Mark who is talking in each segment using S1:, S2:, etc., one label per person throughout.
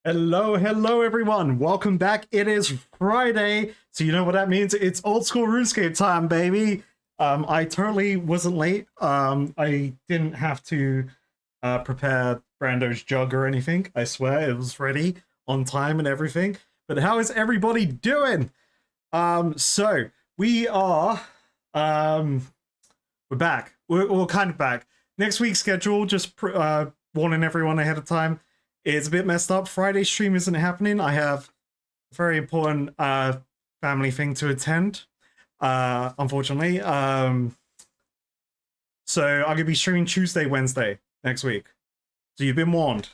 S1: Hello everyone. Welcome back. It is Friday, so you know what that means. It's old school RuneScape time, baby. I totally wasn't late. I didn't have to prepare Brando's jug or anything. I swear it was ready on time and everything. But how is everybody doing? So we are we're back. We're kind of back. Next week's schedule, just warning everyone ahead of time. It's a bit messed up. Friday stream isn't happening. I have a very important family thing to attend, unfortunately. So I'm going to be streaming Tuesday, Wednesday next week. So you've been warned.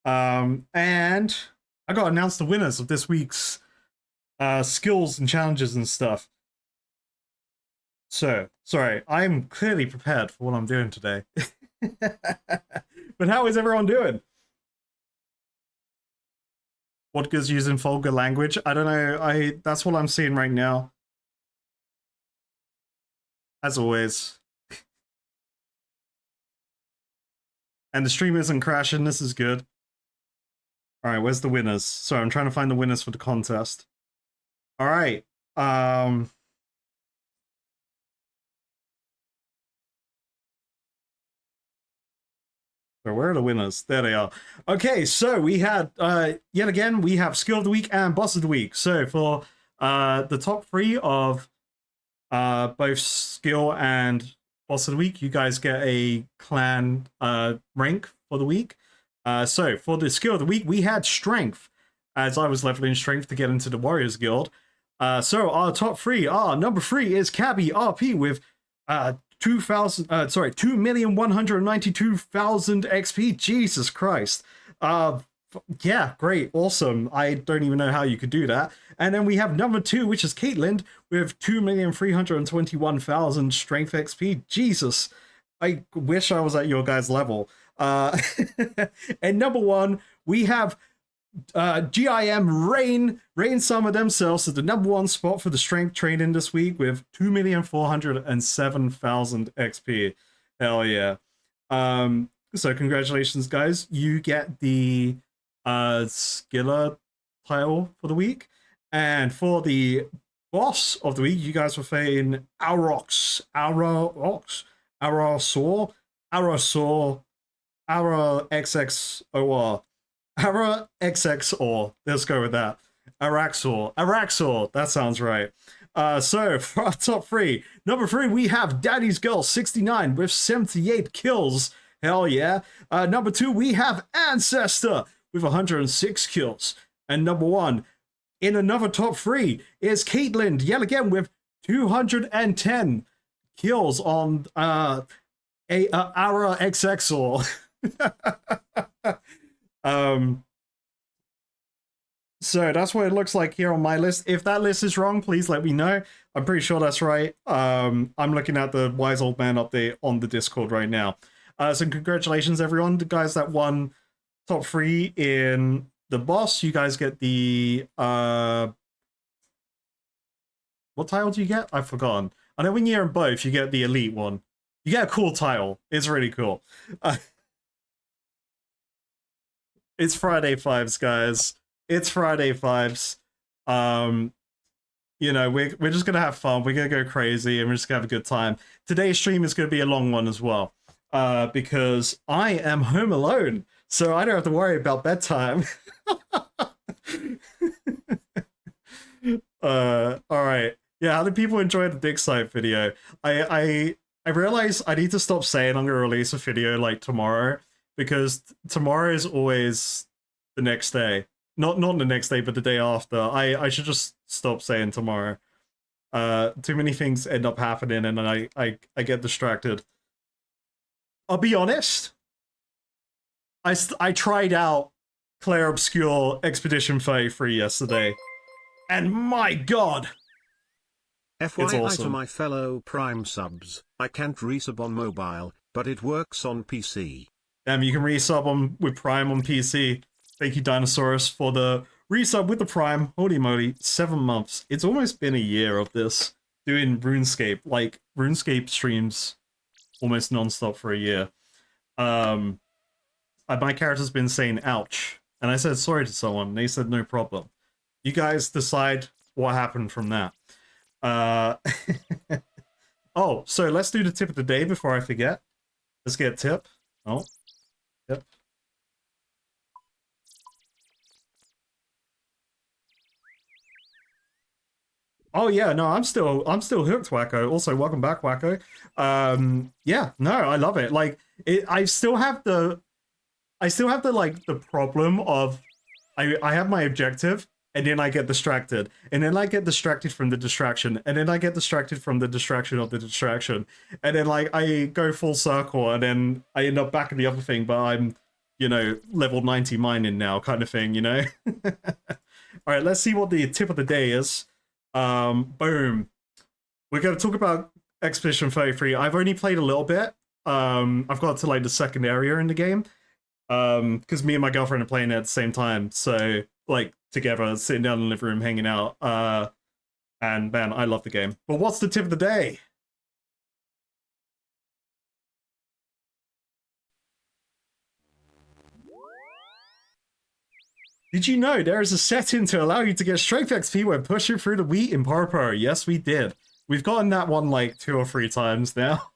S1: And I got to announce the winners of this week's skills and challenges and stuff. So, sorry, I'm clearly prepared for what I'm doing today. But how is everyone doing? Vodka's using vulgar language. I don't know. That's what I'm seeing right now. As always. And the stream isn't crashing. This is good. Alright, where's the winners? Sorry, I'm trying to find the winners for the contest. Alright. So where are the winners? There they are. Okay, so we had, yet again, we have Skill of the Week and Boss of the Week. So for the top three of both Skill and Boss of the Week, you guys get a clan rank for the week. So for the Skill of the Week, we had Strength, as I was leveling Strength to get into the Warriors Guild. So our top three are, number 3 is Cabby RP with 2,192,000 XP. Jesus Christ. Yeah, great, awesome. I don't even know how you could do that. And then we have number 2, which is Caitlin with 2,321,000 strength XP. Jesus, I wish I was at your guys' level. And number 1, we have GIM Rain Summer themselves to the number 1 spot for the strength training this week with 2,407,000 XP. Hell yeah. So congratulations, guys. You get the Skiller title for the week. And for the Boss of the Week, you guys were fighting Arasaur, XXOR. Ara XXOR. Let's go with that. Araxor. That sounds right. So for our top 3, number 3, we have Daddy's Girl 69 with 78 kills. Hell yeah. Number 2, we have Ancestor with 106 kills. And number 1, in another top 3, is Caitlin yet again with 210 kills on Ara XXOR. So that's what it looks like here on my list. If that list is wrong, please let me know. I'm pretty sure that's right. I'm looking at the Wise Old Man update on the Discord right now. So congratulations, everyone. The guys that won top 3 in the boss, you guys get the what title do you get? I've forgotten. I know when you're in both, you get the elite one. You get a cool title. It's really cool. It's Friday Fives, guys. It's Friday Fives. You know, we're just gonna have fun. We're gonna go crazy, and we're just gonna have a good time. Today's stream is gonna be a long one as well, because I am home alone, so I don't have to worry about bedtime. All right. Yeah, how did people enjoy the dig site video? I realize I need to stop saying I'm gonna release a video like tomorrow, because tomorrow is always the next day. Not the next day, but the day after. I should just stop saying tomorrow. Too many things end up happening, and then I get distracted. I'll be honest. I tried out Claire Obscure Expedition 33 yesterday. And my god! It's
S2: FYI to
S1: awesome.
S2: my fellow Prime subs, I can't resub on mobile, but it works on PC.
S1: Damn, you can resub on with Prime on PC. Thank you, Dinosaurus, for the resub with the Prime. Holy moly, 7 months. It's almost been a year of this. Doing RuneScape. Like, RuneScape streams almost non-stop for a year. My character's been saying ouch. And I said sorry to someone, and they said no problem. You guys decide what happened from that. Oh, so let's do the tip of the day before I forget. Let's get a tip. Oh, tip. Oh yeah, no, I'm still hooked, Wacko. Also, welcome back, Wacko. Yeah, no, I love it. Like, I still have the like the problem of I have my objective, and then I get distracted, and then I get distracted from the distraction, and then I get distracted from the distraction of the distraction, and then like I go full circle, and then I end up back in the other thing, but I'm, you know, level 90 mining now, kind of thing, you know. All right, let's see what the tip of the day is. Boom. We're going to talk about Expedition 33. I've only played a little bit. I've got to like the second area in the game. Because me and my girlfriend are playing it at the same time, so like together, sitting down in the living room, hanging out. And man, I love the game. But what's the tip of the day? Did you know there is a setting to allow you to get strength XP when pushing through the wheat in Poro? Yes, we did. We've gotten that one like 2 or 3 times now.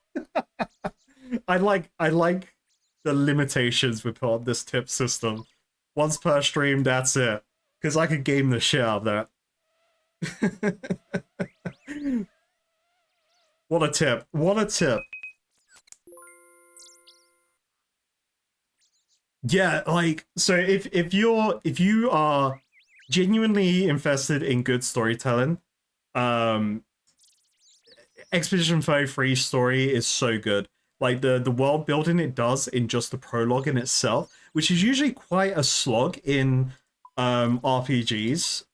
S1: I like the limitations we put on this tip system. Once per stream, that's it. Because I could game the shit out of that. What a tip. What a tip. Yeah, like, so if you are genuinely invested in good storytelling, Expedition 33 story is so good. Like the world building it does in just the prologue in itself, which is usually quite a slog in RPGs.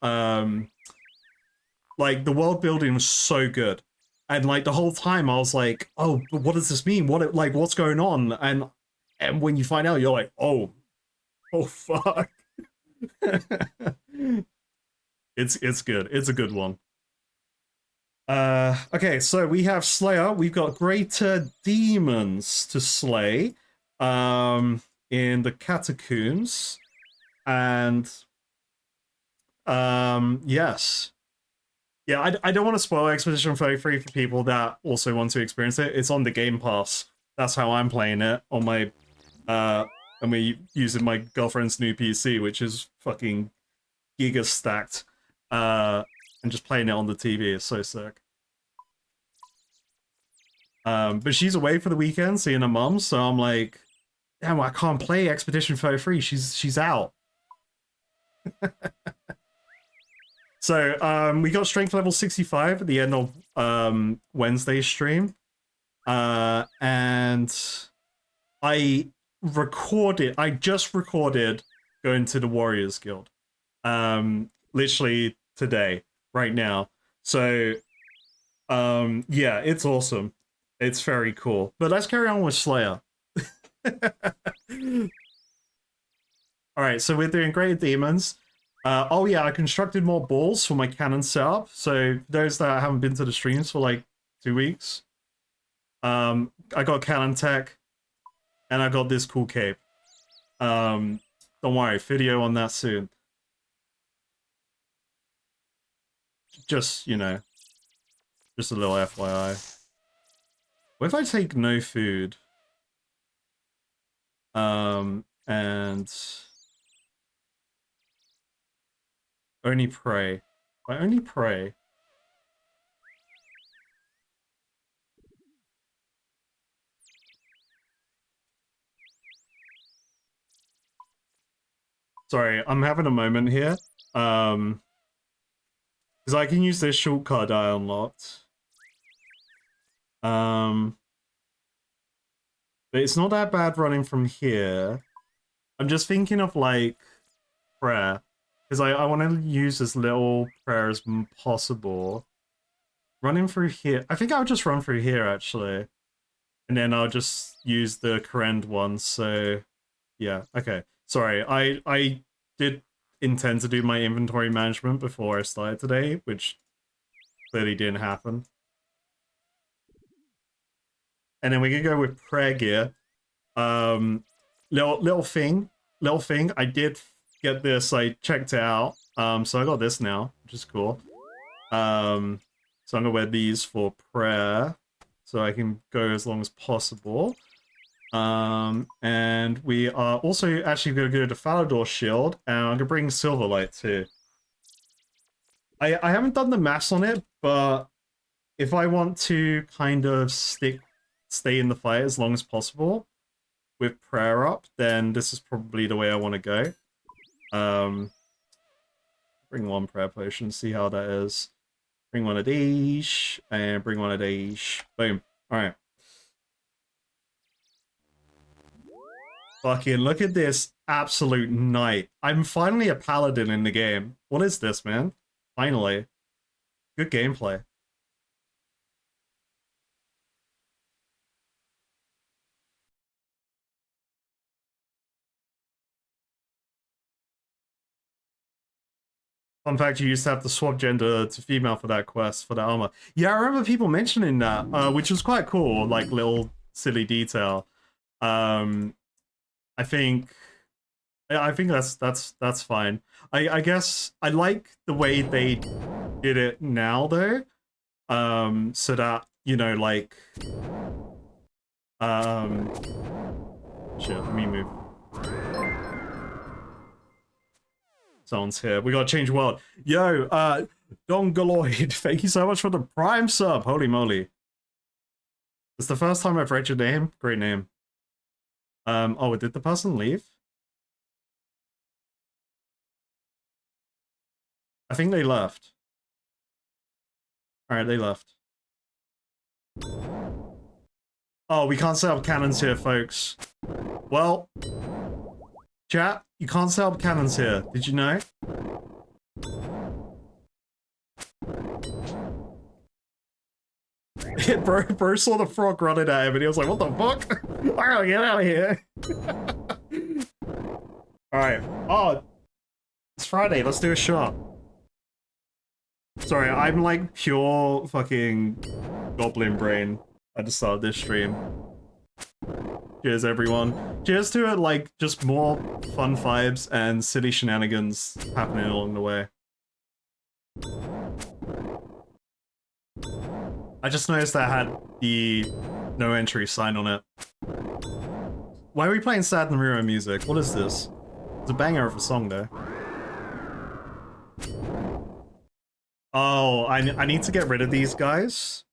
S1: Like the world building was so good. And like the whole time I was like, oh, but what does this mean? What's going on? And when you find out, you're like, oh fuck. It's good. It's a good one. Okay, so we have Slayer. We've got greater demons to slay in the catacombs. And yes. Yeah, I don't want to spoil Expedition 33 for people that also want to experience it. It's on the Game Pass. That's how I'm playing it on my and we're using my girlfriend's new PC, which is fucking giga stacked. And just playing it on the TV is so sick. But she's away for the weekend, seeing her mum, so I'm like, damn, I can't play Expedition 33. She's out. So we got strength level 65 at the end of Wednesday's stream. And I just recorded going to the Warriors Guild. Literally today, right now. So yeah, it's awesome. It's very cool. But let's carry on with Slayer. Alright, so we're doing Great Demons. Oh yeah, I constructed more balls for my cannon setup. So those that haven't been to the streams for like 2 weeks. I got cannon tech. And I got this cool cape. Don't worry, video on that soon. Just, you know, just a little FYI. What if I take no food? And only pray. I only pray. Sorry, I'm having a moment here. Because I can use this shortcut I unlocked. But it's not that bad running from here. I'm just thinking of like prayer. Because I want to use as little prayer as possible. Running through here. I think I'll just run through here, actually. And then I'll just use the Karend one, so... Yeah, okay. Sorry, I did intend to do my inventory management before I started today, which clearly didn't happen. And then we can go with prayer gear. Little thing. I did get this. I checked it out. So I got this now, which is cool. So I'm gonna wear these for prayer, so I can go as long as possible. And we are also actually gonna go to Falador's shield, and I'm gonna bring Silverlight too. I haven't done the maths on it, but if I want to kind of stay in the fight as long as possible with prayer up, then this is probably the way I want to go. Bring one prayer potion, see how that is. Bring one of these, and bring one of these. Boom. Alright. Fucking look at this absolute knight. I'm finally a paladin in the game. What is this, man? Finally. Good gameplay. Fun fact, you used to have to swap gender to female for that quest, for that armor. Yeah, I remember people mentioning that, which was quite cool, like little silly detail. I think that's fine. I guess I like the way they did it now though. So that, you know, like shit, let me move. Someone's here. We gotta change world. Yo, Dongaloid, thank you so much for the Prime sub. Holy moly. It's the first time I've read your name. Great name. Oh, did the person leave? I think they left. Alright, they left. Oh, we can't set up cannons here, folks. Well, chat, you can't set up cannons here. Did you know? bro saw the frog running at him and he was like, what the fuck? I gotta get out of here. Alright. Oh, it's Friday. Let's do a shot. Sorry, I'm like pure fucking goblin brain at the start of this stream. Cheers, everyone. Cheers to it, like, just more fun vibes and silly shenanigans happening along the way. I just noticed that I had the no entry sign on it. Why are we playing Sad Naruto music? What is this? It's a banger of a song, though. Oh, I need to get rid of these guys.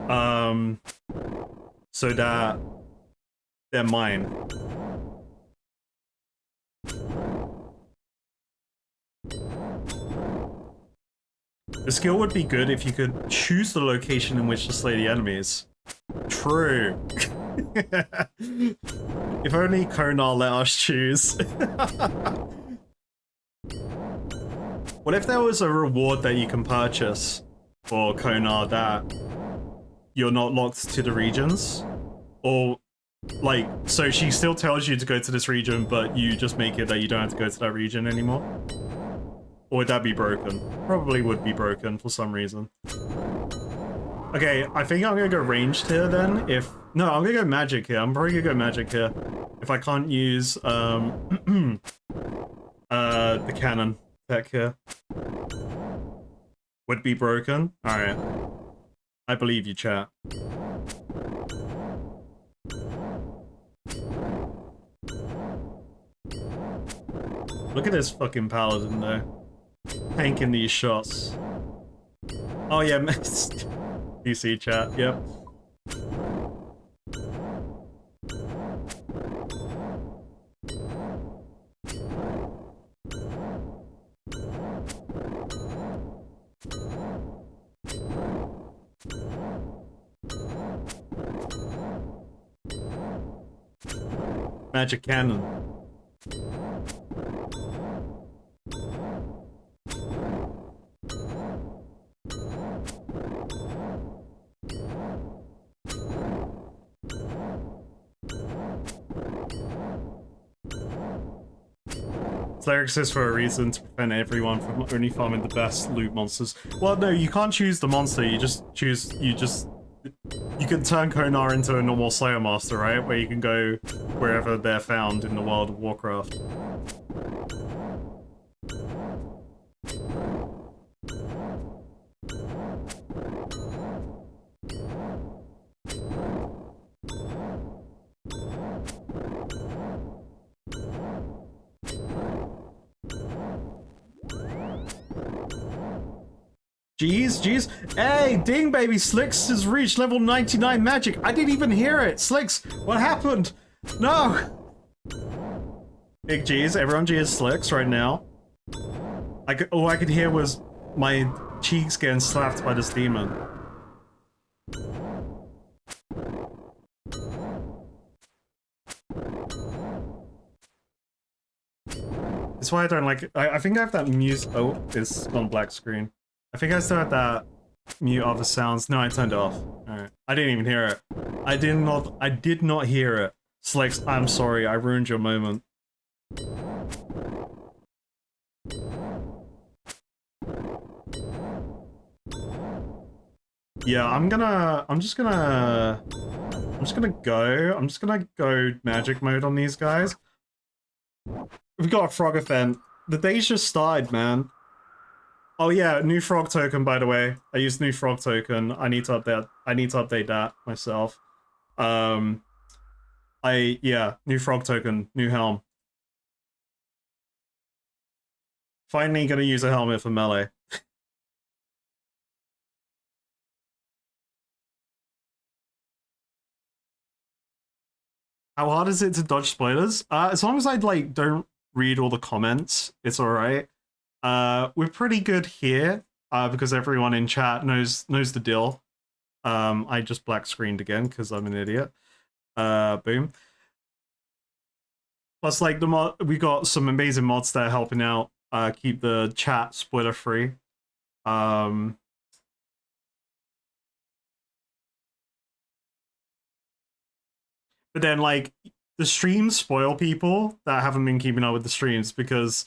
S1: So that they're mine. The skill would be good if you could choose the location in which to slay the enemies. True. If only Konar let us choose. What if there was a reward that you can purchase for Konar that you're not locked to the regions? Or, like, so she still tells you to go to this region, but you just make it that you don't have to go to that region anymore? Or would that be broken? Probably would be broken for some reason. Okay, I think I'm gonna go ranged here then. No, I'm gonna go magic here. I'm probably gonna go magic here. If I can't use, the cannon tech here. Would be broken? Alright. I believe you, chat. Look at this fucking paladin though. Tanking these shots. Oh yeah, DC chat, yep. Magic cannon. Slayer exists for a reason, to prevent everyone from only farming the best loot monsters. Well, no, you can't choose the monster, you just choose, you can turn Konar into a normal Slayer master, right? Where you can go wherever they're found in the world of Warcraft. Jeez. Hey, ding, baby. Slicks has reached level 99 magic. I didn't even hear it. Slicks, what happened? No. Big G's. Everyone G's Slicks right now. All I could hear was my cheeks getting slapped by this demon. That's why I don't like it. I think I have that mute. Oh, it's on black screen. I think I still have that mute other sounds. No, I turned it off. Alright. I didn't even hear it. I did not hear it. Slicks, I'm sorry, I ruined your moment. Yeah, I'm just gonna go magic mode on these guys. We've got a frog event. The day's just started, man. Oh yeah, new frog token, by the way. I used new frog token. I need to update that myself. Yeah, new frog token, new helm. Finally gonna use a helmet for melee. How hard is it to dodge spoilers? As long as I like don't read all the comments, it's alright. We're pretty good here, because everyone in chat knows the deal. I just black screened again because I'm an idiot. Boom. Plus, like we got some amazing mods that are helping out keep the chat spoiler free. But then like the streams spoil people that haven't been keeping up with the streams because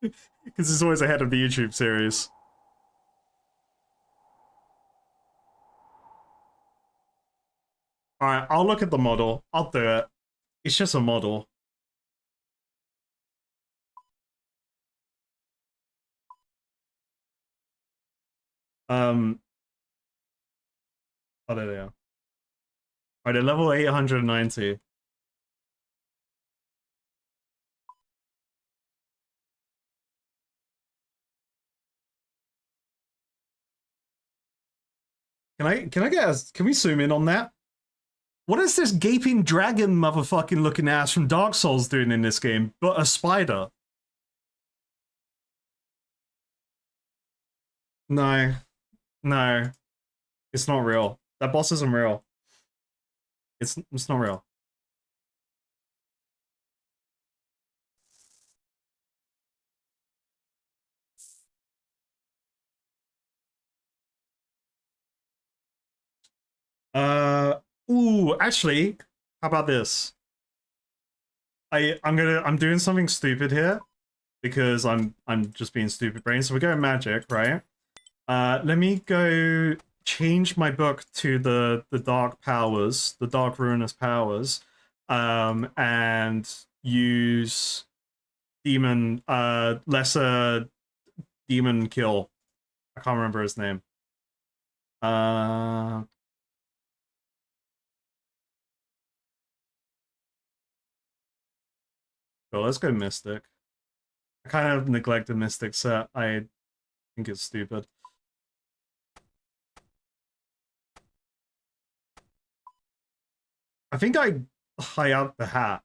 S1: it's always ahead of the YouTube series. Alright, I'll look at the model. I'll do it. It's just a model. Oh, there they are. Alright, at level 890. Can we zoom in on that? What is this gaping dragon motherfucking looking ass from Dark Souls doing in this game, but a spider? No. No. It's not real. That boss isn't real. It's not real. Ooh, actually, how about this? I'm doing something stupid here because I'm just being stupid brain. So we're going magic, right? Let me go change my book to the dark powers, the dark ruinous powers, and use demon lesser demon kill. I can't remember his name. So let's go Mystic. I kind of neglected Mystic set. I think it's stupid. I think I high up the hat.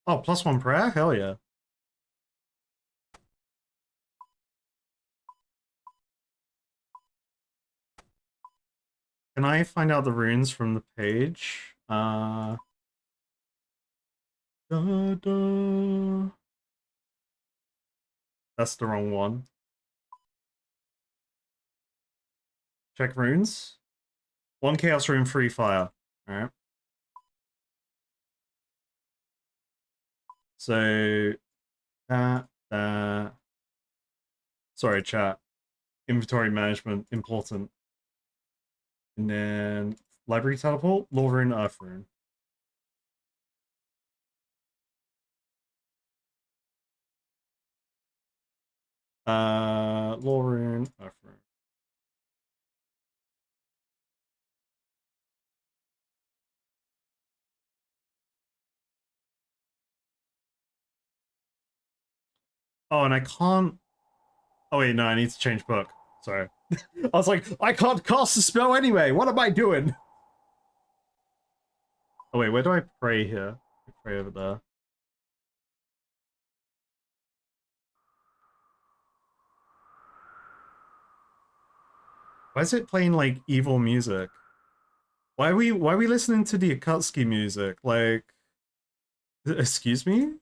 S1: Oh, +1 prayer? Hell yeah. Can I find out the runes from the page? Da, da. That's the wrong one. Check runes. 1 chaos rune, 3 fire. Alright. So that. Sorry, chat. Inventory management, important. And then library teleport, law rune, earth rune. Law rune, earth rune. Oh, and I can't. Oh wait, no, I need to change book. Sorry. I was like, I can't cast a spell anyway. What am I doing? Oh wait, where do I pray here? I pray over there. Why is it playing like evil music? Why are we listening to the Akatsuki music? Like, excuse me?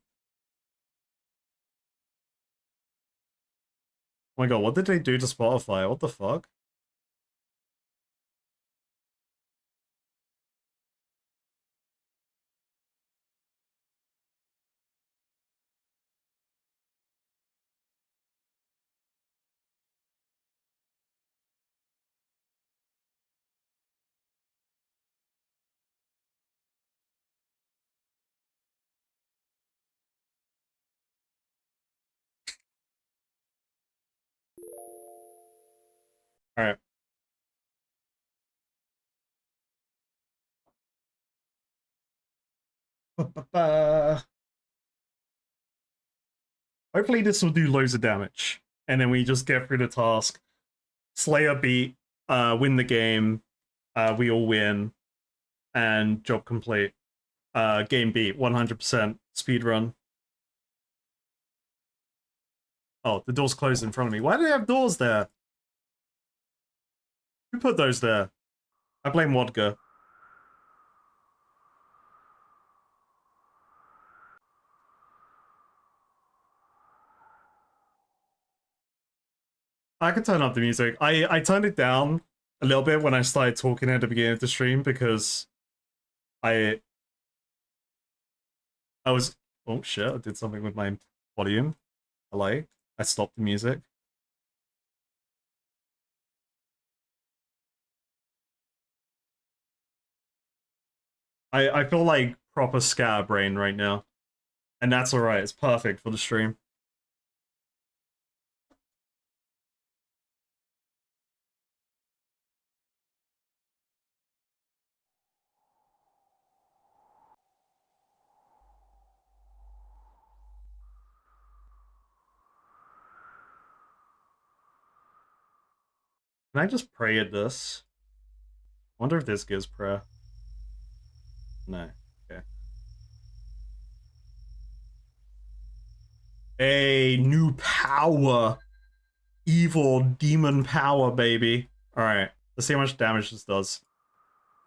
S1: Oh my god, what did they do to Spotify? What the fuck? Alright. Hopefully this will do loads of damage. And then we just get through the task. Slayer beat, win the game, we all win, and job complete. Game beat, 100% speed run. Oh, the door's closed in front of me. Why do they have doors there? Who put those there? I blame Wodka. I could turn up the music. I turned it down a little bit when I started talking at the beginning of the stream because I was... Oh shit, I did something with my volume. Hello? I stopped the music. I feel like proper scatterbrain right now. And that's alright, it's perfect for the stream. Can I just pray at this? Wonder if this gives prayer. No. Okay. A new power. Evil demon power, baby. Alright. Let's see how much damage this does.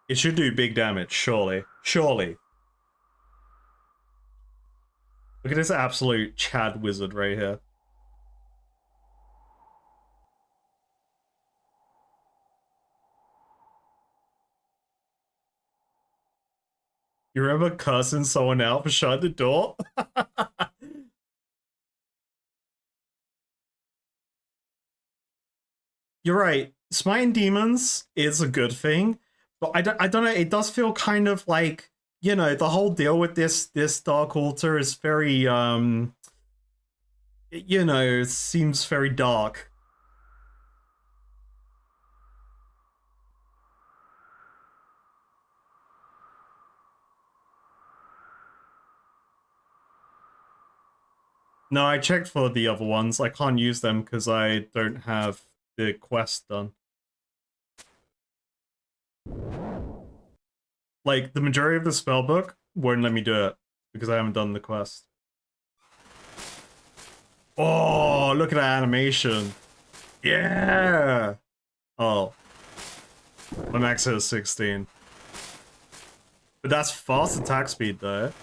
S1: It should do big damage, surely. Surely. Look at this absolute Chad wizard right here. You remember cursing someone out for shutting the door? You're right. Smiting demons is a good thing, but I don't know. It does feel kind of like, you know, the whole deal with this Dark Altar is very you know, it seems very dark. No, I checked for the other ones. I can't use them because I don't have the quest done. Like, the majority of the spellbook won't let me do it because I haven't done the quest. Oh, look at that animation. Yeah! Oh. My max hit is 16. But that's fast attack speed though.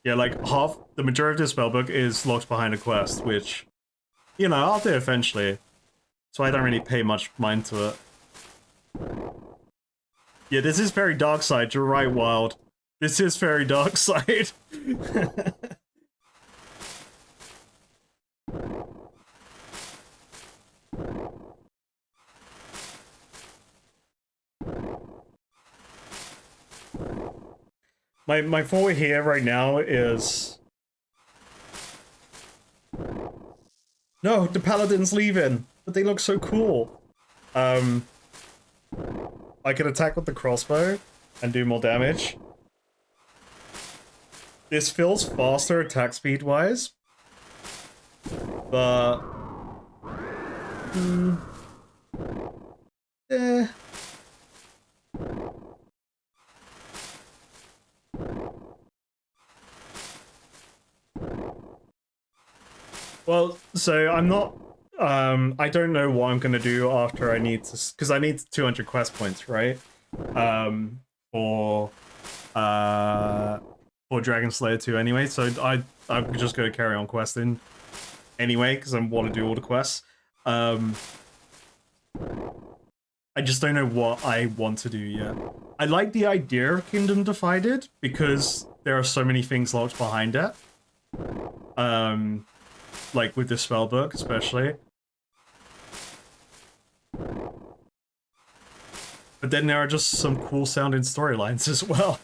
S1: Yeah, like the majority of the spellbook is locked behind a quest, which, you know, I'll do eventually. So I don't really pay much mind to it. Yeah, this is very dark side, you're right, Wild. This is very dark side. My forward here right now is... No, the paladin's leaving, but they look so cool. I can attack with the crossbow and do more damage. This feels faster attack speed wise, but eh. Well, so I'm not. I don't know what I'm gonna do after I need to, because I need 200 quest points, right? For Dragon Slayer 2 anyway. So I'm just gonna carry on questing anyway because I want to do all the quests. I just don't know what I want to do yet. I like the idea of Kingdom Divided because there are so many things locked behind it. Like with the spellbook, especially. But then there are just some cool sounding storylines as well.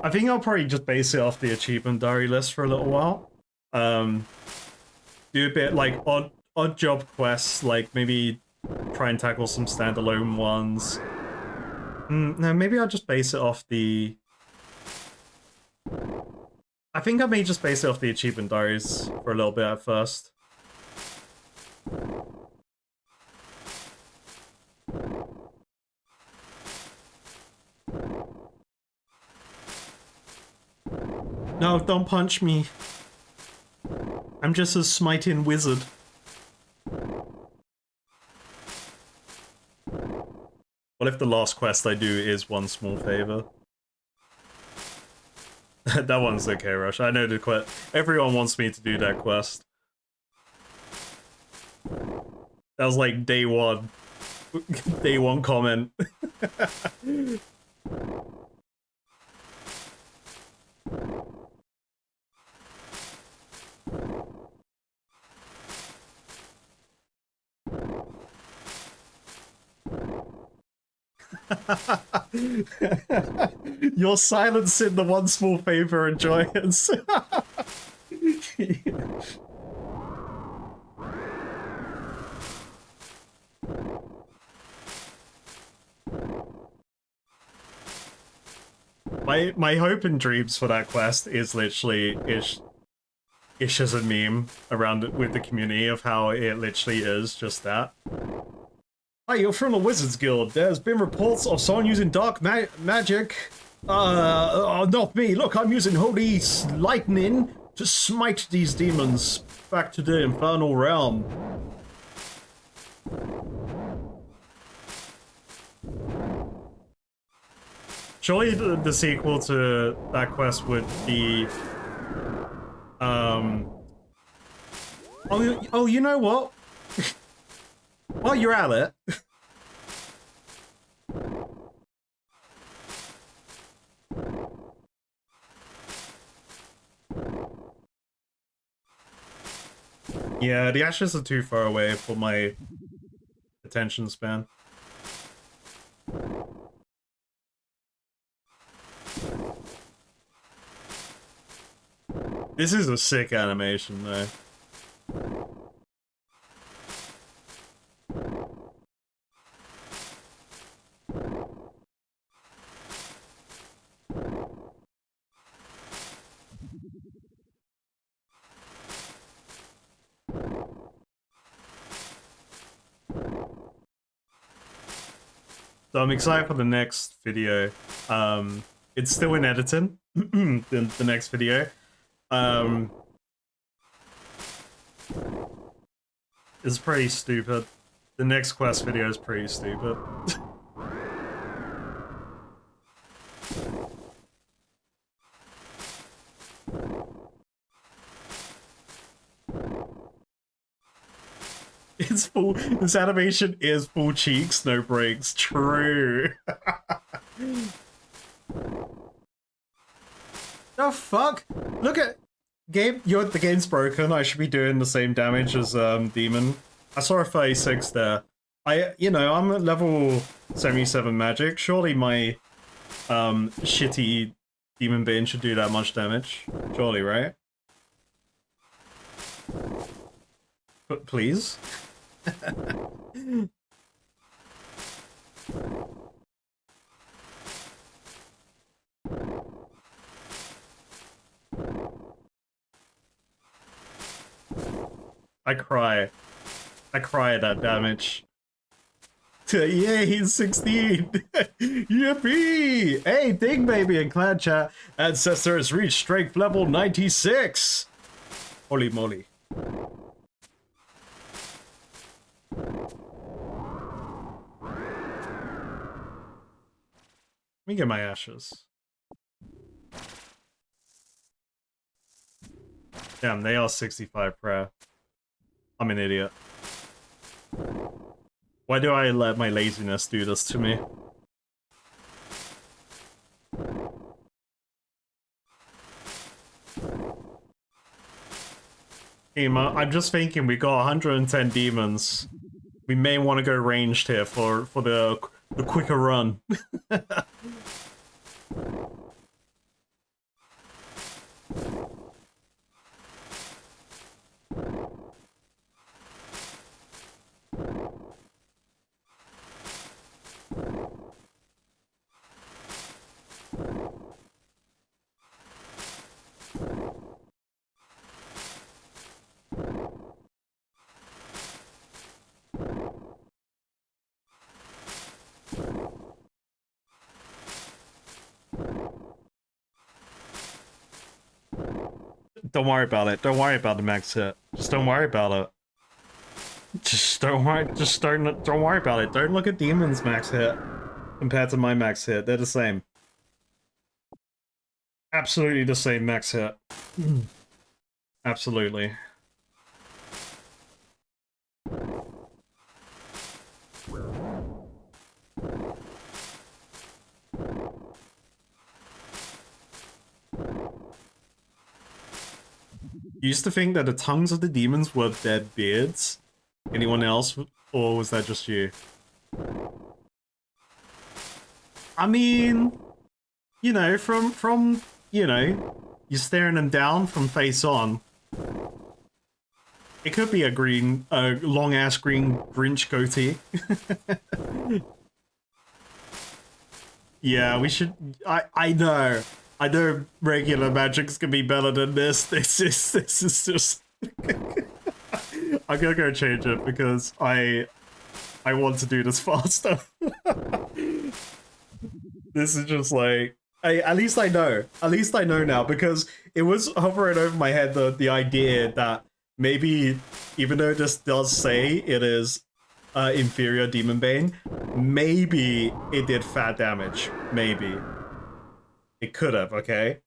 S1: I think I'll probably just base it off the achievement diary list for a little while. Do a bit like odd job quests, like maybe try and tackle some standalone ones. No, maybe I'll just base it off the... I think I may just base it off the achievement diaries for a little bit at first. No, don't punch me. I'm just a smiting wizard. What if the last quest I do is one small favor? That one's okay, Rush. I know the quest. Everyone wants me to do that quest. That was like day one. Day one comment. You're silencing the one small favor enjoyance. My hope and dreams for that quest is literally Ish as a meme around it with the community of how it literally is just that. Hi, you're from the Wizards Guild. There's been reports of someone using dark magic. Not me. Look, I'm using holy lightning to smite these demons back to the infernal realm. Surely the sequel to that quest would be... Oh, you know what? While you're at it... Yeah, the ashes are too far away for my attention span. This is a sick animation, though. So I'm excited for the next video. It's still in editing, the next video. is pretty stupid. The next quest video is pretty stupid. It's full. This animation is full cheeks, no breaks. True. The fuck? Look at game. The game's broken. I should be doing the same damage as Demon. I saw a 36 there. I'm at level 77 magic. Surely my shitty Demon Bane should do that much damage. Surely, right? But please. I cry. I cry at that damage. Yeah, he's 16. Yippee! Hey, Ding Baby and Clan Chat. Ancestor has reached strength level 96. Holy moly. Let me get my ashes. Damn, they are 65 prayer. I'm an idiot. Why do I let my laziness do this to me? I'm just thinking we got 110 demons. We may want to go ranged here for the quicker run. Don't worry about it. Don't worry about the max hit. Just don't worry about it. Just don't worry. Just don't worry about it. Don't look at Demon's max hit compared to my max hit. They're the same. Absolutely the same max hit. Absolutely. You used to think that the tongues of the demons were their beards? Anyone else? Or was that just you? I mean, you know, from you're staring them down from face on. It could be a long-ass green Grinch goatee. Yeah, we should... I know regular magics can be better than this. This is just... I'm gonna go change it because I want to do this faster. This is just like... at least I know. At least I know now, because it was hovering over my head, the idea that maybe, even though this does say it is inferior Demon Bane, maybe it did fat damage. Maybe. It could have, okay?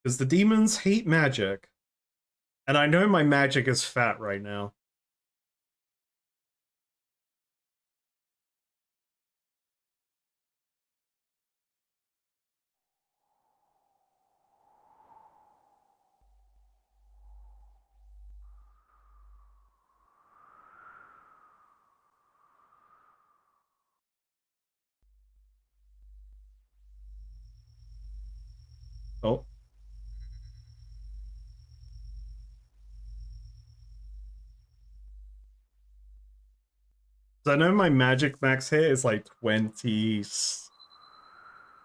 S1: Because the demons hate magic. And I know my magic is fat right now. Oh. So I know my magic max hit is like 20...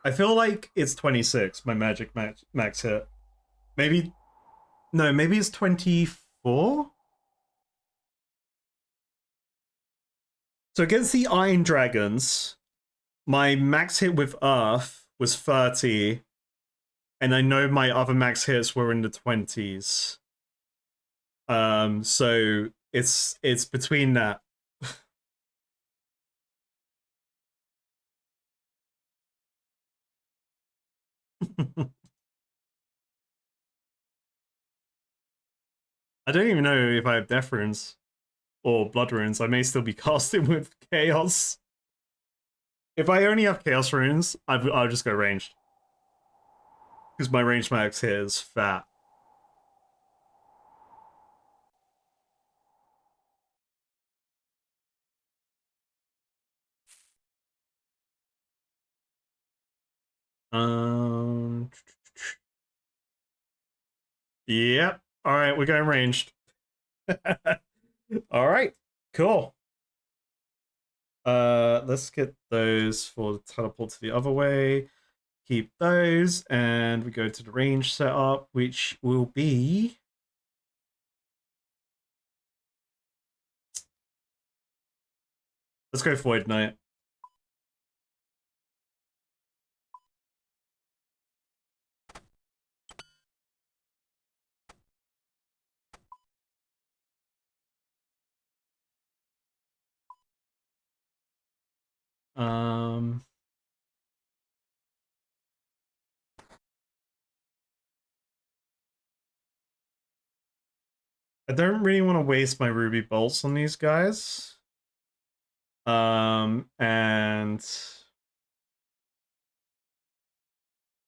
S1: I feel like it's 26, my magic max hit. Maybe... No, maybe it's 24? So against the Iron Dragons, my max hit with Earth was 30, and I know my other max hits were in the 20s. So it's between that. I don't even know if I have Death Runes or Blood Runes. I may still be casting with Chaos. If I only have Chaos Runes, I'll just go ranged. Because my range max here is fat. Yep. Alright, we're going ranged. Alright, cool. Let's get those for the teleport to the other way. Keep those, and we go to the range setup, which will be... Let's go Void Knight. I don't really want to waste my Ruby Bolts on these guys. And...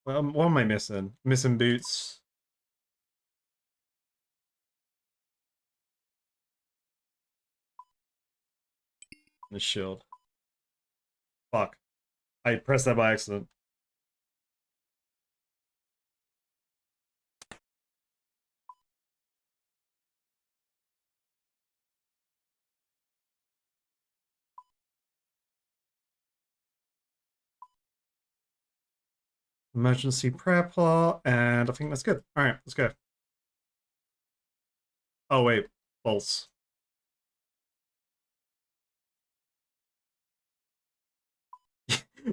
S1: Well, what am I missing? Missing boots. The shield. Fuck. I pressed that by accident. Emergency prayer plot, and I think that's good. Alright, let's go. Oh wait, false.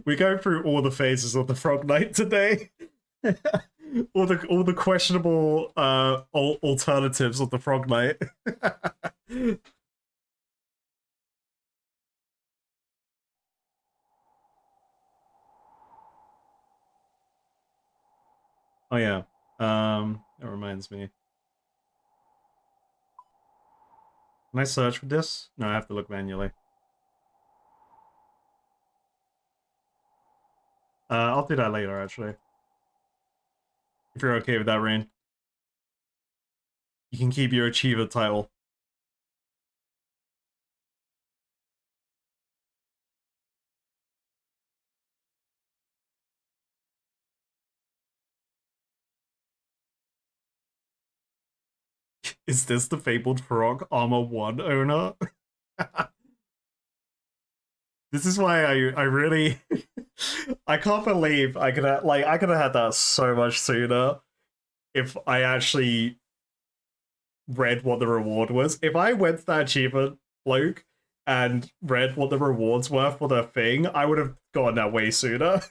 S1: We go through all the phases of the Frog Knight today. all the questionable alternatives of the Frog Knight. Oh yeah. That reminds me. Can I search for this? No, I have to look manually. I'll do that later, actually. If you're okay with that, Rain. You can keep your Achiever title. Is this the Fabled Frog Armor 1 owner? This is why I really... I can't believe I could have had that so much sooner if I actually read what the reward was. If I went to that achievement bloke and read what the rewards were for the thing, I would have gone that way sooner.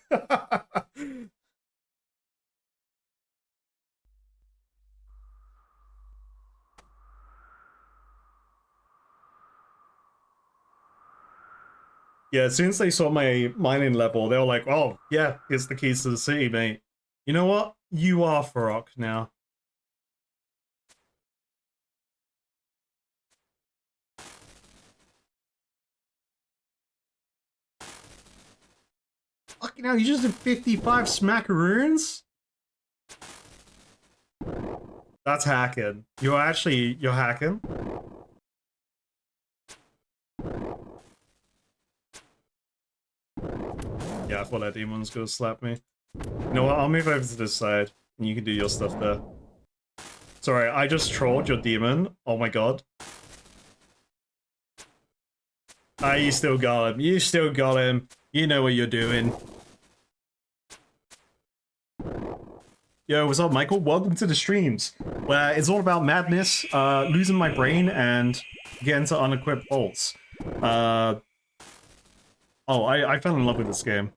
S1: Yeah, as soon as they saw my mining level, they were like, oh, yeah, here's the keys to the city, mate. You know what? You are Farok now. Fucking hell, you just did 55 smackaroons? That's hacking. You're hacking? Yeah, I thought that demon's gonna slap me. You know what, I'll move over to this side, and you can do your stuff there. Sorry, I just trolled your demon. Oh my god. Ah, you still got him. You still got him. You know what you're doing. Yo, what's up, Michael? Welcome to the streams, where it's all about madness, losing my brain, and getting to unequip bolts. Oh, I fell in love with this game.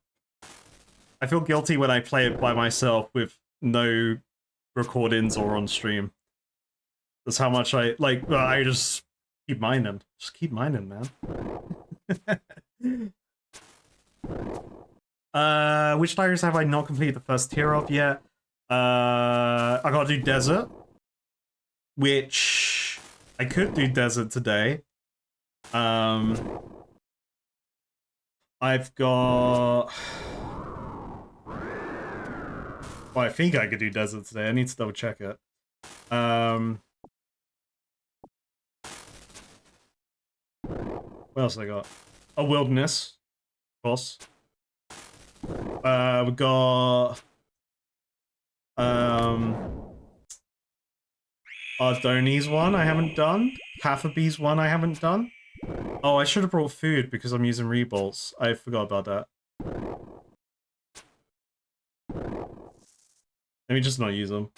S1: I feel guilty when I play it by myself with no recordings or on stream. That's how much I like. I just keep mining. Just keep mining, man. Which diaries have I not completed the first tier of yet? I gotta do desert, which I could do desert today. I've got. Well, I think I could do desert today. I need to double check it. What else I got? A wilderness, of course. We got Ardoni's one I haven't done. Cafferby's one I haven't done. Oh, I should have brought food because I'm using rebolts. I forgot about that. Let me just not use them.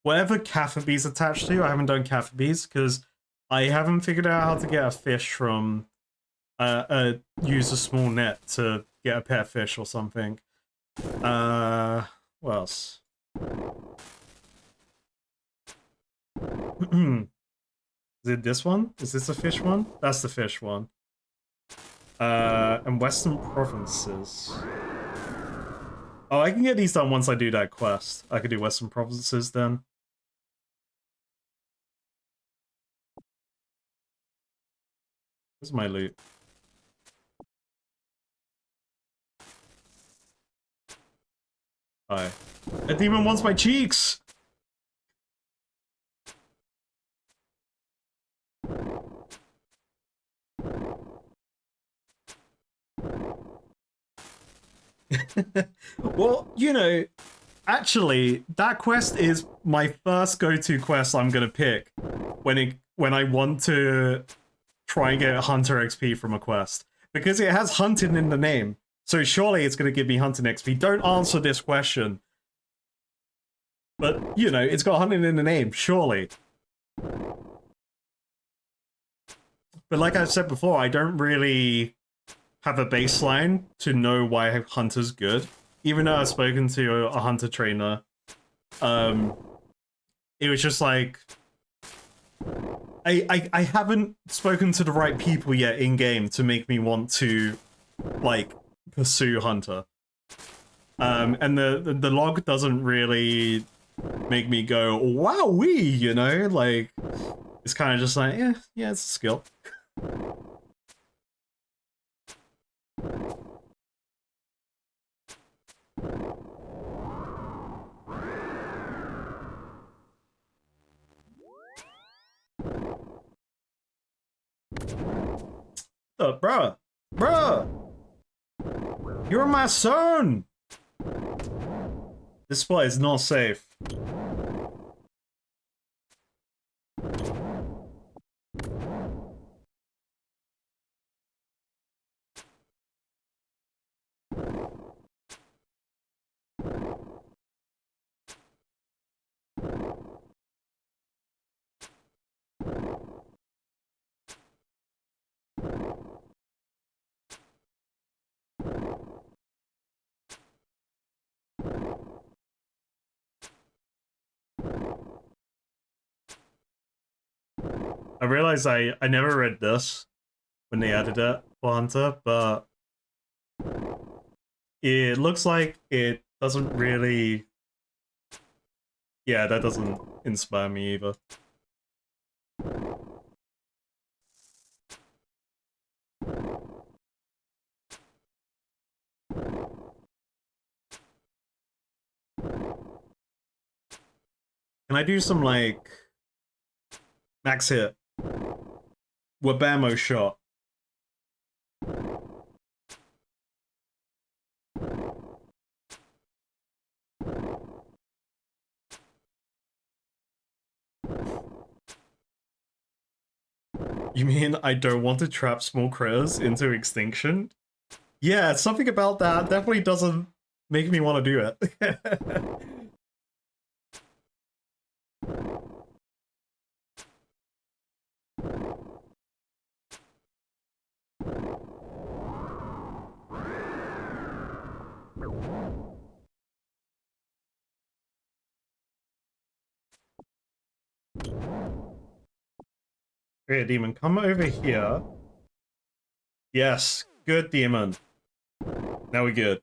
S1: Whatever Cafferby's attached to, I haven't done Cafferby's because I haven't figured out how to get a fish from use a small net to get a pet fish or something. What else? Is it this one? Is this a fish one? That's the fish one. And Western Provinces. Oh, I can get these done once I do that quest. I could do Western Provinces then. Where's my loot? Hi. A demon wants my cheeks! Well, you know, actually, that quest is my first go-to quest I'm gonna pick when I want to try and get Hunter XP from a quest. Because it has hunting in the name. So surely it's gonna give me hunting XP. Don't answer this question. But, you know, it's got hunting in the name, surely. But like I've said before, I don't really have a baseline to know why Hunter's good. Even though I've spoken to a Hunter trainer, it was just like... I haven't spoken to the right people yet in-game to make me want to, like, pursue Hunter. And the log doesn't really make me go, wowee, you know? Like, it's kind of just like, yeah, it's a skill. Bruh! You're my son! This spot is not safe. I realized I never read this when they added it for Hunter, but it looks like it doesn't really... Yeah, that doesn't inspire me either. Can I do some, like, max hit? Wabamo shot. You mean I don't want to trap small critters into extinction? Yeah, something about that definitely doesn't make me want to do it. Okay, demon, come over here. Yes, good demon. Now we're good.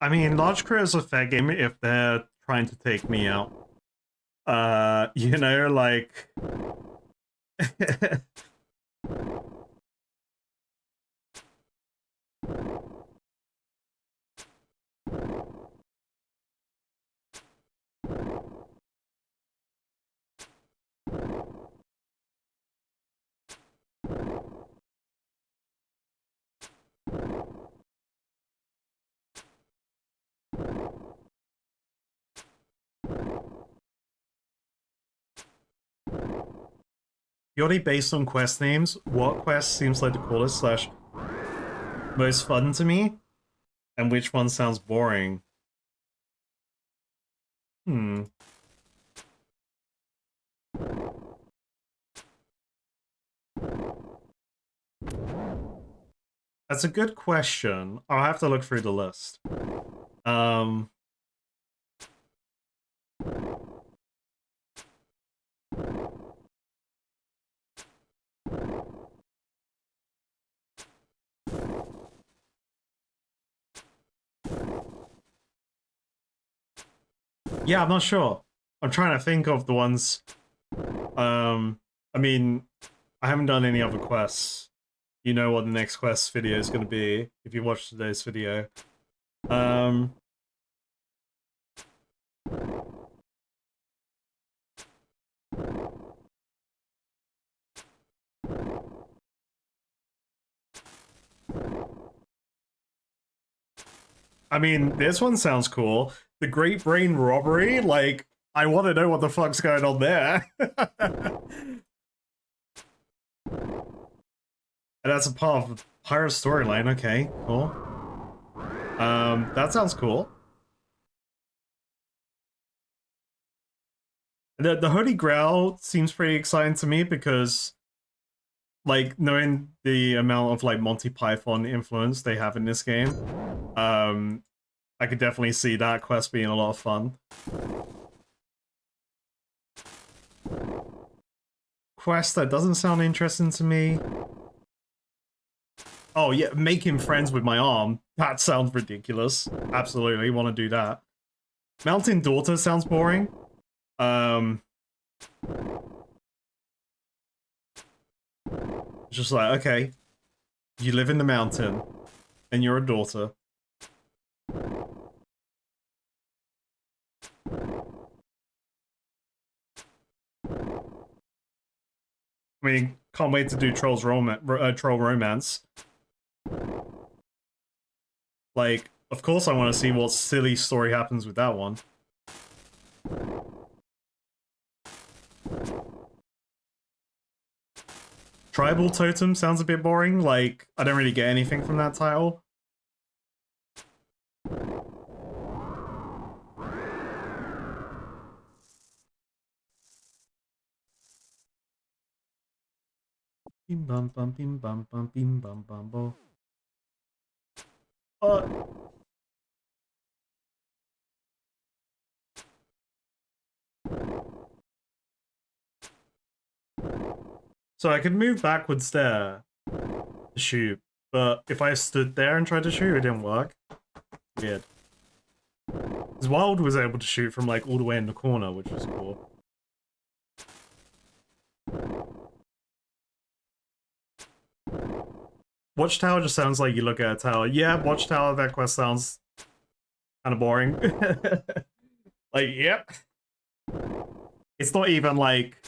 S1: I mean, large critters are fair game if they're trying to take me out. You know, like... Purely based on quest names, what quest seems like the coolest slash most fun to me? And which one sounds boring? Hmm. That's a good question. I'll have to look through the list. Yeah, I'm not sure. I'm trying to think of the ones. I mean, I haven't done any other quests. You know what the next quest video is going to be if you watch today's video. I mean, this one sounds cool. The Great Brain Robbery, like, I want to know what the fuck's going on there. And that's a part of the pirate storyline. Okay, cool. That sounds cool. The Holy Grail seems pretty exciting to me because, like, knowing the amount of like Monty Python influence they have in this game, I could definitely see that quest being a lot of fun. Quest that doesn't sound interesting to me. Oh yeah, making friends with my arm. That sounds ridiculous. Absolutely want to do that. Mountain Daughter sounds boring. Just like, okay, you live in the mountain, and you're a daughter. I mean, can't wait to do Troll Romance. Like, of course I want to see what silly story happens with that one. Tribal Totem sounds a bit boring, like, I don't really get anything from that title. Bim bum bum bim bum bum bim bum bum bo. So I could move backwards there to shoot, but if I stood there and tried to shoot, it didn't work. Weird. Because Wild was able to shoot from like all the way in the corner, which was cool. Watchtower just sounds like you look at a tower. Yeah, Watchtower, that quest sounds kind of boring. Like, yep. It's not even like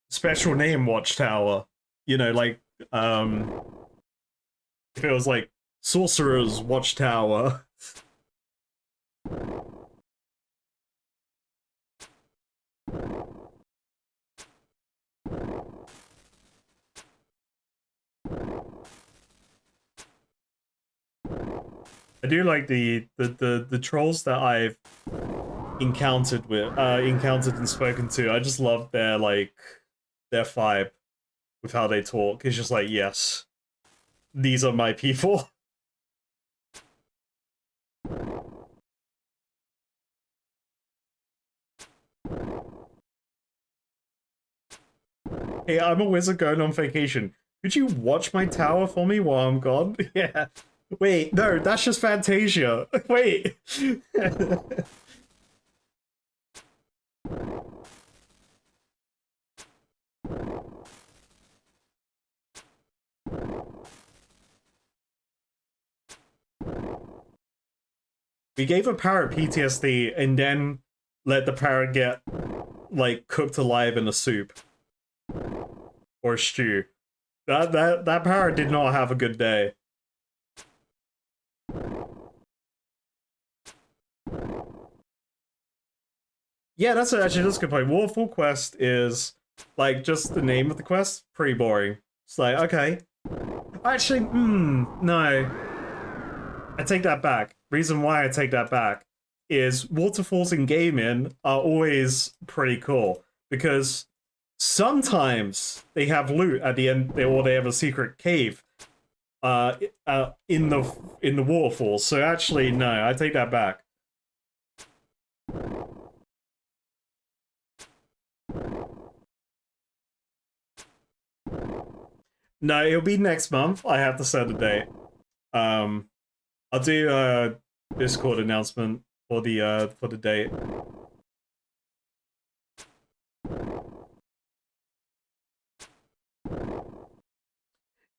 S1: special name Watchtower. You know, like, if it was like Sorcerer's Watchtower. I do like the trolls that I've encountered and spoken to. I just love their their vibe with how they talk. It's just like, yes, these are my people. Hey, I'm a wizard going on vacation. Could you watch my tower for me while I'm gone? Yeah. Wait, no, that's just Fantasia. Wait. We gave a parrot PTSD and then let the parrot get, like, cooked alive in a soup. Or stew. That parrot did not have a good day. Yeah, that's actually a good point. Waterfall Quest is, like, just the name of the quest, pretty boring. It's like, okay. Actually, no. I take that back. Reason why I take that back is waterfalls in gaming are always pretty cool because sometimes they have loot at the end, or they have a secret cave in the waterfall. So actually, no, I take that back. No, it'll be next month. I have to set a date. I'll do a Discord announcement for the date.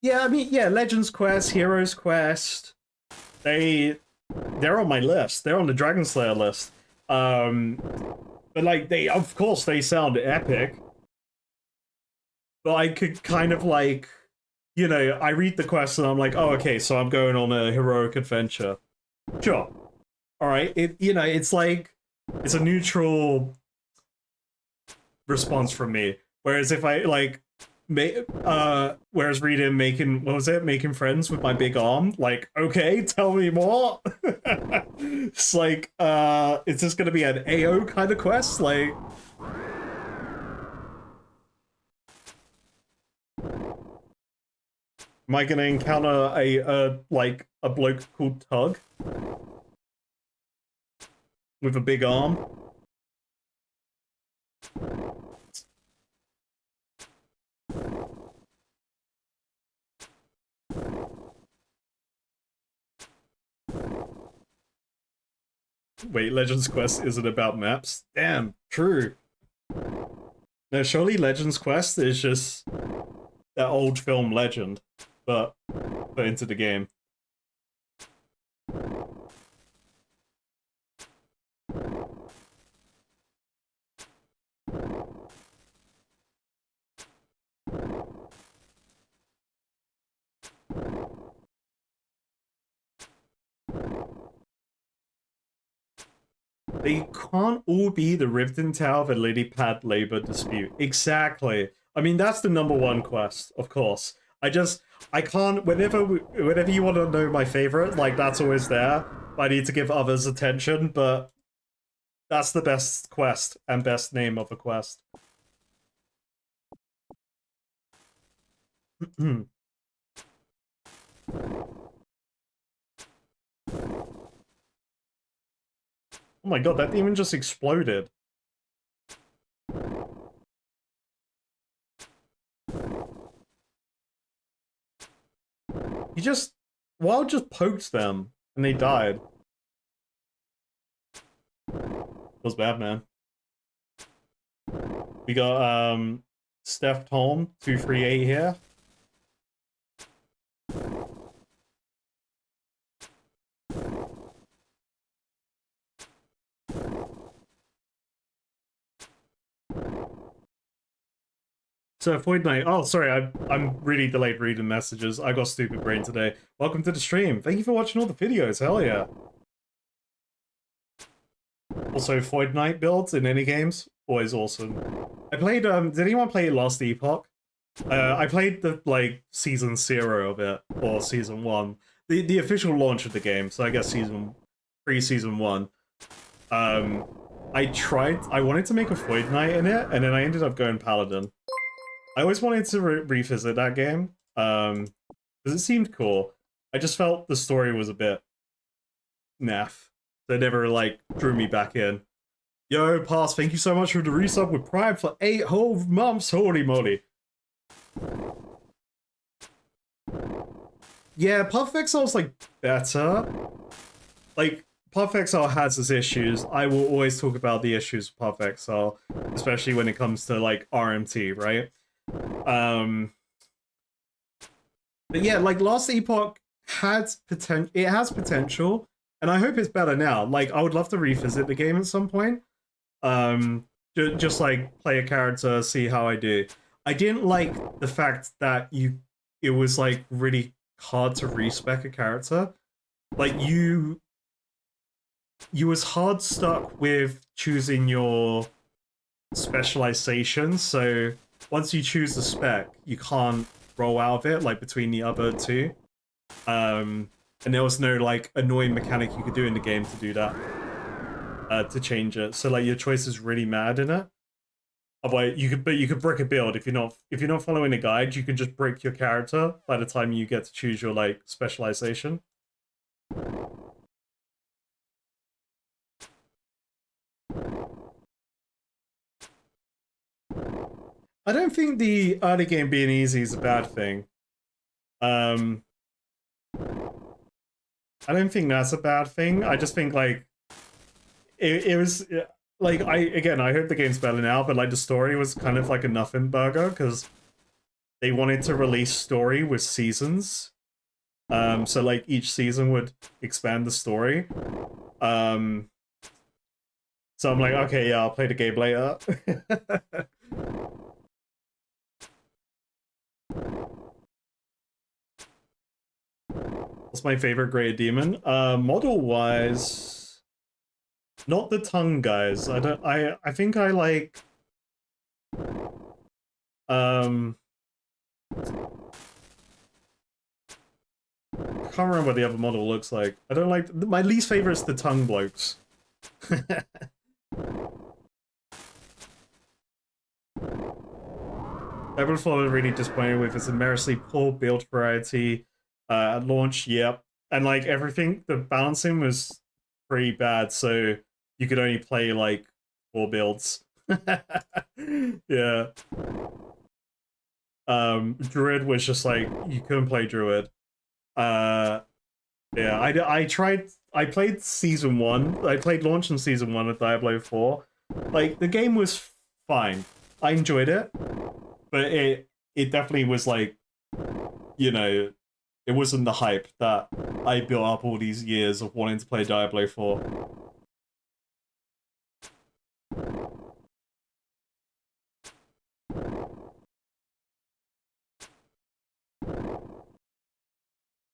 S1: Yeah, I mean, yeah, Legends Quest, Heroes Quest, they're on my list. They're on the Dragon Slayer list. But like of course they sound epic. But I could kind of like, you know, I read the quest and I'm like, oh, okay, so I'm going on a heroic adventure. Sure. All right. It's like it's a neutral response from me. Whereas if I like whereas reading making making friends with my big arm, like, okay, tell me more. It's like is this gonna be an AO kind of quest? Like, am I gonna encounter a bloke called Tug with a big arm? Wait, Legends Quest isn't about maps? Damn, true. No, surely Legends Quest is just that old film Legend, but put into the game. They can't all be the Rivden Tower of a lily pad labor dispute. Exactly. I mean, that's the #1 quest, of course. I can't, whenever you want to know my favorite, like, that's always there. I need to give others attention, but that's the best quest and best name of a quest. Oh my god, that demon just exploded. He just... Wild just poked them, and they died. Was bad, man. We got, Steph Tom, 238 here. So Void Knight, oh sorry, I'm really delayed reading messages. I got stupid brain today. Welcome to the stream. Thank you for watching all the videos. Hell yeah. Also, Void Knight builds in any games, always awesome. I played. Did anyone play Last Epoch? I played the season 0 of it, or season 1. the official launch of the game. So I guess pre-season 1. I wanted to make a Void Knight in it, and then I ended up going Paladin. I always wanted to revisit that game, because it seemed cool. I just felt the story was a bit naff. So it never, like, drew me back in. Yo, Pass, thank you so much for the resub with Prime for 8 whole months. Holy moly. Yeah, Path of Exile's, like, better. Like, Path of Exile has its issues. I will always talk about the issues of Path of Exile, especially when it comes to, like, RMT, right? But yeah, like, Last Epoch has potential, and I hope it's better now. Like, I would love to revisit the game at some point. Just like play a character, see how I do. I didn't like the fact that it was like really hard to respec a character. Like you was hard stuck with choosing your specialization. So once you choose the spec, you can't roll out of it like between the other two. And there was no like annoying mechanic you could do in the game to do that. To change it, so like your choice is really mad in it. Otherwise, you could brick a build if you're not following a guide. You can just brick your character by the time you get to choose your like specialization. I don't think the early game being easy is a bad thing. I don't think that's a bad thing. I just think like it was like I hope the game's better now, but like the story was kind of like a nothing burger because they wanted to release story with seasons. So like each season would expand the story. So I'm like, okay, yeah, I'll play the game later. What's my favorite Great Demon? Model wise, not the tongue guys. I think I like I can't remember what the other model looks like. I don't like my least favorite is the tongue blokes. Everyone really disappointed with its immensely poor build variety at launch. Yep, and like everything, the balancing was pretty bad, so you could only play like 4 builds. Yeah. Druid was just like you couldn't play Druid. Yeah, I played season 1. I played launch in season 1 of Diablo 4. Like the game was fine. I enjoyed it, but it definitely was like, you know, it wasn't the hype that I built up all these years of wanting to play Diablo 4.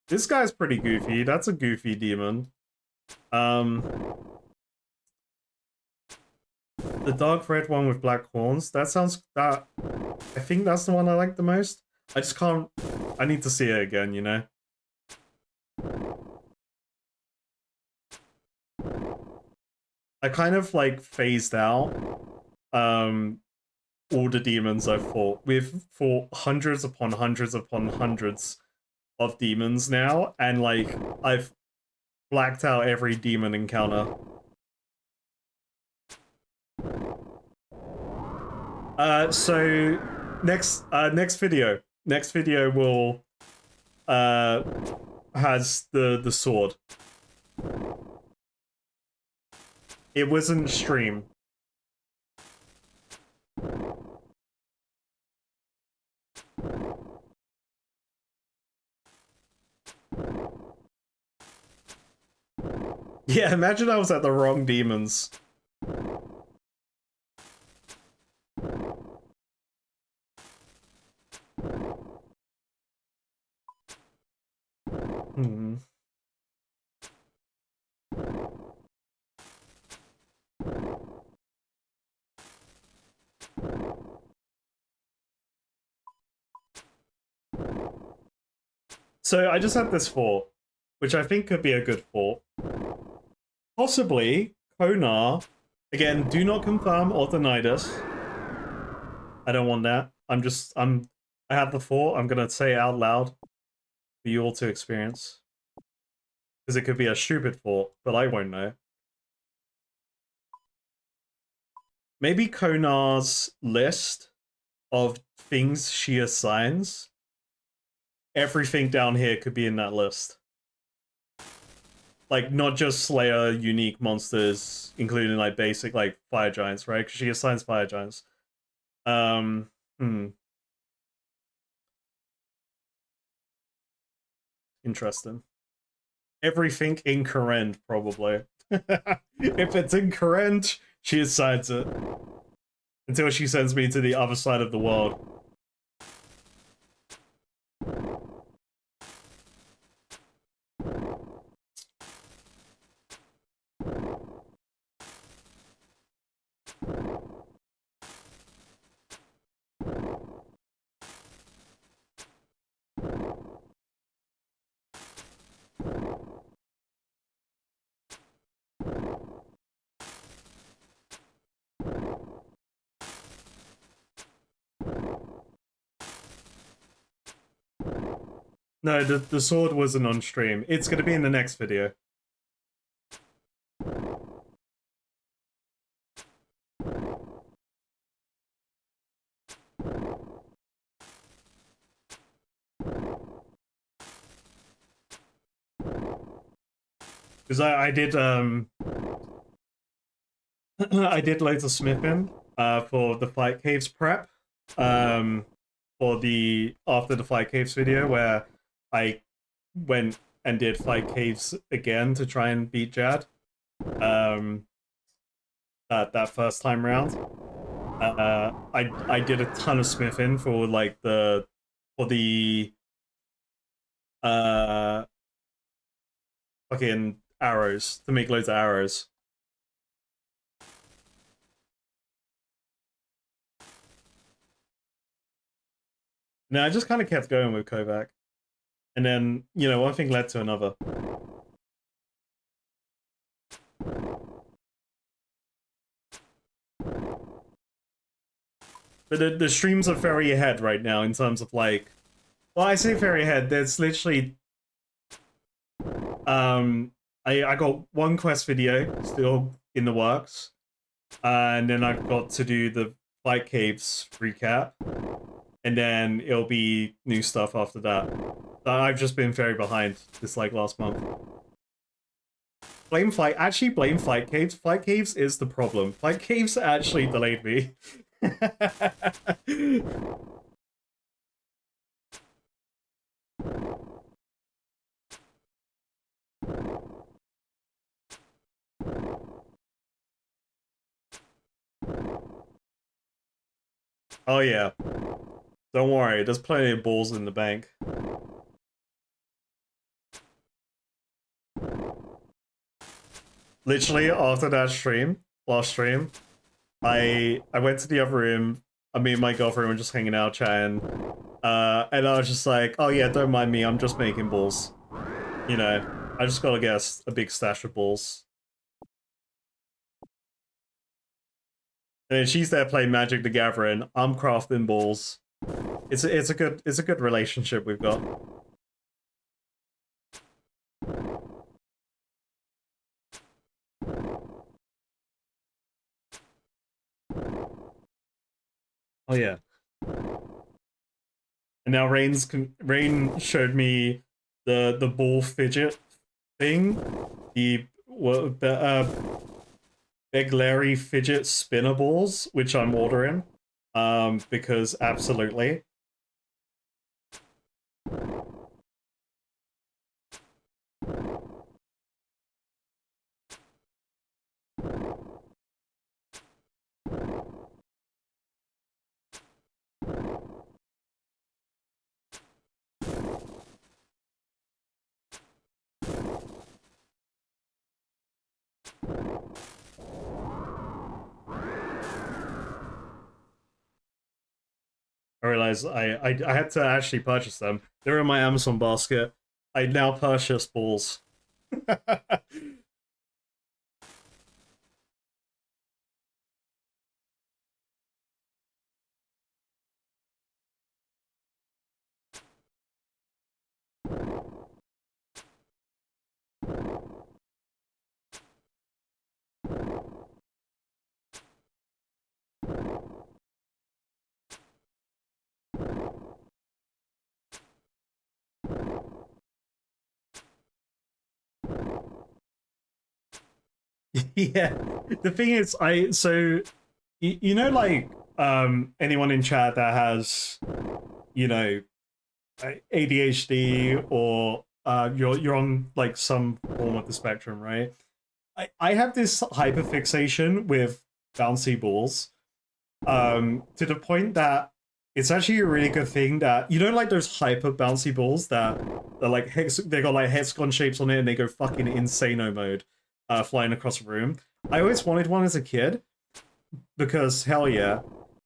S1: This guy's pretty goofy. That's a goofy demon. The dark red one with black horns. I think that's the one I like the most. I just can't. I need to see it again, you know? I kind of like phased out all the demons I've fought. We've fought hundreds upon hundreds upon hundreds of demons now, and like I've blacked out every demon encounter. So next video will has the sword. It wasn't stream. Yeah, imagine I was at the wrong demons. Hmm. So I just had this thought. which I think could be a good fort. Possibly Konar. Again, do not confirm or deny this. I don't want that. I have the fort. I'm gonna say it out loud for you all to experience. Because it could be a stupid fort, but I won't know. Maybe Konar's list of things she assigns. Everything down here could be in that list. Like, not just Slayer unique monsters, including like basic like fire giants, right? Because she assigns fire giants. Interesting. Everything incorrect, probably. If it's incorrect, she assigns it. Until she sends me to the other side of the world. No, the sword wasn't on stream. It's gonna be in the next video. Because I did I did loads of smithing for the Fight Caves prep. For the after the Fight Caves video where I went and did Fight Caves again to try and beat Jad. That first time round. I did a ton of smithing for like the fucking arrows to make loads of arrows. No, I just kind of kept going with Kovac. And then, you know, one thing led to another. But the streams are very ahead right now in terms of like... Well, I say very ahead. There's literally... I got one quest video still in the works. And then I've got to do the Fight Caves recap. And then it'll be new stuff after that. I've just been very behind this like last month. Blame Fight Caves. Fight Caves is the problem. Fight Caves actually delayed me. Oh yeah. Don't worry, there's plenty of balls in the bank. Literally after that last stream, I went to the other room. Me and my girlfriend were just hanging out, chatting, and I was just like, "Oh yeah, don't mind me. I'm just making balls. You know, I just gotta get a big stash of balls." And then she's there playing Magic the Gathering. I'm crafting balls. It's a good relationship we've got. Oh yeah. And now Rain showed me the ball fidget thing, the Beglary fidget spinner balls, which I'm ordering, because absolutely. I realized I had to actually purchase them. They're in my Amazon basket. I now purchase balls. Yeah, the thing is, you know, like anyone in chat that has, you know, ADHD or you're on like some form of the spectrum, right? I have this hyperfixation with bouncy balls, to the point that it's actually a really good thing that you know, like those hyper bouncy balls that are like they got like hexagon shapes on it and they go fucking insano mode, flying across the room. I always wanted one as a kid because hell yeah,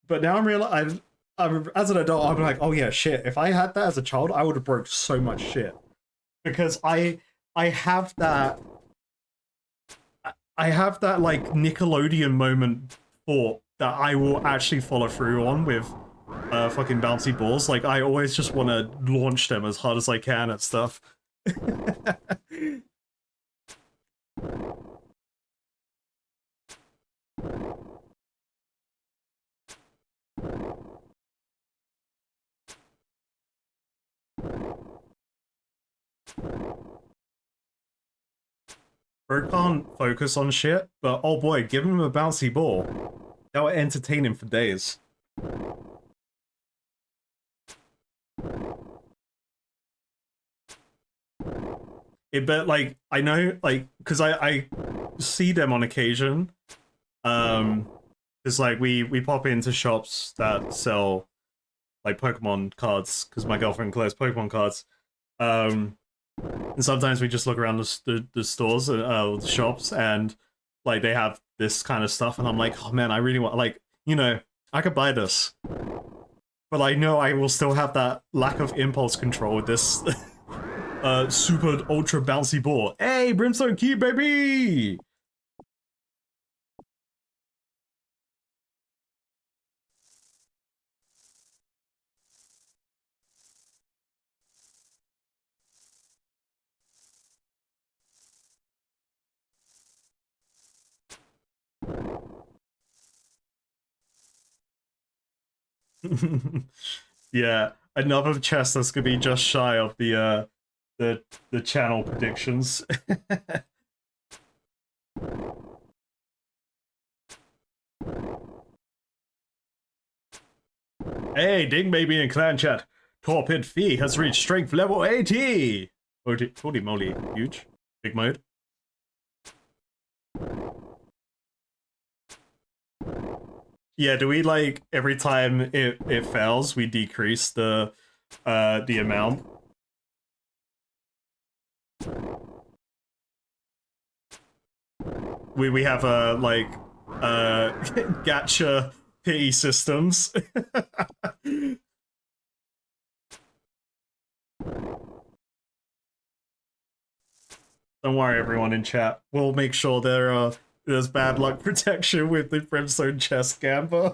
S1: but now I'm as an adult I'm like, oh yeah, shit. If I had that as a child, I would have broke so much shit because I have that I have that like Nickelodeon moment thought that I will actually follow through on with fucking bouncy balls. Like I always just want to launch them as hard as I can at stuff. Bro can't focus on shit, but oh boy, give him a bouncy ball. That will entertain him for days. But like I know, like, because I see them on occasion. Because like we pop into shops that sell like Pokemon cards because my girlfriend collects Pokemon cards. Um, and sometimes we just look around the stores, the shops, and like they have this kind of stuff, and I'm like, oh man, I really want, like, you know, I could buy this, but I know I will still have that lack of impulse control with this super ultra bouncy ball. Hey, Brimstone key, baby! Yeah, another chest that's gonna be just shy of the channel predictions. Hey, Ding Baby in clan chat. Torpid Fee has reached strength level 80! Holy moly, huge. Big mode. Yeah, do we like every time it fails, we decrease the amount? We have like gacha pity systems. Don't worry, everyone in chat. We'll make sure there's bad luck protection with the Brimstone chest gamba.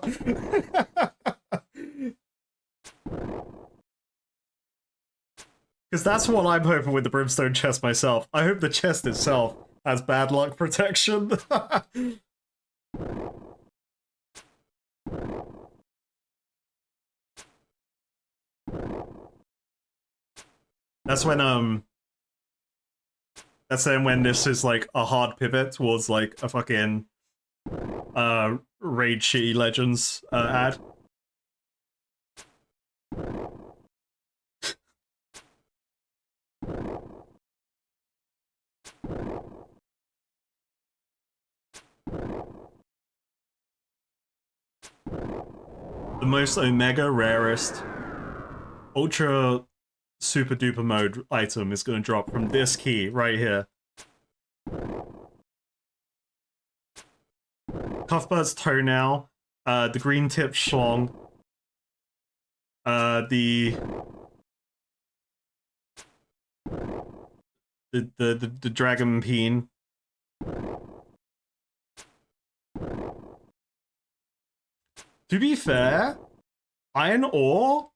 S1: Because that's what I'm hoping with the Brimstone chest myself. I hope the chest itself has bad luck protection. That's when that's then when this is like a hard pivot towards like a fucking Raid Shitty Legends ad. The most omega rarest ultra super duper mode item is going to drop from this key right here. Cuthbert's Toenail, the green tip schlong, the the dragon peen. To be fair, iron ore.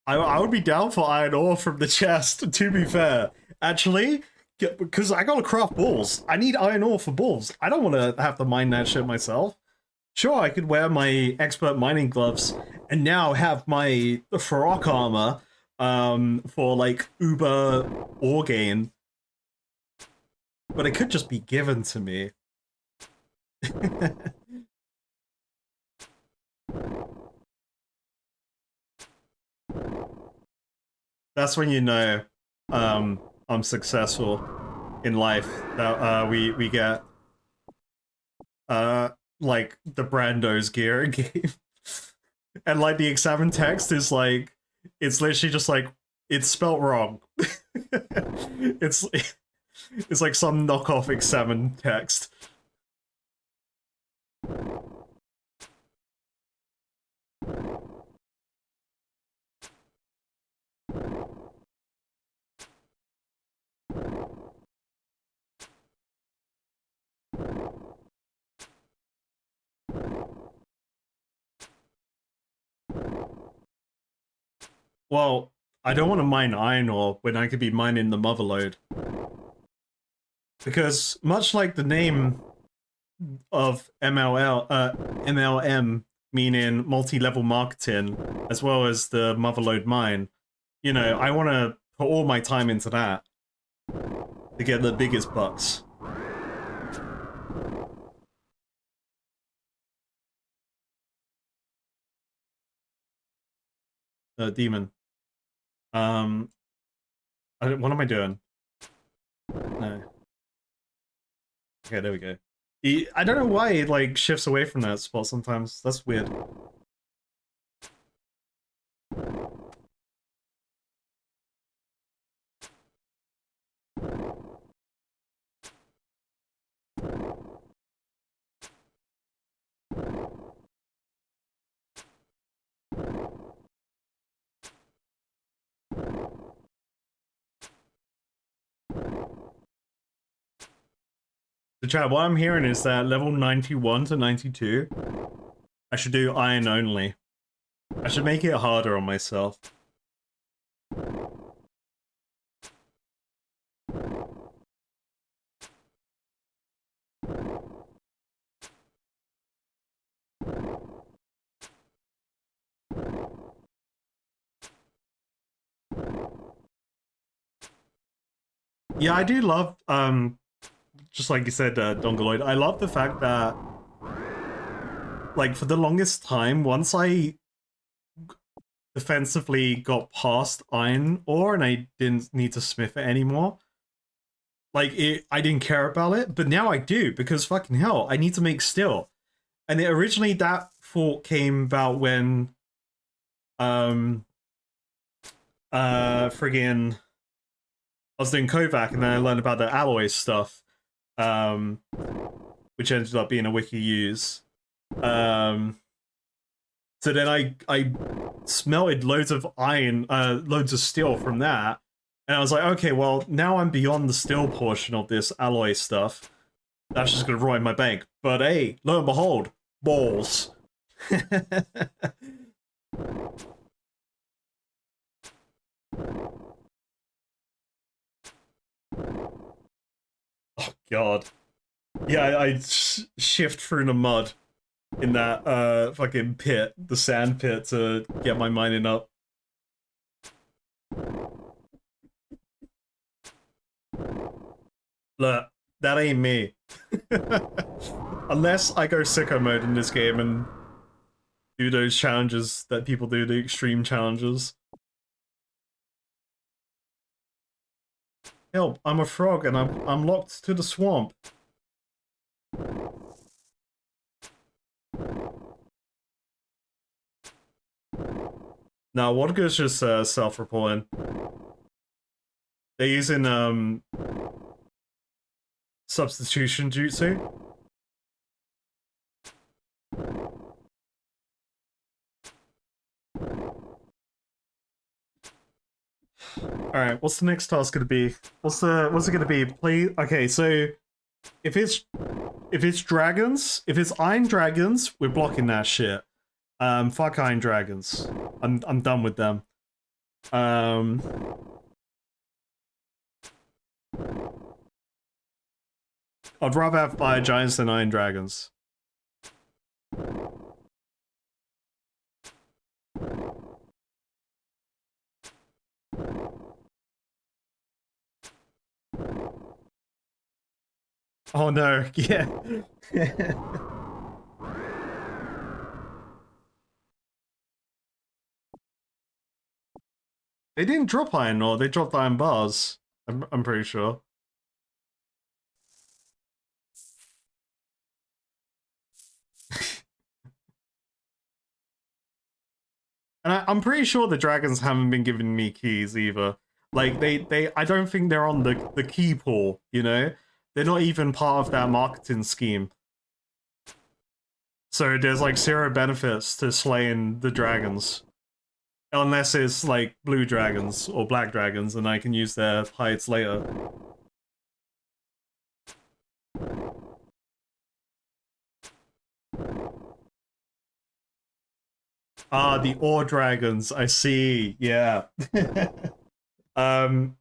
S1: I would be down for iron ore from the chest. To be fair, actually, because I gotta craft balls. I need iron ore for balls. I don't want to have to mine that shit myself. Sure, I could wear my expert mining gloves and now have my Farrock armor for like uber ore gain. But it could just be given to me. That's when you know I'm successful in life. That we get like the Brando's gear game. And like the examine text is like, it's literally just like, it's spelt wrong. it's like some knockoff examine text. Well, I don't want to mine iron ore when I could be mining the motherlode. Because much like the name of MLM, meaning multi-level marketing, as well as the motherlode mine, you know, I want to put all my time into that to get the biggest bucks. Demon. What am I doing? No. Okay, there we go. I don't know why it like shifts away from that spot sometimes. That's weird. The chat, what I'm hearing is that level 91 to 92, I should do iron only. I should make it harder on myself. Yeah, I do love, just like you said, Dongaloid, I love the fact that, like, for the longest time, once I defensively got past iron ore and I didn't need to smith it anymore, like, I didn't care about it, but now I do, because fucking hell, I need to make steel. And originally that thought came about when, friggin', I was doing Kovac and then I learned about the alloy stuff, which ended up being a wiki use. So then I smelted loads of iron, loads of steel from that, and I was like, okay, well, now I'm beyond the steel portion of this alloy stuff. That's just gonna rot in my bank. But hey, lo and behold, balls. Oh god. Yeah, I shift through the mud in that fucking pit, the sand pit, to get my mining up. Look, that ain't me. Unless I go sicko mode in this game and do those challenges that people do, the extreme challenges. Help, I'm a frog and I'm locked to the swamp. Now, Wadka's just self-reporting. They're using substitution jutsu. Alright, what's the next task gonna be? What's it gonna be? Play okay, so if it's dragons, if it's iron dragons, we're blocking that shit. Fuck iron dragons. I'm done with them. I'd rather have fire giants than iron dragons. Oh no, yeah. They didn't drop iron ore, they dropped iron bars. I'm pretty sure. And I'm pretty sure the dragons haven't been giving me keys either. Like I don't think they're on the key pool, you know? They're not even part of that marketing scheme. So there's like zero benefits to slaying the dragons. Unless it's like blue dragons or black dragons and I can use their hides later. Ah, the ore dragons, I see, yeah. No,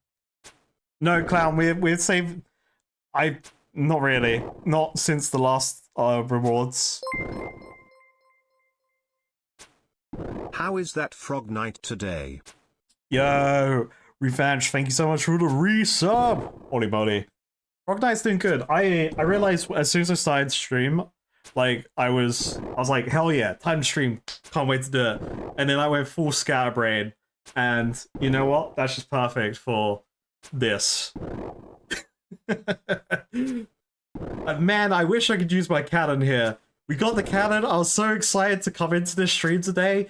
S1: Clown, we're saved. Not really. Not since the last rewards.
S2: How is that Frog Knight today?
S1: Yo, Revenge, thank you so much for the resub! Holy moly. Frog Knight's doing good. I realized as soon as I started stream, like, I was like, hell yeah, time to stream, can't wait to do it. And then I went full scatterbrain, and you know what? That's just perfect for this. Man, I wish I could use my cannon here. We got the cannon, I was so excited to come into this stream today,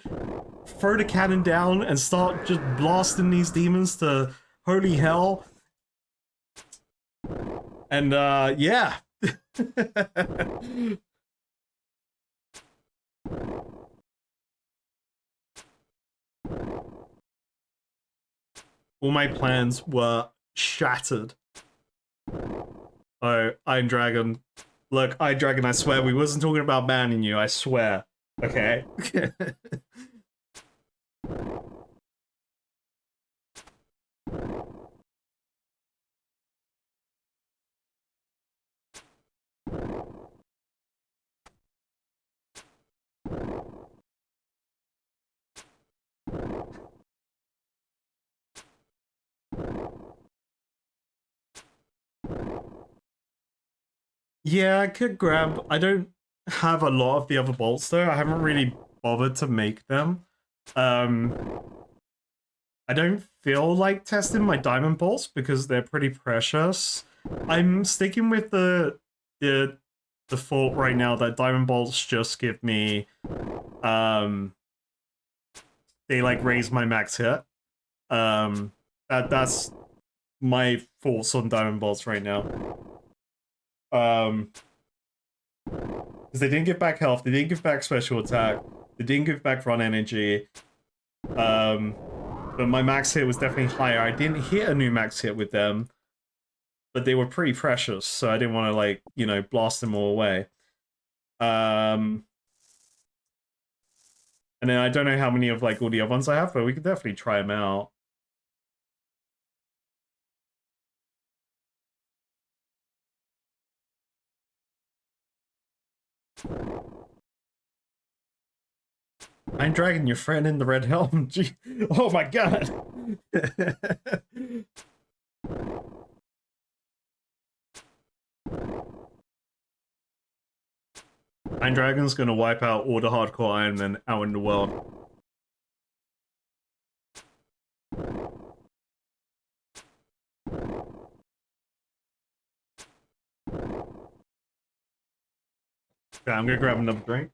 S1: throw the cannon down and start just blasting these demons to holy hell. And yeah. All my plans were shattered. Oh, Iron Dragon. Look, Iron Dragon, I swear, we wasn't talking about banning you, I swear. Okay? Yeah, I could grab... I don't have a lot of the other bolts, though. I haven't really bothered to make them. I don't feel like testing my diamond bolts because they're pretty precious. I'm sticking with the default right now that diamond bolts just give me... they, like, raise my max hit. That's my thoughts on diamond bolts right now. Because they didn't give back health, they didn't give back special attack, they didn't give back run energy. But my max hit was definitely higher. I didn't hit a new max hit with them, but they were pretty precious, so I didn't want to, like, you know, blast them all away. And then I don't know how many of, like, all the other ones I have, but we could definitely try them out. Iron Dragon, your friend in the red helm. Gee. Oh my god. Iron Dragon's gonna wipe out all the hardcore Iron Men out in the world. Okay, I'm gonna grab another drink.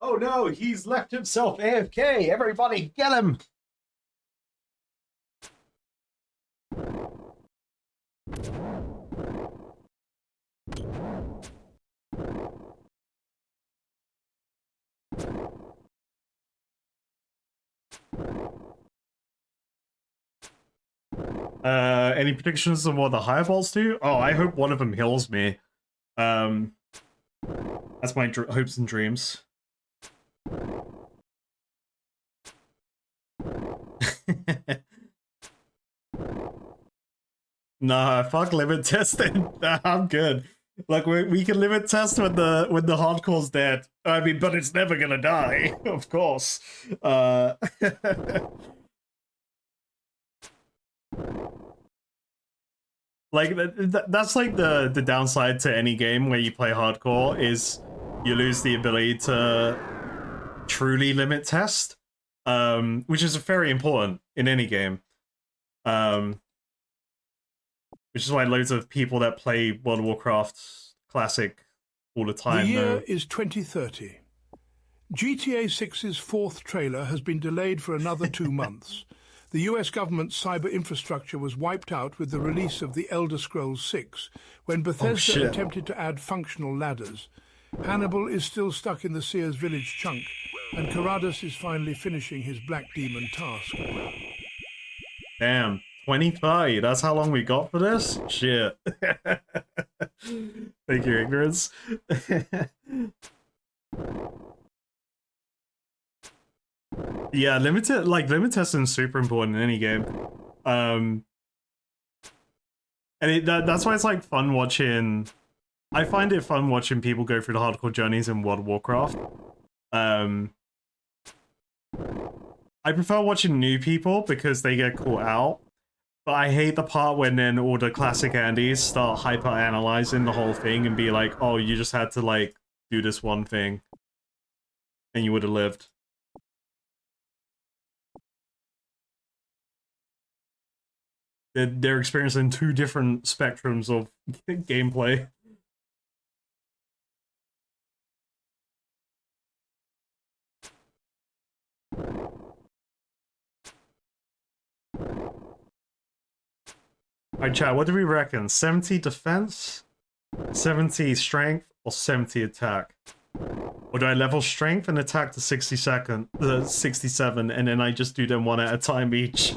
S1: Oh no, he's left himself AFK. Everybody, get him. Any predictions on what the higher balls do? Oh, I hope one of them heals me. That's my hopes and dreams. Nah, fuck limit testing. Nah, I'm good. Like we can limit test when the hardcore's dead. I mean, but it's never gonna die, of course. Like that's like the downside to any game where you play hardcore is you lose the ability to truly limit test, which is very important in any game. Which is why loads of people that play World of Warcraft Classic all the time
S3: The year
S1: know.
S3: is 2030. GTA 6's fourth trailer has been delayed for another 2 months. The US government's cyber infrastructure was wiped out with the release of The Elder Scrolls 6, when Bethesda attempted to add functional ladders. Hannibal is still stuck in the Sears Village chunk, and Karadus is finally finishing his Black Demon task.
S1: Damn, 2030, that's how long we got for this? Shit. Thank you, ignorance. Yeah, limit testing is super important in any game. And that's why it's like fun watching. I find it fun watching people go through the hardcore journeys in World of Warcraft. I prefer watching new people because they get caught out. But I hate the part when then all the classic Andys start hyper-analyzing the whole thing and be like, oh, you just had to like do this one thing and you would have lived. They're experiencing two different spectrums of gameplay. Alright, chat, what do we reckon? 70 defense, 70 strength, or 70 attack? Or do I level strength and attack to 67, and then I just do them one at a time each?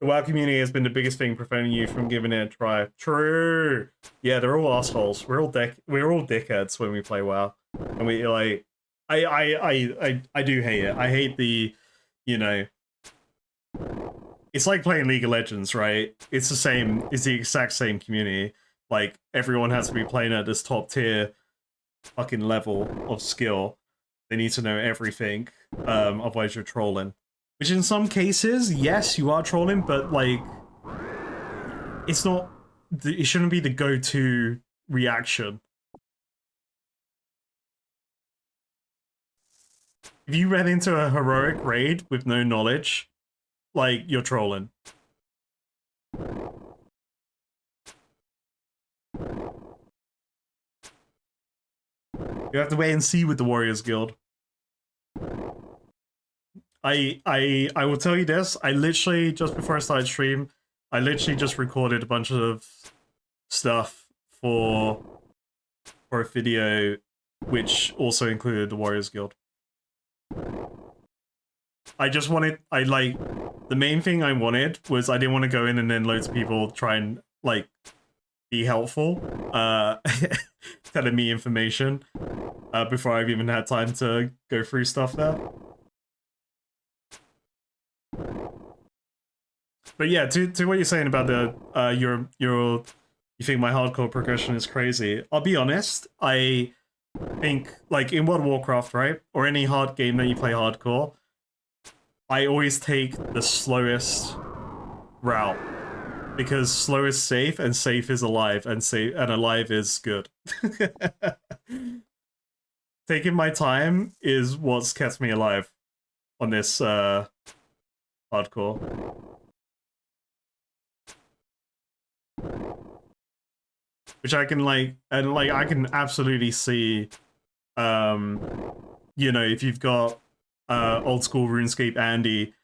S1: The WoW community has been the biggest thing preventing you from giving it a try. True. Yeah, they're all assholes. We're all dickheads when we play WoW, and we like. I do hate it. I hate the, you know. It's like playing League of Legends, right? It's the same. It's the exact same community. Like everyone has to be playing at this top tier, fucking level of skill. They need to know everything. Otherwise you're trolling. Which in some cases, yes, you are trolling, but like, it's not. It shouldn't be the go-to reaction. If you ran into a heroic raid with no knowledge, like, you're trolling. You have to wait and see with the Warriors Guild. I will tell you this, I literally, just before I started stream, I literally just recorded a bunch of stuff for a video which also included the Warriors Guild. The main thing I wanted was I didn't want to go in and then loads of people try and, like, be helpful, telling me information, before I've even had time to go through stuff there. But yeah, to what you're saying about the, you think my hardcore progression is crazy. I'll be honest, I think, like, in World of Warcraft, right? Or any hard game that you play hardcore, I always take the slowest route. Because slow is safe, and safe is alive, and alive is good. Taking my time is what's kept me alive. on this hardcore. Which I can like, and like I can absolutely see, you know, if you've got old school RuneScape Andy,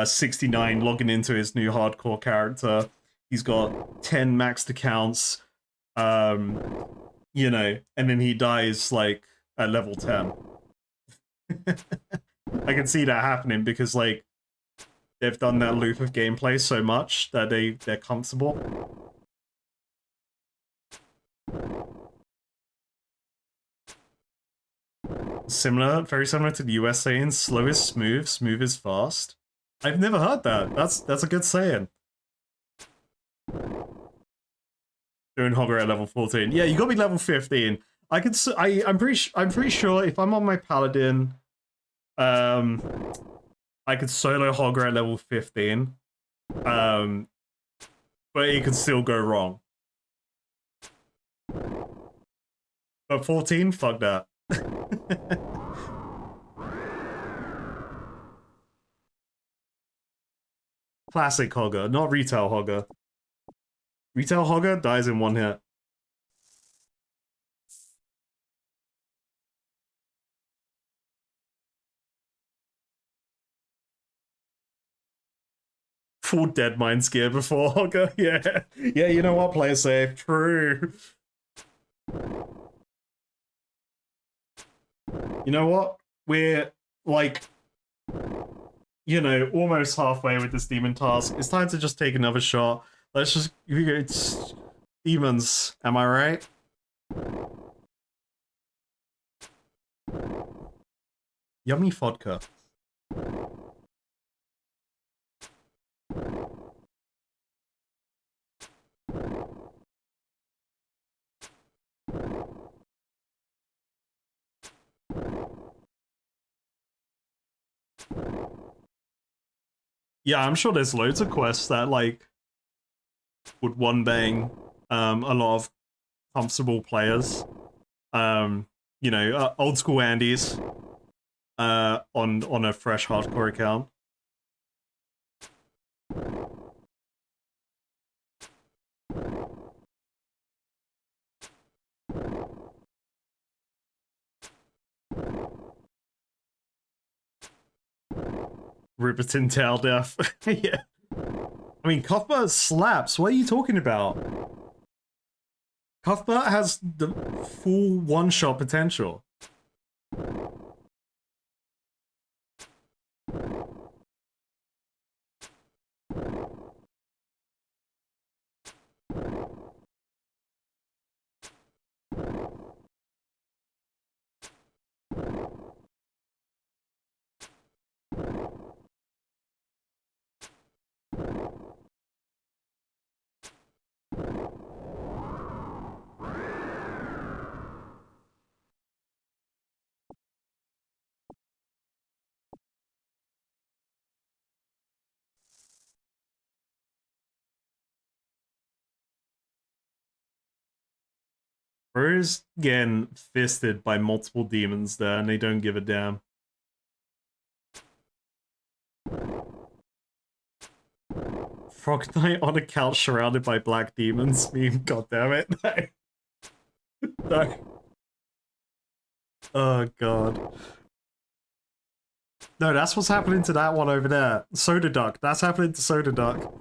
S1: 69 logging into his new hardcore character, he's got 10 maxed accounts, you know, and then he dies like at level 10. I can see that happening because like they've done that loop of gameplay so much that they're comfortable. Similar, very similar to the US saying, slow is smooth, smooth is fast. I've never heard that. That's a good saying. Doing Hogger at level 14. Yeah, you got me level 15. I'm pretty sure if I'm on my Paladin, I could solo Hogger at level 15. But it could still go wrong. But 14, fuck that. Classic Hogger, not retail Hogger. Retail Hogger dies in one hit. Full dead mind gear before Hogger. Yeah. Yeah, you know what? Play it safe. True. You know what? We're like, you know, almost halfway with this demon task. It's time to just take another shot. Let's just, it's demons, am I right? Yummy vodka. Yeah, I'm sure there's loads of quests that like would one bang a lot of comfortable players. You know, old school Andes on a fresh hardcore account. Riverton Tail Death. Yeah. I mean, Cuthbert slaps. What are you talking about? Cuthbert has the full one-shot potential. Bro's getting fisted by multiple demons there, and they don't give a damn. Frog Knight on a couch surrounded by black demons. God damn it. No. Oh god. No, that's what's happening to that one over there. Soda Duck. That's happening to Soda Duck.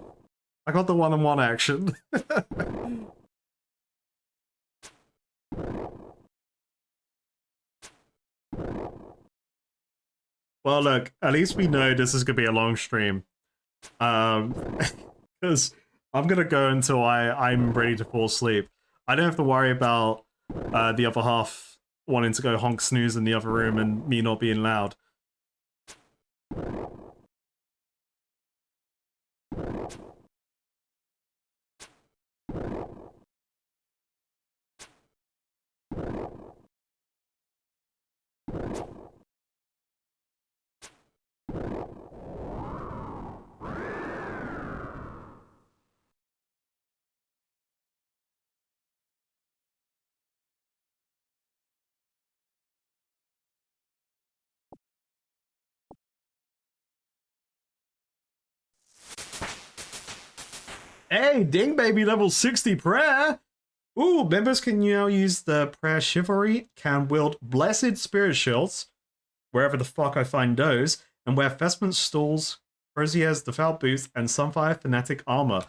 S1: I got the one-on-one action. Well, look, at least we know this is gonna be a long stream. Because I'm gonna go until I'm ready to fall asleep. I don't have to worry about the other half wanting to go honk snooze in the other room and me not being loud. Hey, Ding Baby level 60 prayer. Ooh, members can now use the prayer chivalry, can wield blessed spirit shields, wherever the fuck I find those, and wear vestment stalls, Crozier's devout boots, and Sunfire fanatic armor.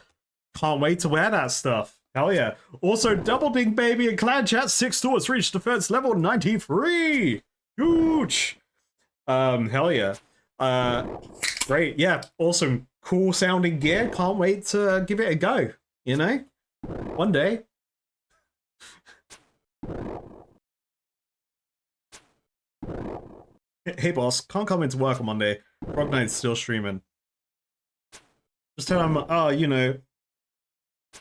S1: Can't wait to wear that stuff. Hell yeah. Also, Double Ding Baby and Clan Chat 6 stores reached defense level 93. Huge. Hell yeah. Great. Yeah. Awesome. Cool sounding gear. Can't wait to give it a go. You know? One day. Hey boss, can't come into work on Monday. Frog Knight's still streaming. Just tell him, oh, you know,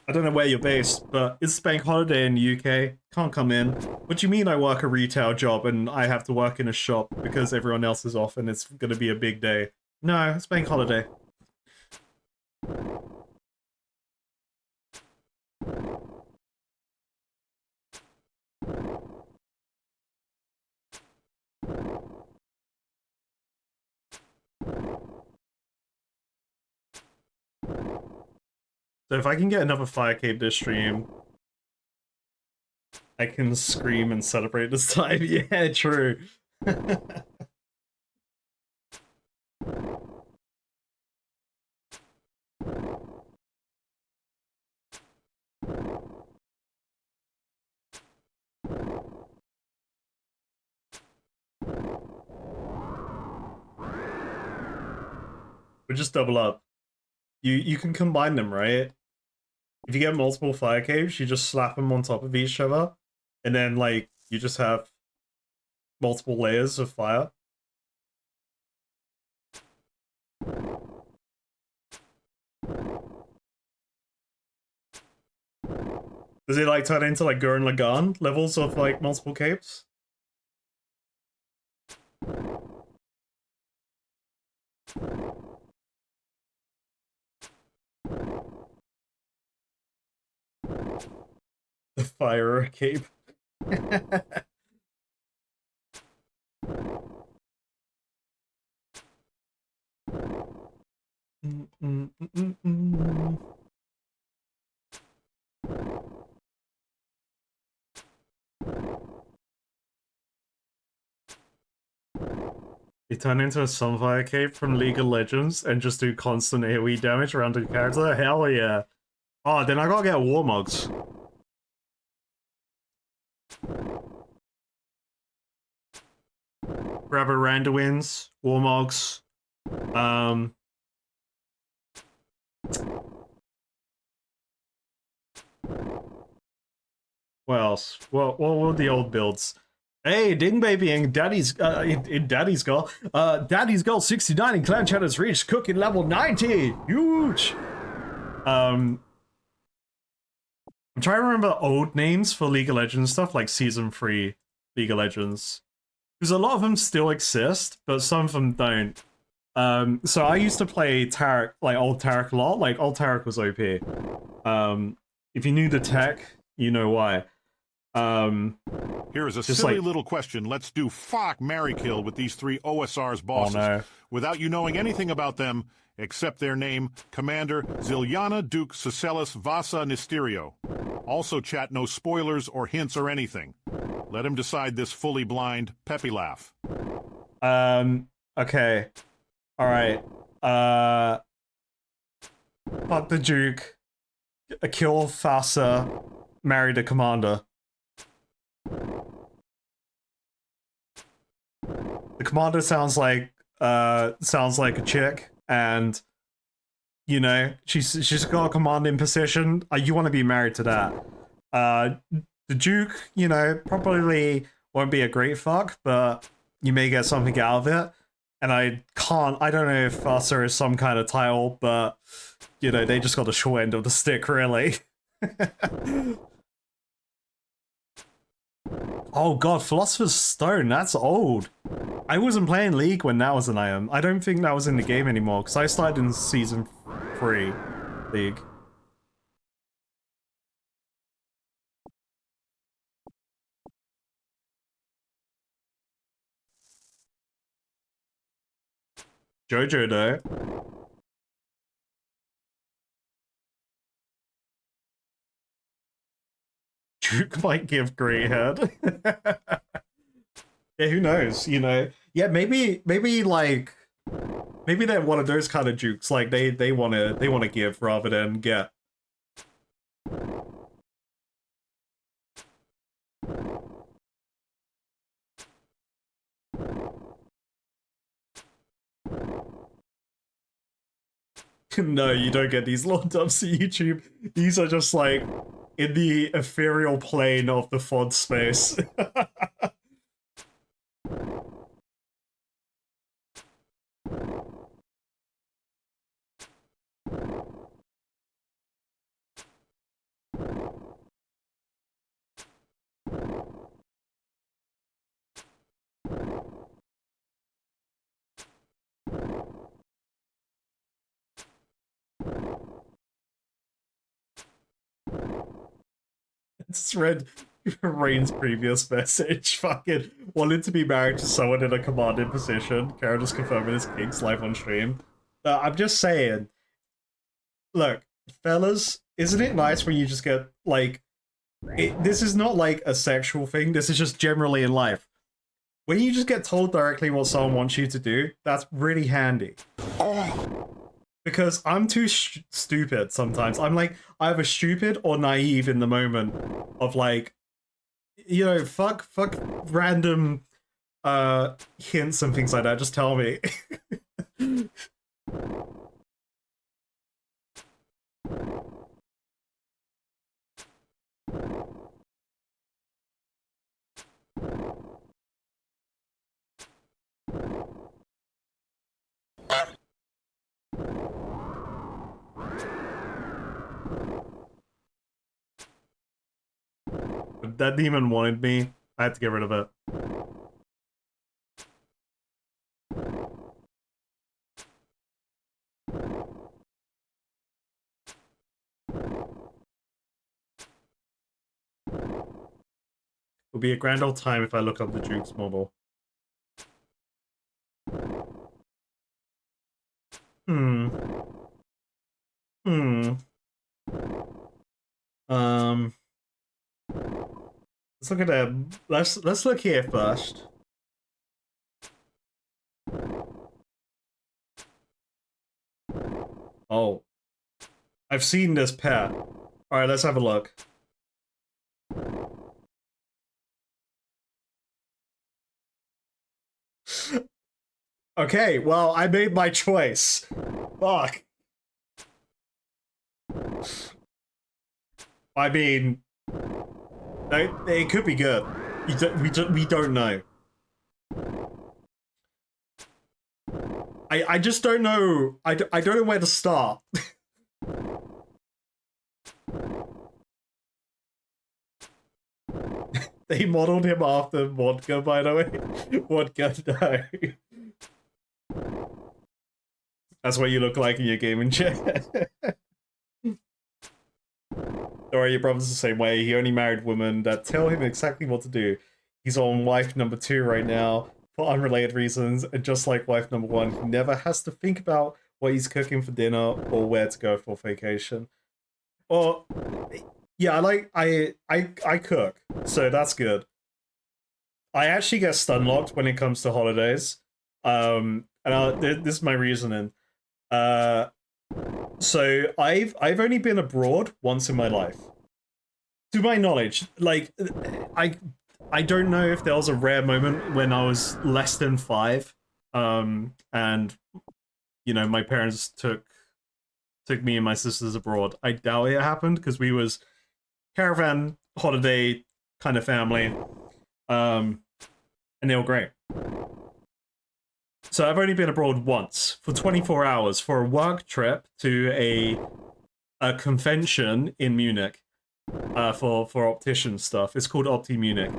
S1: I don't know where you're based, but it's bank holiday in the UK. Can't come in. What do you mean I work a retail job and I have to work in a shop because everyone else is off and it's gonna be a big day? No, it's bank holiday. So if I can get another fire cape this stream, I can scream and celebrate this time. Yeah, true. We just double up. You can combine them, right? If you get multiple fire caves, you just slap them on top of each other, and then like you just have multiple layers of fire. Does it like turn into like Gurren Lagann levels of like multiple capes? The fire cape. You turn into a Sunfire cape from League of Legends and just do constant AoE damage around the character? Hell yeah. Oh, then I gotta get War Mugs. Grab a Randuin's, War Mugs. What else? What were the old builds? Hey, Ding Baby and Daddy's in Daddy's Girl. Daddy's Girl 69 in Clan Chat has reached cooking level 90. Huge. I'm trying to remember old names for League of Legends stuff, like Season 3 League of Legends. Because a lot of them still exist, but some of them don't. So I used to play Taric, like old Taric a lot. Like old Taric was OP. If you knew the tech, you know why.
S4: Here is a silly little question. Let's do fuck, marry, kill with these three OSR's bosses.
S1: Oh, no.
S4: Without you knowing anything about them, except their name, Commander Ziliana Duke Sicelis Vasa Nisterio. Also, chat, no spoilers or hints or anything. Let him decide this fully blind peppy laugh.
S1: Okay. Alright. Fuck the Duke. Kill Vasa. Marry the Commander. The Commander sounds like a chick, and you know she's got a commanding position. You want to be married to that. The Duke, you know, probably won't be a great fuck, but you may get something out of it. And I don't know if Vasa is some kind of title, but you know they just got the short end of the stick, really. Oh god, Philosopher's Stone, that's old. I wasn't playing League when that was an item. I don't think that was in the game anymore, because I started in Season 3 League. Jojo, though. Duke might give grey head. Yeah, who knows? You know, yeah, maybe like maybe they're one of those kind of Dukes. Like they wanna give rather than get. No, you don't get these long dubs on YouTube. These are just like in the ethereal plane of the FOD space. It's read Rain's previous message. Fucking wanted to be married to someone in a commanding position. Karadus confirming his kinks live on stream. I'm just saying. Look, fellas, isn't it nice when you just get like this is not like a sexual thing, this is just generally in life. When you just get told directly what someone wants you to do, that's really handy. Because I'm too stupid sometimes. I'm like either stupid or naive in the moment of like, you know, fuck random hints and things like that. Just tell me. That demon wanted me. I had to get rid of it. It'll be a grand old time if I look up the Duke's model. Let's look at them. Let's look here first. Oh. I've seen this pair. Alright, let's have a look. Okay, well, I made my choice. Fuck. I mean, it could be good. We don't know. I just don't know. I don't know where to start. They modeled him after Vodka, by the way. Vodka, no. That's what you look like in your gaming chair. Don't worry, your brother's the same way. He only married women that tell him exactly what to do. He's on wife number 2 right now for unrelated reasons, and just like wife number 1, he never has to think about what he's cooking for dinner or where to go for vacation. Or yeah, I cook, so that's good. I actually get stun locked when it comes to holidays. And this is my reasoning. So I've only been abroad once in my life. To my knowledge, like I don't know if there was a rare moment when I was less than 5, and you know my parents took me and my sisters abroad. I doubt it happened because we was caravan holiday kind of family, and they were great. So I've only been abroad once for 24 hours for a work trip to a convention in Munich, for optician stuff. It's called Opti Munich.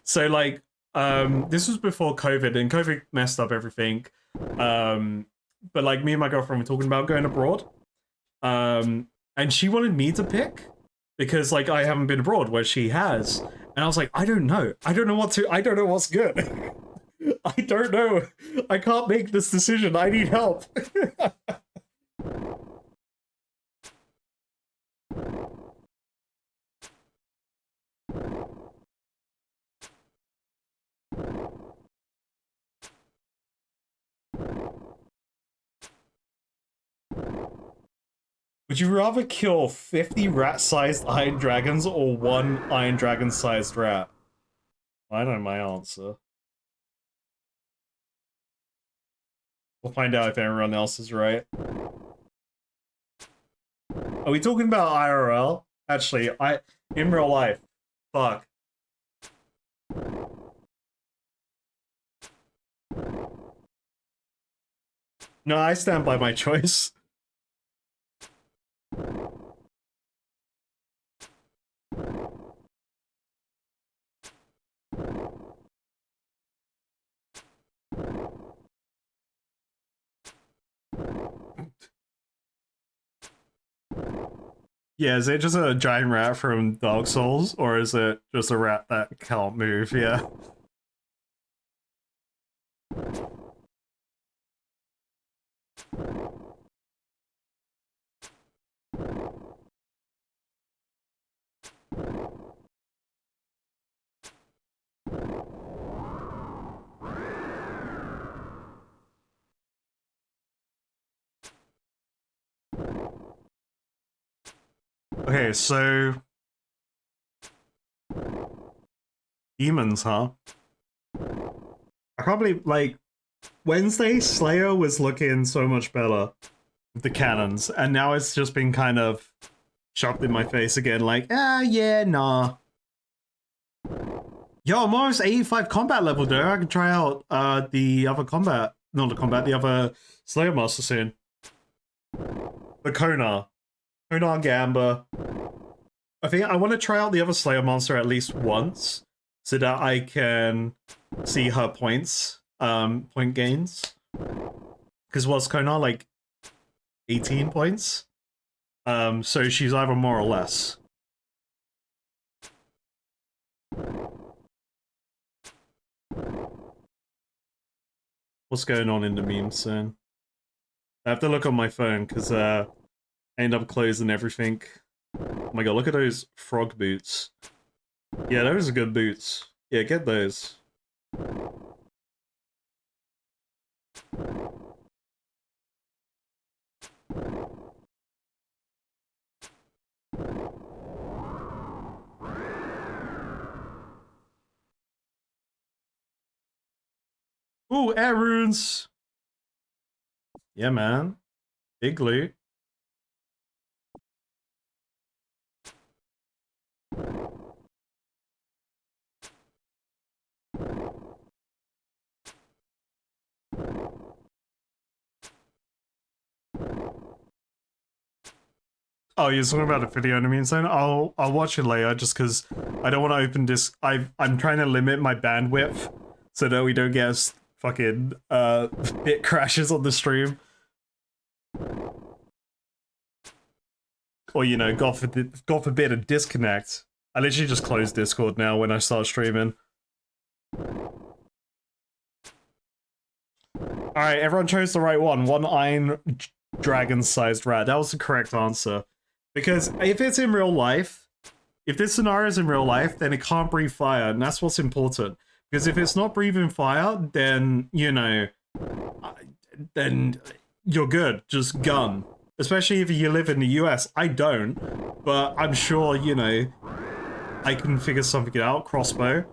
S1: So like this was before COVID, and COVID messed up everything. But like me and my girlfriend were talking about going abroad, and she wanted me to pick because like I haven't been abroad where she has, and I was like, I don't know what's good. I don't know. I can't make this decision. I need help. Would you rather kill 50 rat-sized iron dragons or one iron dragon-sized rat? I know my answer. We'll find out if everyone else is right. Are we talking about IRL? Actually, in real life. Fuck. No, I stand by my choice. Yeah, is it just a giant rat from Dark Souls, or is it just a rat that can't move? Yeah. Okay, so demons, huh? I can't believe, like, Wednesday Slayer was looking so much better with the cannons, and now it's just been kind of shoved in my face again, like, yeah, nah. Yo, I'm almost 85 combat level, though. I can try out the other combat, not the combat, the other Slayer Master soon. The Konar Gamba. I think I want to try out the other Slayer monster at least once, so that I can see her points, point gains. Because what's Konar, like 18 points? So she's either more or less. What's going on in the memes soon? I have to look on my phone because I end up closing everything. Oh my god, look at those frog boots. Yeah, those are good boots. Yeah, get those. Ooh, air runes! Yeah, man. Big loot. Oh, you're talking about a video in the meme zone? I'll watch it later just because I don't want to open this. I'm trying to limit my bandwidth so that we don't get fucking bit crashes on the stream. Or, you know, God forbid a disconnect. I literally just close Discord now when I start streaming. Alright, everyone chose the right one. One iron dragon-sized rat. That was the correct answer. Because if it's in real life, if this scenario is in real life, then it can't breathe fire, and that's what's important. Because if it's not breathing fire, then, you know, then you're good. Just gun. Especially if you live in the US. I don't, but I'm sure, you know, I can figure something out. Crossbow.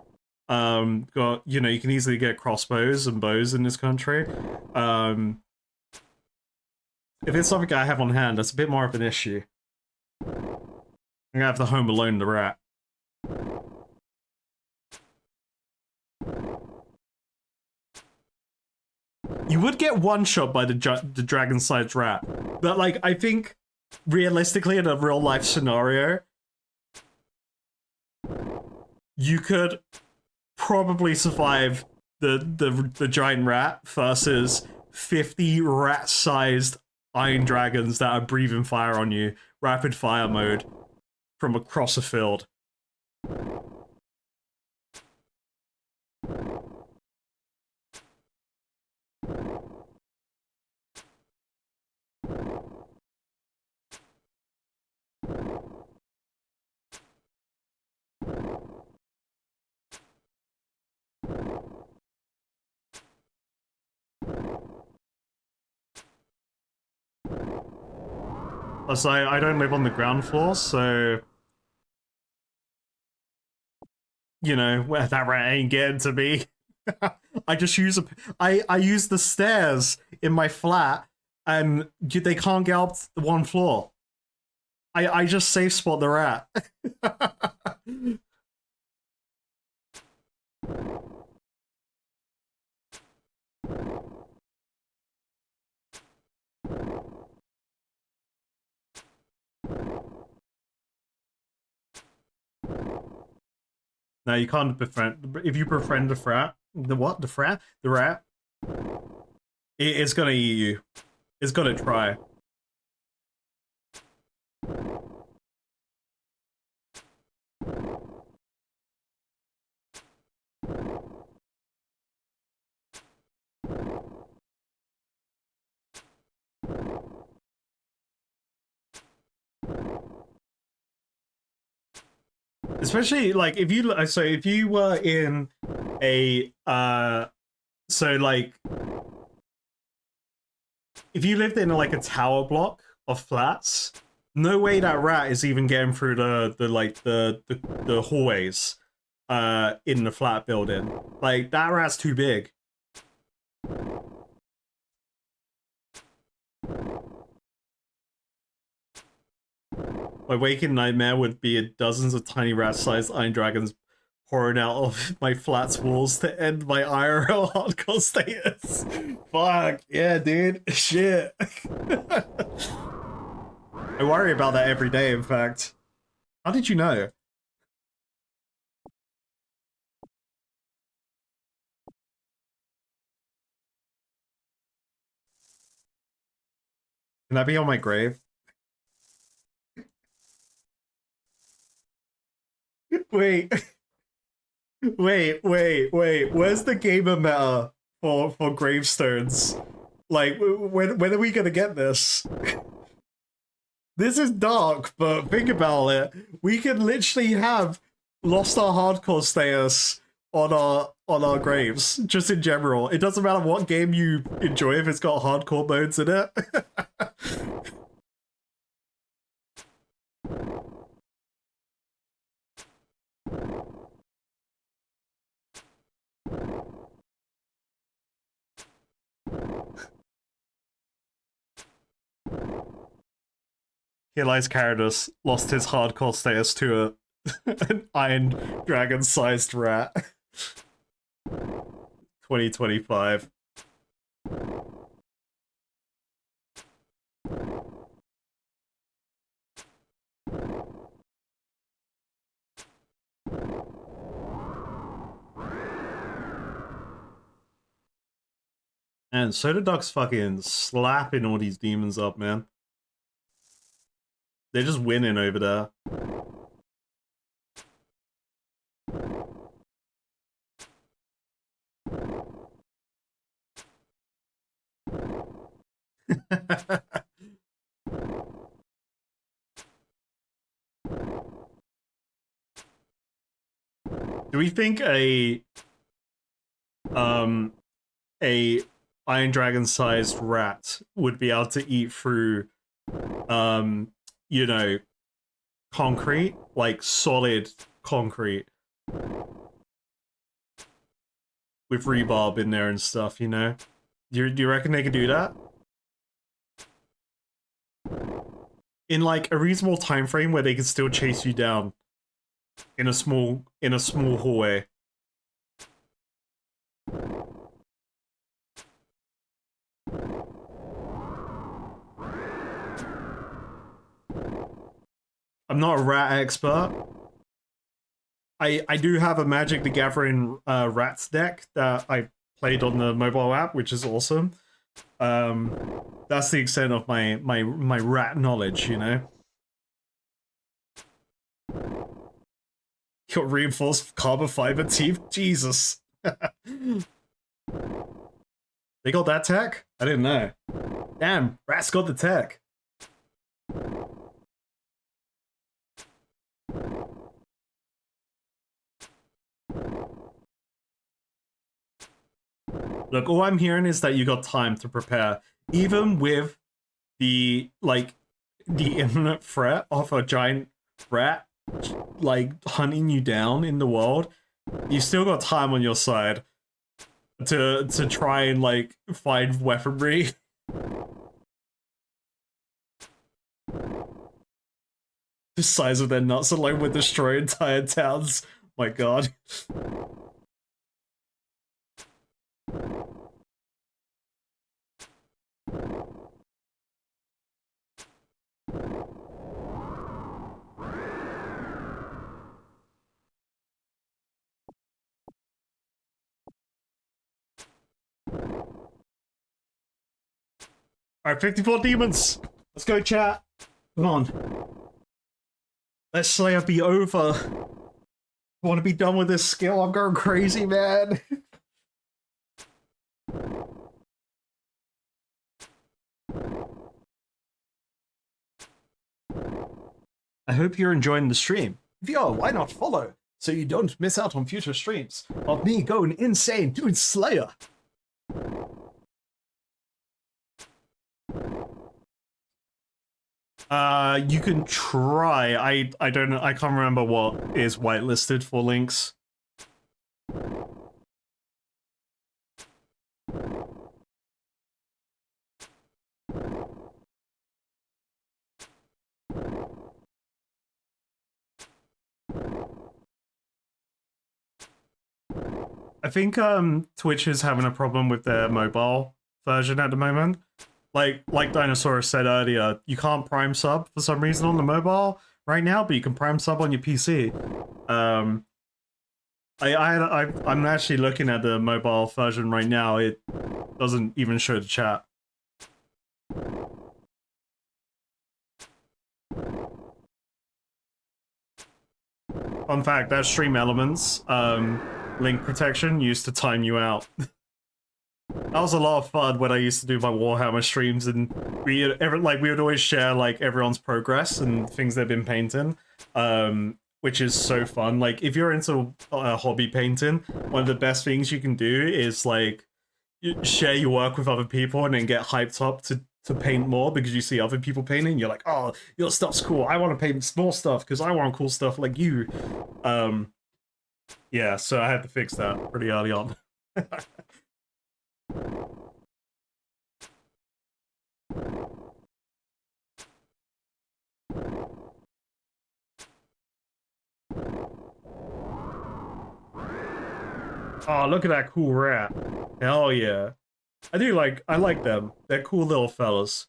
S1: Got, you know, you can easily get crossbows and bows in this country. If it's something I have on hand, that's a bit more of an issue. I'm gonna have to home alone the rat. You would get one shot by the dragon-sized rat, but like I think realistically in a real life scenario, you could probably survive the giant rat versus 50 rat-sized iron dragons that are breathing fire on you, rapid fire mode, from across a field. So I don't live on the ground floor, so you know, well, that rat ain't getting to me. I just use I use the stairs in my flat, and they can't get up the one floor. I just safe spot the rat. No, you can't befriend. If you befriend the frat, the what? The frat? The rat? It's gonna eat you. It's gonna try. Especially like if you were in a so like if you lived in like a tower block of flats, no way that rat is even getting through the hallways in the flat building. Like that rat's too big. My waking nightmare would be dozens of tiny rat-sized iron dragons pouring out of my flat's walls to end my IRL hardcore status. Fuck, yeah, dude. Shit. I worry about that every day, in fact. How did you know? Can that be on my grave? Wait. Wait. Where's the gamer meta for gravestones? Like, when are we gonna get this? This is dark, but think about it. We can literally have lost our hardcore status on our graves, just in general. It doesn't matter what game you enjoy if it's got hardcore modes in it. Here lies Karadus, lost his hardcore status to an iron dragon-sized rat. 2025. And Soda Duck's fucking slapping all these demons up, man. They're just winning over there. Do we think a Iron Dragon sized rat would be able to eat through you know, concrete, like solid concrete with rebarb in there and stuff, you know? Do you reckon they could do that? In like a reasonable time frame where they can still chase you down in a small hallway. I'm not a rat expert. I do have a Magic the Gathering rats deck that I played on the mobile app, which is awesome. That's the extent of my rat knowledge, you know. Got reinforced carbon fiber teeth. Jesus. They got that tech? I didn't know. Damn, rats got the tech. Look, all I'm hearing is that you got time to prepare. Even with the, like, the imminent threat of a giant rat like hunting you down in the world, you still got time on your side to try and like find weaponry. The size of their nuts alone would destroy entire towns. My god. Alright, 54 demons! Let's go, chat! Come on. Let Slayer be over. I want to be done with this skill. I'm going crazy, man. I hope you're enjoying the stream. If you are, why not follow? So you don't miss out on future streams of me going insane doing Slayer. You can try. I don't know. I can't remember what is whitelisted for links. I think Twitch is having a problem with their mobile version at the moment. Like Dinosaurus said earlier, you can't prime sub for some reason on the mobile right now, but you can prime sub on your PC. I'm actually looking at the mobile version right now. It doesn't even show the chat. Fun fact, that Stream Elements link protection used to time you out. That was a lot of fun when I used to do my Warhammer streams, and we would always share like everyone's progress and things they've been painting, which is so fun. Like if you're into hobby painting, one of the best things you can do is like share your work with other people and then get hyped up to paint more because you see other people painting. You're like, oh, your stuff's cool. I want to paint more stuff because I want cool stuff like you. Yeah, so I had to fix that pretty early on. Oh, look at that cool rat. Hell yeah. I like them. They're cool little fellas.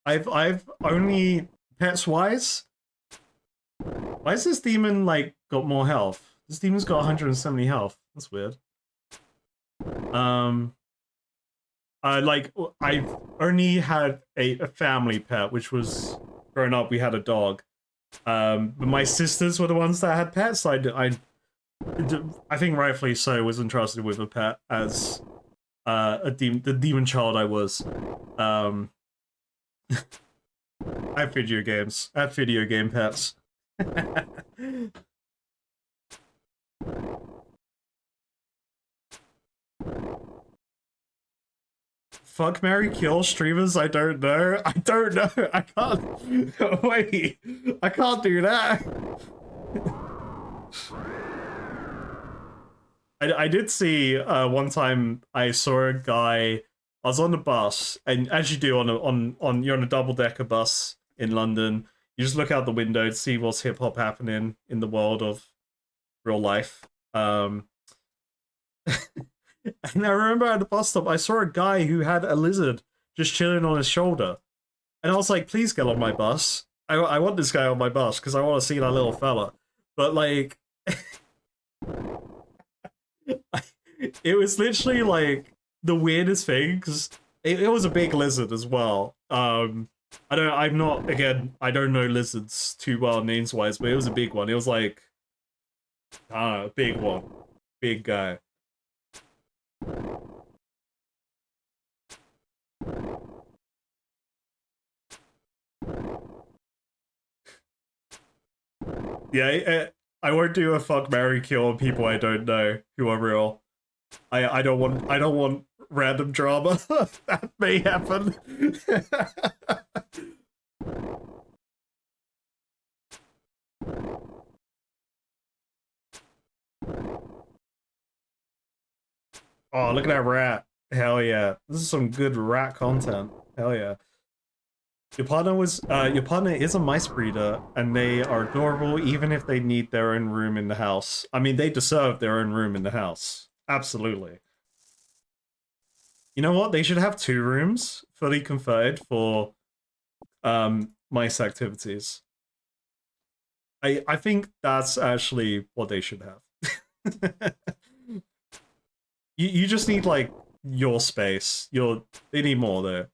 S1: I've only pets wise. Why is this demon like got more health? This demon's got 170 health. That's weird. I've only had a family pet, which was growing up. We had a dog. But my sisters were the ones that had pets. So I think rightfully so was entrusted with a pet as the demon child I was. I have video games. I have video game pets. Fuck, marry, kill streamers? I don't know. I don't know. I can't. Wait. I can't do that. I did see one time I saw a guy. I was on the bus, and as you do on you're on a double-decker bus in London, you just look out the window to see what's hip-hop happening in the world of real life. And I remember at the bus stop, I saw a guy who had a lizard just chilling on his shoulder. And I was like, please get on my bus. I want this guy on my bus because I want to see that little fella. But like, it was literally like the weirdest thing because it was a big lizard as well. I don't know lizards too well names wise, but it was a big one. It was like, I don't know, a big one. Big guy. Yeah, I won't do a fuck, marry, kill on people I don't know who are real. I don't want random drama that may happen. Oh, look at that rat. Hell yeah. This is some good rat content. Hell yeah. Your partner is a mice breeder, and they are adorable even if they need their own room in the house. I mean, they deserve their own room in the house. Absolutely. You know what? They should have 2 rooms, fully converted for mice activities. I think that's actually what they should have. You just need like your space. They need more there.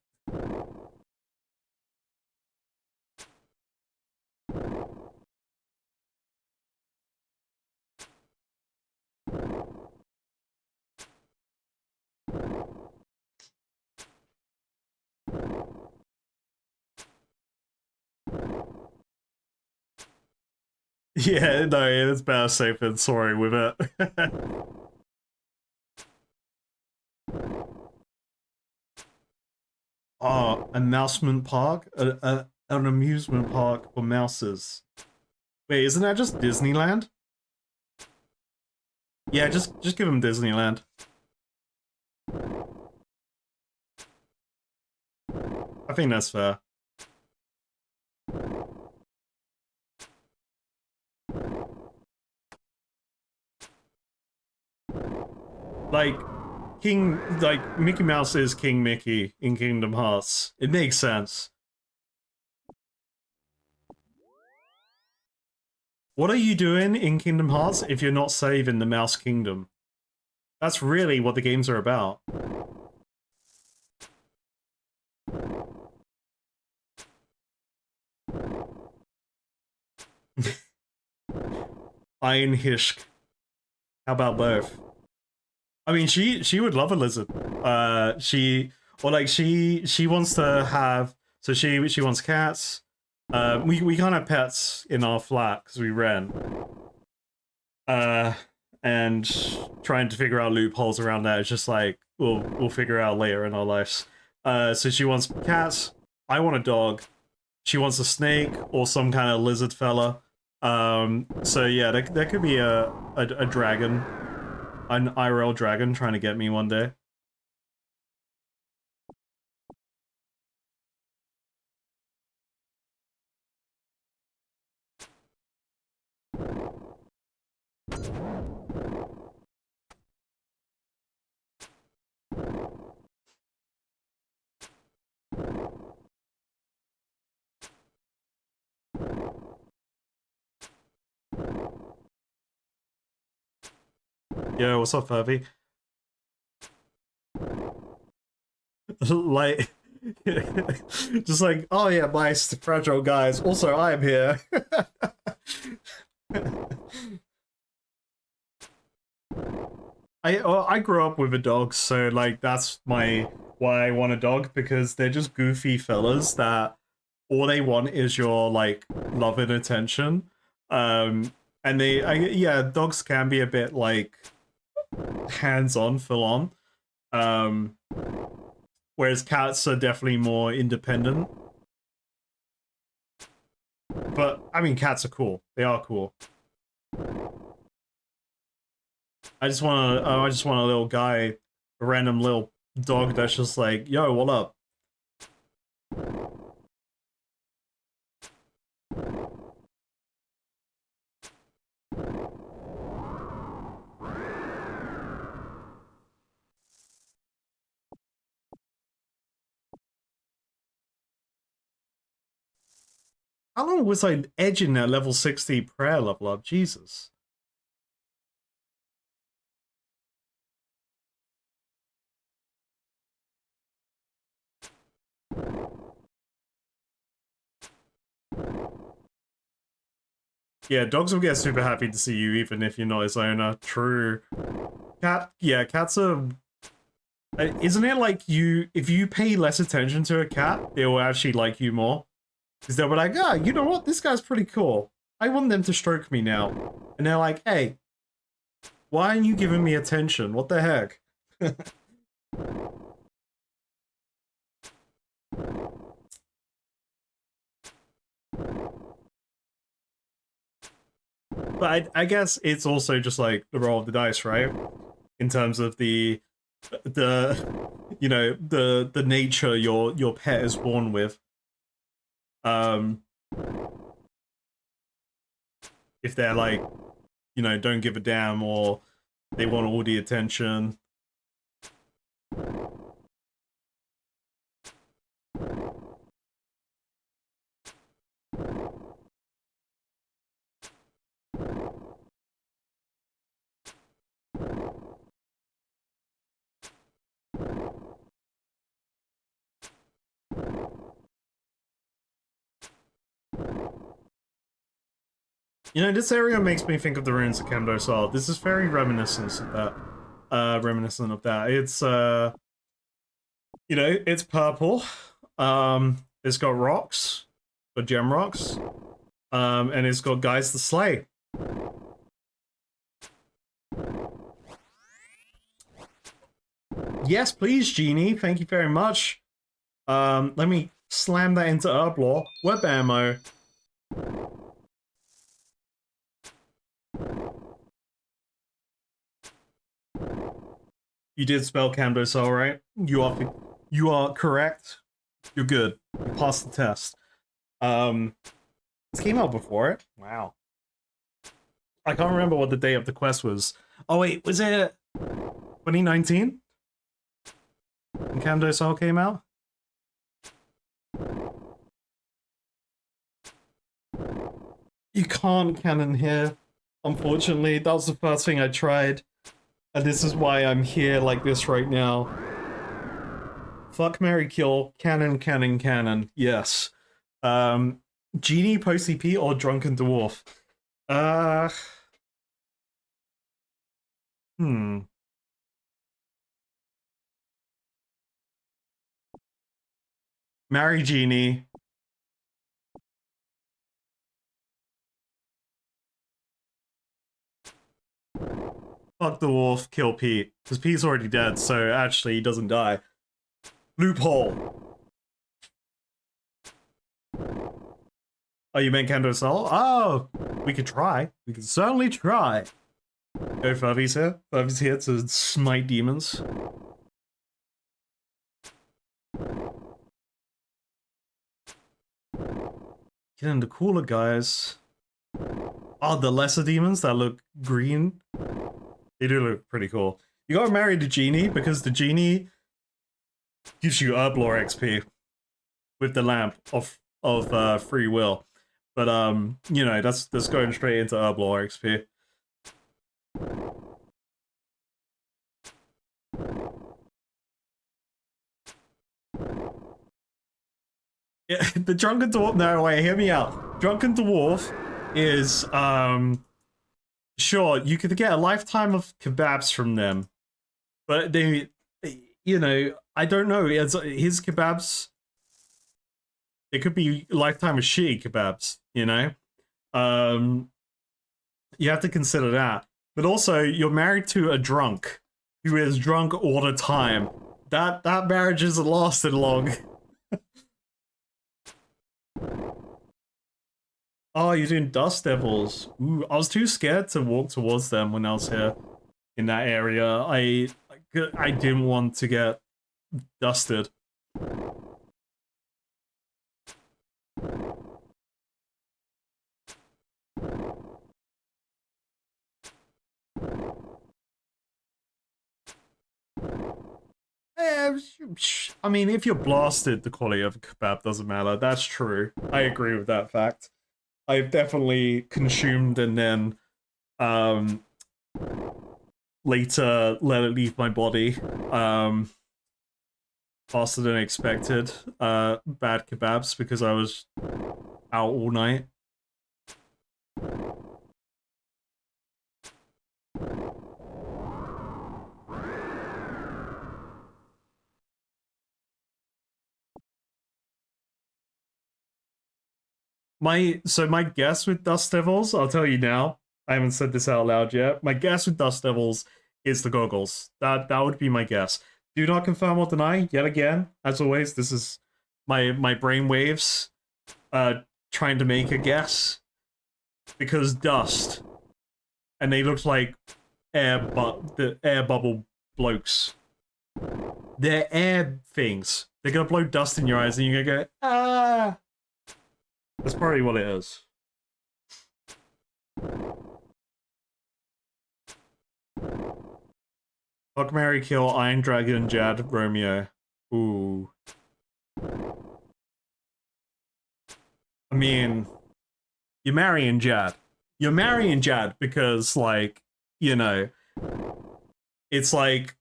S1: Yeah, no, it's better safe than sorry with it. Oh, an amusement park? An amusement park for mouses. Wait, isn't that just Disneyland? Yeah, just give them Disneyland. I think that's fair. Like, Mickey Mouse is King Mickey in Kingdom Hearts. It makes sense. What are you doing in Kingdom Hearts if you're not saving the Mouse Kingdom? That's really what the games are about. Iron Hishk. How about both? I mean, she would love a lizard. She wants to have. So she wants cats. We can't have pets in our flat because we rent. And trying to figure out loopholes around that is just like we'll figure out later in our lives. So she wants cats. I want a dog. She wants a snake or some kind of lizard fella. So yeah, there could be a dragon, an IRL dragon trying to get me one day. Yo, what's up, Furby? Like, just like, oh yeah, mice, fragile guys. Also, I am here. I grew up with a dog, so like that's why I want a dog, because they're just goofy fellas that all they want is your like love and attention. And yeah, dogs can be a bit like hands-on, full on. Whereas cats are definitely more independent. But I mean, cats are cool. They are cool. I just want a little guy, a random little dog that's just like, yo, what up? How long was I edging that level 60 prayer level up? Jesus. Yeah, dogs will get super happy to see you even if you're not his owner. True. Cats are... Isn't it like if you pay less attention to a cat, they will actually like you more? Because they'll be like, ah, you know what? This guy's pretty cool. I want them to stroke me now. And they're like, hey, why aren't you giving me attention? What the heck? But I guess it's also just like the roll of the dice, right? In terms of the the nature your pet is born with. If they're like, don't give a damn, or they want all the attention. This area makes me think of the ruins of Kendo Sol. This is very reminiscent of that. It's it's purple. It's got rocks, or gem rocks. And it's got guys to slay. Yes, please, Genie. Thank you very much. Let me slam that into Herblore. Web ammo. You did spell Camdosol, right? You are correct. You're good. You passed the test. This came out before it. Wow. I can't remember what the day of the quest was. Oh wait, was it 2019? When Camdosol came out? You can't canon here. Unfortunately, that was the first thing I tried. And this is why I'm here like this right now. Fuck, marry, kill. Canon, canon, canon. Yes. Genie, post-CP, or Drunken Dwarf? Marry Genie. Fuck the wolf, kill Pete. Because Pete's already dead, so actually he doesn't die. Loophole. Oh, you meant Camdosol? Oh, we could try. We could certainly try. Go Furby's here. Furby's here to smite demons. Get into cooler guys. Oh, the lesser demons that look green. They do look pretty cool. You gotta marry the Genie, because the Genie gives you Herblore XP with the lamp of free will. But that's going straight into Herblore XP. Yeah, the Drunken Dwarf. No, wait, hear me out. Drunken Dwarf is sure, you could get a lifetime of kebabs from them, but they, I don't know. His kebabs, it could be a lifetime of shitty kebabs. You have to consider that. But also, you're married to a drunk who is drunk all the time. That marriage isn't lasted long. Oh, you're doing Dust Devils. Ooh, I was too scared to walk towards them when I was here in that area. I didn't want to get dusted. I mean, if you're blasted, the quality of a kebab doesn't matter. That's true. I agree with that fact. I've definitely consumed and then later let it leave my body faster than expected. Bad kebabs because I was out all night. My guess with Dust Devils, I'll tell you now. I haven't said this out loud yet. My guess with Dust Devils is the goggles. That would be my guess. Do not confirm or deny. Yet again, as always, this is my brain waves trying to make a guess. Because dust. and they looked like the air bubble blokes. They're air things. They're gonna blow dust in your eyes, and you're gonna go, ah. That's probably what it is. Fuck, marry, kill, Iron Dragon, Jad, Romeo. Ooh. I mean, you're marrying Jad. You're marrying Jad because, like, you know, it's like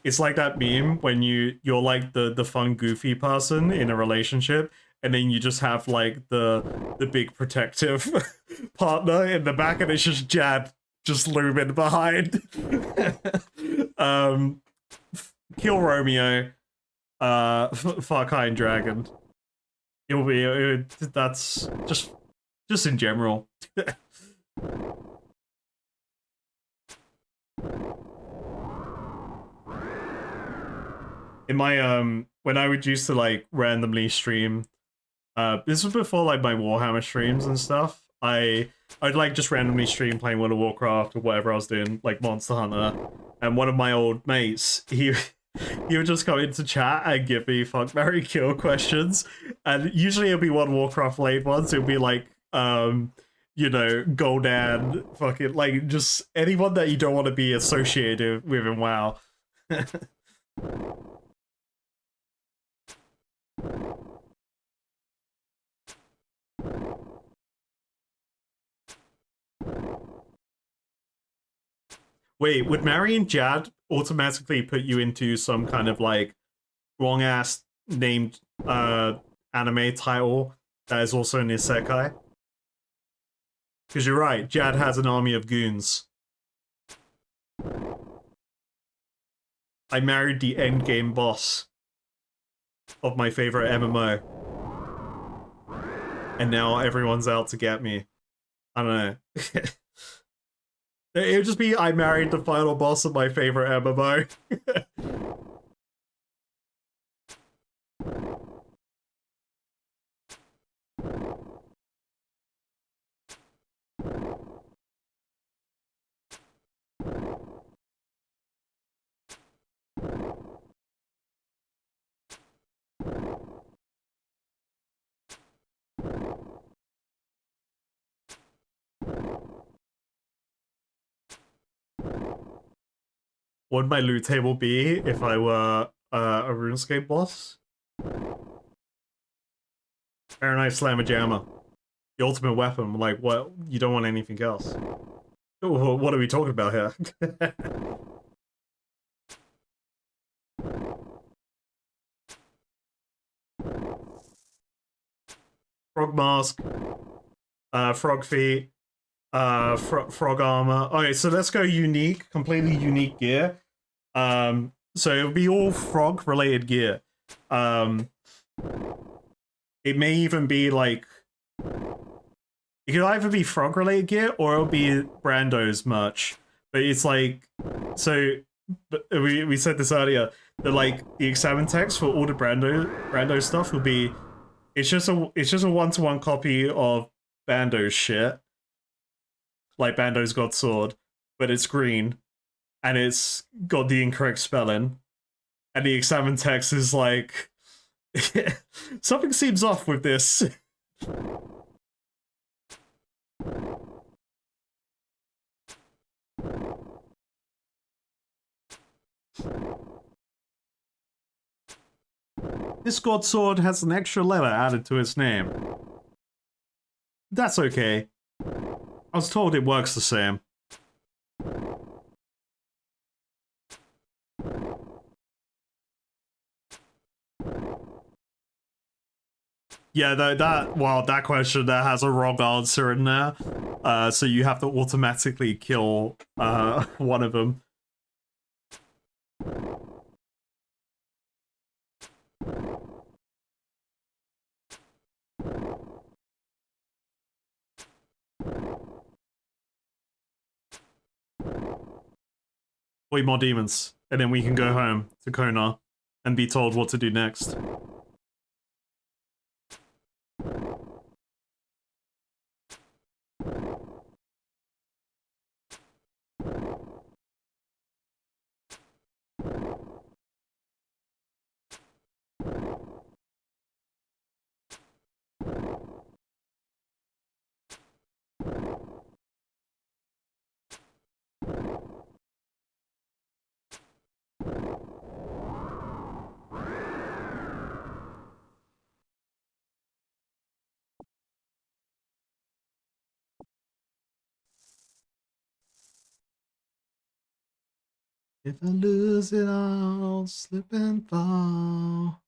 S1: that meme when you're like the fun goofy person in a relationship, and then you just have like the big protective partner in the back, and it's just Jad just looming behind. Kill Romeo. Fuck Iron Dragon. That's just in general. In my when I would used to like randomly stream, this was before like my Warhammer streams and stuff. I'd like just randomly stream playing World of Warcraft or whatever I was doing, like Monster Hunter. And one of my old mates, he would just come into chat and give me fuck, marry, kill questions. And usually it'll be one Warcraft related ones. It'll be like, you know, Gul'dan, fucking, like, just anyone that you don't want to be associated with in WoW. Wait, would marrying Jad automatically put you into some kind of like wrong ass named anime title that is also an isekai? Because you're right, Jad has an army of goons. I married the endgame boss of my favorite MMO. And now everyone's out to get me. I don't know. It would just be, I married the final boss of my favorite MMO. What would my loot table be if I were a RuneScape boss? Paranite Slammer Jammer. The ultimate weapon. Like, what? You don't want anything else. What are we talking about here? Frog Mask. Frog Feet. Frog Armor. Okay, so let's go unique. Completely unique gear. So it'll be all frog related gear. It may even be like, it could either be frog related gear or it'll be Brando's merch. But it's like, so we said this earlier, that like the examine text for all the Brando stuff will be, it's just a 1-to-1 copy of Bando's shit. Like Bando's God Sword, but it's green. And it's got the incorrect spelling. And the examine text is like, something seems off with this. This God Sword has an extra letter added to its name. That's okay. I was told it works the same. Yeah, that question that has a wrong answer in there. So you have to automatically kill one of them. Wait, more demons. And then we can go home to Kona and be told what to do next. If I lose it all, slip and fall.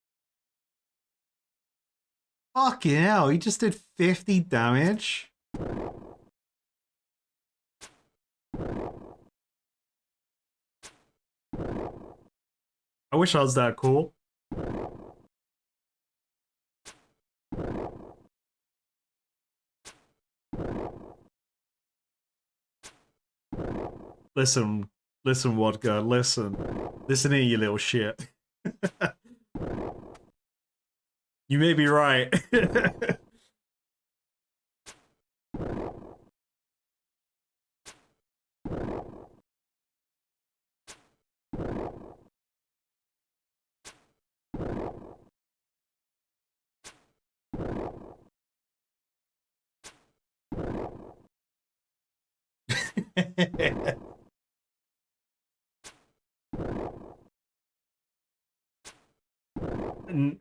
S1: Fucking hell, he just did 50 damage. I wish I was that cool. Listen, Vodka, listen. Listen here, you little shit. You may be right.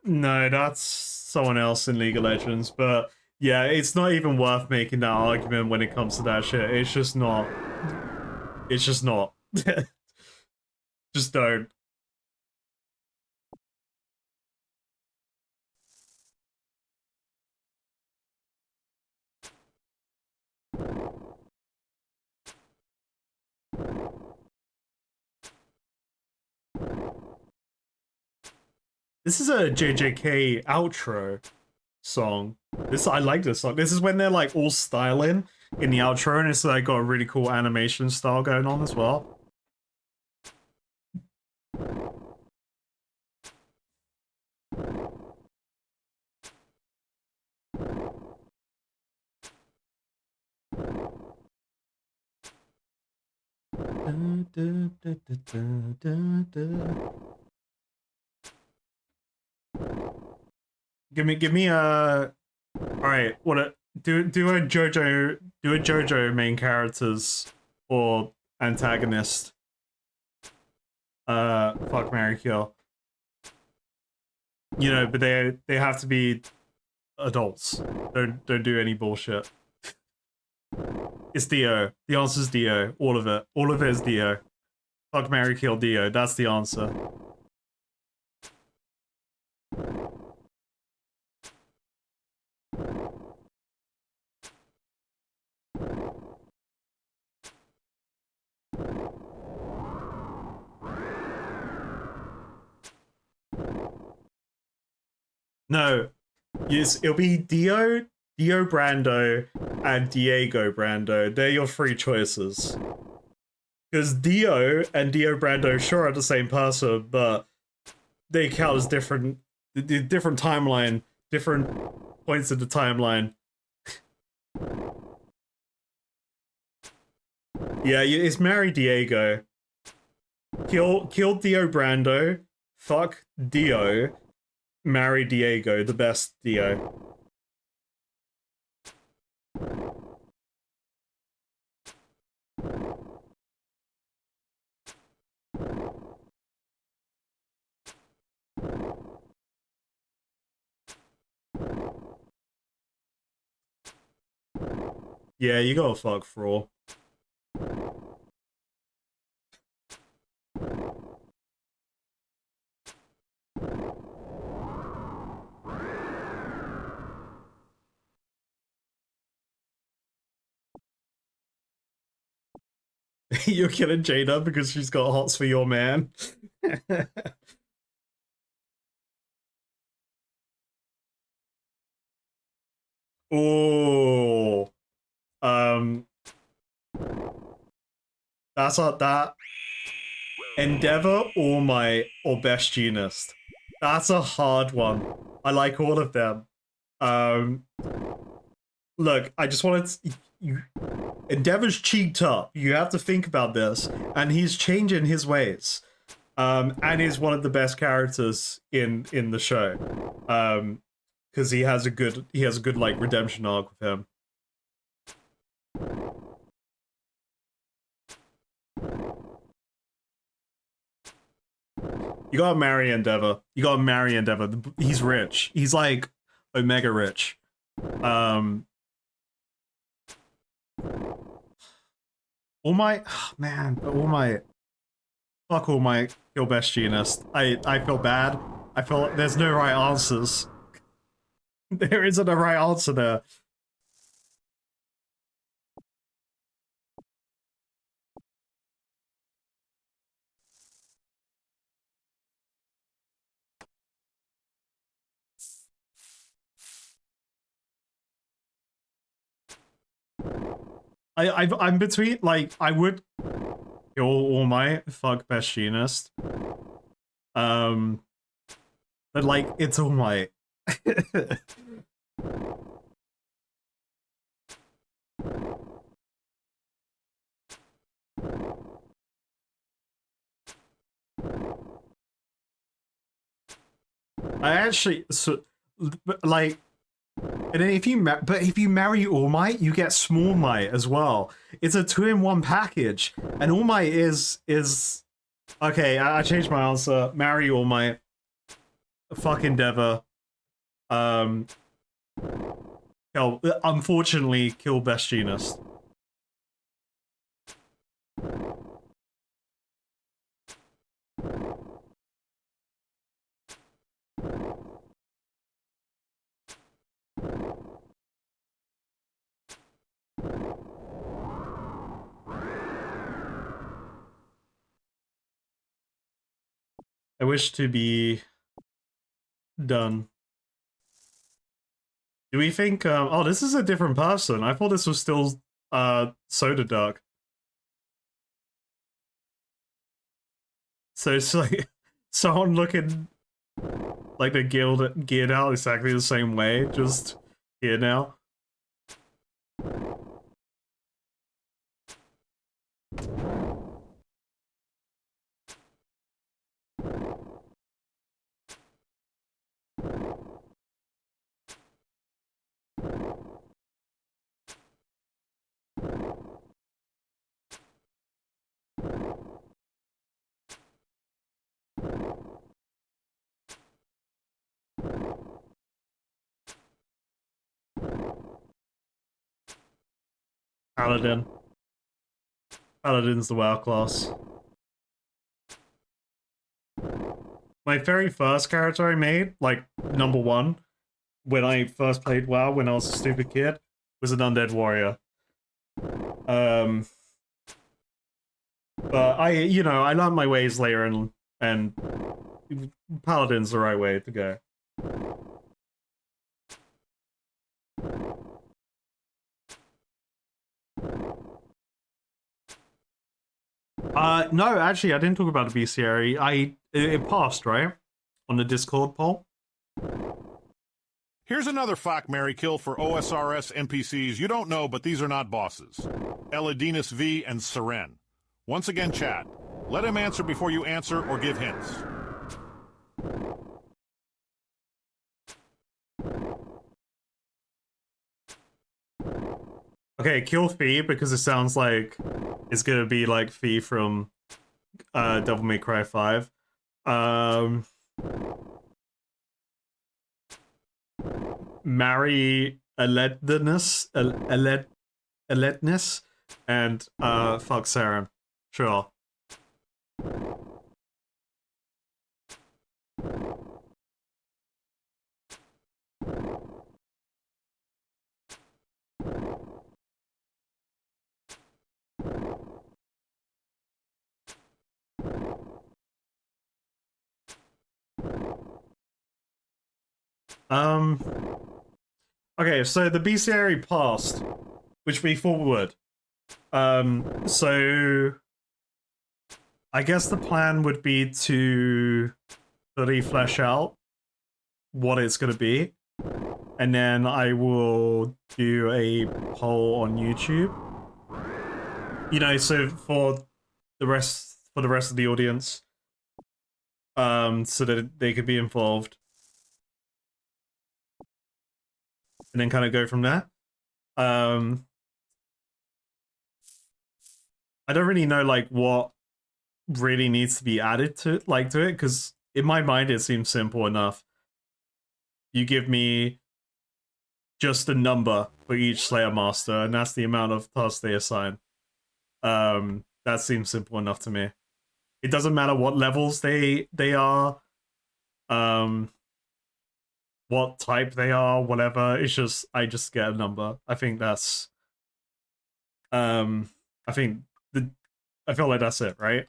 S1: No, that's someone else in League of Legends, but yeah, it's not even worth making that argument when it comes to that shit. It's just not. It's just not. Just don't. This is a JJK outro song. I like this song. This is when they're like all styling in the outro, and it's like got a really cool animation style going on as well. Give me a. All right, what a do a JoJo main characters or antagonist. Fuck, marry, kill. You know, but they have to be adults. Don't do any bullshit. It's Dio. The answer's Dio. All of it. All of it is Dio. Fuck, marry, kill Dio. That's the answer. No. Yes, it'll be Dio Brando, and Diego Brando. They're your three choices. Because Dio and Dio Brando sure are the same person, but they count as different timeline, different points in the timeline. Yeah, it's marry Diego. Kill Dio Brando. Fuck Dio. Marry Diego, the best Dio. Yeah, you gotta fuck Thrall. You're killing Jada because she's got hots for your man. Oh, that's not that. Endeavor or Best Genist. That's a hard one. I like all of them. Look, I just wanted to, Endeavor's cheeked up. You have to think about this, and he's changing his ways. And he's one of the best characters in the show. Because he has a good like redemption arc with him. You gotta marry Endeavor. You gotta marry Endeavor. He's rich. He's like Omega rich. All my Fuck all my kill best genist. I feel bad. I feel like there's no right answers. There isn't a right answer there. I'm between, like, I would kill all my fuck best genist. But like, it's all might. I actually, so, like, and then if you marry All Might, you get Small Might as well. It's a 2-in-1 package, and All Might is okay. I changed my answer. Marry All Might. Fuck Endeavor. Unfortunately, kill Best Genist. I wish to be done. Do we think, oh, this is a different person. I thought this was still, Soda Duck. So it's like, someone looking like they're geared out exactly the same way, just here now. Paladin. Paladin's the WoW class. My very first character I made, like, #1, when I first played WoW when I was a stupid kid, was an undead warrior. But I learned my ways later, and Paladin's the right way to go. No, actually, I didn't talk about the bestiary. It passed, right? On the Discord poll.
S4: Here's another fuck, marry, kill for OSRS NPCs you don't know, but these are not bosses. Elidinus V and Seren. Once again, chat. Let him answer before you answer or give hints.
S1: Okay, kill Fee because it sounds like it's gonna be like Fee from Devil May Cry 5. Marry Eledness, and fuck Saren. Sure. Okay, so the bestiary passed, which we thought would. So I guess the plan would be to really flesh out what it's gonna be, and then I will do a poll on YouTube. You know, so for the rest of the audience, so that they could be involved. And then kind of go from there. I don't really know like what really needs to be added to it, because in my mind it seems simple enough. You give me just a number for each Slayer Master, and that's the amount of tasks they assign. That seems simple enough to me. It doesn't matter what levels they are, what type they are, whatever. It's just I just get a number. I think that's I think I feel like that's it, right?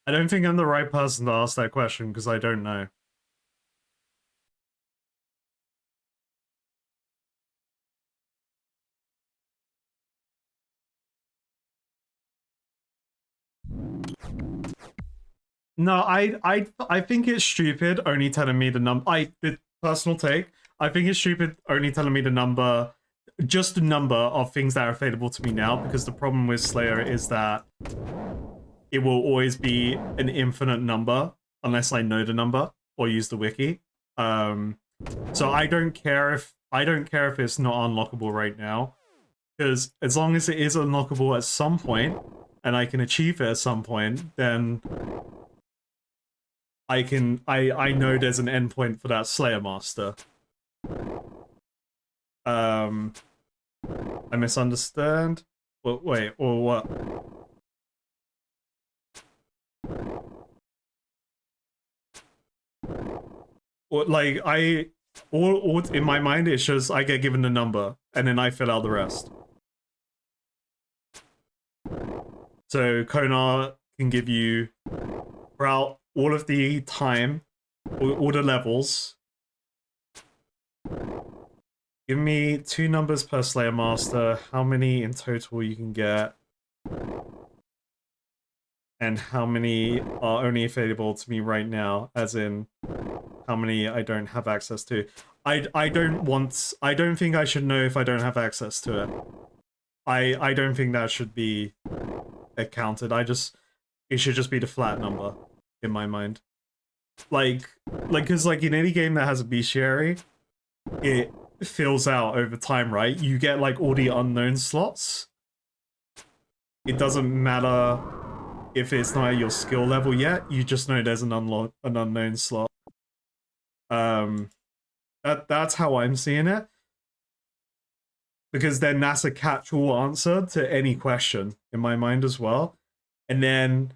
S1: I don't think I'm the right person to ask that question because I don't know. No, I think it's stupid only telling me the number. The personal take. I think it's stupid only telling me the number, just the number of things that are available to me now. Because the problem with Slayer is that it will always be an infinite number unless I know the number or use the wiki. So I don't care if it's not unlockable right now, because as long as it is unlockable at some point and I can achieve it at some point, then I know there's an endpoint for that Slayer Master. I misunderstand. Wait, or what? Or like all in my mind it's just I get given the number and then I fill out the rest. So Konar can give you throughout all of the time, all the levels. Give me 2 numbers per Slayer Master, how many in total you can get, and how many are only available to me right now, as in how many I don't have access to. I don't think I should know if I don't have access to it. I don't think that should be accounted. It should just be the flat number in my mind. Like because like in any game that has a bestiary, it fills out over time, right? You get like all the unknown slots. It doesn't matter if it's not at your skill level yet, you just know there's an unknown slot. That's how I'm seeing it. Because then that's a catch-all answer to any question in my mind as well. And then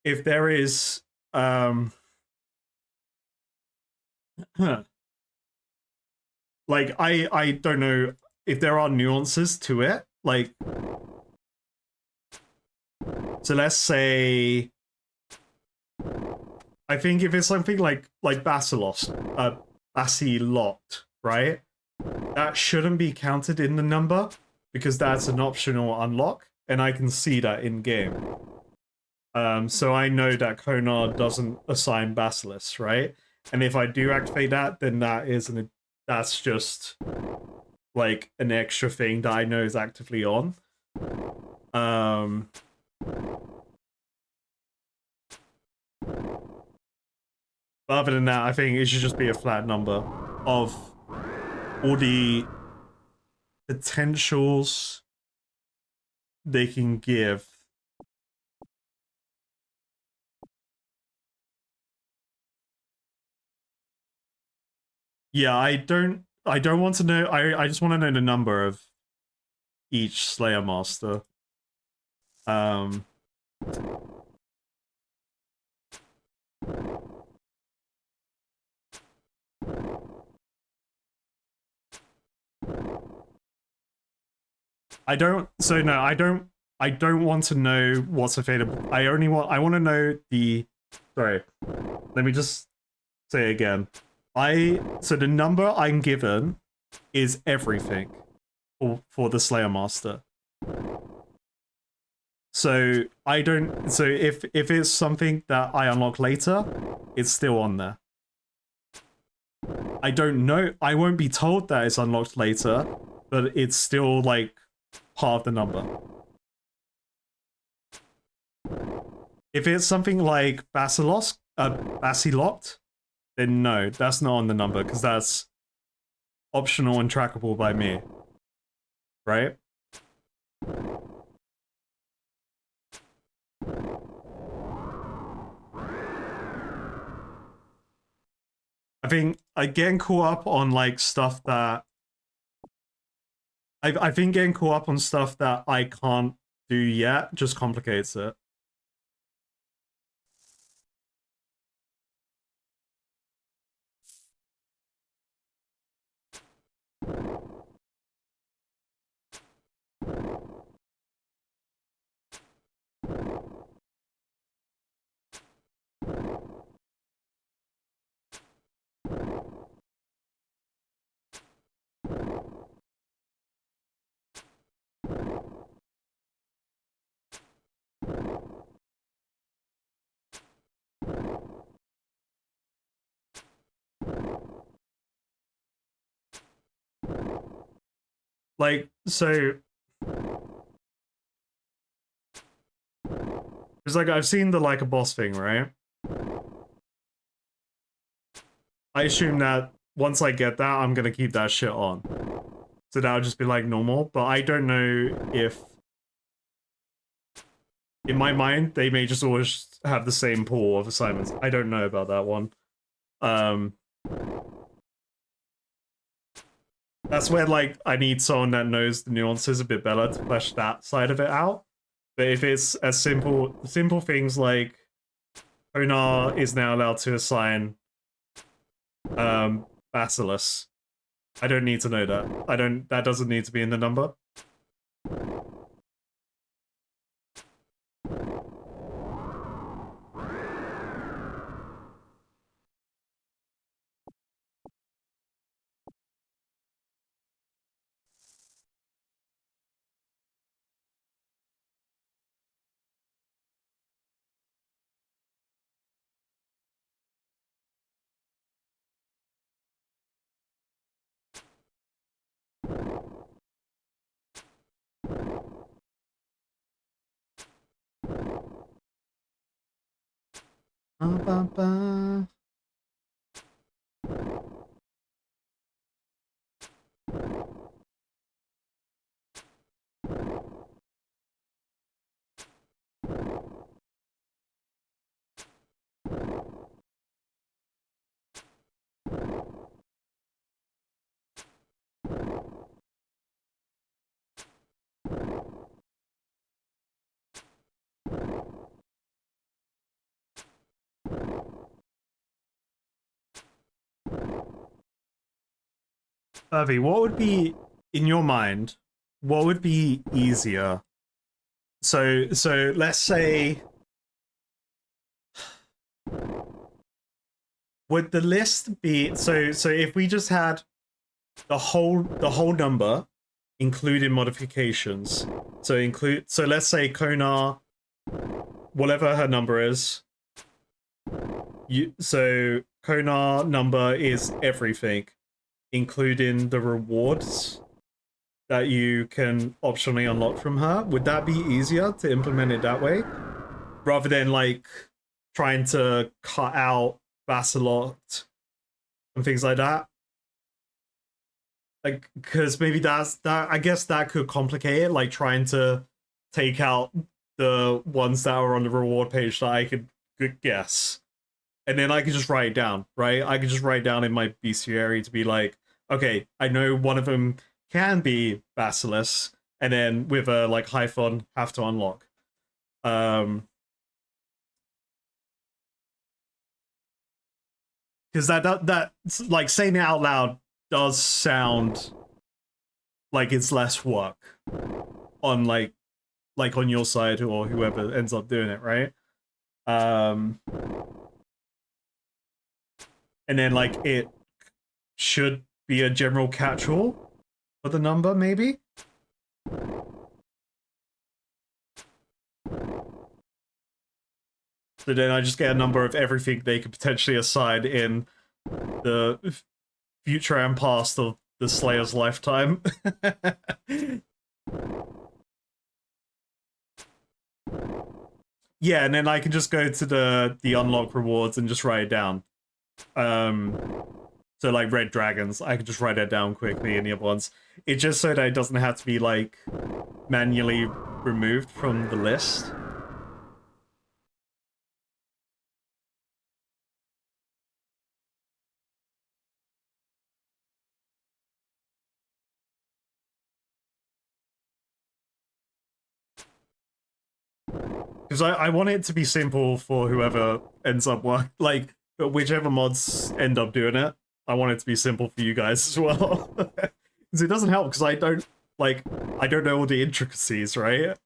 S1: if there is like I don't know if there are nuances to it. Like, so let's say I think if it's something like Basilos, Basilot, right? That shouldn't be counted in the number because that's an optional unlock, and I can see that in game. So I know that Konar doesn't assign Basilisk, right? And if I do activate that, then that's just like an extra thing that I know is actively on. But other than that, I think it should just be a flat number of all the potentials they can give. Yeah, I don't want to know. I just want to know the number of each Slayer Master. I don't want to know what's available. I want to know the, sorry, let me just say it again. So the number I'm given is everything for the Slayer Master. So if it's something that I unlock later, it's still on there. I don't know. I won't be told that it's unlocked later, but it's still like part of the number. If it's something like Basiloct, then no, that's not on the number, because that's optional and trackable by me. Right? I think getting caught up on like stuff that I think getting caught up on stuff that I can't do yet just complicates it. Like, so it's like I've seen the like a boss thing, right? I assume that once I get that, I'm gonna keep that shit on. So that'll just be like normal, but I don't know if in my mind they may just always have the same pool of assignments. I don't know about that one. That's where like I need someone that knows the nuances a bit better to flesh that side of it out. But if it's as simple things like Onar is now allowed to assign Basilisk, I don't need to know that. That doesn't need to be in the number. Ba-ba-ba. Irvi, what would be, in your mind, what would be easier? So let's say, would the list be, so if we just had the whole number, including modifications, so let's say Konar, whatever her number is, so Konar number is everything, including the rewards that you can optionally unlock from her. Would that be easier to implement it that way? Rather than like trying to cut out Basilot and things like that? Like, because maybe that I guess that could complicate it, like trying to take out the ones that are on the reward page that I could guess. And then I could just write it down, right? I could just write it down in my bestiary to be like, okay, I know one of them can be Basilisk, and then with a like hyphen have to unlock. Because that like saying it out loud does sound like it's less work on like on your side or whoever ends up doing it, right? And then like it should be a general catch-all for the number, maybe? So then I just get a number of everything they could potentially assign in the future and past of the Slayer's lifetime. Yeah, and then I can just go to the unlock rewards and just write it down. So like red dragons, I can just write it down quickly in the other ones. It's just so that it doesn't have to be like manually removed from the list. Because I want it to be simple for whoever ends up like whichever mods end up doing it. I want it to be simple for you guys as well. Because it doesn't help because I don't know all the intricacies, right?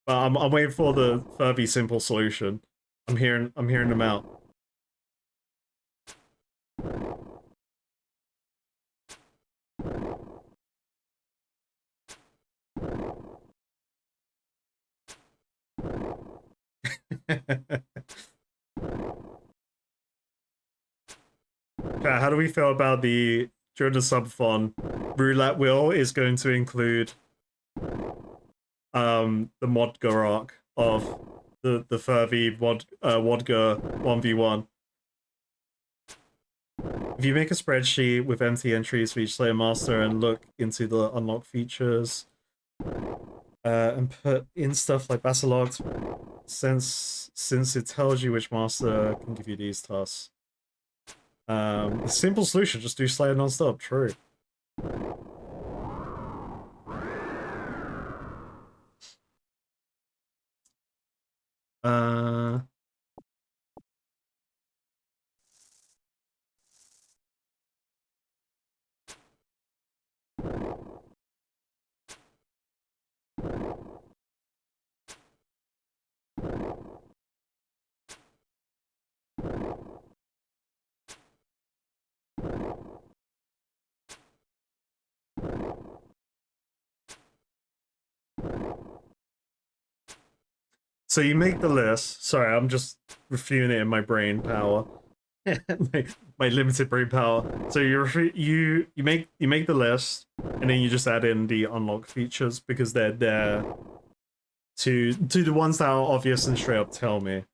S1: But I'm waiting for the Furby simple solution. I'm hearing them out. How do we feel about during the subathon, roulette wheel is going to include the Modga arc of the Furby Wodga 1v1. If you make a spreadsheet with empty entries for each Slayer Master and look into the unlock features, and put in stuff like Basilogs, since it tells you which master can give you these tasks. A simple solution, just do Slayer non-stop, true. So you make the list. Sorry, I'm just reviewing it in my brain power. my limited brain power. So you make the list, and then you just add in the unlock features because they're there to the ones that are obvious and straight up tell me.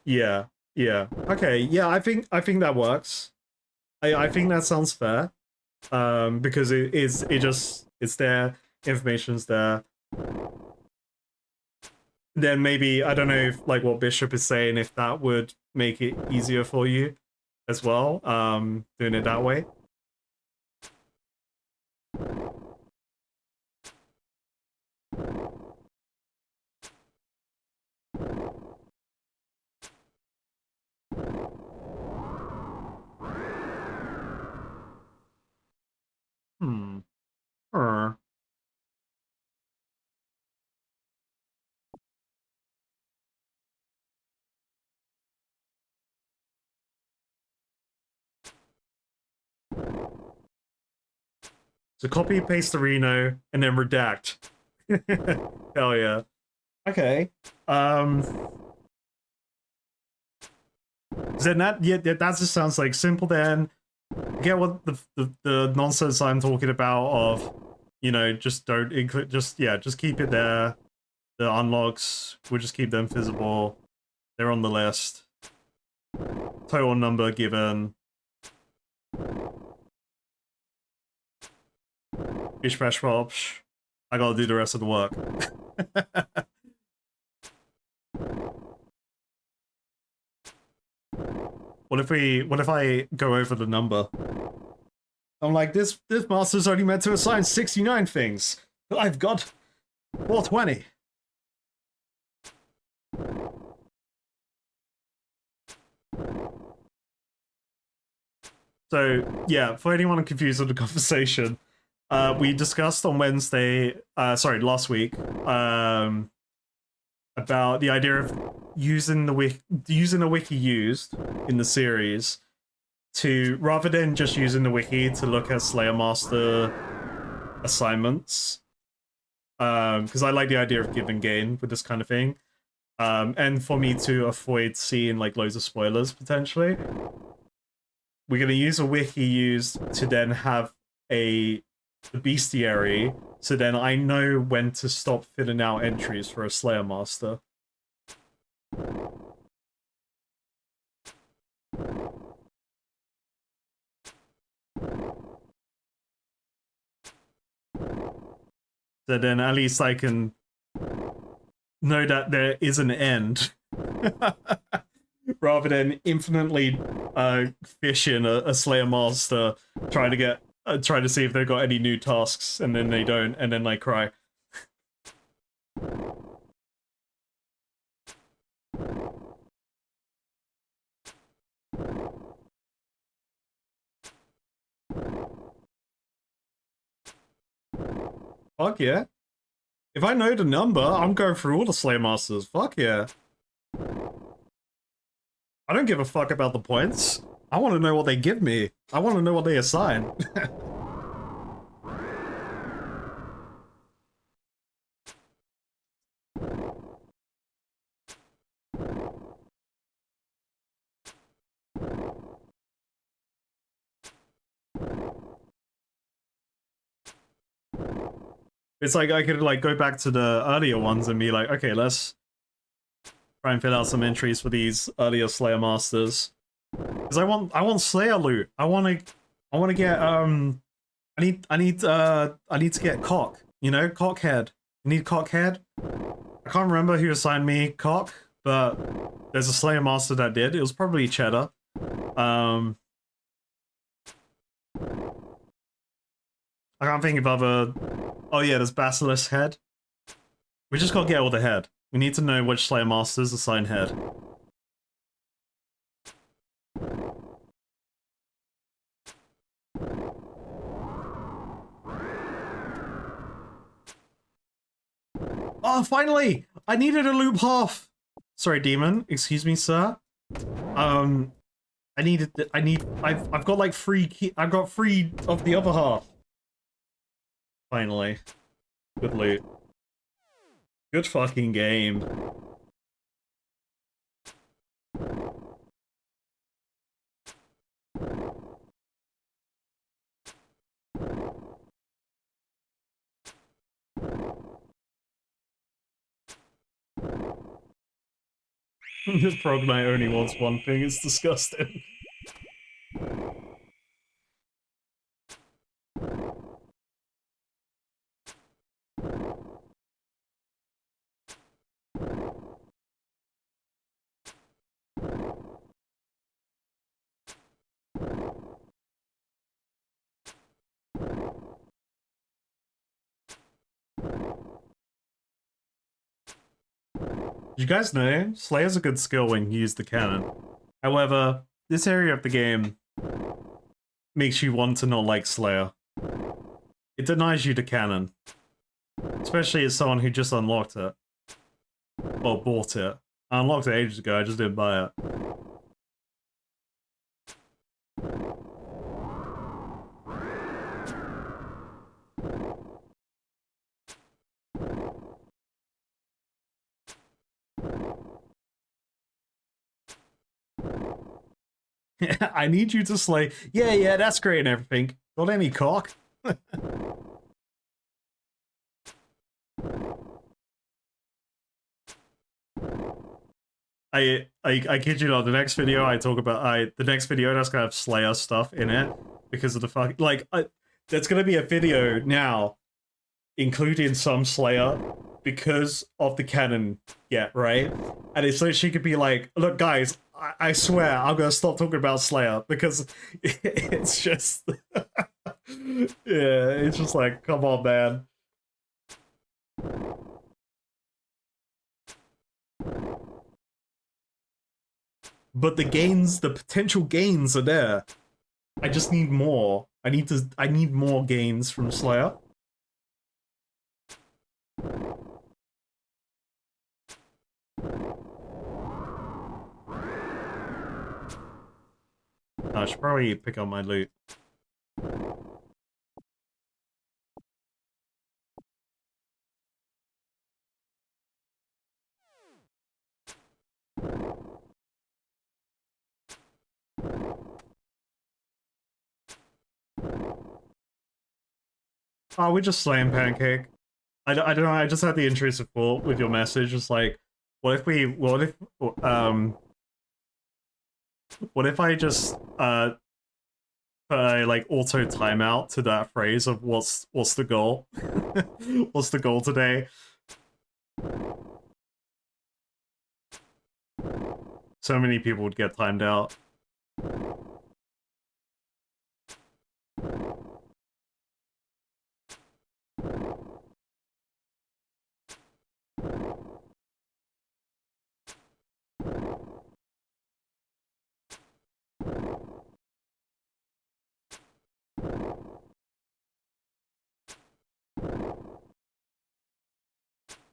S1: Yeah, yeah. Okay, yeah, I think that works. I think that sounds fair. Because it's there, information's there. Then maybe, I don't know if like what Bishop is saying, if that would make it easier for you as well, doing it that way. Hmm. So copy, paste the Reno, and then redact. Hell yeah. Okay. Then that just sounds like simple. Then get what the nonsense I'm talking about of, you know, just don't include, just keep it there. The unlocks, we'll just keep them visible. They're on the list. Total number given. Bish bash bosh. I gotta do the rest of the work. What if I go over the number? I'm like, this master's only meant to assign 69 things. But I've got 420. So yeah, for anyone confused with the conversation, we discussed on Wednesday, last week, about the idea of using a wiki used in the series to, rather than just using the wiki to look at Slayer Master assignments, because I like the idea of give and gain with this kind of thing. And for me to avoid seeing like loads of spoilers potentially, we're gonna use a wiki used to then have the bestiary, so then I know when to stop filling out entries for a Slayer Master. So then at least I can know that there is an end. Rather than infinitely fishing a Slayer Master, trying to get trying to see if they've got any new tasks, and then they don't, and then they cry. Fuck yeah. If I know the number, I'm going through all the Slayer Masters. Fuck yeah. I don't give a fuck about the points. I want to know what they give me. I want to know what they assign. It's like I could like go back to the earlier ones and be like, okay, let's try and fill out some entries for these earlier Slayer Masters. Because I want Slayer loot. I want to get I need to get Cock. You know, Cockhead. I need Cockhead. I can't remember who assigned me Cock, but there's a Slayer Master that did. It was probably Cheddar. I can't think of other. Oh yeah, there's Basilisk Head. We just gotta get all the head. We need to know which Slayer Masters assign head. Oh, finally! I needed a loop half! Sorry, demon. Excuse me, sir. I've got like I've got 3 of the other half. Finally. Good loot. Good fucking game. This Prognite only wants one thing, it's disgusting. You guys know, Slayer's a good skill when you use the cannon. However, this area of the game makes you want to not like Slayer. It denies you the cannon. Especially as someone who just unlocked it. Or bought it. I unlocked it ages ago, I just didn't buy it. I need you to slay. Yeah, that's great and everything. Got any cock? I kid you not, the next video I talk about the next video that's gonna have Slayer stuff in it because of the fuck there's gonna be a video now including some Slayer because of the canon right? And it's so she could be like, look guys, I swear I'm gonna stop talking about Slayer because it's just yeah, it's just like, come on man. But the gains, the potential gains are there. I just need more. I need more gains from Slayer. I should probably pick up my loot. Oh, we're just slaying Pancake. I don't know, I just had the intrusive thought with your message. It's like, um, what if I just, like, auto timeout to that phrase of what's the goal? What's the goal today? So many people would get timed out.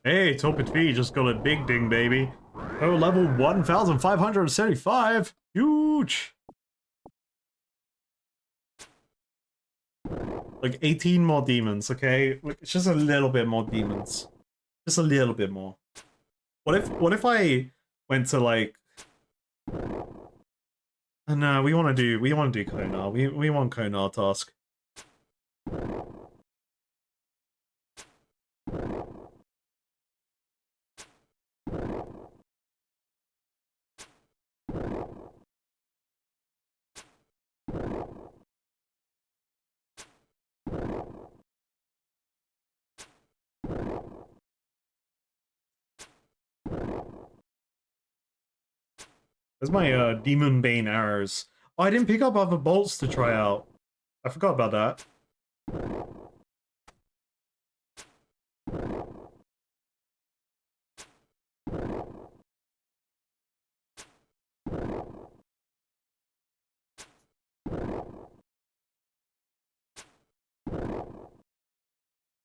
S1: Hey, Topit V just got a big ding, baby. Oh, level 1,575. Huge. Like 18 more demons, okay? It's just a little bit more demons. Just a little bit more. What if I went to like no, we want to do Konar. We want Konar task. There's my Demon Bane arrows. Oh, I didn't pick up other bolts to try out. I forgot about that.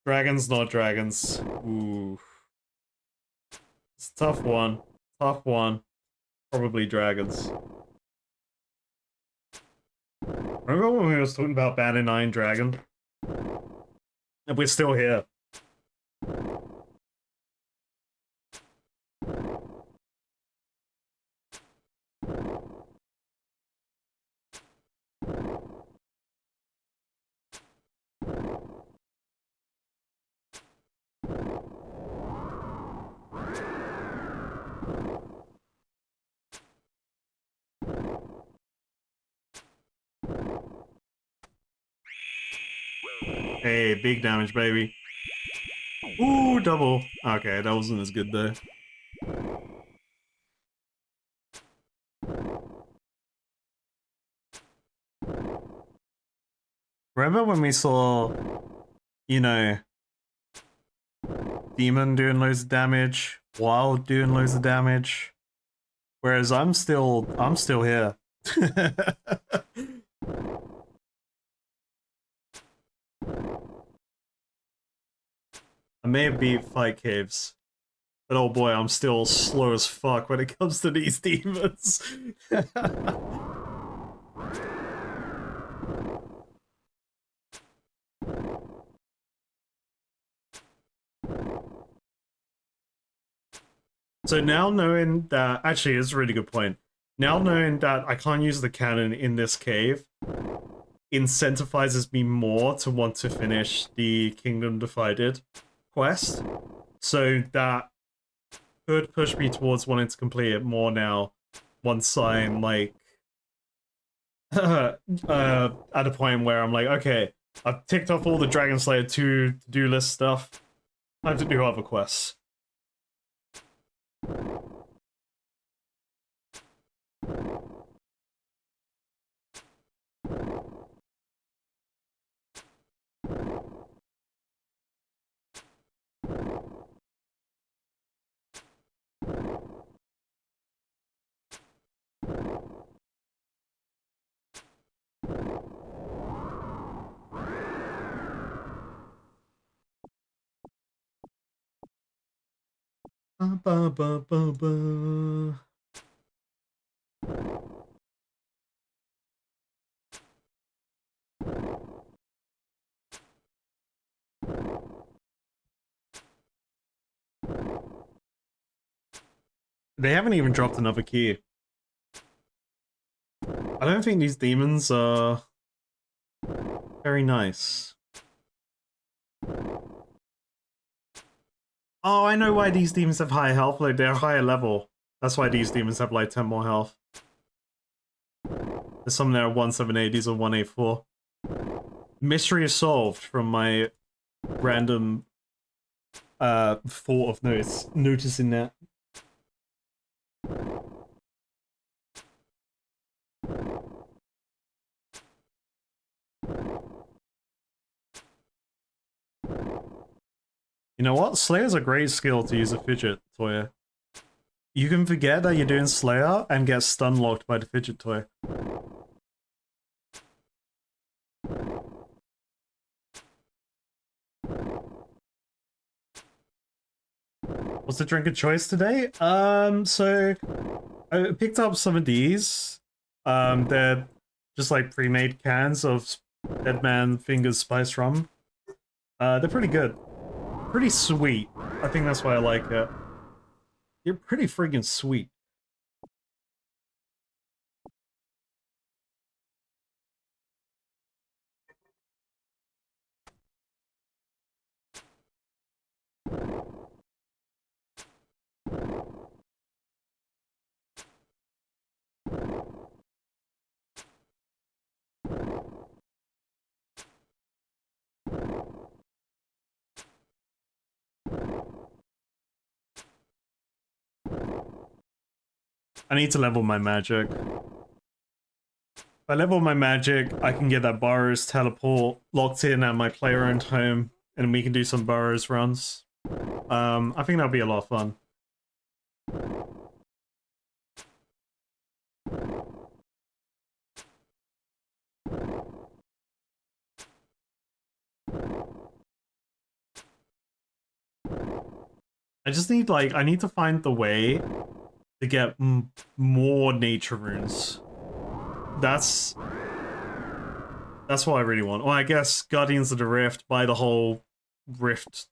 S1: Dragons, not dragons. Ooh. It's a tough one. Tough one. Probably dragons. Remember when we were talking about banning Iron Dragon? And we're still here. Hey, big damage, baby. Ooh, double. Okay, that wasn't as good though. Remember when we saw, you know, Demon doing loads of damage, Wild doing loads of damage, whereas I'm still here. I may have beat Fight Caves, but oh boy, I'm still slow as fuck when it comes to these demons. So now knowing that, actually, it's a really good point. Now knowing that I can't use the cannon in this cave incentivizes me more to want to finish the Kingdom Divided quest. So that could push me towards wanting to complete it more now once I'm like at a point where I'm like, okay, I've ticked off all the Dragon Slayer 2 to-do list stuff. Time to do other quests. Ba, ba, ba, ba. They haven't even dropped another key. I don't think these demons are very nice. Oh, I know why these demons have high health. Like, they're higher level. That's why these demons have like 10 more health. There's some that are 178, these are 184. Mystery is solved from my random thought of noticing that. You know what? Slayer's a great skill to use a fidget toy. You can forget that you're doing Slayer and get stun locked by the fidget toy. What's the drink of choice today? So I picked up some of these. They're just like pre-made cans of Deadman Fingers Spice Rum. They're pretty good. Pretty sweet. I think that's why I like it. You're pretty friggin' sweet. I need to level my magic. If I level my magic, I can get that Burrows teleport locked in at my player-owned home, and we can do some Burrows runs. I think that'll be a lot of fun. I just need, like, I need to find the way to get more nature runes. That's what I really want. Well, I guess Guardians of the Rift, buy the whole Rift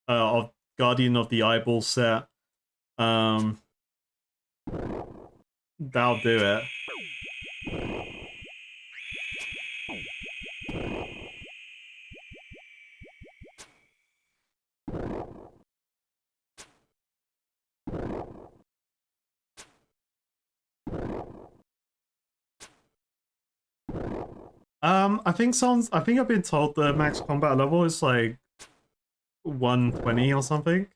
S1: of Guardian of the Eyeball set. That'll do it. I think I've been told the max combat level is like 120 or something.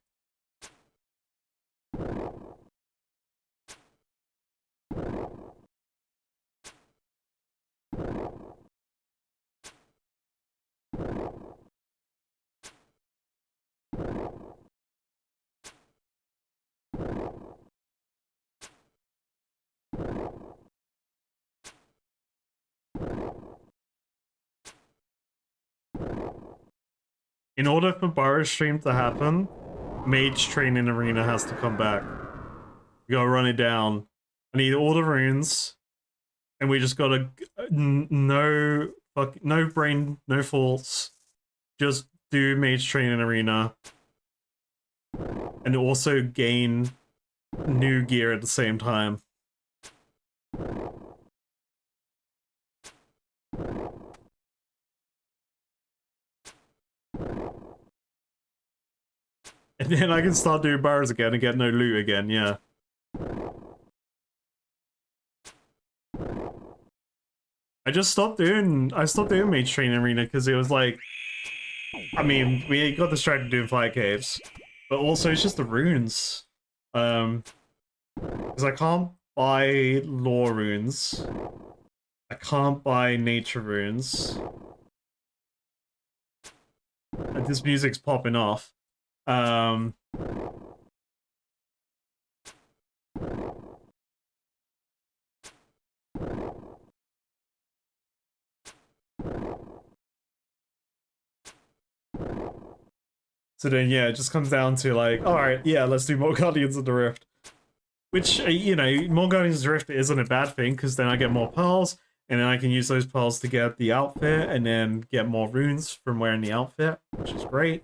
S1: In order for Burrows stream to happen, Mage Training Arena has to come back. We gotta run it down. I need all the runes, and we just gotta no brain, no faults. Just do Mage Training Arena, and also gain new gear at the same time. And then I can start doing Burrows again and get no loot again, yeah. I stopped doing Mage Training Arena because it was like, I mean, we got distracted doing fire caves, but also it's just the runes. Because I can't buy lore runes. I can't buy nature runes. And this music's popping off. So then, yeah, it just comes down to like, alright, yeah, let's do more Guardians of the Rift. Which, you know, more Guardians of the Rift isn't a bad thing, because then I get more pearls, and then I can use those pearls to get the outfit, and then get more runes from wearing the outfit, which is great.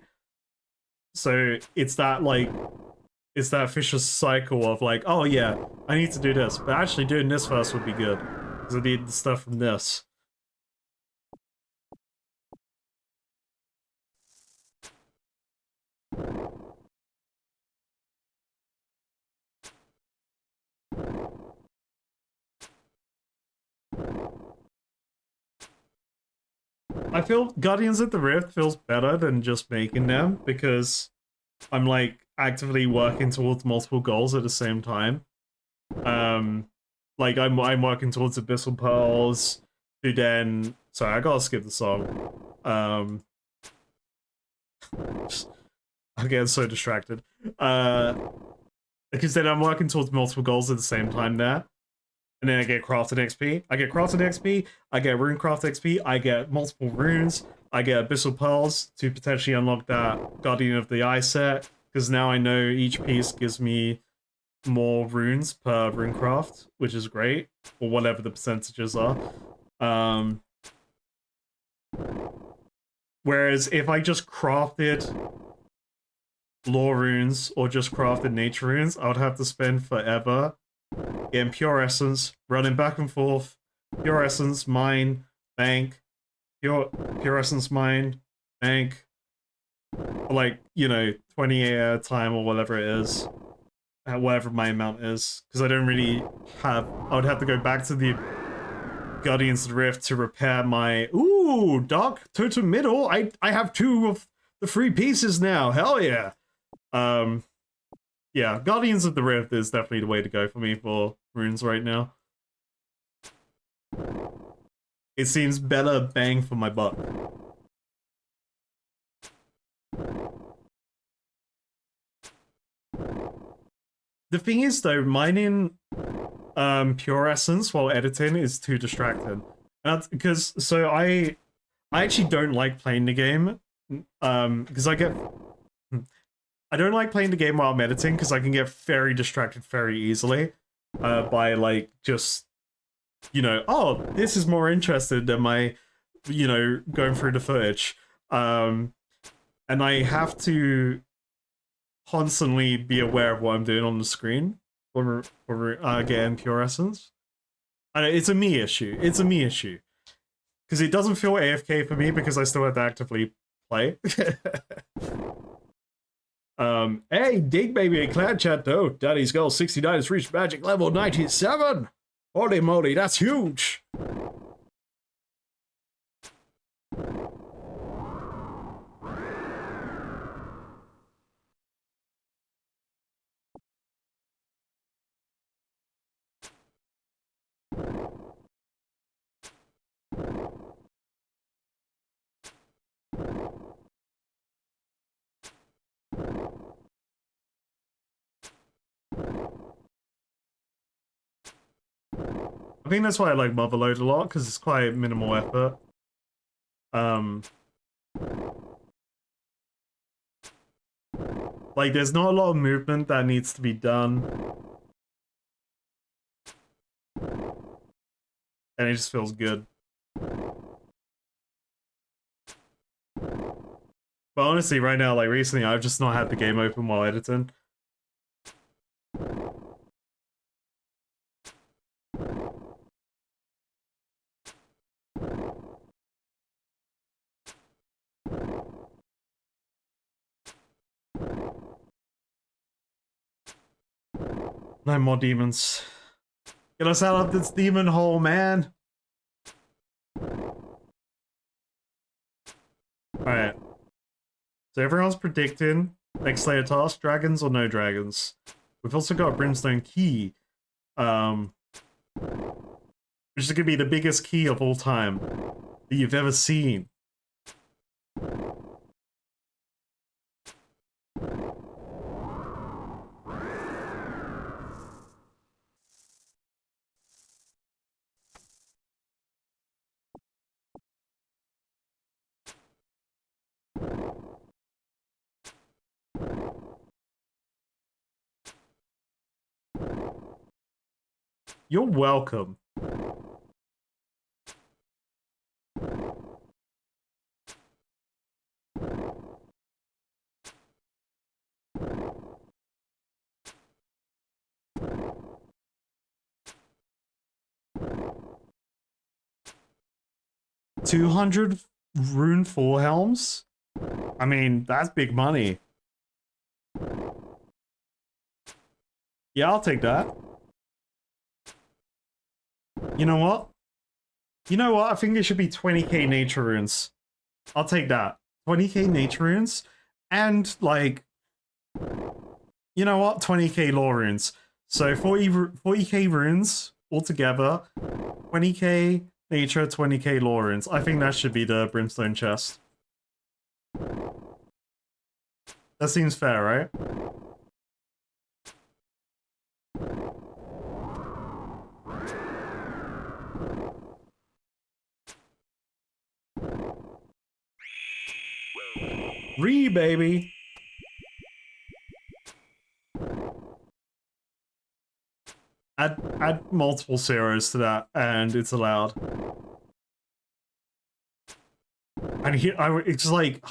S1: So it's that, like, it's that vicious cycle of like, oh yeah, I need to do this, but actually doing this first would be good, because I need the stuff from this. I feel Guardians of the Rift feels better than just making them because I'm like actively working towards multiple goals at the same time. Like I'm working towards Abyssal Pearls to then. Sorry, I gotta skip the song. I'm getting so distracted. Because then I'm working towards multiple goals at the same time there. And then I get crafted XP. I get crafted XP, I get runecraft XP, I get multiple runes, I get Abyssal Pearls to potentially unlock that Guardian of the Eye set, because now I know each piece gives me more runes per runecraft, which is great, or whatever the percentages are. Whereas if I just crafted lore runes or just crafted nature runes, I would have to spend forever getting pure essence, running back and forth, pure essence, mine, bank, pure essence, mine, bank, like, you know, 28 at a time or whatever it is, whatever my amount is, because I don't really have, I would have to go back to the Guardians of the Rift to repair my, ooh, Dark Totem Middle, I have 2 of the 3 pieces now, hell yeah. Yeah, Guardians of the Rift is definitely the way to go for me for runes right now. It seems better bang for my buck. The thing is though, mining pure essence while editing is too distracting. That's because so I actually don't like playing the game. Because I don't like playing the game while I'm editing because I can get very distracted very easily by like just, you know, oh, this is more interested than my, you know, going through the footage. And I have to constantly be aware of what I'm doing on the screen for getting pure essence. And it's a me issue. It's a me issue. Because it doesn't feel AFK for me because I still have to actively play. Hey, Dig Baby and Clan Chat though. Daddy's Goal 69 has reached magic level 97. Holy moly, that's huge. I think that's why I like Motherload a lot, because it's quite minimal effort. Like, there's not a lot of movement that needs to be done. And it just feels good. But honestly, right now, like recently, I've just not had the game open while editing. No more demons. Get us out of this demon hole, man. Alright. So everyone's predicting next Slayer task, dragons or no dragons. We've also got a Brimstone key. Which is gonna be the biggest key of all time that you've ever seen. You're welcome. $200 rune 4 helms? I mean, that's big money. Yeah, I'll take that. You know what? You know what? I think it should be 20k nature runes. I'll take that. 20k nature runes, and like, you know what? 20k lore runes. So 40k runes altogether, 20k nature, 20k lore runes. I think that should be the Brimstone chest. That seems fair, right? Baby. Add multiple zeros to that, and it's allowed. And it's like,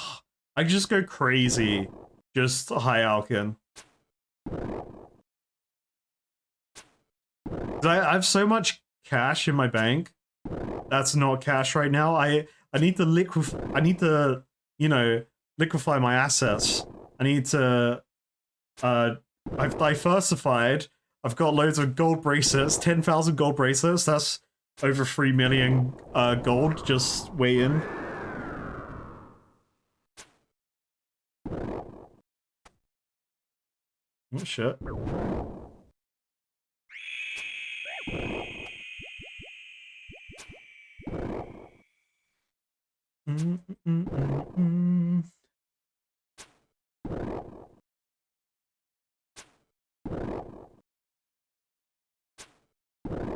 S1: I just go crazy, just high alkin. I have so much cash in my bank. That's not cash right now. I need to you know, liquefy my assets. I need to, I've diversified. I've got loads of gold bracelets, 10,000 gold bracelets. That's over 3 million gold just waiting. Oh shit.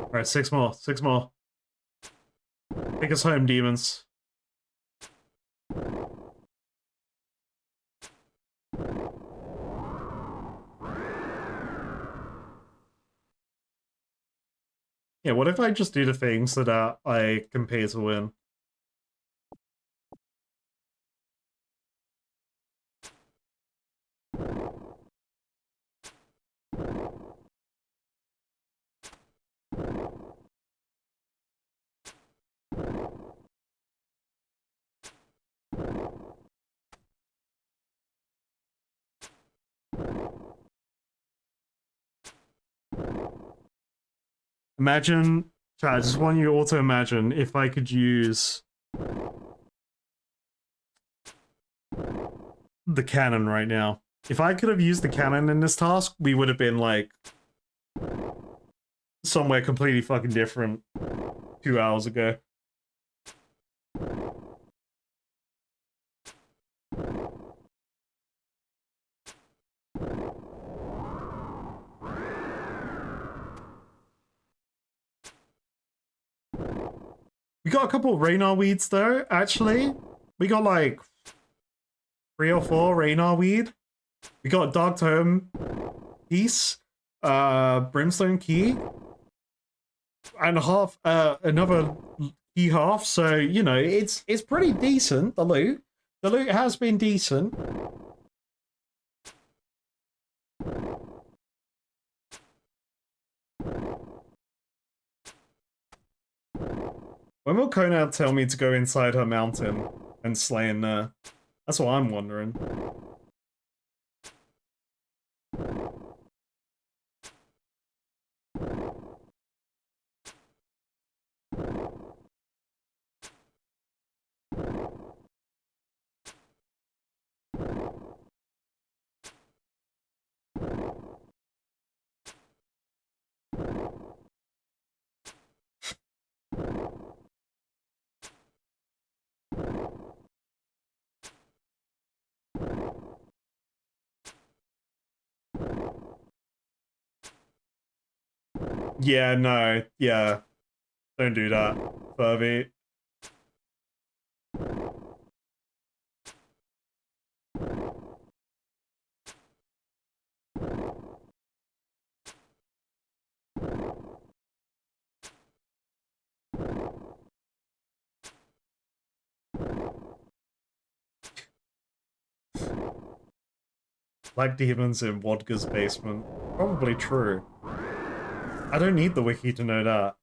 S1: Alright, 6 more, 6 more. Take us home, demons. Yeah, what if I just do the things so that I can pay to win? Imagine, I just want you all to imagine if I could use the cannon right now. If I could have used the cannon in this task, we would have been like somewhere completely fucking different 2 hours ago. We got a couple of Raynar weeds though, actually. We got like 3 or 4 Raynar weed. We got Dark Tome piece, Brimstone key, and half another key half, so you know, it's pretty decent, the loot. The loot has been decent. When will Kona tell me to go inside her mountain and slay in there? That's what I'm wondering. Yeah, no, yeah. Don't do that, Furby. Like demons in Wodka's basement. Probably true. I don't need the wiki to know that.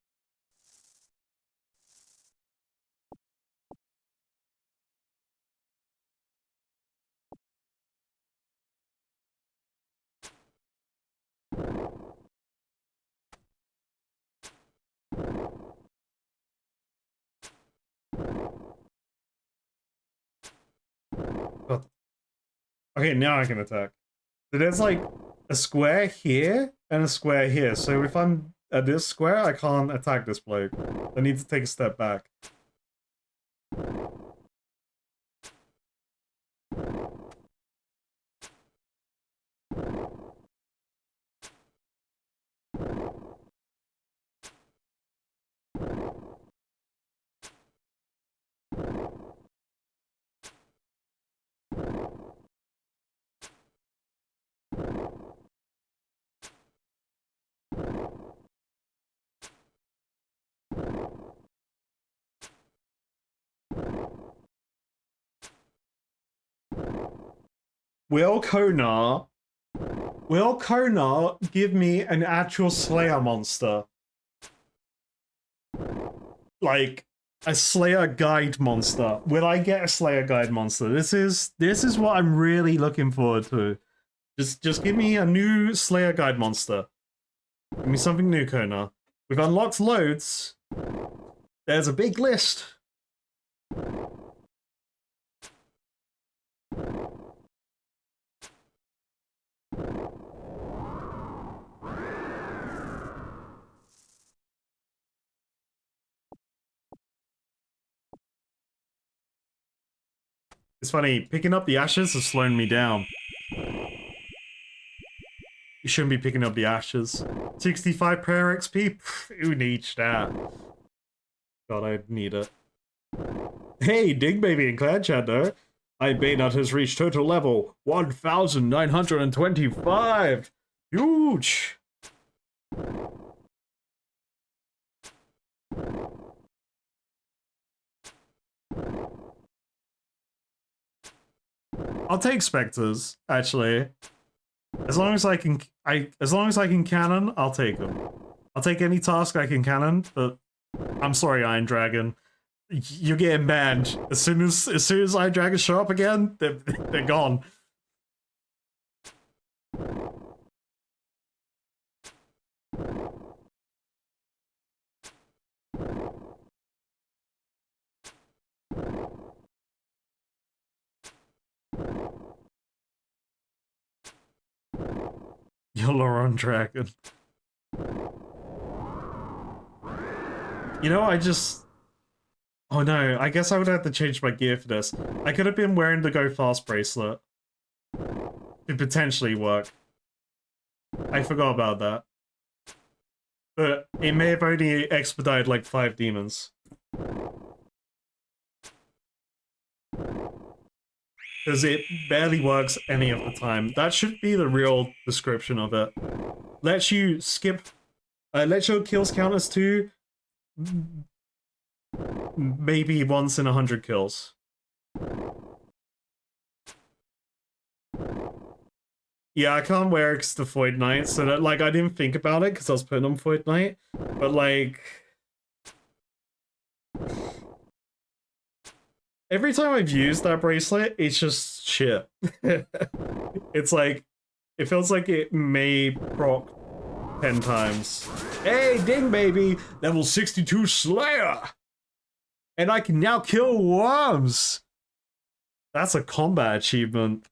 S1: But okay, now I can attack. So there's like a square here and a square here. So if I'm at this square, I can't attack this bloke. I need to take a step back. Will Konar give me an actual Slayer monster? Like a Slayer guide monster. Will I get a Slayer guide monster? This is what I'm really looking forward to. Just give me a new Slayer guide monster. Give me something new, Konar. We've unlocked loads. There's a big list. It's funny, picking up the ashes has slowed me down. You shouldn't be picking up the ashes. 65 prayer XP? Who needs that? God, I need it. Hey, Dig Baby and Clan Chat though. I Baynut has reached total level 1,925! Huge! I'll take Spectres, actually. As long as I can cannon, I'll take them. I'll take any task I can cannon, but I'm sorry, Iron Dragon. You're getting banned. As soon as Iron Dragons show up again, they're gone. Yoloron Dragon. You know, oh no, I guess I would have to change my gear for this. I could have been wearing the Go Fast bracelet. Could potentially work. I forgot about that. But it may have only expedited like 5 demons. Because it barely works any of the time. That should be the real description of it. Lets you skip... lets your kills count as 2... maybe once in 100 kills. Yeah, I can't wear it the Void Knight, so that, like, I didn't think about it because I was putting on Void Knight, but, like... every time I've used that bracelet, it's just shit. It's like... it feels like it may proc 10 times. Hey, Ding Baby! Level 62 Slayer! And I can now kill worms! That's a combat achievement.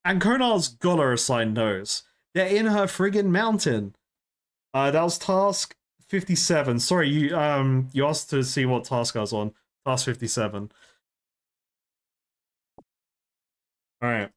S1: And Konar's gotta assign those. They're in her friggin' mountain. That was task 57. Sorry, you asked to see what task I was on. Task 57. Alright.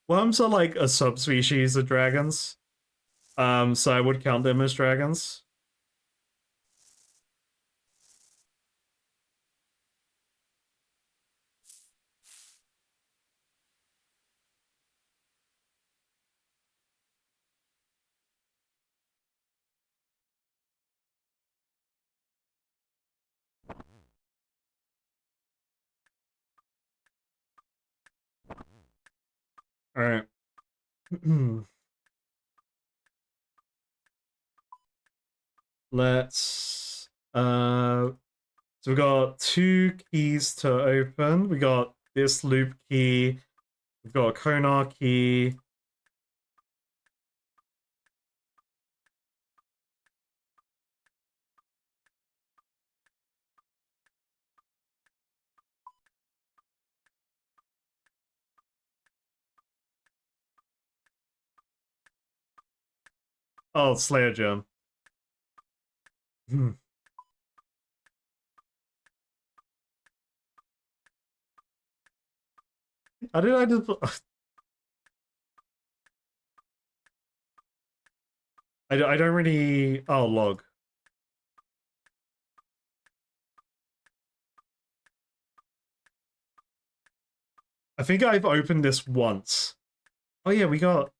S1: Worms are like a subspecies of dragons. So I would count them as dragons. Alright. Let's So we got 2 keys to open. We got this loop key. We've got a Konar key. Oh, Slayer Gem. Hmm. How did I just... I don't really... Oh, log. I think I've opened this once. Oh yeah, we got...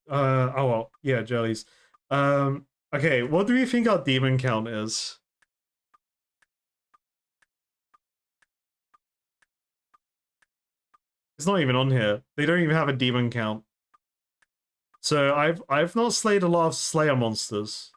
S1: oh well, yeah, jellies. Okay, what do you think our demon count is? It's not even on here. They don't even have a demon count. So I've not slayed a lot of Slayer monsters.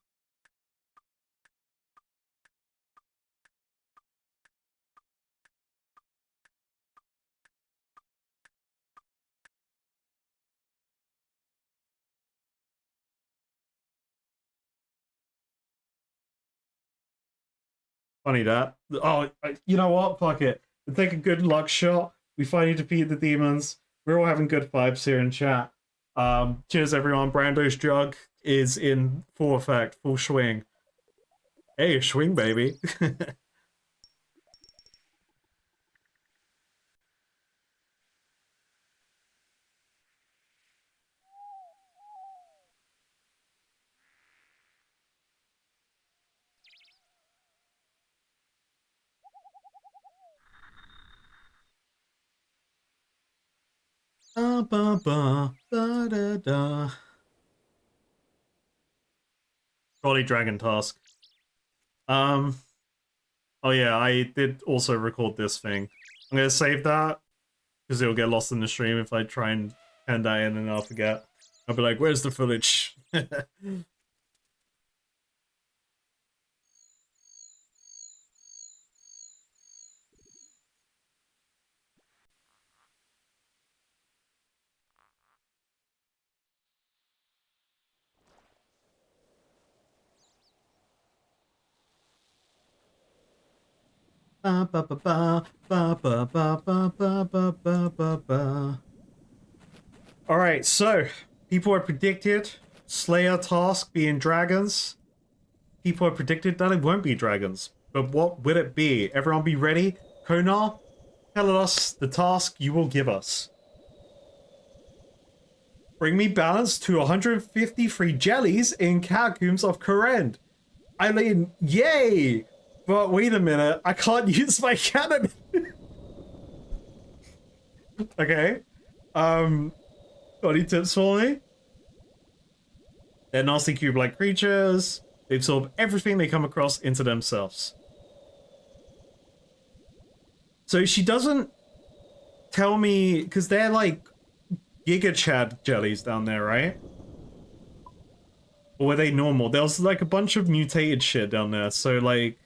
S1: Funny that. Oh, you know what? Fuck it. We take a good luck shot. We finally defeat the demons. We're all having good vibes here in chat. Cheers everyone. Brando's drug is in full effect, full swing. Hey, swing baby. Ba ba ba da da da. Jolly Dragon task. Oh yeah, I did also record this thing. I'm gonna save that because it'll get lost in the stream if I try and hand that in and I'll forget. I'll be like, "Where's the footage?" Ba ba ba ba ba ba ba ba ba ba ba ba ba. All right, so people have predicted Slayer task being dragons. People have predicted that it won't be dragons. But what will it be? Everyone be ready. Konar, tell us the task you will give us. Bring me balance to 153 jellies in Catacombs of Kourend. I mean, yay! But wait a minute, I can't use my cannon. Okay. Got any tips for me? They're nasty cube-like creatures. They absorb everything they come across into themselves. So she doesn't tell me, because they're like Giga Chad jellies down there, right? Or were they normal? There was like a bunch of mutated shit down there, so like...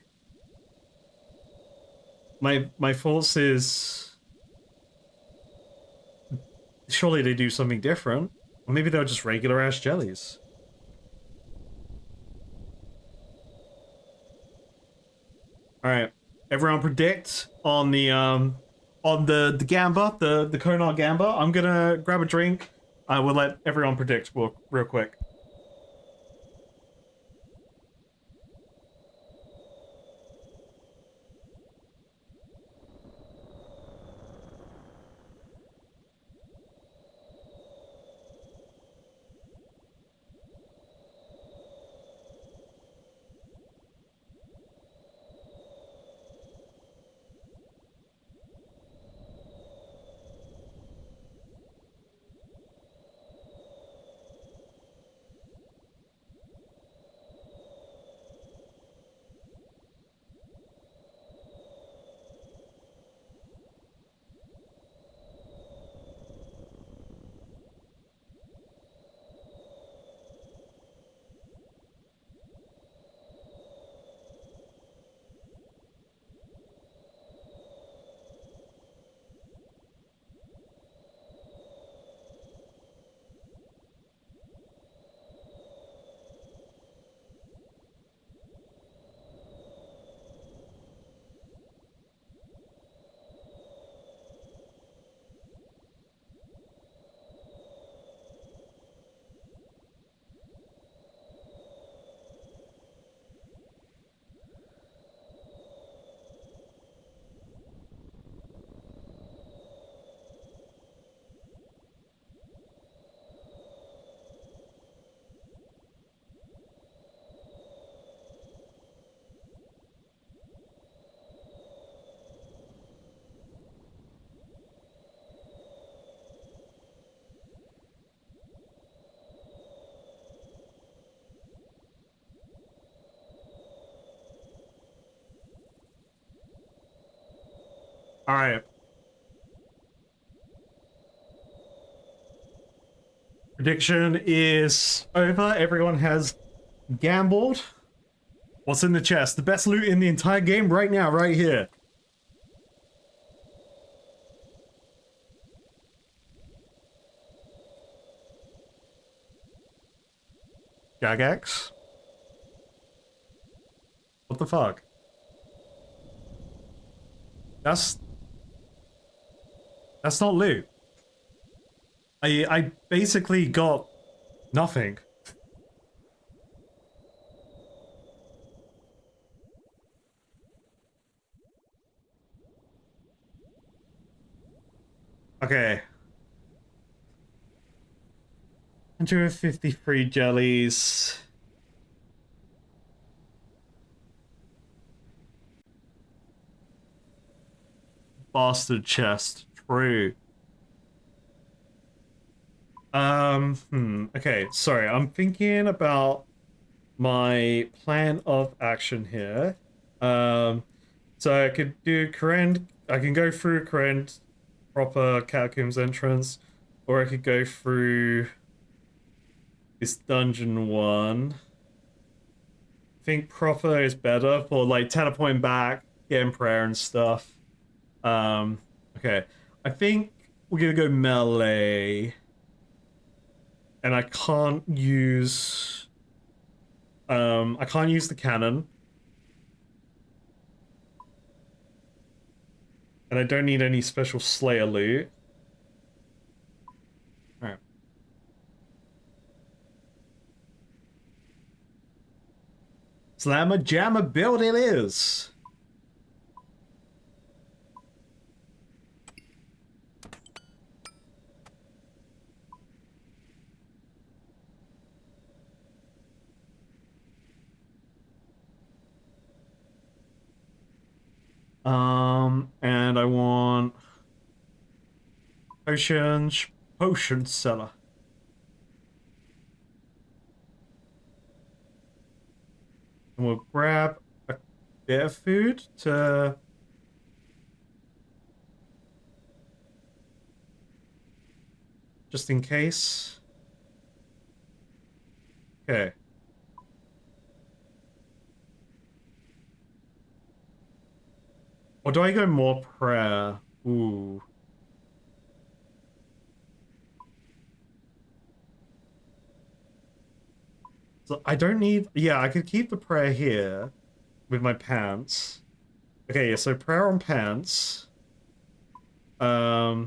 S1: My thoughts is... Surely they do something different. Or maybe they're just regular ass jellies. Alright. Everyone predict on the Gamba, the Konar Gamba. I'm gonna grab a drink. I will let everyone predict real quick. All right. Prediction is over. Everyone has gambled. What's in the chest? The best loot in the entire game right now, right here. Gagax? What the fuck? That's not loot. I basically got nothing. Okay. 153 jellies. Bastard chest. True. Okay, sorry. I'm thinking about my plan of action here. So I could do Koren. I can go through Koren proper Catacombs entrance, or I could go through this dungeon one. I think proper is better for like teleporting back, getting prayer and stuff. Okay. I think we're gonna go melee. And I can't use the cannon. And I don't need any special Slayer loot. Alright. Slammer Jammer build it is! And I want potion seller. And we'll grab a bit of food to just in case. Okay. Or do I go more prayer? Ooh. So I don't need... Yeah, I could keep the prayer here with my pants. Okay, yeah, so prayer on pants. So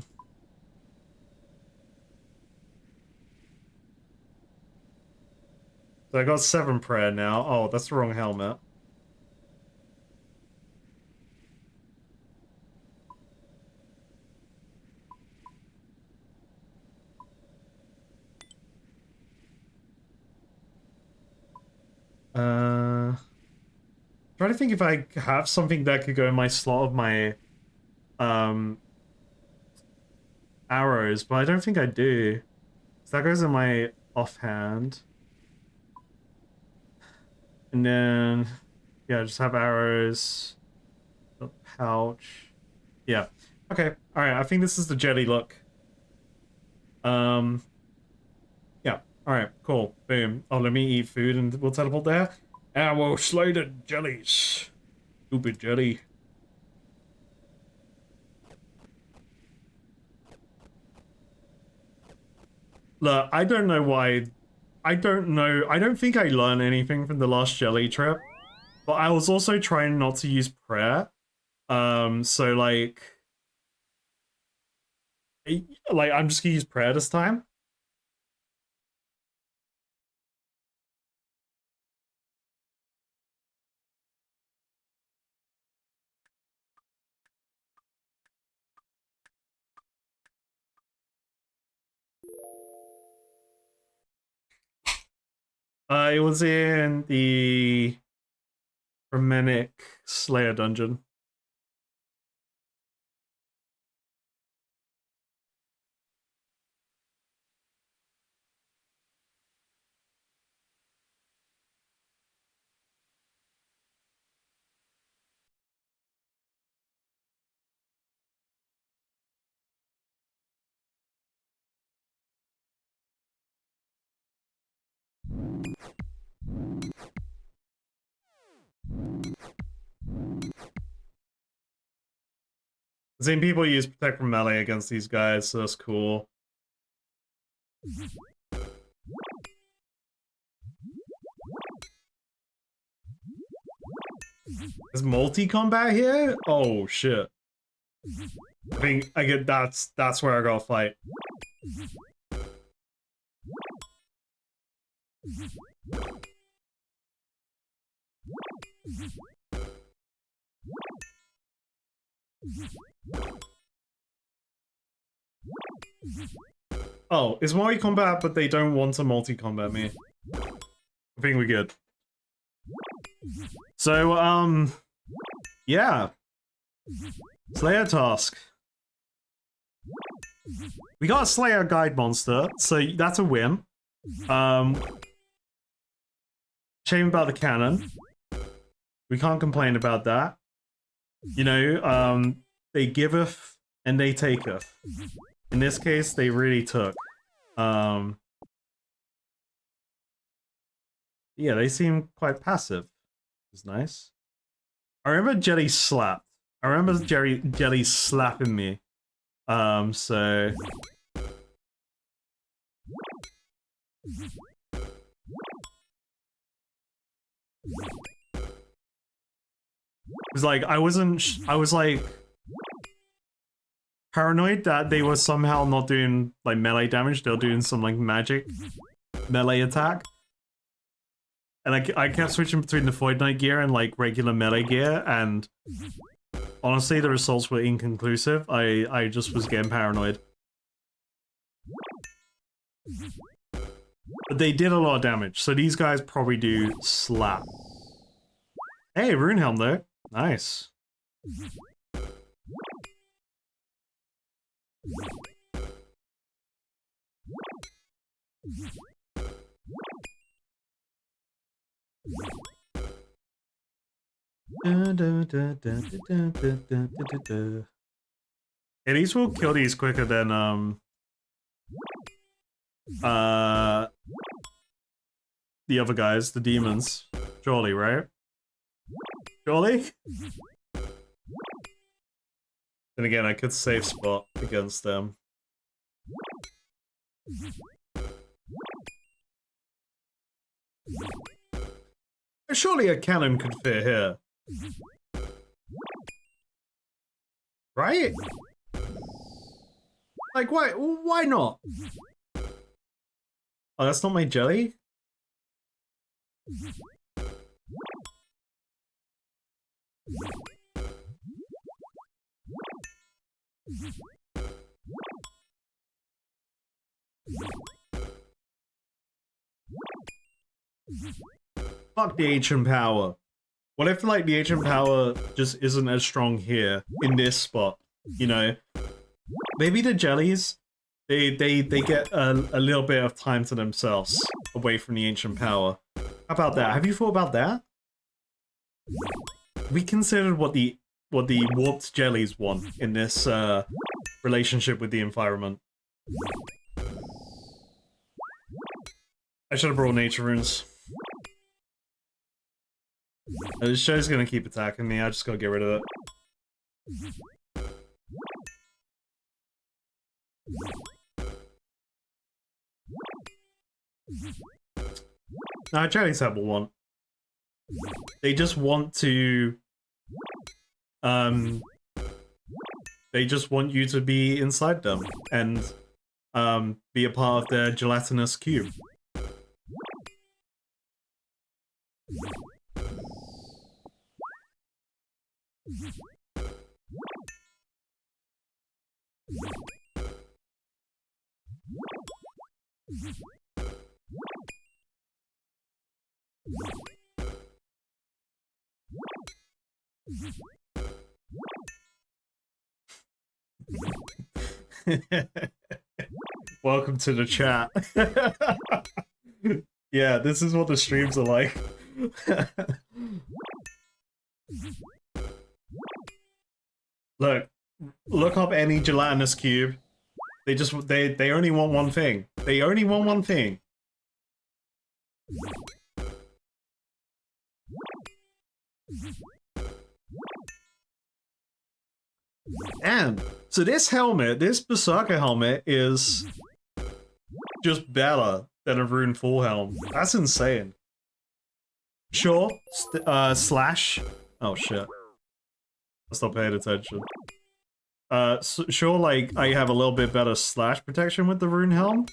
S1: I got 7 prayer now. Oh, that's the wrong helmet. Trying to think if I have something that could go in my slot of my um arrows, but I don't think I do. So that goes in my offhand. And then yeah, just have arrows. A pouch. Yeah. Okay. Alright, I think this is the jelly look. Yeah. Alright, cool. Boom. Oh, let me eat food and we'll teleport there. And we'll slay the jellies. Stupid jelly. Look, I don't know why. I don't know. I don't think I learned anything from the last jelly trip. But I was also trying not to use prayer. So like I'm just gonna use prayer this time. It was in the Romanic Slayer dungeon. I've seen people use Protect from Melee against these guys, so that's cool. Is multi-combat here? Oh shit. I think I get that's where I gotta fight. Oh, it's multi-combat, but they don't want to multi-combat me. I think we're good. So, yeah. Slayer task. We got a Slayer guide monster, so that's a win. Shame about the cannon. We can't complain about that. You know, they giveth and they taketh. In this case, they really took. Yeah, they seem quite passive. It's nice. I remember Jelly slapped. I remember Jelly slapping me. So... It was like, I was like... paranoid that they were somehow not doing, like, melee damage. They were doing some, like, magic melee attack. And I kept switching between the Void Knight gear and, like, regular melee gear, and... honestly, the results were inconclusive. I just was getting paranoid. But they did a lot of damage, so these guys probably do slap. Hey, Runehelm though. Nice. Yeah, these will kill these quicker than the other guys, the demons. Surely, right? Surely? Then again, I could save spot against them. Surely a cannon could fit here. Right? Like, why not? Oh, that's not my jelly? Fuck the ancient power. What if, like, the ancient power just isn't as strong here, in this spot? You know? Maybe the jellies, they get a little bit of time to themselves away from the ancient power. How about that? Have you thought about that? We considered what the warped jellies want in this relationship with the environment. I should have brought nature runes. This show's gonna keep attacking me, I just gotta get rid of it. Nah, jellies have one. They just want to... they just want you to be inside them, and be a part of their gelatinous cube. Welcome to the chat. Yeah, this is what the streams are like. Look up any gelatinous cube. They only want one thing. They only want one thing. And so this helmet, this Berserker helmet, is just better than a Rune Full Helm. That's insane. Sure, slash. Oh shit. I stopped paying attention. Sure, like, I have a little bit better slash protection with the Rune Helm.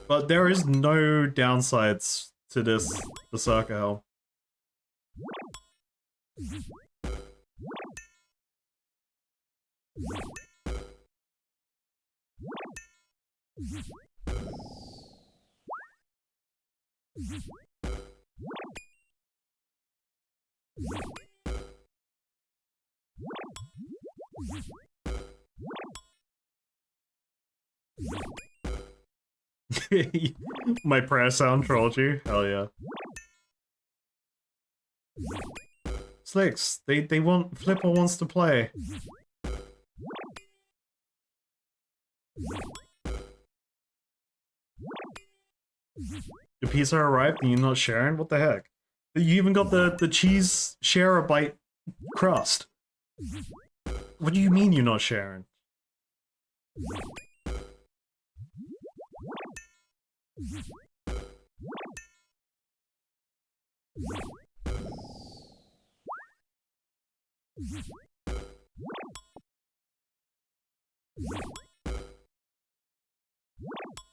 S1: But there is no downsides to this Berserker Helm. My prayer sound trolled you? Hell yeah. Slicks, they want Flipper wants to play. Your pizza arrived and you're not sharing? What the heck? You even got the cheese share a bite crust. What do you mean you're not sharing?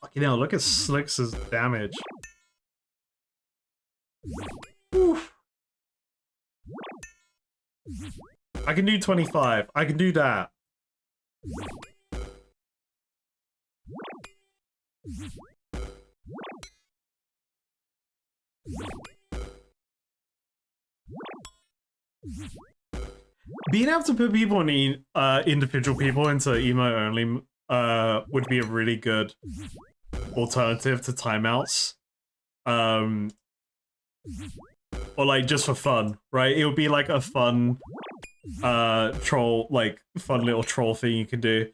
S1: Fucking hell, look at Slicks' damage. Oof. I can do 25. I can do that. Being able to put people in individual people into emo only would be a really good alternative to timeouts. Or like just for fun, right? It would be like a fun troll, like fun little troll thing you could do.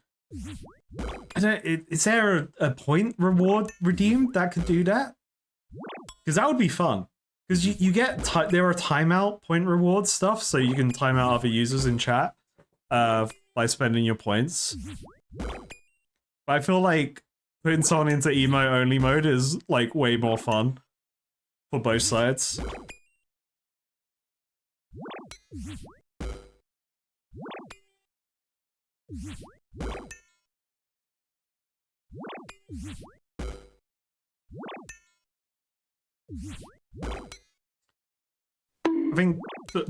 S1: I don't. Is there a point reward redeemed that could do that? Because that would be fun. Because you get there are timeout point reward stuff, so you can time out other users in chat by spending your points. But I feel like putting someone into emo only mode is like way more fun for both sides. I think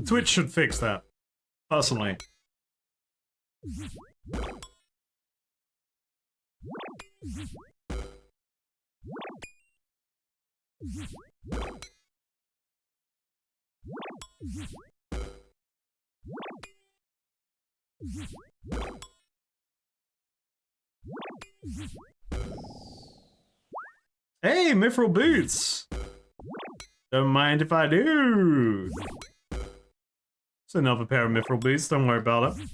S1: Twitch should fix that, personally. Hey, Mithril Boots! Don't mind if I do! It's another pair of Mithril Boots, don't worry about it.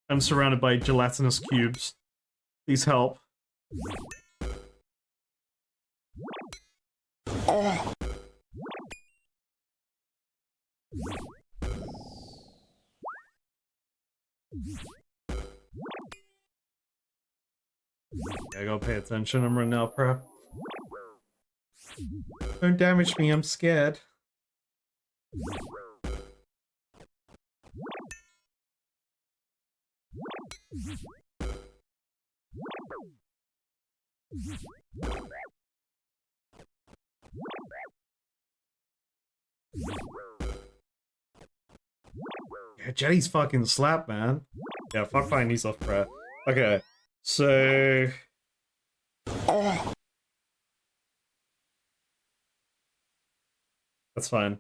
S1: I'm surrounded by gelatinous cubes. Please help. I gotta pay attention, I'm running out, bro. Don't damage me, I'm scared. Yeah, Jetty's fucking slap, man. Yeah, fuck fine, he's off prep. Okay, so... That's fine.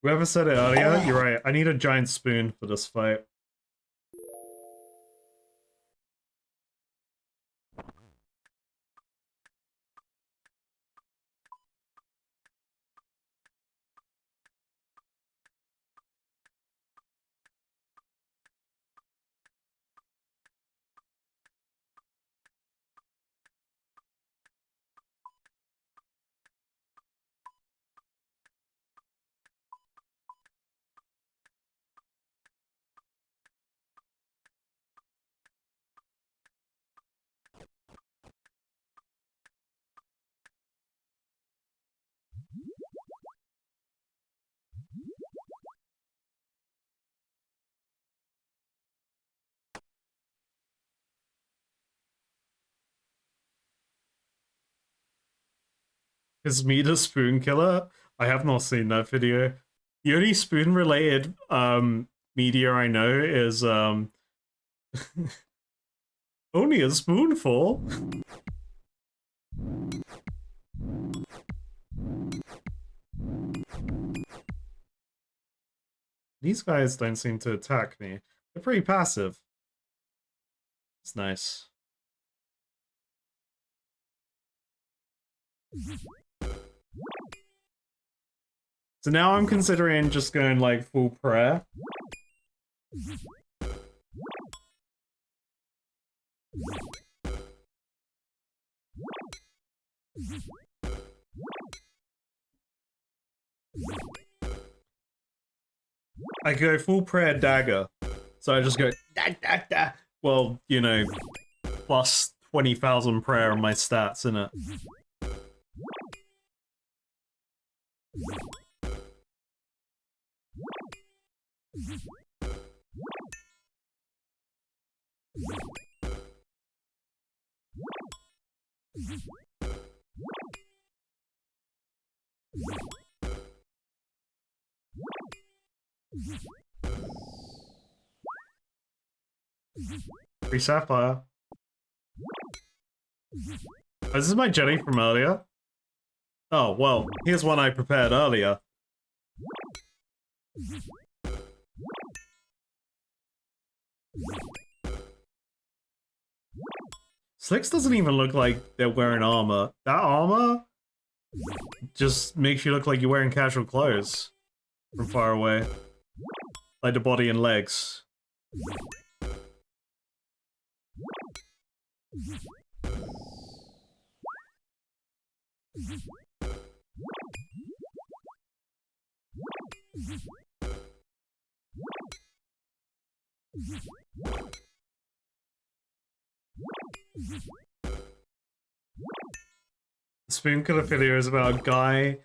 S1: Whoever said it earlier, you're right. I need a giant spoon for this fight. Is Meat a spoon killer? I have not seen that video. The only spoon related media I know is only a spoonful. These guys don't seem to attack me. They're pretty passive. It's nice. So now I'm considering just going like full prayer. I go full prayer dagger. So I just go da da da. Well, you know, plus 20,000 prayer on my stats, innit? Free sapphire. Oh, this is my jelly from earlier. Oh, well, here's one I prepared earlier. Slicks doesn't even look like they're wearing armor. That armor just makes you look like you're wearing casual clothes from far away. Like the body and legs. The spoon killer video is about a guy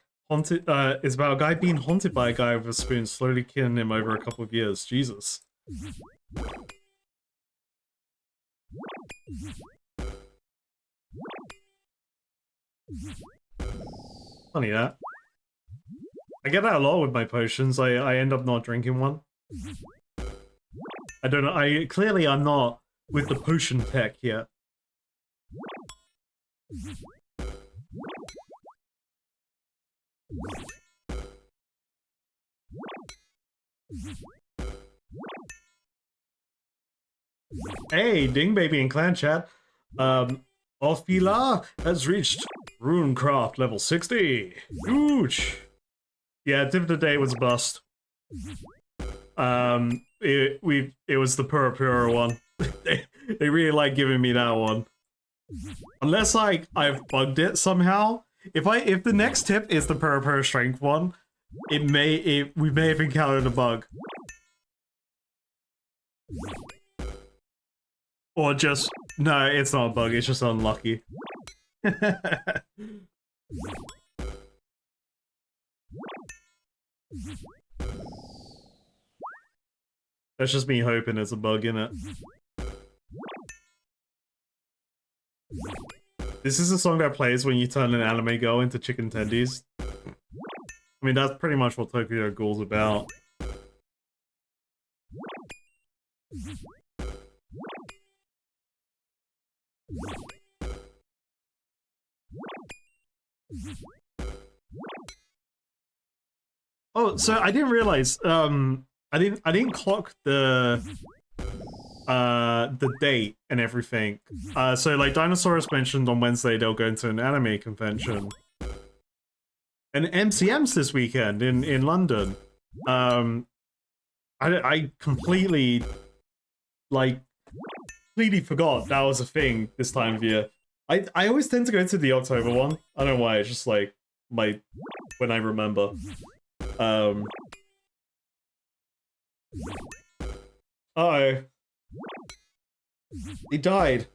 S1: being haunted by a guy with a spoon, slowly killing him over a couple of years. Jesus. Funny that. I get that a lot with my potions. I end up not drinking one. I don't know. Clearly I'm not with the potion tech yet. Hey, Ding Baby in clan chat. Offila has reached Runecraft level 60. Huge. Yeah, Tip of the Day was a bust. It was the Pura Pura one. they really like giving me that one. Unless I've bugged it somehow. If the next tip is the Pura Pura strength one, we may have encountered a bug. Or just no, it's not a bug, it's just unlucky. That's just me hoping it's a bug, innit? This is a song that plays when you turn an anime girl into chicken tendies. I mean, that's pretty much what Tokyo Ghoul's about. Oh, so I didn't realize. I didn't clock the date and everything. So like Dinosaurus mentioned on Wednesday they'll go into an anime convention. And MCM's this weekend in London. I completely forgot that was a thing this time of year. I always tend to go to the October one. I don't know why, it's just like when I remember. Uh-oh. He died.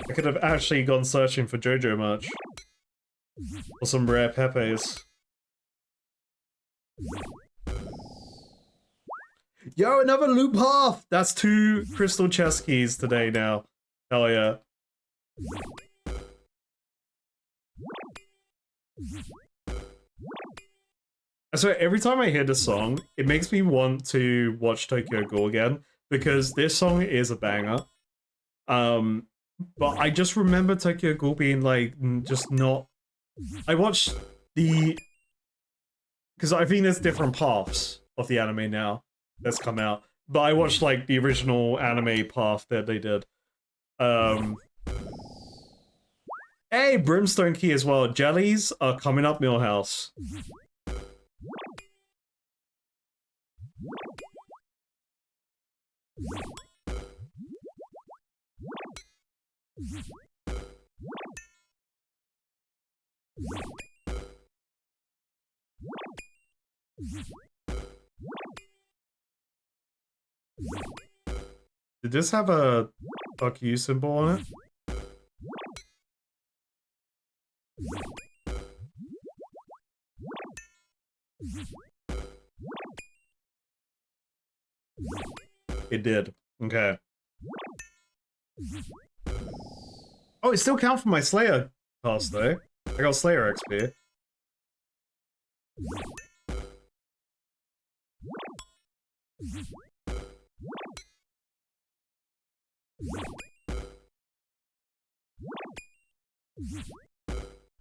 S1: I could have actually gone searching for JoJo merch. Or some rare Pepes. Yo, another loop half! That's 2 crystal chest keys today now. Hell yeah. So every time I hear this song, it makes me want to watch Tokyo Ghoul again, because this song is a banger. But I just remember Tokyo Ghoul being like, just not... I watched the... Because I think there's different paths of the anime now that's come out. But I watched like the original anime path that they did. Hey, Brimstone key as well. Jellies are coming up Millhouse. Did this have a fuck you symbol on it? It did. Okay. Oh, it still counts for my Slayer pass though. I got Slayer XP.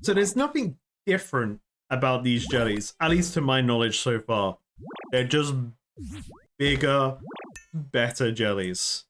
S1: So there's nothing different about these jellies, at least to my knowledge so far. They're just bigger, better jellies.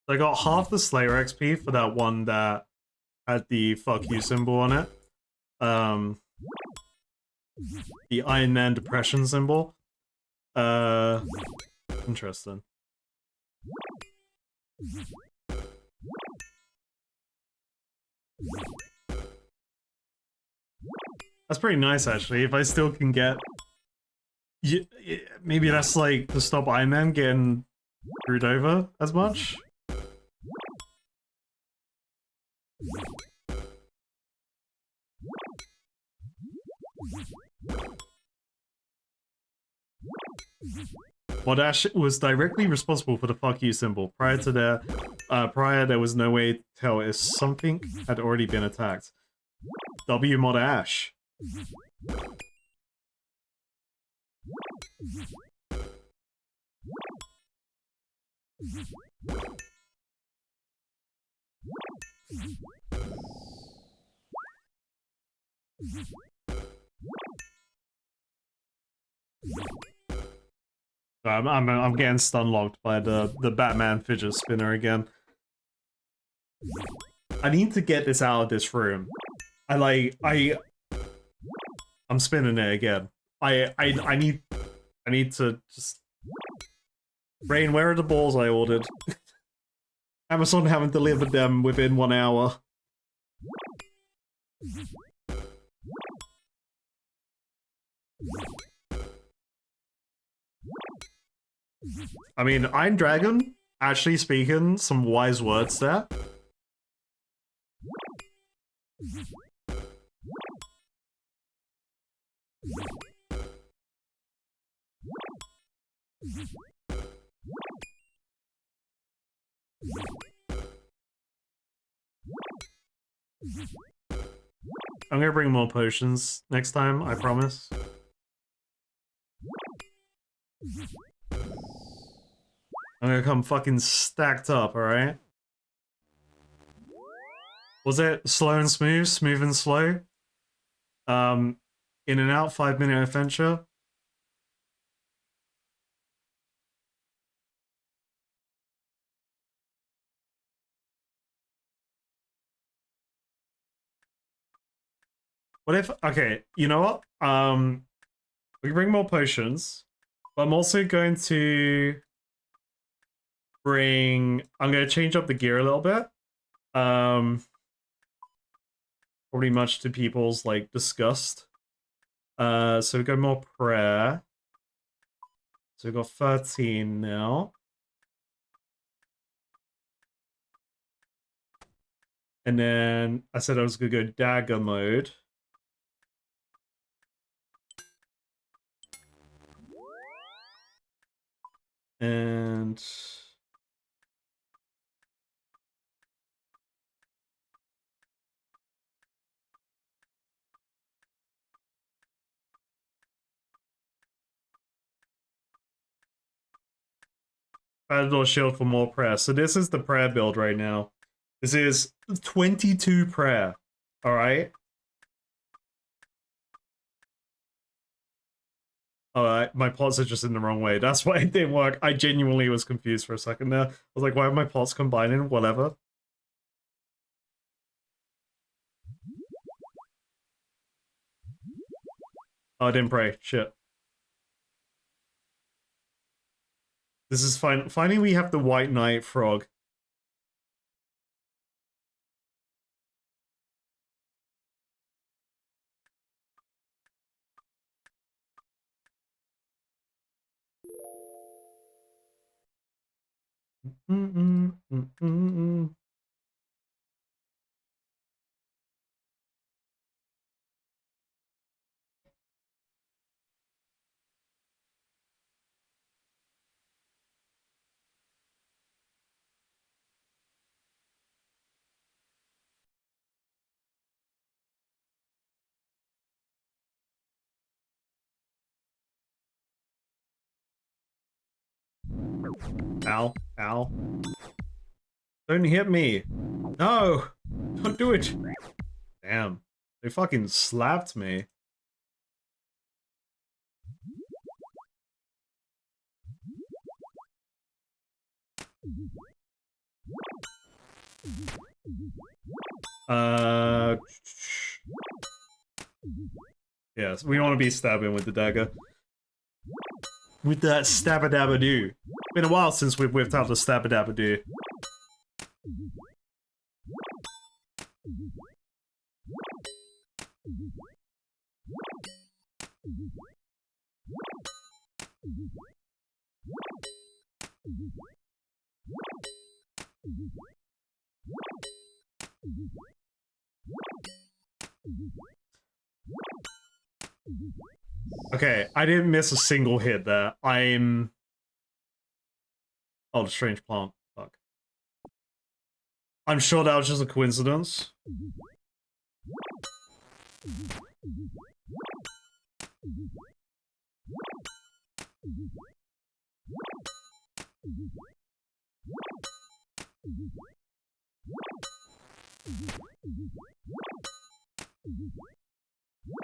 S1: I got half the Slayer XP for that one that had the fuck you symbol on it. The Iron Man depression symbol. Interesting. That's pretty nice, actually. If I still can get... maybe that's like to stop Iron Man getting screwed over as much? Modash was directly responsible for the fuck you symbol. Prior there was no way to tell if something had already been attacked. W Modash. I'm getting stun locked by the Batman fidget spinner again. I need to get this out of this room. I'm spinning it again. I need to just... Rain, where are the balls I ordered? Amazon haven't delivered them within 1 hour. I mean, Iron Dragon, actually speaking, some wise words there. I'm gonna bring more potions next time, I promise. I'm gonna come fucking stacked up, alright? Was it slow and smooth? Smooth and slow? In and out, 5-minute adventure? What if, okay, you know what? We can bring more potions, but I'm also going to I'm gonna change up the gear a little bit. Probably much to people's, like, disgust. So we go more prayer. So we got 13 now. And then I said I was gonna go dagger mode. And Karadus shield for more prayer. So this is the prayer build right now. This is 22 prayer. Alright? Alright, my pots are just in the wrong way. That's why it didn't work. I genuinely was confused for a second there. I was like, why are my pots combining? Whatever. Oh, I didn't pray. Shit. This is fine. Finally, we have the White Knight frog. Ow. Ow. Don't hit me. No! Don't do it! Damn. They fucking slapped me. Yes, we want to be stabbing with the dagger. With that stabba-dabba-doo. Been a while since we've whipped out the stabba-dabba-doo. Okay, I didn't miss a single hit there. I'm... Oh, the strange plant. Fuck. I'm sure that was just a coincidence.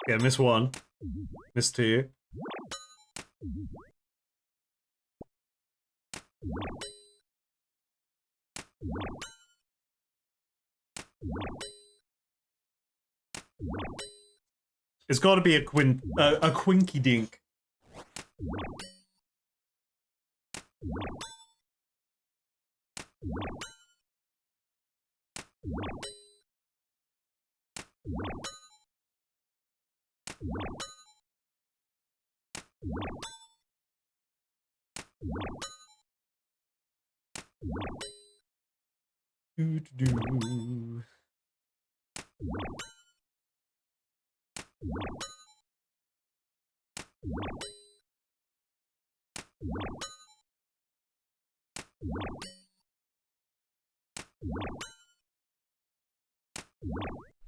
S1: Yeah, miss one. Miss two. It's got to be a quinky dink.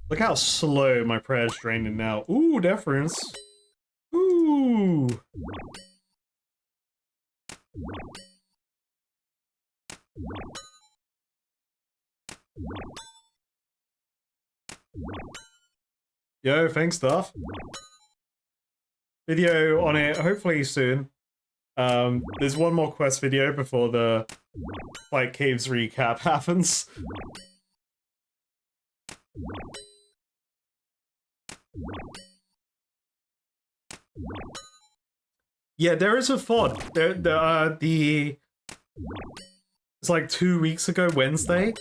S1: Look how slow my prayer's draining now. Ooh, deference. Ooh. Yo, thanks, Duff. Video on it, hopefully soon. There's one more quest video before the Fight Caves recap happens. Yeah, there is a VOD. It's like 2 weeks ago, Wednesday.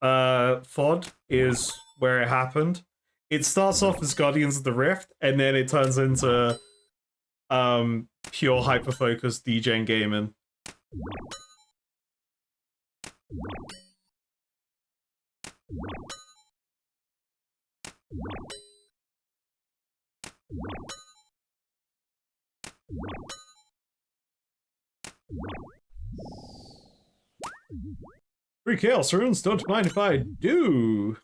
S1: VOD is where it happened. It starts off as Guardians of the Rift, and then it turns into pure hyper-focused DJing gaming. Free chaos runes, don't mind if I do.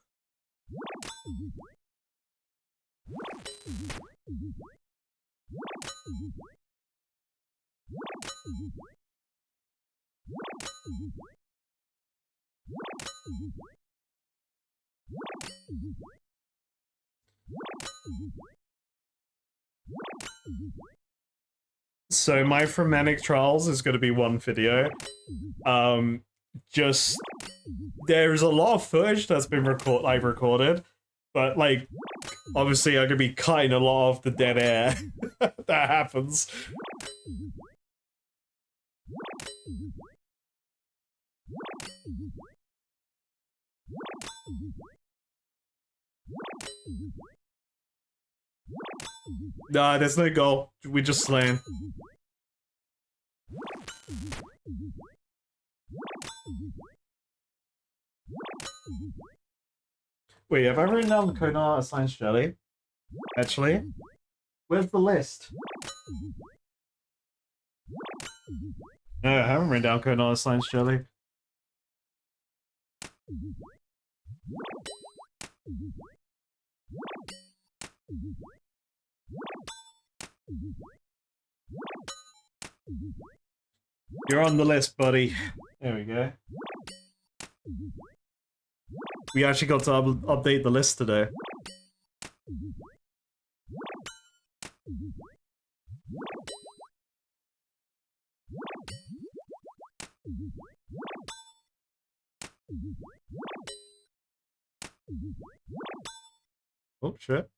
S1: So my Frenetic Trials is going to be one video. Just there's a lot of footage that's been recorded, but like obviously I'm gonna be cutting a lot of the dead air that happens. Nah, there's no goal. We just slaying. Wait, have I written down the Konar as Science Jelly? Actually? Where's the list? No, I haven't written down Konar as Science Jelly. You're on the list, buddy. There we go. We actually got to update the list today. Oh, shit.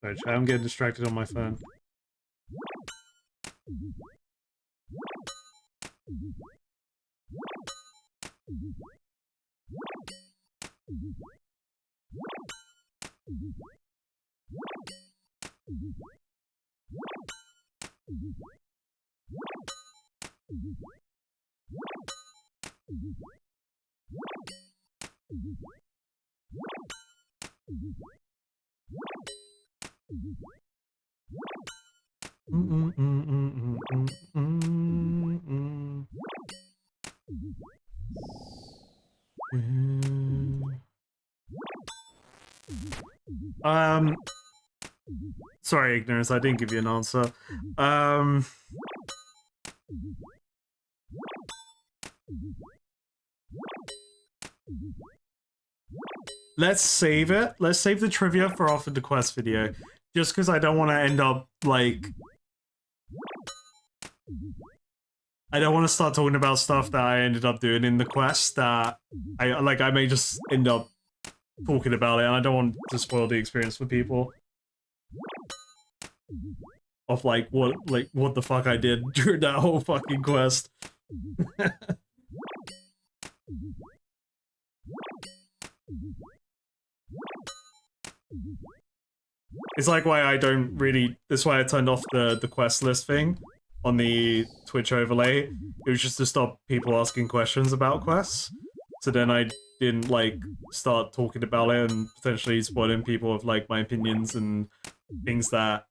S1: Sorry, chat, I'm getting distracted on my phone. Sorry, Ignorance, I didn't give you an answer. Let's save it. Let's save the trivia for after the quest video. Just because I don't want to end up, like... I don't want to start talking about stuff that I ended up doing in the quest that... I may just end up talking about it, and I don't want to spoil the experience for people. Of, like, what the fuck I did during that whole fucking quest. It's like why I don't really... That's why I turned off the quest list thing on the Twitch overlay. It was just to stop people asking questions about quests. So then I didn't, like, start talking about it and potentially spoiling people of, like, my opinions and things that...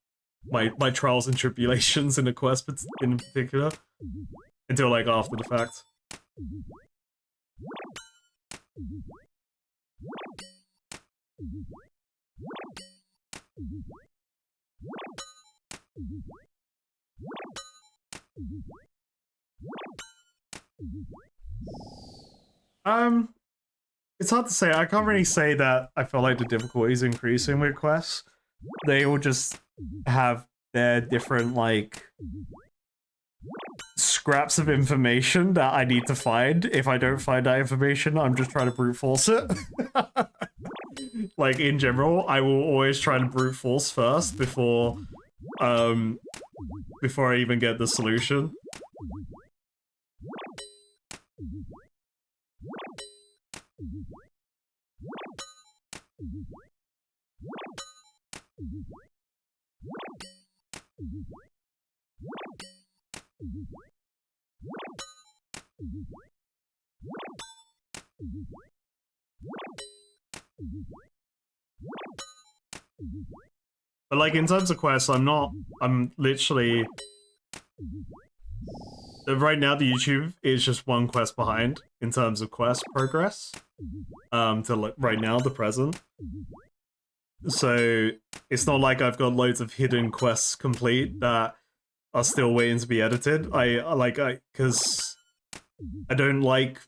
S1: My trials and tribulations in a quest in particular. Until, like, after the fact. It's hard to say. I can't really say that I feel like the difficulty is increasing with quests. They all just have their different, like, scraps of information that I need to find. If I don't find that information, I'm just trying to brute force it. Like, in general, I will always try to brute force first before I even get the solution. But, like, in terms of quests, I'm literally... Right now, the YouTube is just one quest behind in terms of quest progress. To, like, right now, the present. So, it's not like I've got loads of hidden quests complete that are still waiting to be edited. Because I don't like...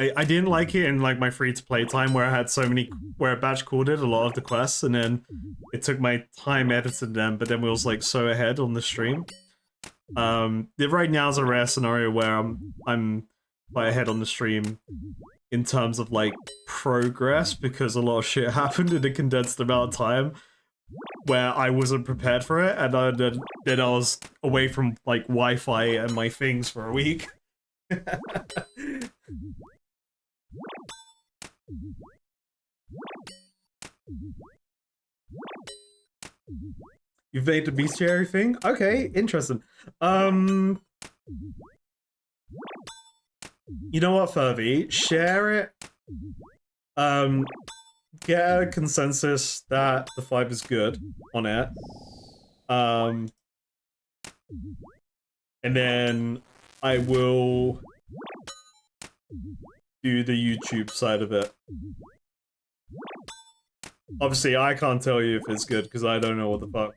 S1: I didn't like it in, like, my free-to-play time where I had so many... Where I batch coded a lot of the quests, and then it took my time editing them, but then we was, like, so ahead on the stream. Right now is a rare scenario where I'm quite ahead on the stream in terms of, like, progress, because a lot of shit happened in a condensed amount of time where I wasn't prepared for it, and then I was away from, like, Wi-Fi and my things for a week. You've made the bestiary thing? Okay, interesting. You know what, Furby? Share it. Get a consensus that the 5 is good on it. And then I will do the YouTube side of it. Obviously, I can't tell you if it's good because I don't know what the fuck.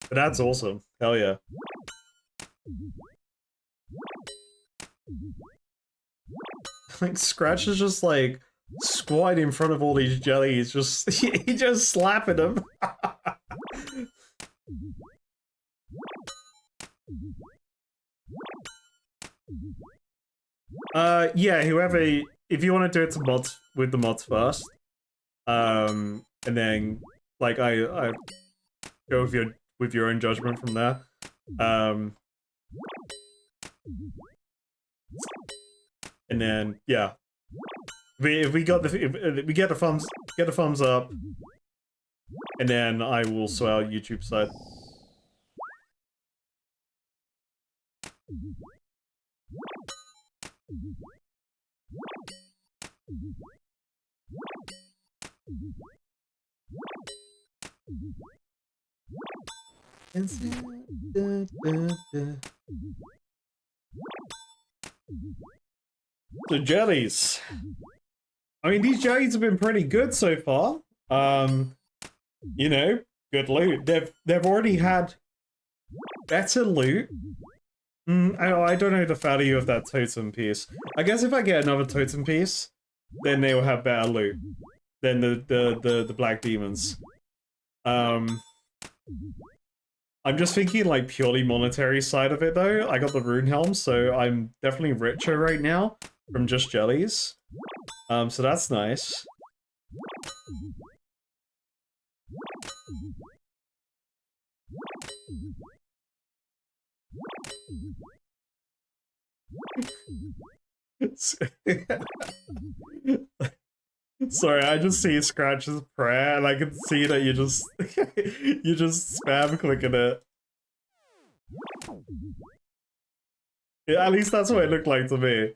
S1: But that's awesome. Hell yeah. Like, Scratch is just like squatting in front of all these jellies, just he just slapping them. Yeah, whoever, if you want to do it to mods with the mods first, and then like I go with your own judgment from there. And then yeah, if we get the thumbs up, and then I will sort out YouTube side. So jellies. I mean, these jellies have been pretty good so far. You know, good loot. They've already had better loot. I don't know the value of that totem piece. I guess if I get another totem piece, then they will have better loot than the black demons. I'm just thinking like purely monetary side of it though. I got the rune helm, so I'm definitely richer right now from just jellies. So that's nice. Sorry, I just see Scratch's prayer, and I can see that you just you just spam clicking it. Yeah, at least that's what it looked like to me.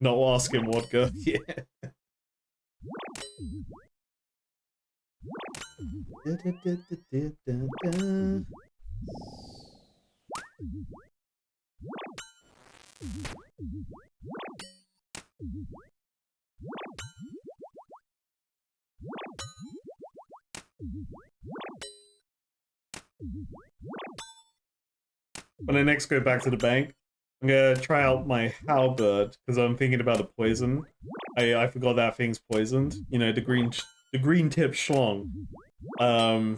S1: Not asking vodka. Yeah. When I next go back to the bank, I'm gonna try out my halberd because I'm thinking about the poison. I forgot that thing's poisoned. You know, the green tip schlong. I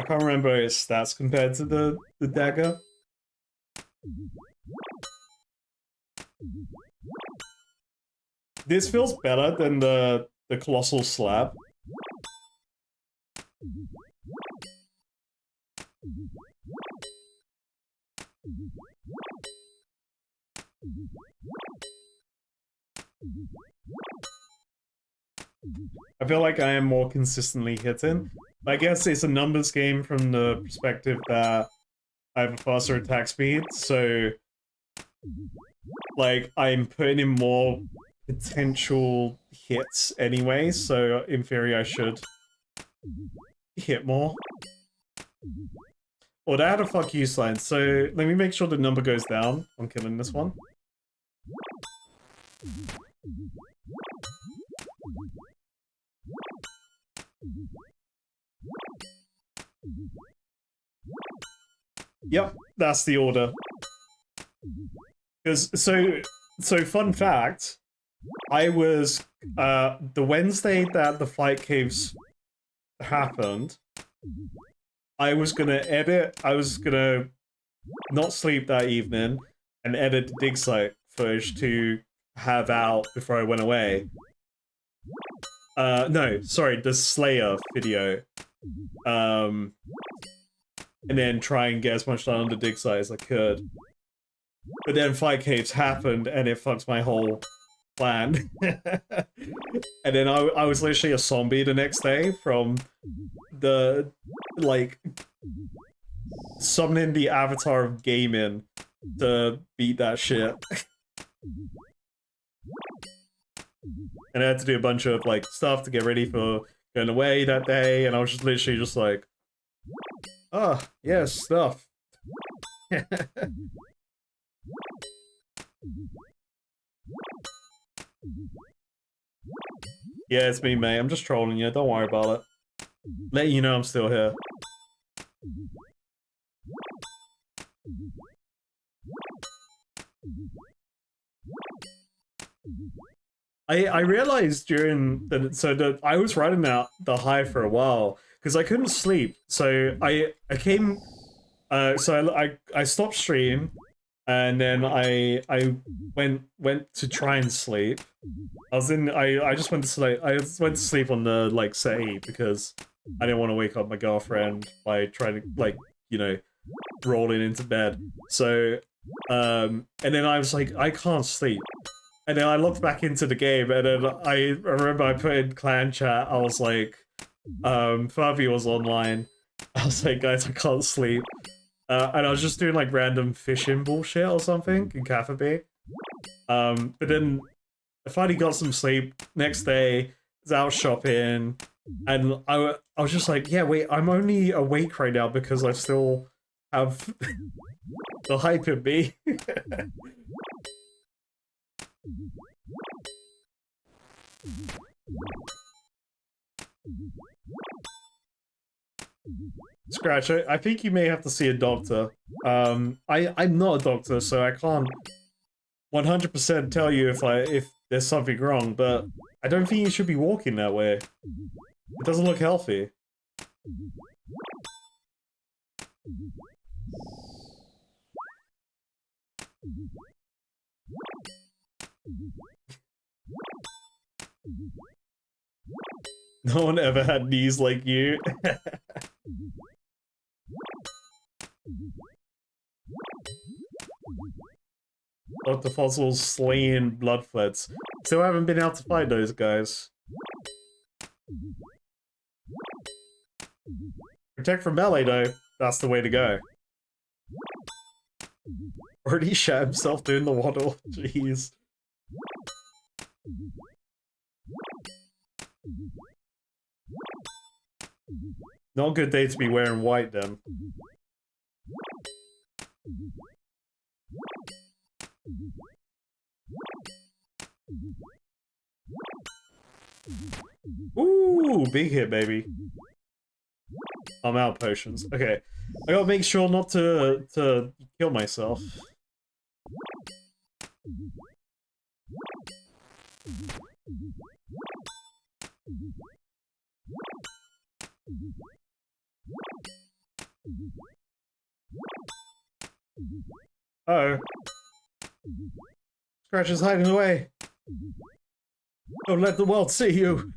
S1: can't remember its stats compared to the dagger. This feels better than the colossal slab. I feel like I am more consistently hitting. I guess it's a numbers game from the perspective that I have a faster attack speed, so like I'm putting in more potential hits anyway, so in theory I should hit more. Or they had a fuck you sign, so let me make sure the number goes down on killing this one. Yep, that's the order. Because so fun fact, I was the Wednesday that the fight caves happened, I was gonna not sleep that evening and edit the dig site footage to have out before I went away. No, sorry, the Slayer video. And then try and get as much done on the dig site as I could. But then Fight Caves happened and it fucked my whole plan. And then I was literally a zombie the next day from the, like, summoning the avatar of gaming to beat that shit. And I had to do a bunch of, like, stuff to get ready for going away that day, and I was just literally just like, oh, yeah, stuff. Yeah, it's me, mate. I'm just trolling you. Don't worry about it. Letting you know I'm still here. I realized during the I was riding out the high for a while because I couldn't sleep. So I came I stopped stream and then I went to try and sleep. I just went to sleep. I went to sleep on the like settee because I didn't want to wake up my girlfriend by trying to like, you know, rolling into bed. So and then I was like, I can't sleep. And then I looked back into the game, and then I remember I put in clan chat, I was like, Fabi was online. I was like, guys, I can't sleep. And I was just doing like random fishing bullshit or something in Cafe. But then I finally got some sleep. Next day, was out shopping, and I was just like, yeah, wait, I'm only awake right now because I still have the hype in me. Scratch, I think you may have to see a doctor. I'm not a doctor, so I can't 100% tell you if there's something wrong, but I don't think you should be walking that way. It doesn't look healthy. No one ever had knees like you. Dr. Fossil's slaying bloodfleds. Still haven't been able to fight those guys. Protect from melee though, that's the way to go. Already shot himself doing the waddle, jeez. Not a good day to be wearing white then. Ooh, big hit, baby. I'm out of potions. Okay, I gotta make sure not to kill myself. Uh-oh. Scratch is hiding away. Don't let the world see you.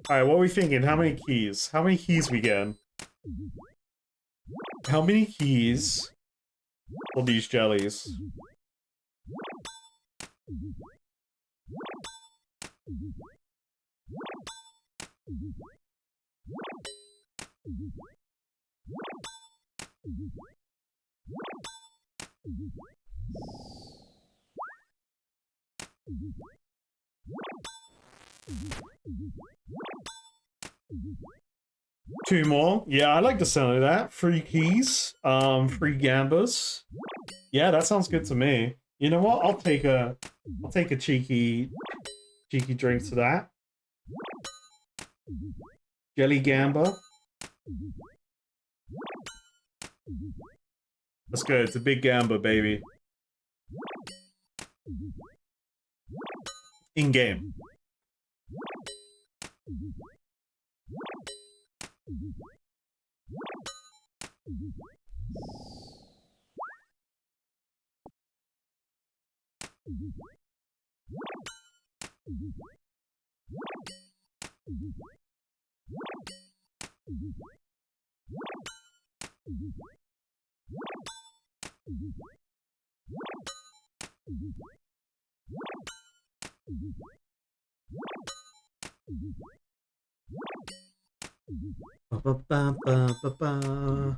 S1: Alright, what are we thinking? How many keys? How many keys we getting? How many keys for these jellies? Two more. Yeah, I like the sound of that. 3 keys. 3 gambas. Yeah, that sounds good to me. You know what? I'll take a cheeky drink to that. Jelly gamba. Let's go. It's a big gamba, baby. In game. Ba, ba, ba, ba, ba, ba.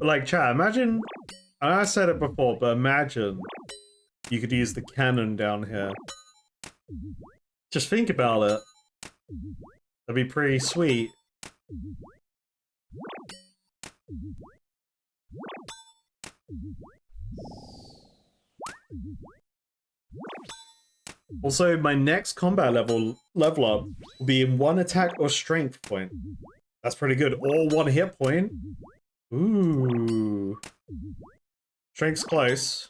S1: Like, chat, imagine, and I said it before, but imagine you could use the cannon down here. Just think about it. That'd be pretty sweet. Also, my next combat level up will be in 1 attack or strength point. That's pretty good. Or 1 hit point. Ooh. Strength's close.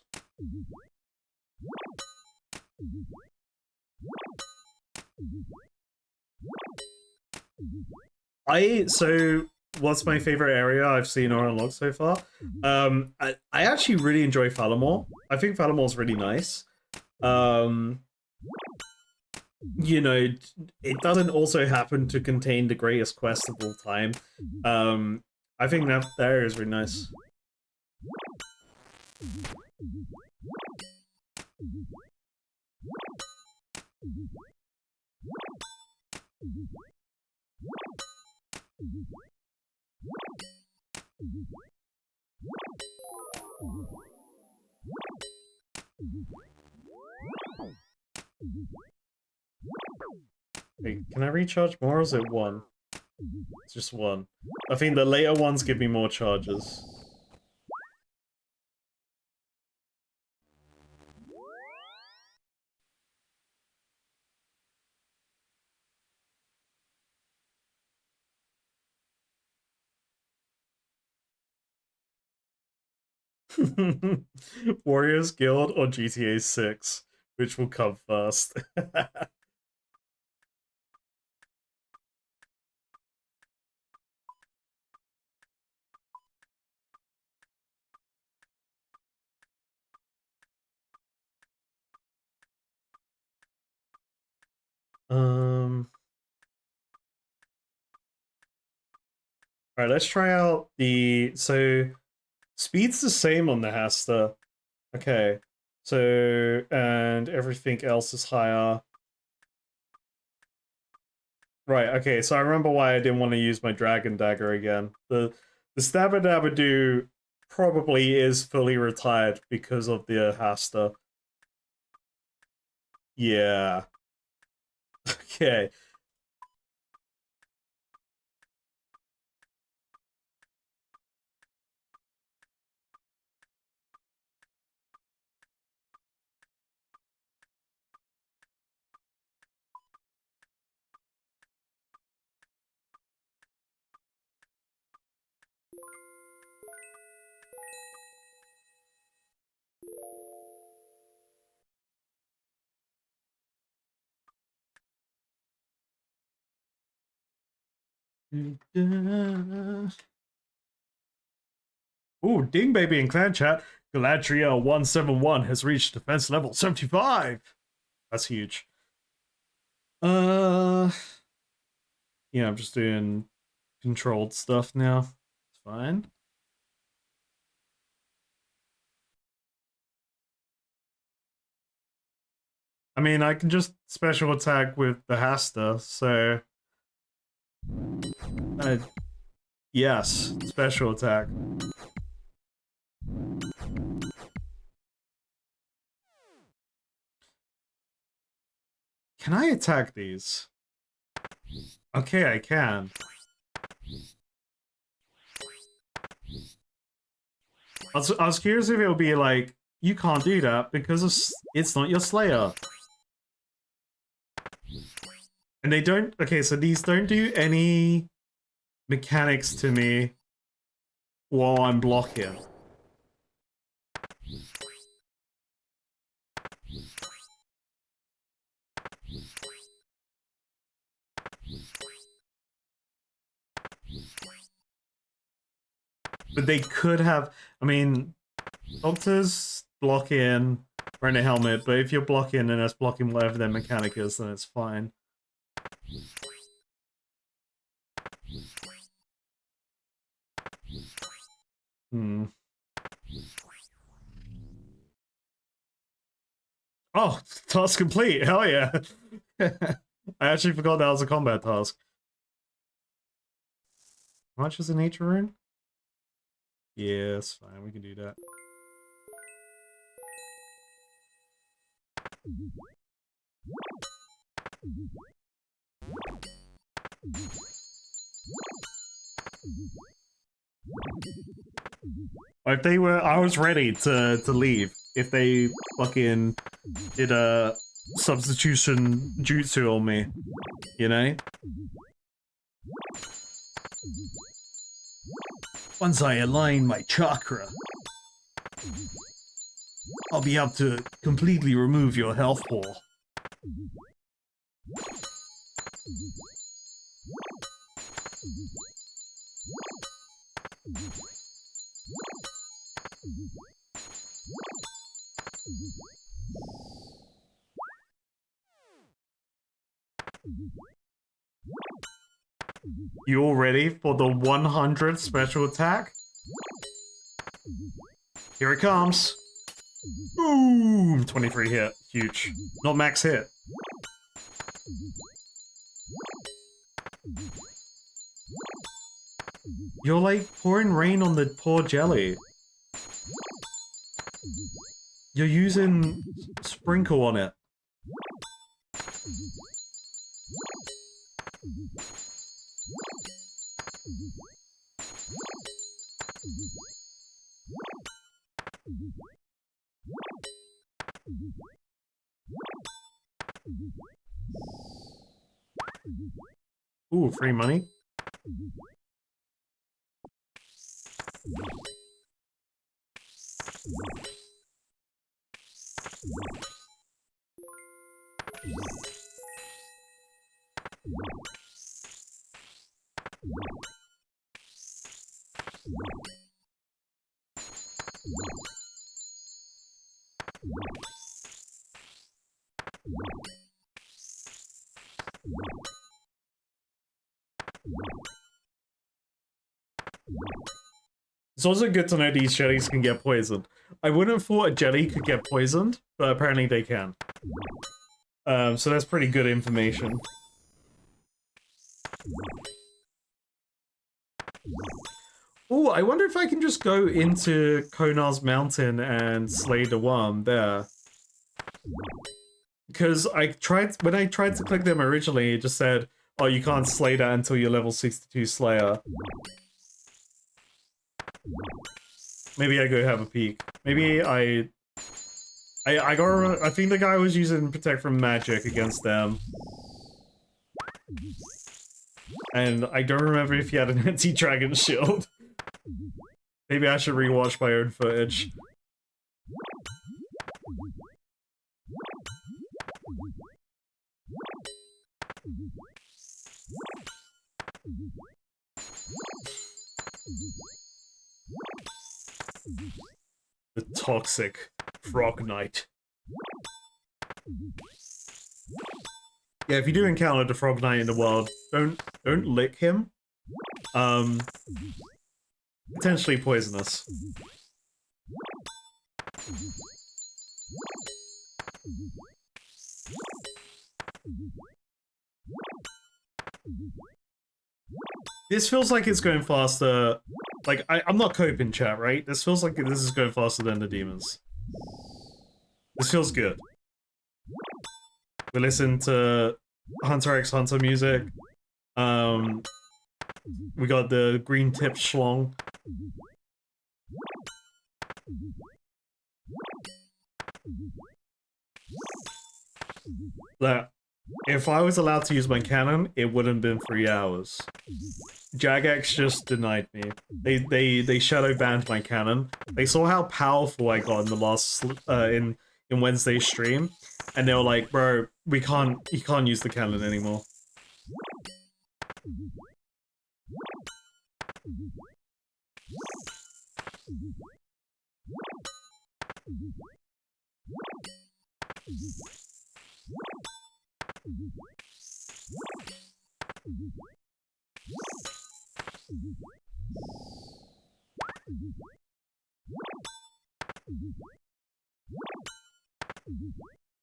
S1: So what's my favorite area I've seen or unlocked so far? I actually really enjoy Falamore. I think Falamore's really nice. You know, it doesn't also happen to contain the greatest quest of all time. I think that area is really nice. Wait, can I recharge more or is it one? It's just one. I think the later ones give me more charges. Warriors Guild or GTA 6? Which will come first? Alright, let's try out the... So, speed's the same on the Hasta. Okay. So, and everything else is higher. Right, okay, so I remember why I didn't want to use my Dragon Dagger again. The Stabba Dabba Doo probably is fully retired because of the Hasta. Yeah. Okay. Ooh, Ding Baby in clan chat. Galadriel 171 has reached defense level 75. That's huge. Yeah, I'm just doing controlled stuff now. It's fine. I mean, I can just special attack with the Hasta, so... yes, special attack. Can I attack these? Okay, I can. I was curious if it would be like, you can't do that because it's not your Slayer. And they don't... Okay, so these don't do any mechanics to me while I'm blocking. But they could have... I mean, Doctors block in, wearing a helmet, but if you're blocking and it's blocking whatever their mechanic is, then it's fine. Oh, task complete! Hell yeah! I actually forgot that was a combat task. How much is a nature rune? Yeah, it's fine, we can do that. If they were, I was ready to leave. If they fucking did a substitution jutsu on me, you know? Once I align my chakra, I'll be able to completely remove your health wall. You all ready for the 100 special attack? Here it comes. Boom! 23 hit. Huge. Not max hit. You're like pouring rain on the poor jelly. You're using sprinkle on it. Ooh, free money. It's also good to know these jellies can get poisoned. I wouldn't have thought a jelly could get poisoned, but apparently they can. So that's pretty good information. Oh, I wonder if I can just go into Konar's Mountain and slay the worm there. Because when I tried to click them originally, it just said, oh, you can't slay that until you're level 62 Slayer. Maybe I go have a peek. Maybe I think the guy was using Protect from Magic against them. And I don't remember if he had an anti-dragon shield. Maybe I should rewatch my own footage. The toxic Frog Knight. Yeah, if you do encounter the Frog Knight in the wild, don't lick him. Potentially poisonous. This feels like it's going faster. Like, I'm not coping, chat, right? This feels like this is going faster than the demons. This feels good. We listen to Hunter x Hunter music. We got the green tip schlong. That if I was allowed to use my cannon, it wouldn't have been 3 hours. Jagex just denied me. They shadow banned my cannon. They saw how powerful I got in the last in Wednesday's stream, and they were like, "Bro, you can't use the cannon anymore."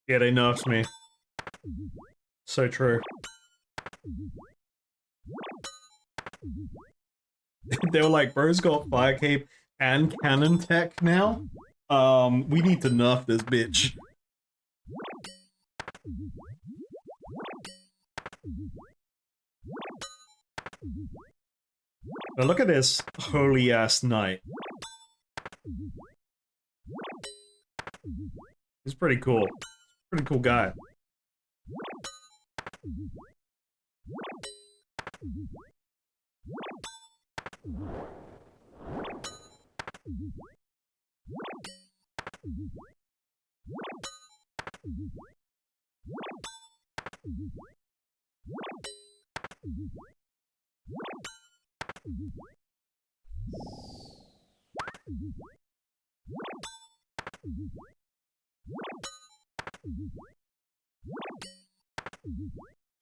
S1: Yeah, they nerfed me. So true. They were like, bro's got fire cape and cannon tech now. We need to nerf this bitch. Now look at this holy ass knight. He's pretty cool. Pretty cool guy.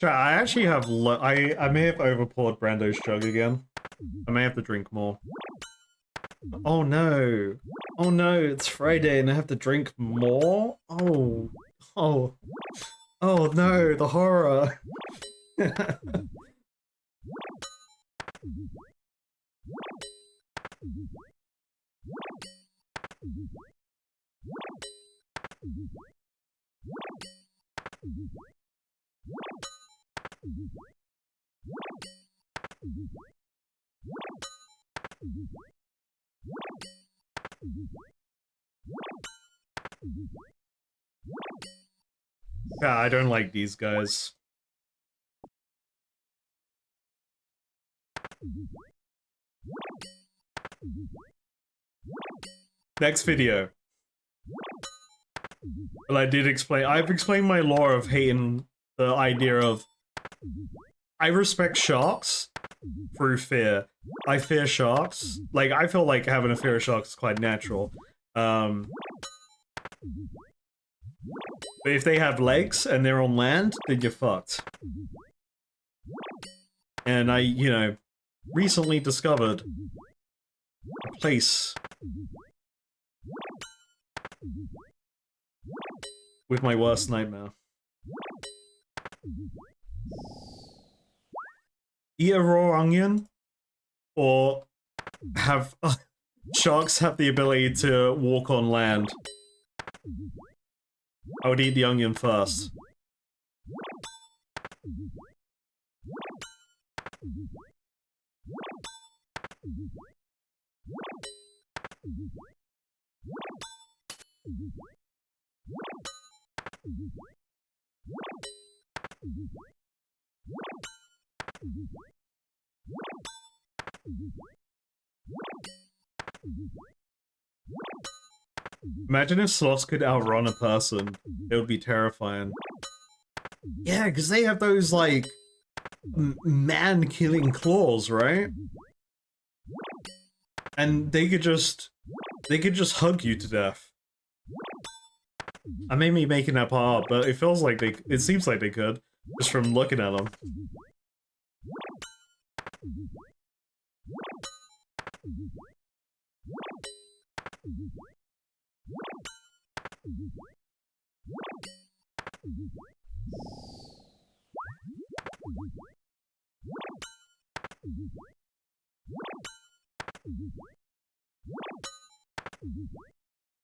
S1: I actually have I may have overpoured Brando's jug again. I may have to drink more. Oh no. Oh no, it's Friday and I have to drink more? Oh. Oh. Oh no, the horror. Yeah, I don't like these guys. Next video. Well, I've explained my lore of hating the idea of I respect sharks through fear. I fear sharks. Like, I feel like having a fear of sharks is quite natural. But if they have legs and they're on land, then you're fucked. And I, you know, recently discovered a place with my worst nightmare. Eat a raw onion, or have sharks have the ability to walk on land. I would eat the onion first. Imagine if sloths could outrun a person. It would be terrifying. Yeah, because they have those, like, man-killing claws, right? And they could just hug you to death. I may be making that part up, but it feels like it seems like they could, just from looking at them.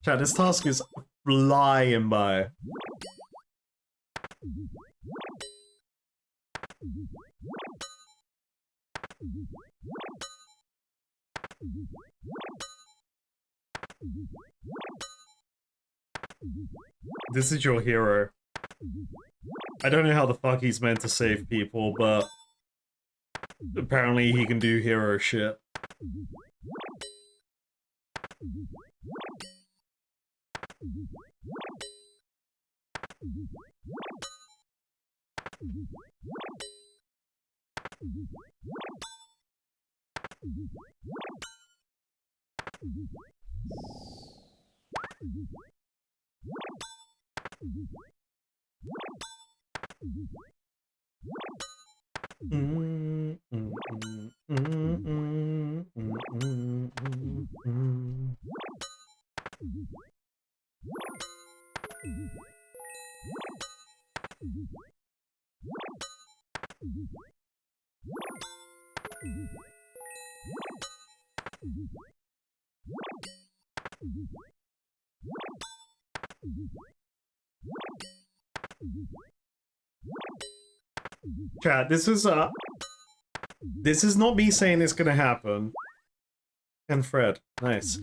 S1: Chat, this task is flying by. This is your hero. I don't know how the fuck he's meant to save people, but apparently he can do hero shit. Chat, this is not me saying it's gonna happen. And Fred, nice.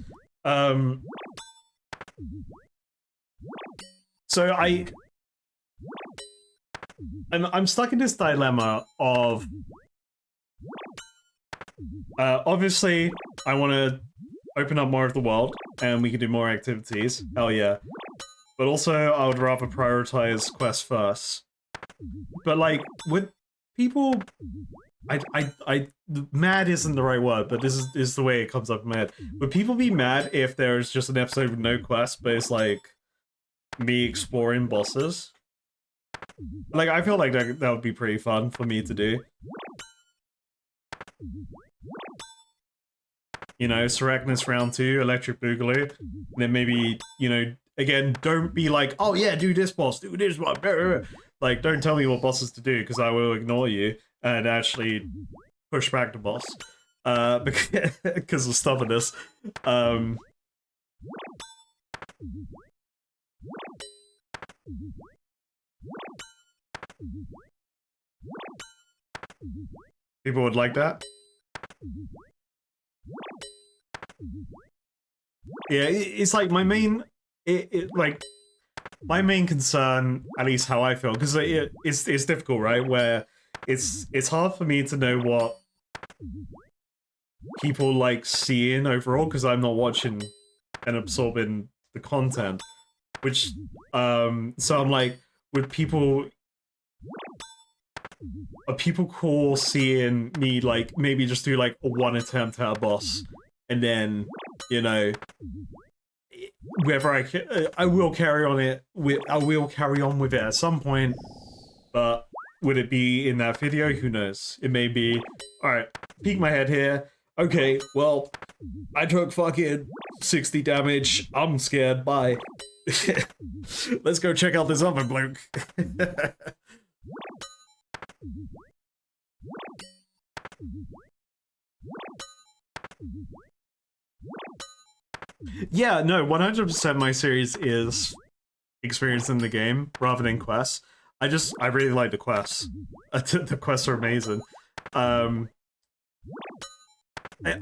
S1: So I'm stuck in this dilemma of obviously I want to open up more of the world and we can do more activities. Hell yeah. But also I would rather prioritize quests first. But like with people, mad isn't the right word, but this is the way it comes up in my head. Would people be mad if there's just an episode with no quest, but it's like me exploring bosses? Like, I feel like that would be pretty fun for me to do. You know, Sarachnis round 2, Electric Boogaloo, and then maybe, you know, again, don't be like, oh yeah, do this boss, do this one. Like, don't tell me what bosses to do, because I will ignore you and actually push back the boss. Because of stubbornness. People would like that. Yeah, it's like my main, like my main concern, at least how I feel, because it's difficult, right? Where it's hard for me to know what people like seeing overall because I'm not watching and absorbing the content. Which, so I'm like, would people, are people cool seeing me like maybe just do like a one attempt at a boss, and then, you know, whether I will carry on it with, I will carry on with it at some point, but would it be in that video? Who knows? It may be, alright, peek my head here. Okay, well, I took fucking 60 damage. I'm scared. Bye. Let's go check out this other bloke. Yeah, no, 100% my series is experience in the game rather than quests. I really like the quests. The quests are amazing. I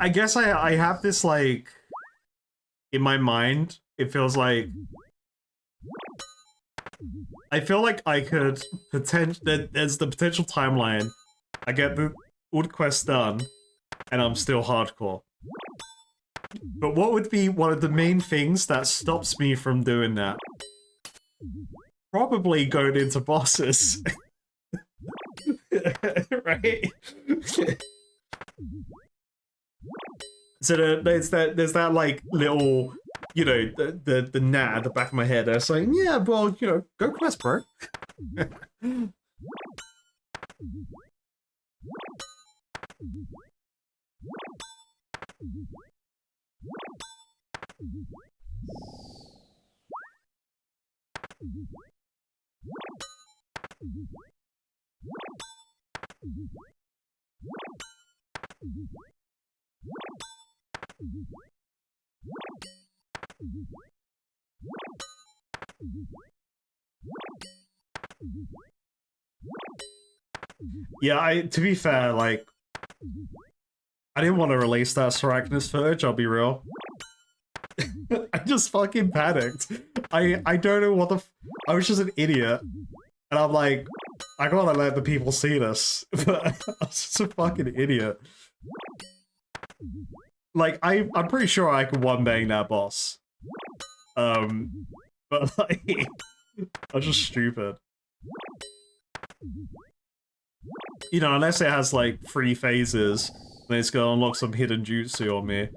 S1: guess I have this, like, in my mind, it feels like I feel like I could there's the potential timeline. I get all the quests done, and I'm still hardcore. But what would be one of the main things that stops me from doing that? Probably going into bosses. Right? So there's that like little, you know, the gnat at the back of my head that's saying, yeah, well, you know, go quest, bro. Yeah, to be fair, like, I didn't want to release that Sarachnis footage, I'll be real. I just fucking panicked. I don't know what I was just an idiot. And I'm like, I gotta let the people see this. But I was just a fucking idiot. Like, I'm pretty sure I could one-bang that boss. But like, I was just stupid. You know, unless it has like 3 phases, then it's gonna unlock some hidden jutsu on me.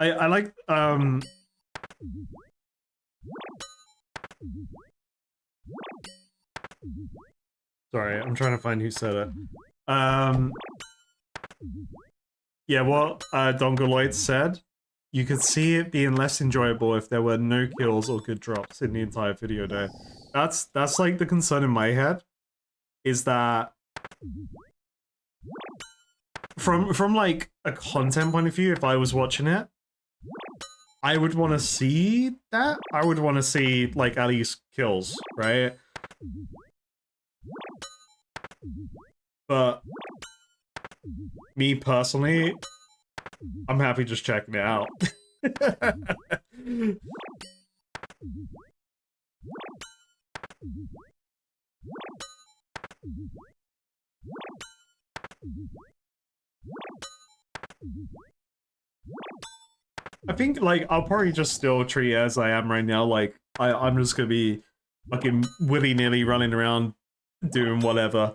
S1: I like, sorry, I'm trying to find who said it. Yeah, what Dongoloid said, you could see it being less enjoyable if there were no kills or good drops in the entire video day. That's like the concern in my head, is that from like a content point of view, if I was watching it, I would want to see that. I would want to see like at least kills, right? But me personally, I'm happy just checking it out. I think, like, I'll probably just still treat it as I am right now. Like, I'm just gonna be fucking willy-nilly running around doing whatever.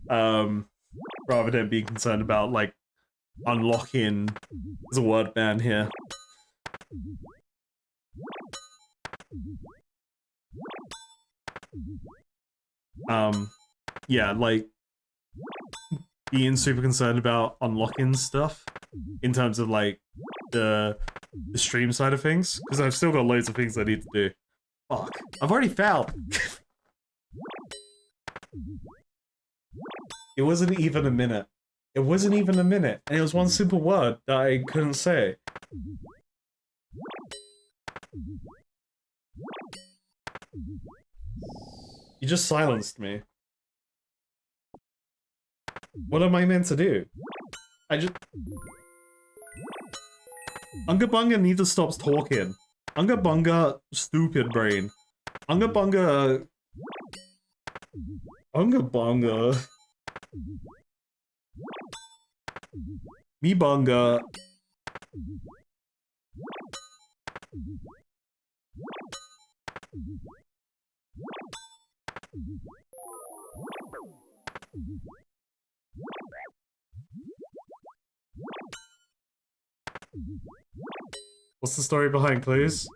S1: Rather than being concerned about, like, unlocking... There's a word ban here. Yeah, like being super concerned about unlocking stuff in terms of like the stream side of things, because I've still got loads of things I need to do. Fuck, I've already failed. It wasn't even a minute. It wasn't even a minute, and it was one simple word that I couldn't say. You just silenced me. What am I meant to do? I just... Unga Bunga needs to stop talking. Unga Bunga, stupid brain. Unga Bunga... Unga Bunga... Me Bunga... What's the story behind clues?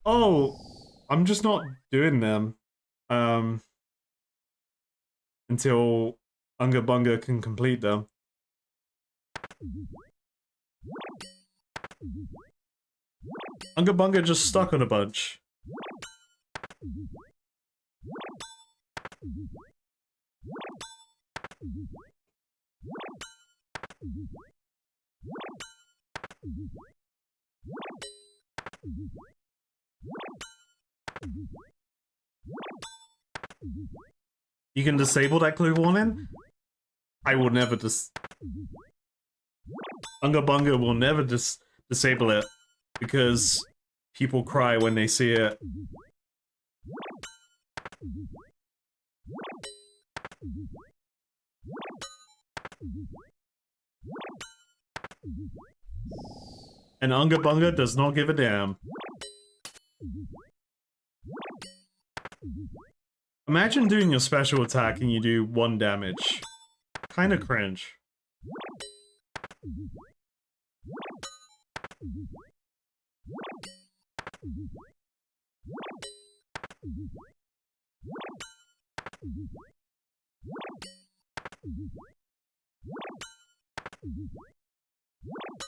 S1: Oh, I'm just not doing them. Until Unga Bunga can complete them. Unga Bunga just stuck on a bunch. You can disable that clue warning? I will never Unga Bunga will never disable it, because people cry when they see it. And Unga Bunga does not give a damn. Imagine doing your special attack and you do 1 damage. Kinda cringe.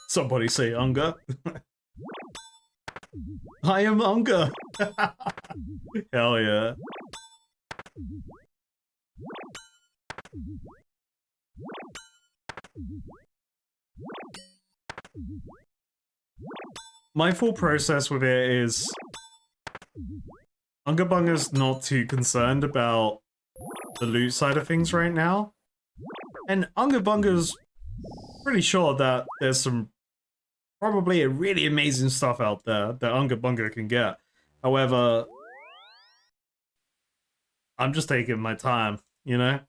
S1: Somebody say Unga. I am Unga. Hell yeah. My full process with it is Unga Bunga's not too concerned about the loot side of things right now. And Unga Bunga's pretty sure that there's some probably a really amazing stuff out there that Unga Bunga can get. However, I'm just taking my time, you know?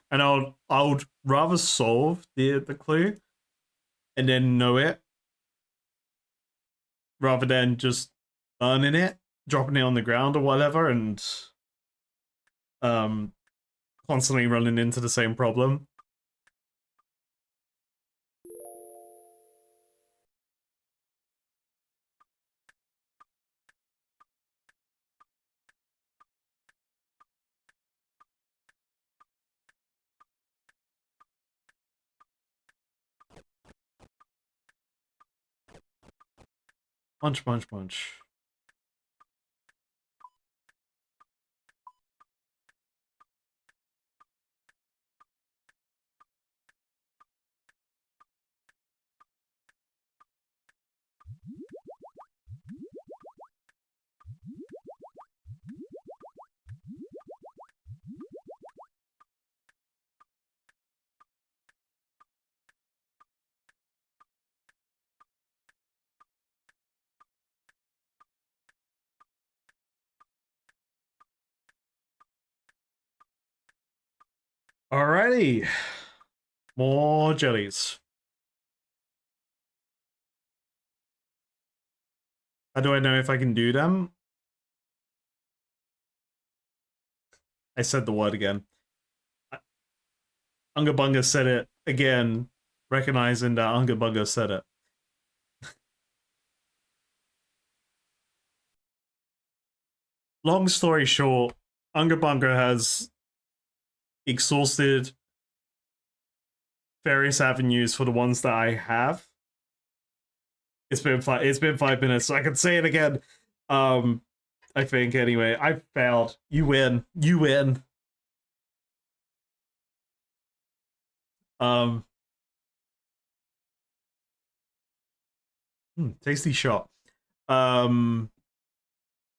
S1: And I would rather solve the clue and then know it rather than just earning it, dropping it on the ground or whatever, and constantly running into the same problem. Punch, punch, punch. Alrighty. More jellies. How do I know if I can do them? I said the word again. Unga Bunga said it again, recognizing that Unga Bunga said it. long story short, Unga Bunga has exhausted various avenues for the ones that I have. It's been 5 minutes, so I can say it again. I think anyway. I failed. You win. You win. Tasty shot.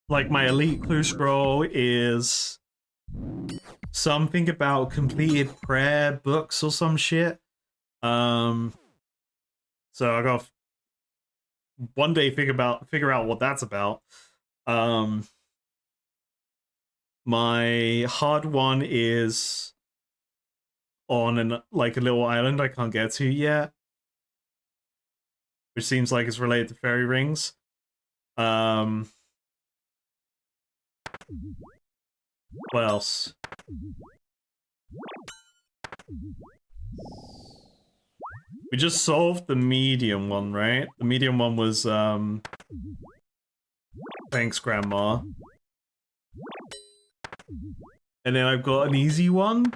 S1: Like my elite clue scroll is something about completed prayer books or some shit. So I gotta one day figure out what that's about. My hard one is on a little island I can't get to yet, which seems like it's related to fairy rings. What else? We just solved the medium one, right? The medium one was, thanks, Grandma. And then I've got an easy one.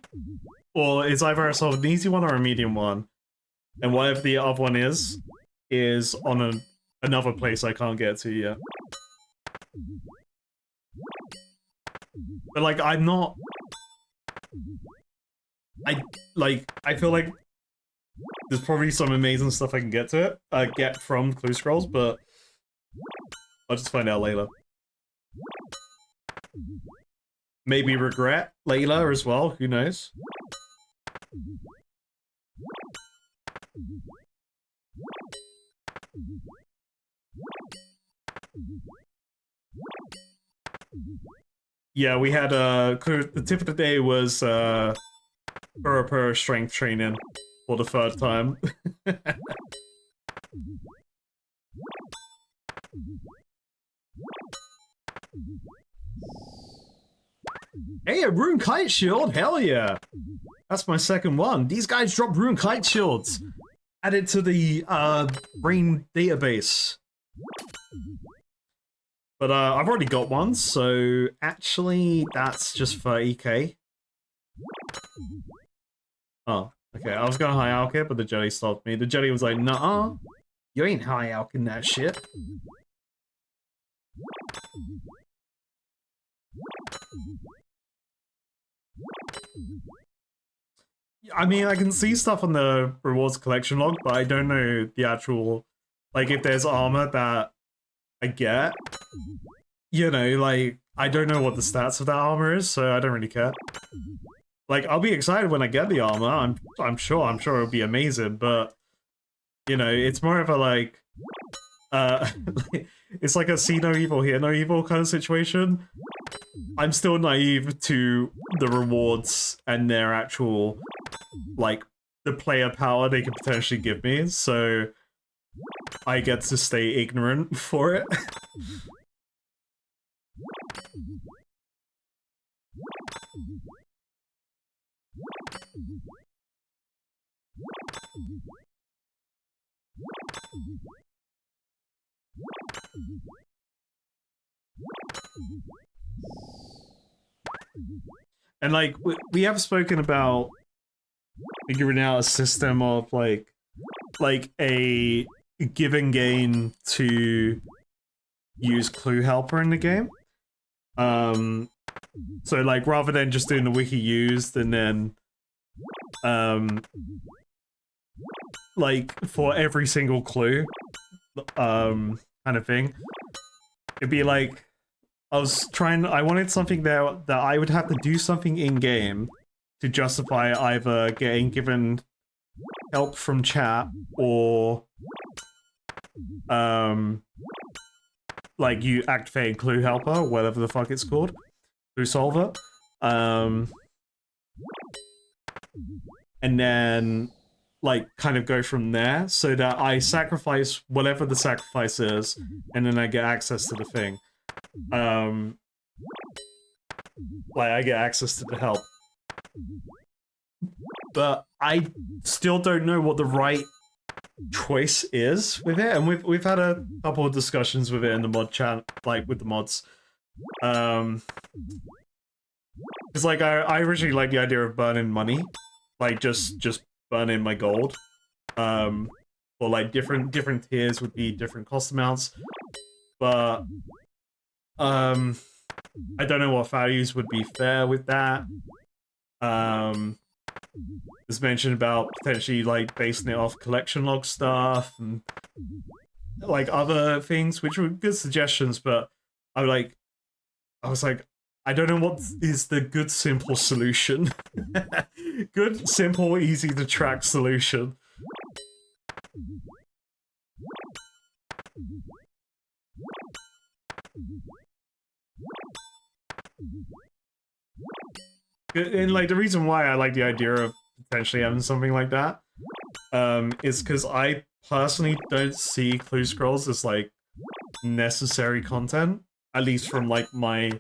S1: Or it's either I solved an easy one or a medium one. And whatever the other one is on another place I can't get to yet. But, like, I'm not... I feel like there's probably some amazing stuff I can get to it, get from Clue Scrolls, but I'll just find out later. Maybe regret later as well, who knows? Yeah, we had the tip of the day was per strength training for the third time. Hey, a rune kite shield, hell yeah! That's my second one. These guys drop rune kite shields. Added to the brain database. But I've already got one, so actually that's just 30k. Oh, okay. I was gonna high alch it, but the jelly stopped me. The jelly was like, "Nuh-uh, you ain't high alching that shit." I mean, I can see stuff on the rewards collection log, but I don't know the actual, like, if there's armor that I get. You know, like, I don't know what the stats of that armor is, so I don't really care. Like, I'll be excited when I get the armor. I'm sure it'll be amazing, but you know, it's more of a like, it's like a see no evil, hear no evil kind of situation. I'm still naive to the rewards and their actual, like, the player power they could potentially give me, so I get to stay ignorant for it. And like we have spoken about figuring out a system of like a give and gain to use Clue Helper in the game. So like rather than just doing the wiki used and then like for every single clue kind of thing, it'd be like I wanted something that I would have to do something in game to justify either getting given help from chat or like you activating Clue Helper, whatever the fuck it's called, Clue Solver, and then like kind of go from there, so that I sacrifice whatever the sacrifice is, and then I get access to the thing. Like I get access to the help. But I still don't know what the right choice is with it, and we've had a couple of discussions with it in the mod chat, like with the mods. It's like I originally liked the idea of burning money, like just burning my gold. Or like different tiers would be different cost amounts, but I don't know what values would be fair with that. There's mentioned about potentially like basing it off collection log stuff and like other things, which were good suggestions, but I was like, I don't know what is the good simple solution. Good, simple, easy to track solution. And like the reason why I like the idea of potentially having something like that is because I personally don't see clue scrolls as like necessary content, at least from like my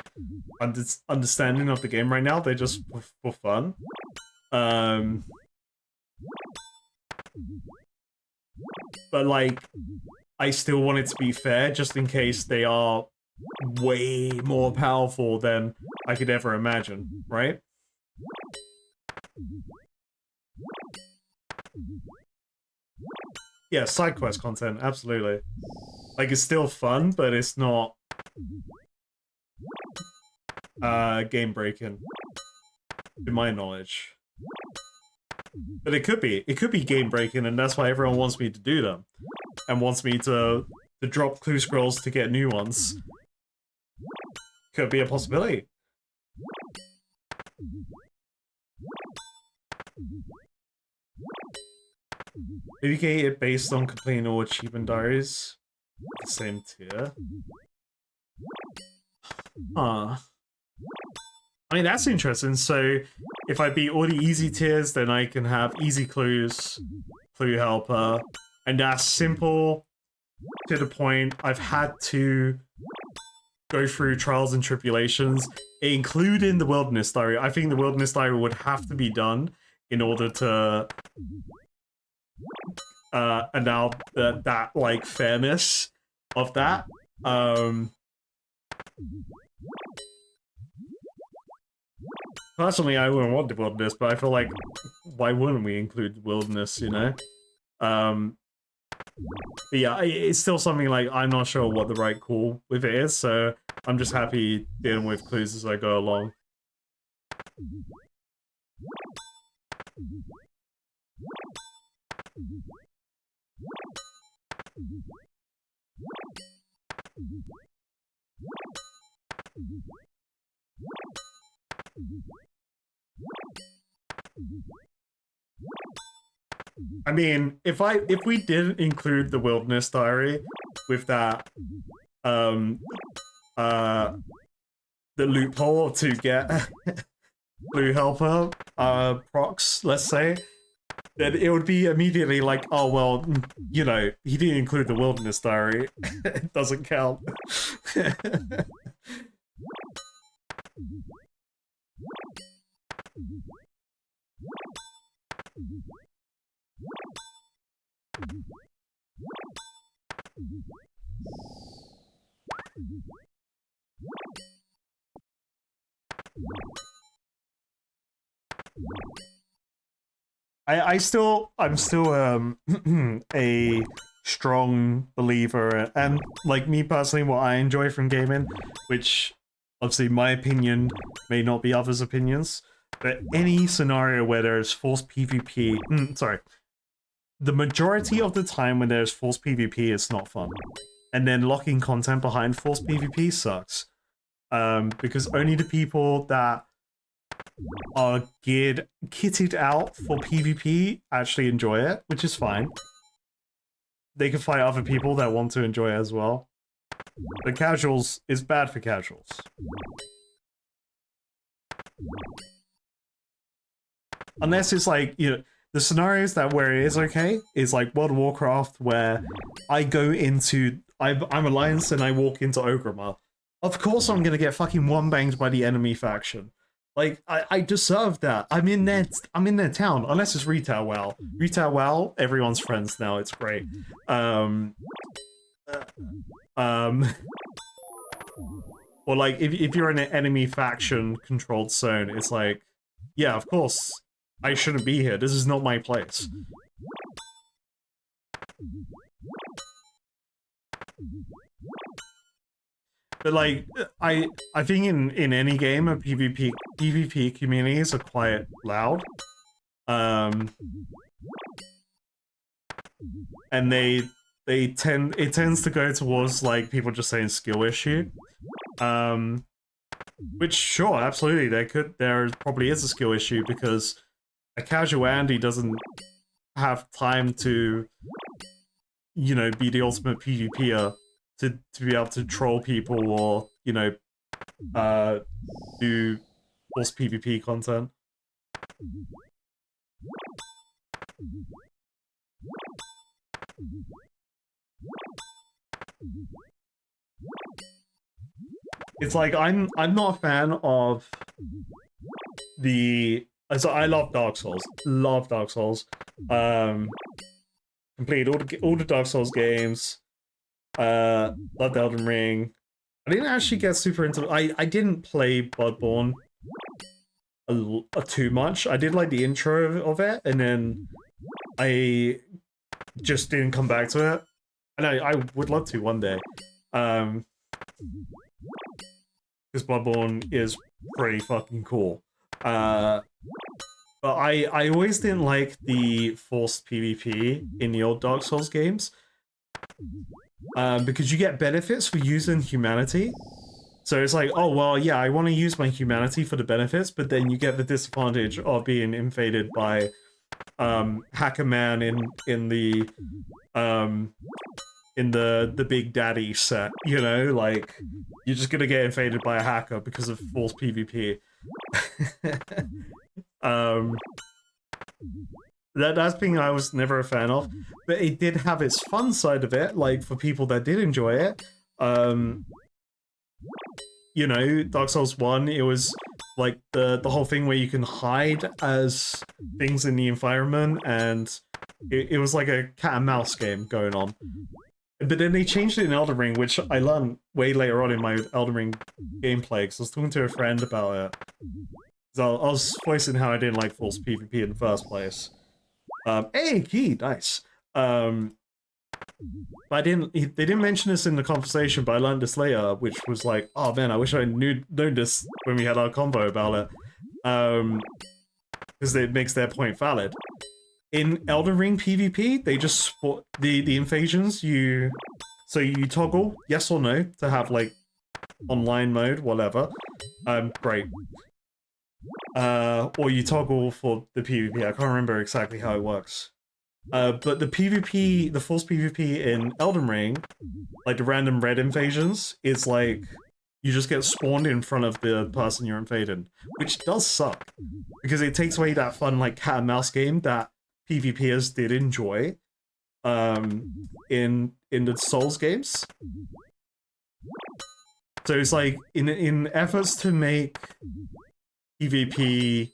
S1: understanding of the game right now. They're just for fun. But like I still want it to be fair, just in case they are way more powerful than I could ever imagine, right? Yeah, side quest content, absolutely. Like, it's still fun, but it's not game breaking, in my knowledge. But it could be game breaking, and that's why everyone wants me to do them, and wants me to drop clue scrolls to get new ones. Could be a possibility. Maybe get it based on completing all achievement diaries. The same tier. Huh. I mean, that's interesting. So, if I beat all the easy tiers, then I can have easy clues, clue helper, and that's simple, to the point. I've had to go through trials and tribulations, including the Wilderness Diary. I think the Wilderness Diary would have to be done in order to allow that like fairness of that. Personally, I wouldn't want the Wilderness, but I feel like why wouldn't we include the Wilderness, you know? But yeah, it's still something like I'm not sure what the right call with it is, so I'm just happy dealing with clues as I go along. I mean, if we didn't include the Wilderness Diary with that the loophole to get Blue Helper procs, let's say, then it would be immediately like, oh well, you know, he didn't include the Wilderness Diary. It doesn't count. I'm still a strong believer, and like me personally, what I enjoy from gaming, which obviously my opinion may not be others' opinions, but any scenario where there's forced PvP, sorry, the majority of the time when there's forced PvP, it's not fun, and then locking content behind forced PvP sucks, because only the people that are kitted out for PvP actually enjoy it, which is fine. They can fight other people that want to enjoy it as well. But casuals is bad for casuals. Unless it's like, you know, the scenarios that where it is okay is like World of Warcraft, where I go into I'm Alliance and I walk into Ogrimmar. Of course I'm gonna get fucking one-banged by the enemy faction. Like, I deserve that. I'm in their town. Unless it's Retail WoW. Retail WoW, everyone's friends now. It's great. Or like if you're in an enemy faction controlled zone, it's like, yeah, of course I shouldn't be here. This is not my place. But like, I think in any game, a PvP communities are quite loud. And it tends to go towards like people just saying skill issue. Which sure, absolutely, there probably is a skill issue because a casual Andy doesn't have time to, you know, be the ultimate PvPer to be able to troll people or, you know, do false PvP content. It's like I'm not a fan of the. So I love Dark Souls. Love Dark Souls. Completed all the Dark Souls games. Loved Elden Ring. I didn't actually get super into. I didn't play Bloodborne too much. I did like the intro of it, and then I just didn't come back to it. And I would love to one day. Because Bloodborne is pretty fucking cool. But I always didn't like the forced PvP in the old Dark Souls games. Because you get benefits for using humanity. So it's like, oh, well, yeah, I want to use my humanity for the benefits, but then you get the disadvantage of being invaded by Hacker Man in the Big Daddy set, you know, like you're just gonna get invaded by a hacker because of false PvP. That's thing I was never a fan of, but it did have its fun side of it, like for people that did enjoy it. You know, Dark Souls 1, it was like the whole thing where you can hide as things in the environment, and it was like a cat and mouse game going on. But then they changed it in Elden Ring, which I learned way later on in my Elden Ring gameplay, because I was talking to a friend about it. So I was voicing how I didn't like false PvP in the first place. Hey, key, nice. But they didn't mention this in the conversation, but I learned this later, which was like, oh man, I wish I known this when we had our convo about it. Because it makes their point valid. In Elden Ring PvP, they just spot the invasions. So you toggle yes or no to have like online mode, whatever. Great. Or you toggle for the PvP. I can't remember exactly how it works. But the PvP, the false PvP in Elden Ring, like the random red invasions, is like you just get spawned in front of the person you're invading, which does suck because it takes away that fun like cat and mouse game that PvPers did enjoy in the Souls games. So it's like in efforts to make PvP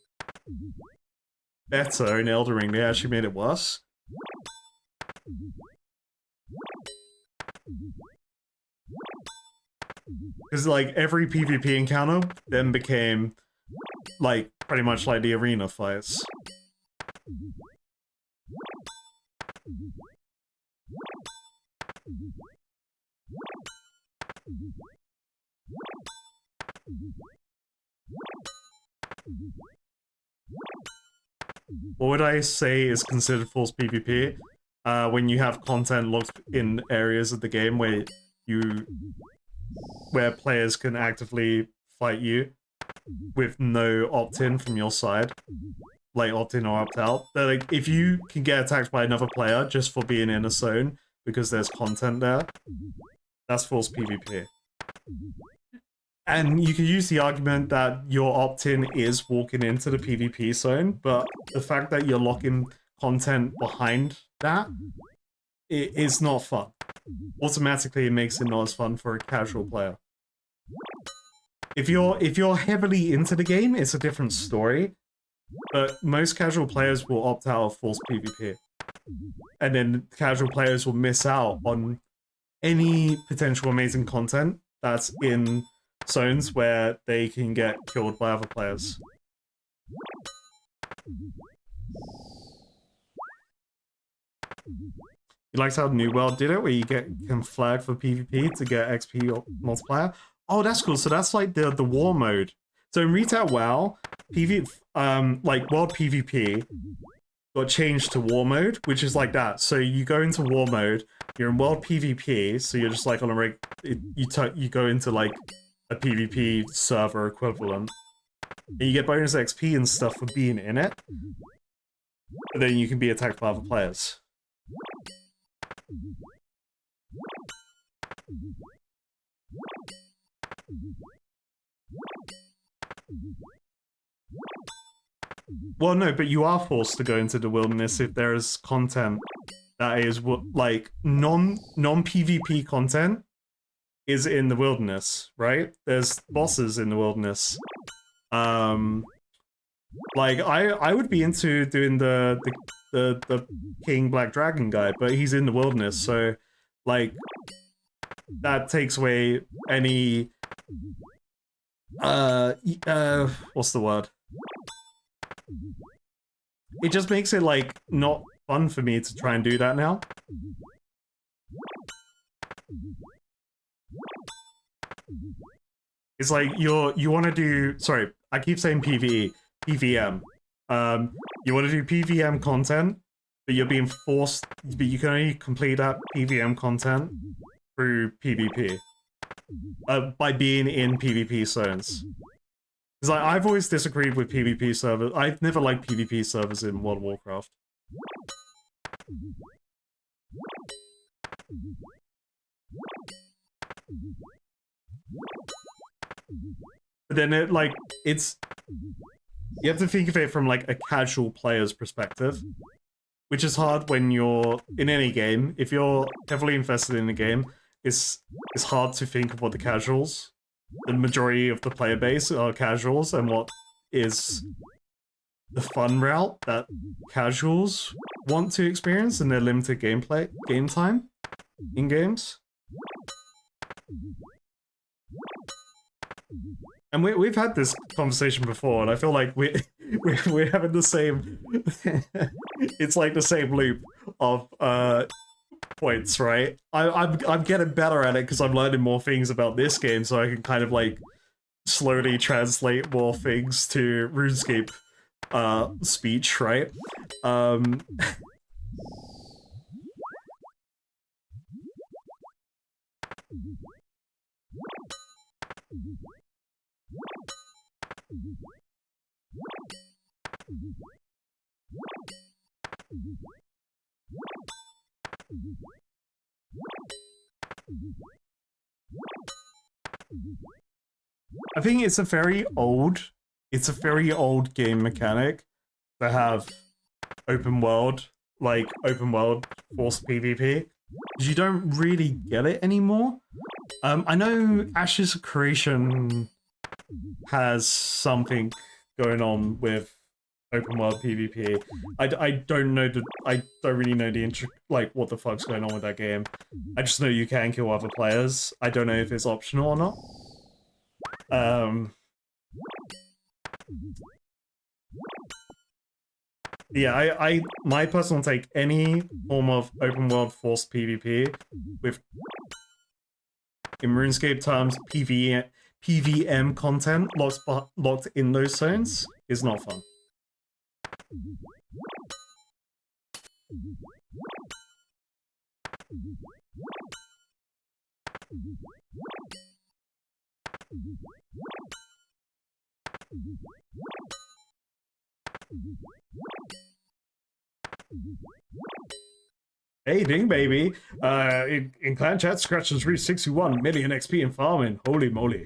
S1: better in Elden Ring, they actually made it worse. Because like every PvP encounter then became like pretty much like the arena fights. What would I say is considered false PvP? When you have content locked in areas of the game where players can actively fight you with no opt-in from your side, like opt-in or opt-out. Like if you can get attacked by another player just for being in a zone because there's content there, that's false PvP. And you can use the argument that your opt-in is walking into the PvP zone, but the fact that you're locking content behind that, it is not fun. Automatically, it makes it not as fun for a casual player. If you're heavily into the game, it's a different story. But most casual players will opt out of false PvP. And then casual players will miss out on any potential amazing content that's in zones where they can get killed by other players. You liked how New World did it, where you can flag for PvP to get XP or multiplier? Oh, that's cool. So that's like the war mode. So in Retail WoW, like World PvP got changed to war mode, which is like that. So you go into war mode, you're in World PvP, so you're just like on a you go into like a PvP server equivalent, and you get bonus XP and stuff for being in it. But then you can be attacked by other players. Well, no, but you are forced to go into the wilderness if there is content that is like non-PvP content is in the wilderness, right? There's bosses in the wilderness. Like I would be into doing the King Black Dragon guy, but he's in the wilderness, so like that takes away any what's the word? It just makes it like not fun for me to try and do that now. It's like you want to do, sorry, I keep saying PvE, PVM. You want to do PVM content, but you're being forced, but you can only complete that PVM content through PvP. By being in PvP zones. Because I've always disagreed with PvP servers. I've never liked PvP servers in World of Warcraft. But then you have to think of it from like a casual player's perspective, which is hard when you're in any game. If you're heavily invested in the game, it's hard to think of what the majority of the player base are casuals, and what is the fun route that casuals want to experience in their limited game time in games. And we've had this conversation before, and I feel like we're having the same. It's like the same loop of points, right? I'm getting better at it because I'm learning more things about this game, so I can kind of like slowly translate more things to RuneScape speech, right? I think it's a very old game mechanic to have open world forced PvP. You don't really get it anymore. I know Ashes of Creation has something going on with open world PvP. I don't know I don't really know what the fuck's going on with that game. I just know you can kill other players. I don't know if it's optional or not. Yeah, my personal take, any form of open world forced PvP with, in RuneScape terms, PVM content locked in those zones is not fun. Hey, Ding Baby! In clan chat, Scratch has reached 61 million XP in farming. Holy moly.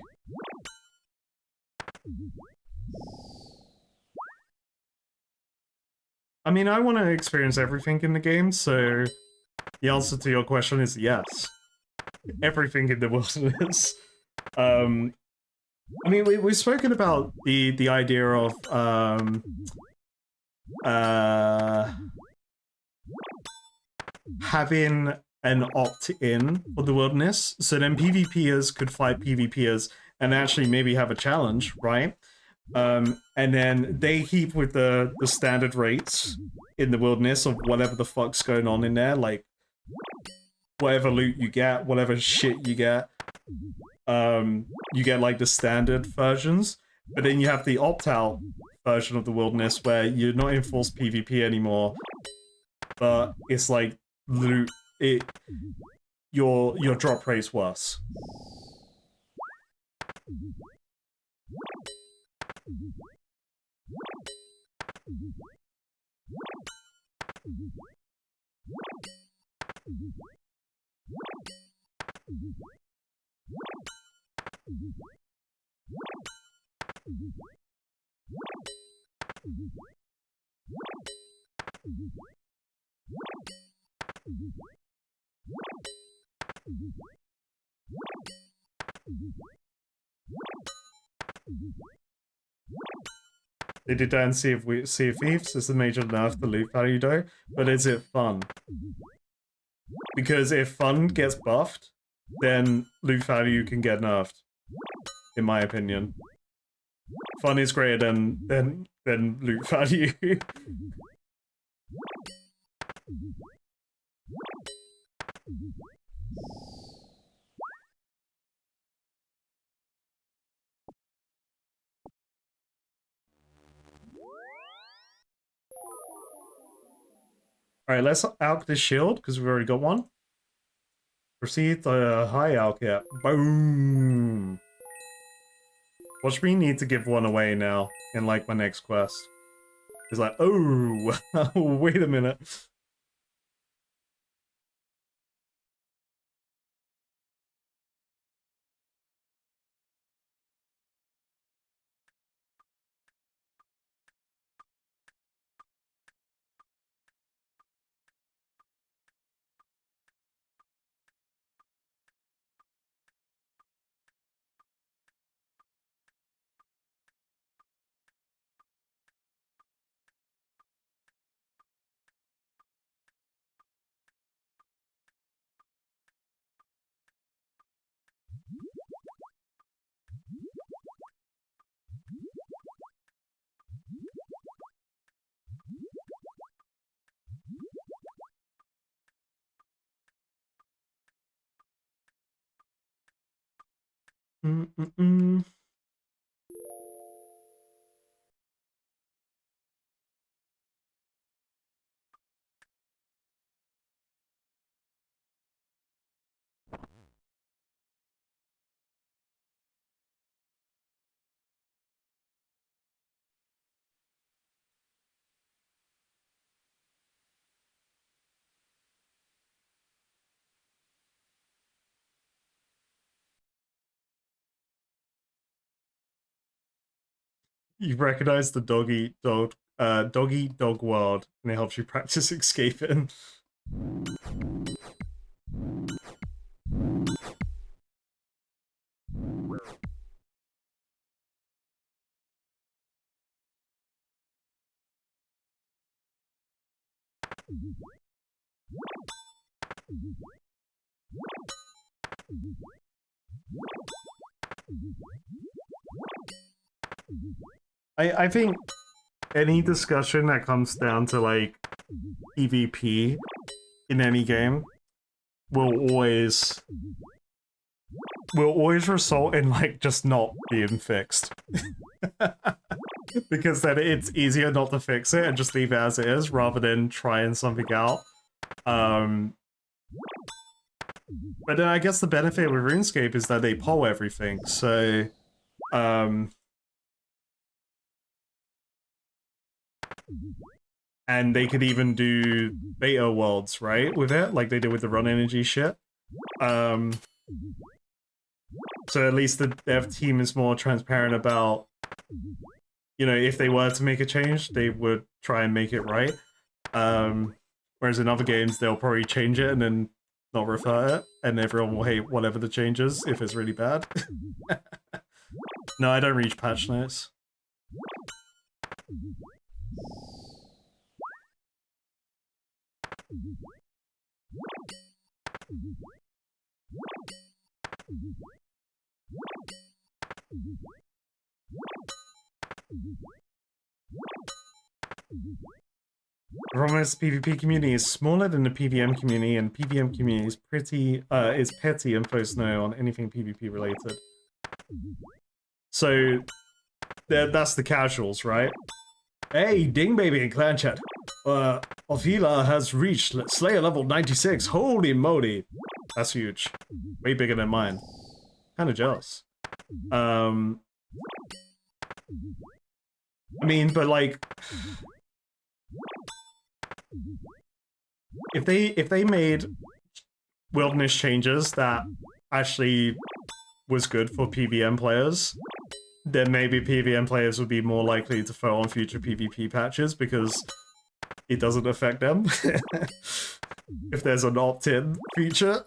S1: I mean, I want to experience everything in the game, so the answer to your question is yes. Everything in the wilderness. I mean, we've spoken about the idea of having an opt-in for the wilderness, so then PvPers could fight PvPers, and actually maybe have a challenge, right? And then they keep with the standard rates in the wilderness of whatever the fuck's going on in there, like whatever loot you get, whatever shit you get. You get like the standard versions, but then you have the opt-out version of the wilderness where you're not in forced PvP anymore, but it's like loot. Your drop rate's worse. They did that in Sea of Thieves. It's a major nerf to loot value though, but is it fun? Because if fun gets buffed, then loot value can get nerfed, in my opinion. Fun is greater than loot value. Alright, let's alch this shield, because we've already got one. Proceed to high alch it. Boom! Watch me need to give one away now, in like my next quest. It's like, oh, wait a minute. You recognize the dog eat dog world, and it helps you practice escaping. I think any discussion that comes down to like PvP in any game will always result in like just not being fixed. Because then it's easier not to fix it and just leave it as it is rather than trying something out. But then I guess the benefit with RuneScape is that they poll everything, so and they could even do beta worlds, right, with it, like they did with the run energy shit. So at least the dev team is more transparent about, you know, if they were to make a change, they would try and make it right. Whereas in other games, they'll probably change it and then not refer it, and everyone will hate whatever the change is if it's really bad. No, I don't reach patch notes. The problem is the PvP community is smaller than the PvM community, and PvM community is is petty and posts no on anything PvP related. So that's the casuals, right? Hey, Ding Baby in clan chat. Ophila has reached Slayer level 96. Holy moly. That's huge. Way bigger than mine. Kinda jealous. I mean, but like, if they made wilderness changes that actually was good for PvM players, then maybe PvM players would be more likely to throw on future PvP patches because it doesn't affect them. If there's an opt-in feature.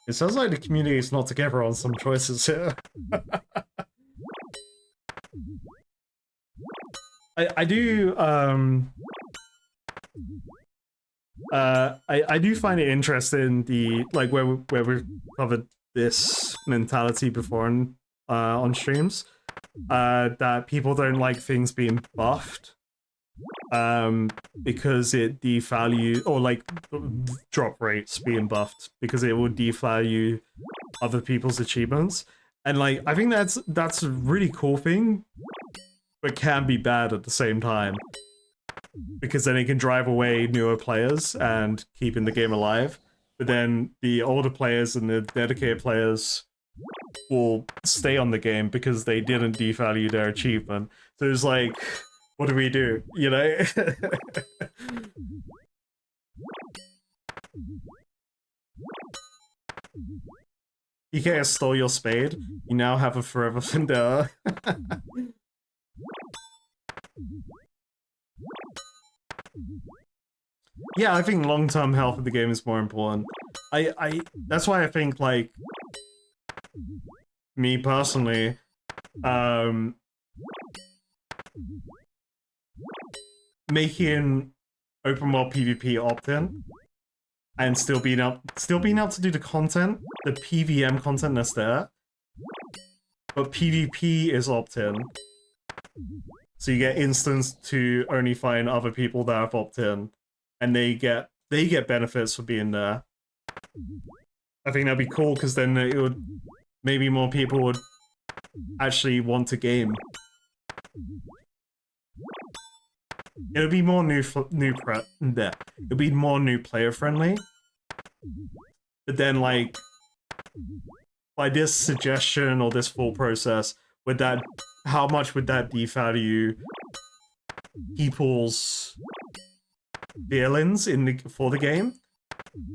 S1: It sounds like the community is not together on some choices here. I do I do find it interesting the like where we've covered this mentality before on streams, that people don't like things being buffed because it devalue, or like drop rates being buffed because it will devalue other people's achievements. And like I think that's a really cool thing, but can be bad at the same time, because then it can drive away newer players and keeping the game alive. But then the older players and the dedicated players will stay on the game because they didn't devalue their achievement. So it's like, what do we do? You know? EKS stole your spade. You now have a forever Fendera. Yeah, I think long-term health of the game is more important. That's why I think, like, me personally, making open world PvP opt-in and still being able to do the content, the PvM content that's there, but PvP is opt-in. So you get instanced to only find other people that have opt-in, and they get benefits for being there. I think that'd be cool, because then it would, maybe more people would actually want to game. It would be more it'd be more new player friendly. But then, like, by this suggestion or this full process, how much would that devalue people's feelings for the game?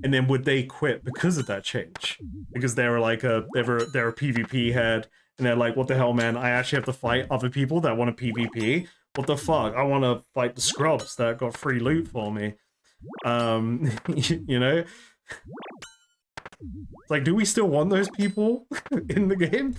S1: And then would they quit because of that change? Because they were like they're a PvP head, and they're like, what the hell, man? I actually have to fight other people that want to PvP. What the fuck? I want to fight the scrubs that got free loot for me. You know? Like, do we still want those people in the game?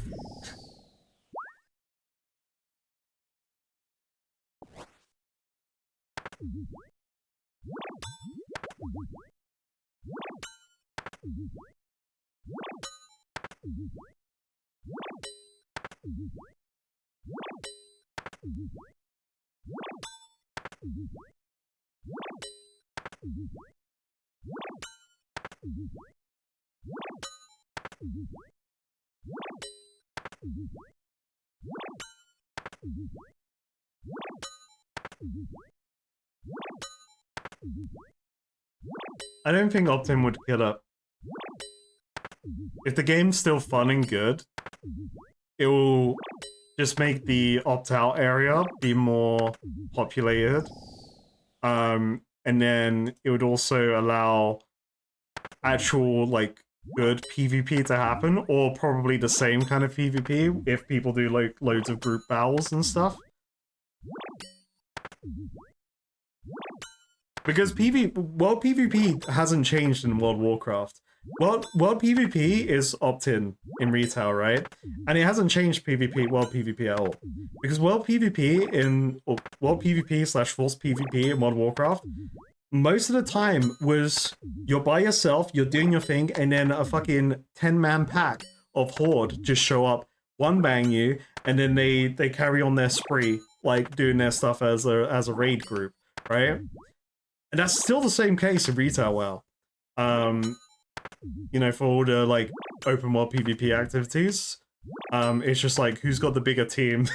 S1: I don't think opt-in would kill it. If the game's still fun and good, it will just make the opt-out area be more populated. And then it would also allow actual, like, good PvP to happen, or probably the same kind of PvP if people do like loads of group battles and stuff. Because World PvP hasn't changed in World of Warcraft. World PvP is opt-in retail, right? And it hasn't changed World PvP at all. Because World PvP World PvP / Force PvP in World of Warcraft, most of the time was you're by yourself, you're doing your thing, and then a fucking 10-man pack of Horde just show up, one bang you, and then they carry on their spree, like doing their stuff as a raid group, right? And that's still the same case in retail WoW. You know, for all the like open world PvP activities, it's just like who's got the bigger team.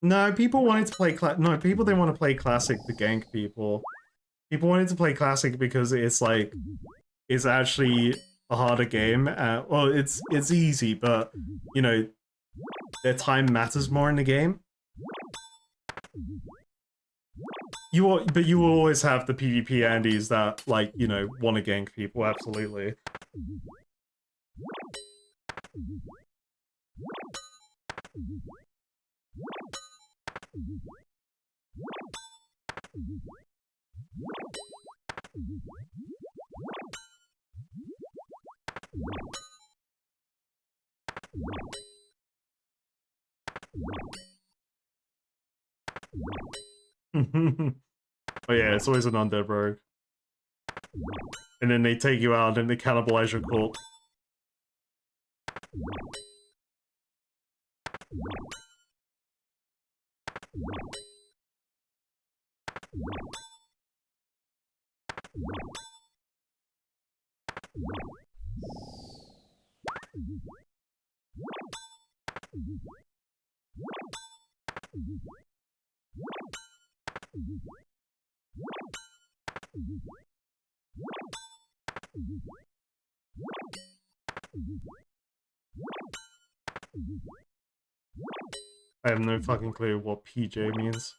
S1: No, people wanted to play people didn't want to play Classic to gank people. People wanted to play Classic because it's like it's actually a harder game. Well, it's easy, but you know, their time matters more in the game. But you will always have the PvP Andes that, like, you know, want to gank people, absolutely. Oh yeah, it's always an undead rogue. And then they take you out and they cannibalize your cult. I have no fucking clue what PJ means.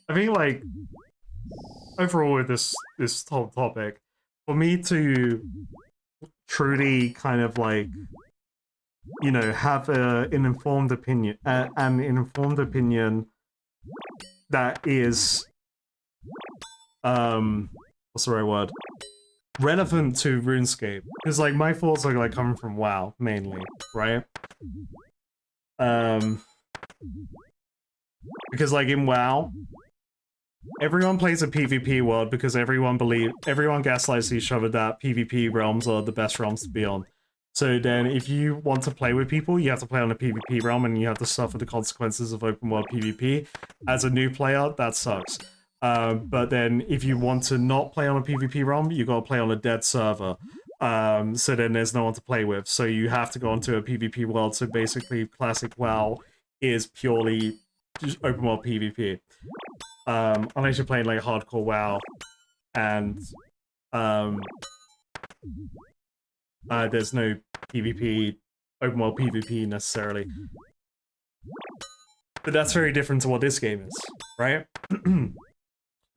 S1: I think, like, overall with this whole topic, for me to truly kind of, like, you know, have an informed opinion, that is, what's the right word? Relevant to RuneScape. Because, like, my thoughts are, like, coming from WoW, mainly, right? Because, like, in WoW, everyone plays a PvP world because everyone gaslights each other that PvP realms are the best realms to be on. So then, if you want to play with people, you have to play on a PvP realm and you have to suffer the consequences of open world PvP. As a new player, that sucks. But then, if you want to not play on a PvP realm, you gotta play on a dead server. So then there's no one to play with. So you have to go onto a PvP world. So basically, Classic WoW is purely just open world PvP. Unless you're playing like hardcore WoW, and there's no PvP, open world PvP necessarily. But that's very different to what this game is, right?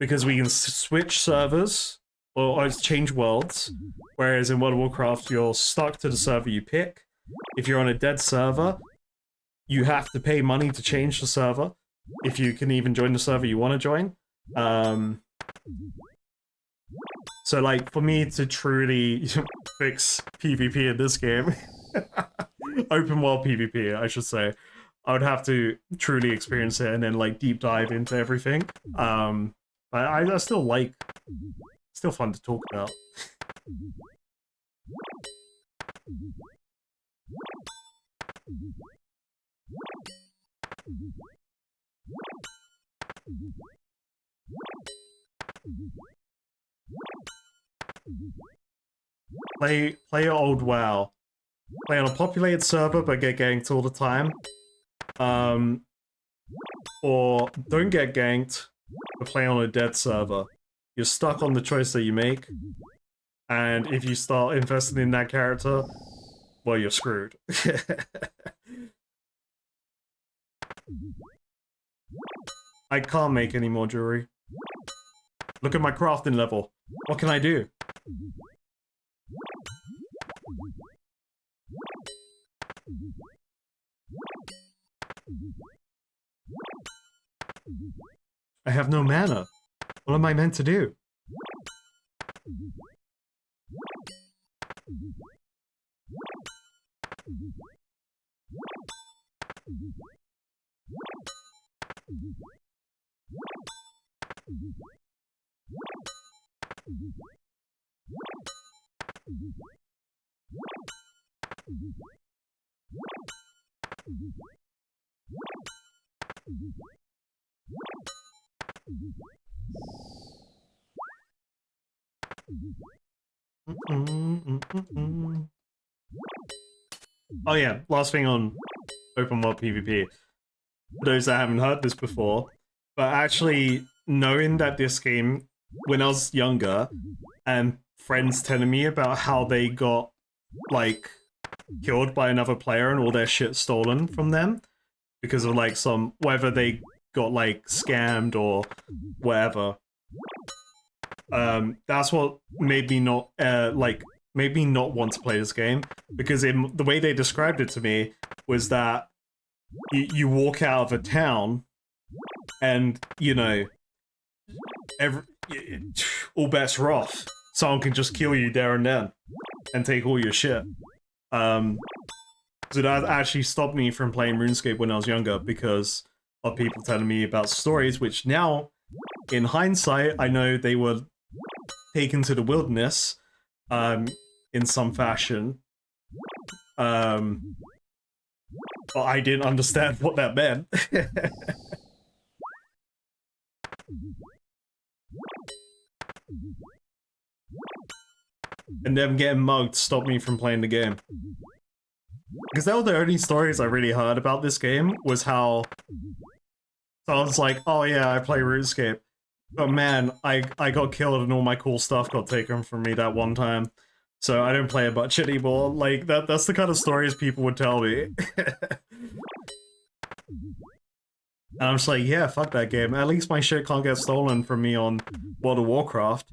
S1: Because we can switch servers or change worlds, whereas in World of Warcraft you're stuck to the server you pick. If you're on a dead server, you have to pay money to change the server. If you can even join the server you want to join. So, like, for me to truly fix PvP in this game, open world PvP, I should say, I would have to truly experience it and then, like, deep dive into everything. But I still like, still fun to talk about. Play old WoW. Play on a populated server but get ganked all the time. Or don't get ganked but play on a dead server. You're stuck on the choice that you make. And if you start investing in that character, well, you're screwed. I can't make any more jewelry. Look at my crafting level. What can I do? I have no mana. What am I meant to do? Oh yeah, last thing on open world PvP. For those that haven't heard this before, but actually knowing that this game, when I was younger, and friends telling me about how they got, like, killed by another player and all their shit stolen from them, because of, like, whether they got, like, scammed or whatever. That's what made me not, made me not want to play this game, because the way they described it to me was that you walk out of a town and, you know, all bets are off. Someone can just kill you there and then and take all your shit. So that actually stopped me from playing RuneScape when I was younger, because of people telling me about stories, which now, in hindsight, I know they were taken to the wilderness, in some fashion. But I didn't understand what that meant. And them getting mugged stopped me from playing the game. Because that were the only stories I really heard about this game, was how someone's like, oh yeah, I play RuneScape. But man, I got killed and all my cool stuff got taken from me that one time. So I don't play it much anymore. Like, that's the kind of stories people would tell me. And I'm just like, yeah, fuck that game. At least my shit can't get stolen from me on World of Warcraft.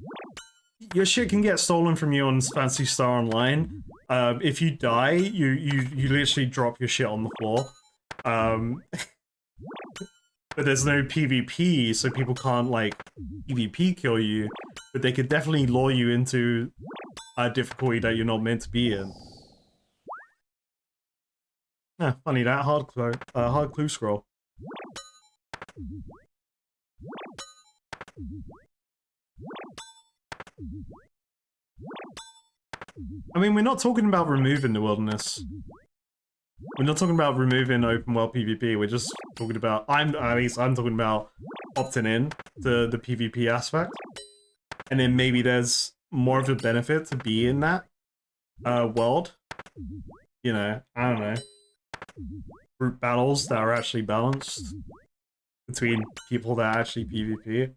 S1: Your shit can get stolen from you on Phantasy Star Online. If you die, you literally drop your shit on the floor. But there's no PvP, so people can't, like, PvP kill you. But they could definitely lure you into a difficulty that you're not meant to be in. Yeah, funny that, hard clue scroll. I mean, we're not talking about removing the wilderness. We're not talking about removing open world PvP, we're just talking about, at least I'm talking about opting in to the PvP aspect. And then maybe there's more of a benefit to be in that world. You know, I don't know. Group battles that are actually balanced between people that actually PvP.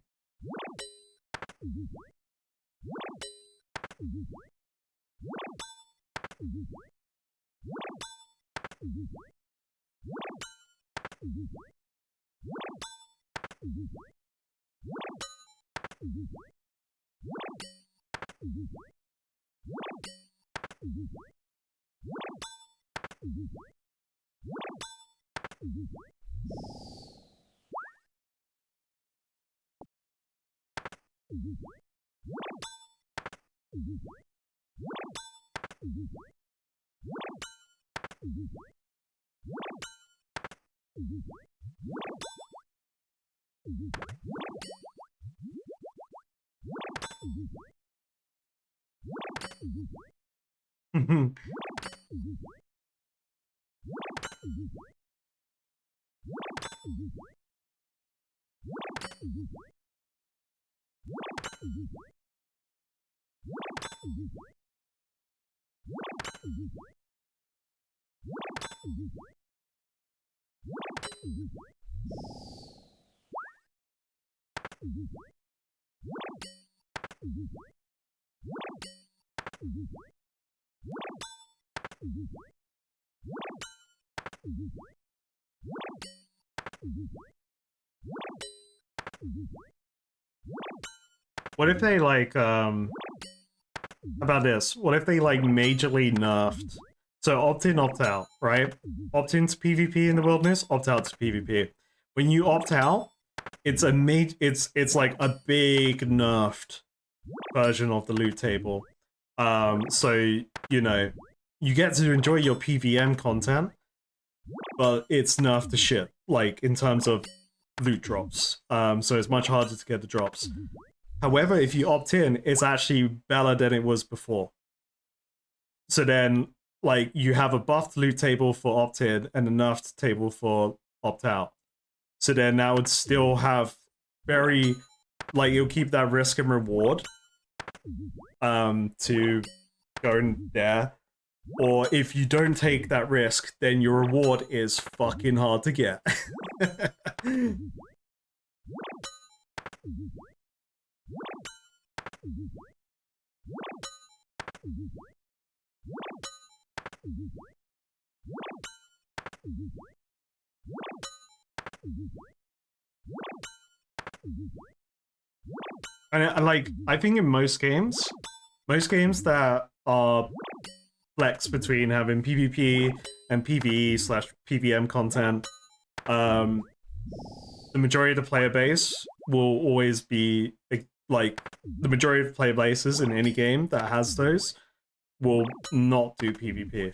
S1: What if they like how about this? What if they like majorly nerfed? So opt in, opt out, right? Opt into PvP in the wilderness, opt out to PvP. When you opt out, it's a it's like a big nerfed version of the loot table. So you know, you get to enjoy your PVM content, but it's nerfed to shit, like in terms of loot drops. So it's much harder to get the drops. However, if you opt in, it's actually better than it was before. So then, like, you have a buffed loot table for opt in and a nerfed table for opt out. So then that would still have very, like, you'll keep that risk and reward to go in there. Or if you don't take that risk, then your reward is fucking hard to get. And like, I think in most games that are flex between having PvP and PvE slash PVM content, the majority of the player base will always be like the majority of player bases in any game that has those will not do PvP.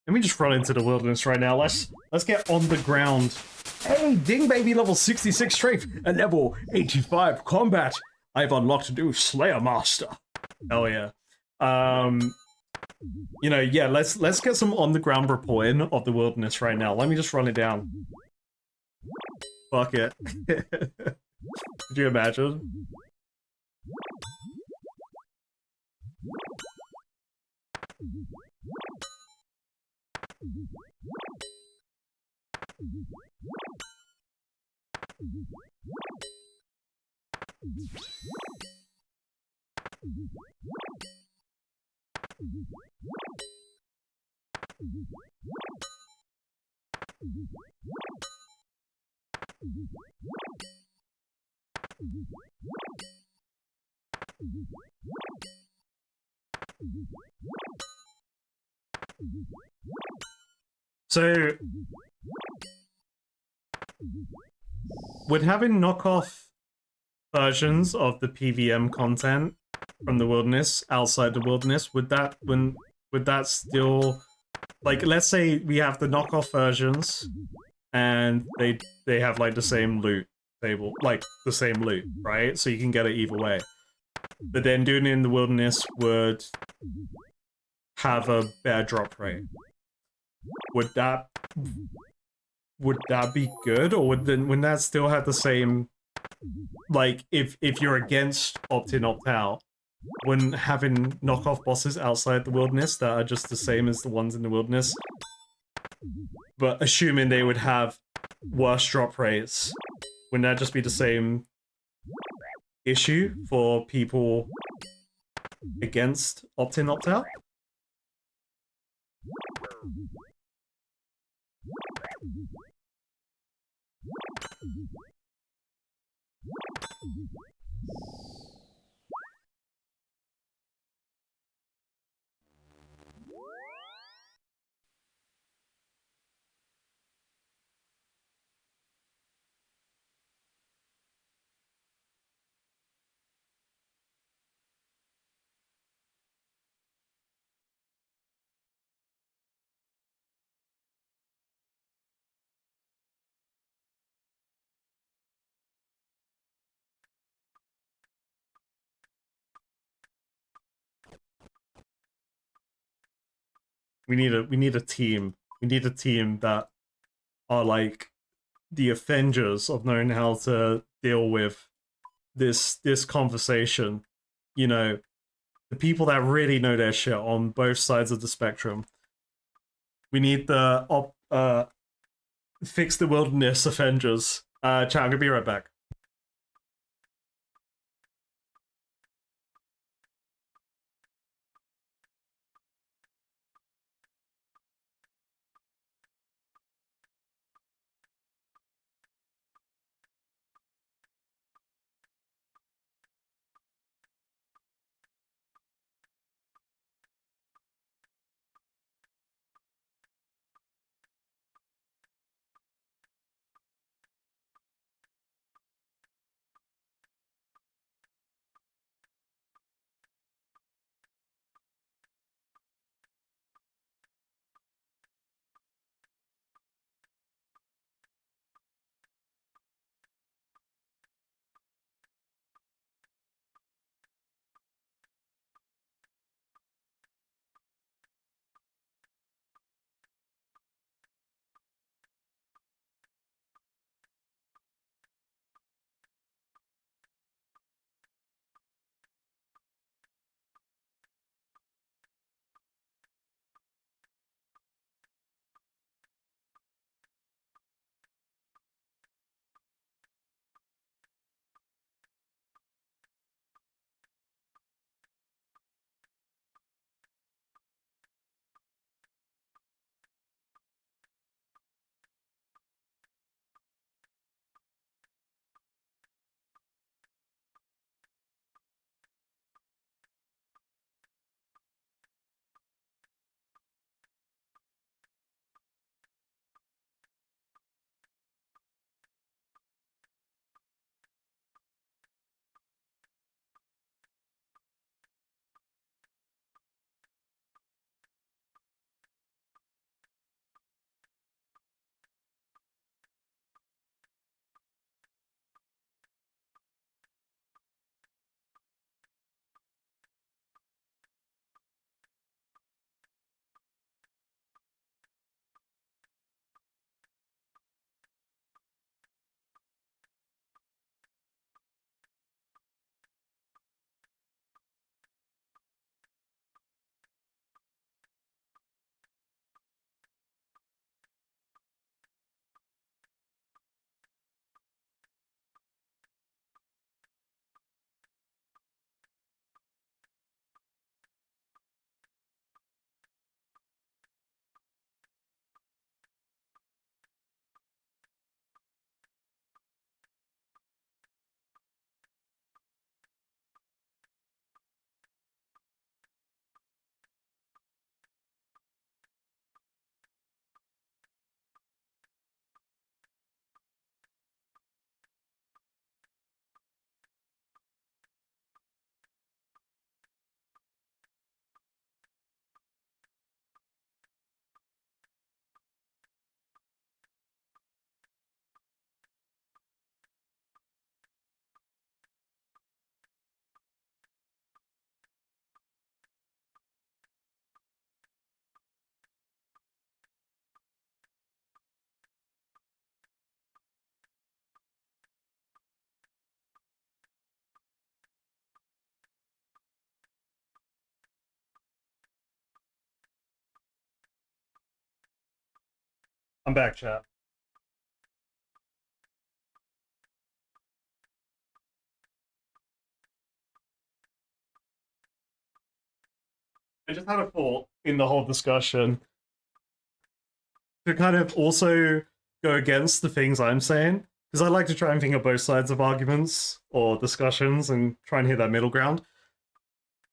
S1: Let me just run into the wilderness right now. Let's get on the ground. Hey, ding baby, level 66 strength and level 85 combat. I've unlocked a new Slayer Master. Hell yeah. You know, yeah, let's get some on the ground reporting of the wilderness right now. Let me just run it down. Fuck it. Could you imagine? So, with having knockoff versions of the PVM content from the wilderness outside the wilderness, would that still, like, let's say we have the knockoff versions and they have like the same loot table, like the same loot, right? So you can get it either way. But then doing it in the wilderness would have a better drop rate. Would that be good, or wouldn't that still have the same, like, if you're against opt-in, opt-out, wouldn't having knockoff bosses outside the wilderness that are just the same as the ones in the wilderness, but assuming they would have worse drop rates, wouldn't that just be the same issue for people against opt-in, opt-out? We need a team. We need a team that are like the Avengers of knowing how to deal with this conversation. You know, the people that really know their shit on both sides of the spectrum. We need the fix the wilderness Avengers. Chat, I'm gonna be right back. I'm back, chat. I just had a thought in the whole discussion to kind of also go against the things I'm saying, because I like to try and think of both sides of arguments or discussions and try and hit that middle ground.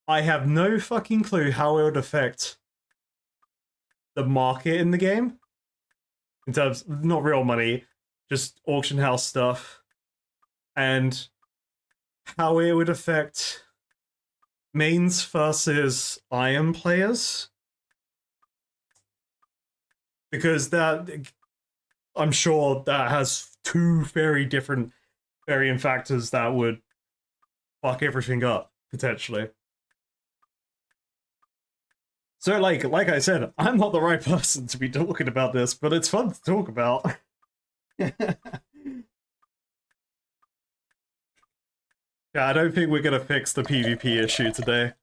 S1: I have no fucking clue how it would affect the market in the game. In terms, not real money, just auction house stuff. And how it would affect mains versus iron players. Because that, I'm sure that has two very different varying factors that would fuck everything up, potentially. So, like I said, I'm not the right person to be talking about this, but it's fun to talk about. Yeah, I don't think we're gonna fix the PvP issue today.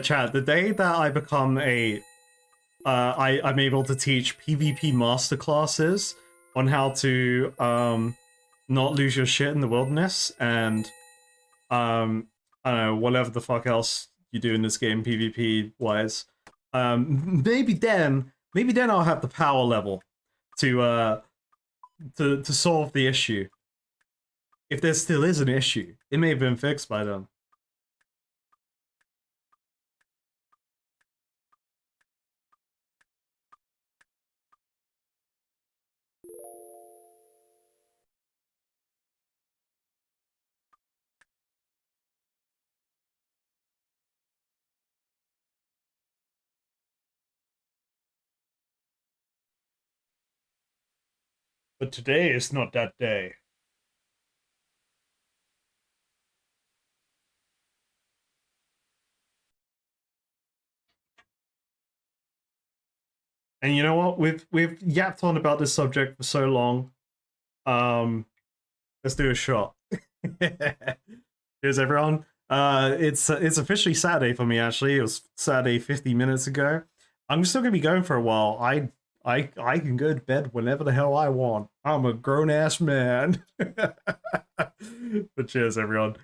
S1: Chat, the day that I become I'm able to teach PvP masterclasses on how to not lose your shit in the wilderness and I don't know, whatever the fuck else you do in this game PvP wise. Maybe then I'll have the power level to solve the issue. If there still is an issue, it may have been fixed by then. But today is not that day. And you know what? We've yapped on about this subject for so long. Let's do a shot. Here's everyone. It's officially Saturday for me. Actually, it was Saturday 50 minutes ago. I'm still gonna be going for a while. I can go to bed whenever the hell I want. I'm a grown ass man. But cheers, everyone.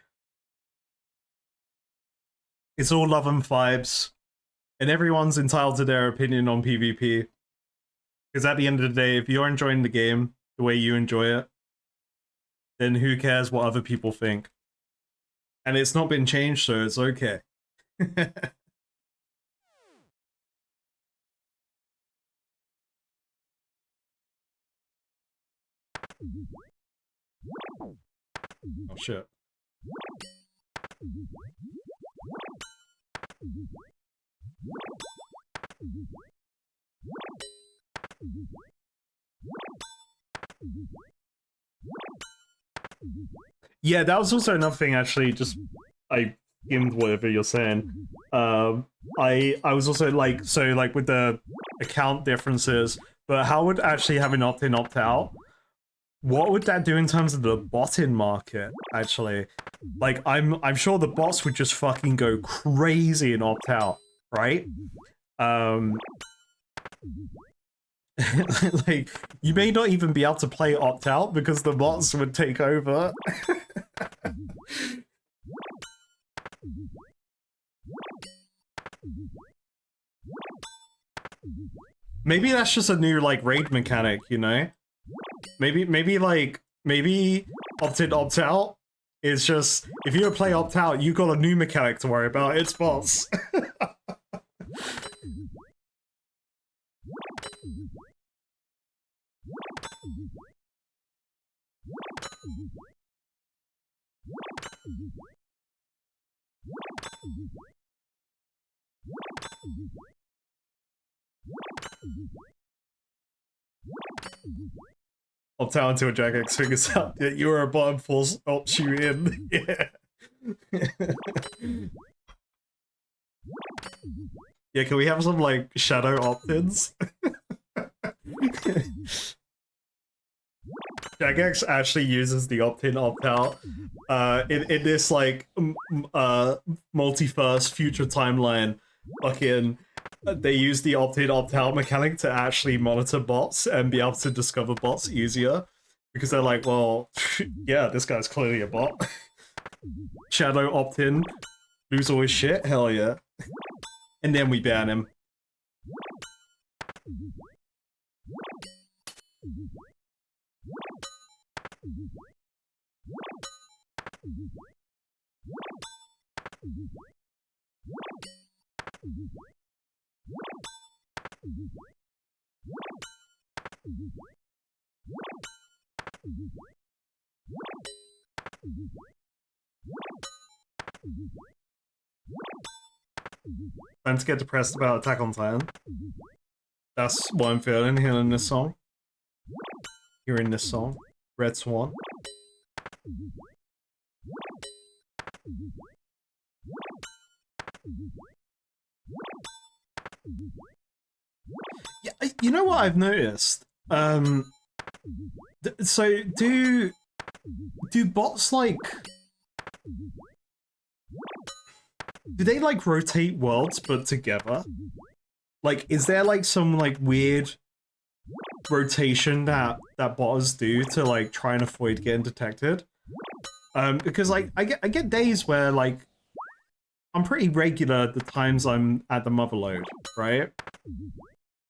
S1: It's all love and vibes, and everyone's entitled to their opinion on PvP. Because at the end of the day, if you're enjoying the game the way you enjoy it, then who cares what other people think? And it's not been changed, so it's okay. Oh shit. Yeah, that was also another thing actually, just I skimmed whatever you're saying. I was also like, so like with the account differences, but how would actually having opt-in opt-out, what would that do in terms of the bot-in market, actually? Like, I'm sure the bots would just fucking go crazy and opt-out, right? Like, you may not even be able to play opt-out because the bots would take over. Maybe that's just a new, like, raid mechanic, you know? Maybe opt-in, opt-out is just, if you play opt-out, you got a new mechanic to worry about, it's bots. Opt-out until Jagex figures out that you're a bot and force opts you in. Yeah. Yeah, can we have some, like, shadow opt-ins? Jagex actually uses the opt-in, opt-out in this, like, multiverse future timeline. Fucking, they use the opt-in, opt-out mechanic to actually monitor bots and be able to discover bots easier. Because they're like, well, yeah, this guy's clearly a bot. Shadow opt-in, lose all his shit, hell yeah. And then we ban him. Time to get depressed about Attack on Titan. That's what I'm feeling hearing this song. Hearing this song. Red Swan. Yeah, you know what I've noticed? So do bots like... Do they like rotate worlds but together? Like, is there like some like weird rotation that bots do to like try and avoid getting detected? Because like I get days where like I'm pretty regular the times I'm at the motherload, right?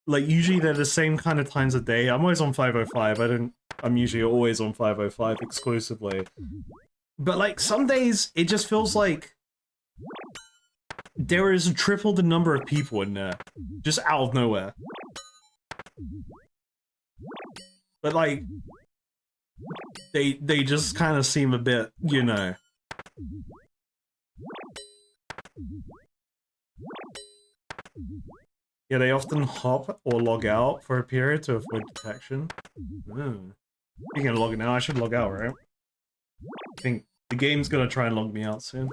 S1: Like usually they're the same kind of times a day. I'm always on 505. I'm usually always on 505 exclusively. But like some days it just feels like there is triple the number of people in there, just out of nowhere. But like, they just kind of seem a bit, you know. Yeah, they often hop or log out for a period to avoid detection. Speaking of logging out, I should log out, right? I think the game's gonna try and log me out soon.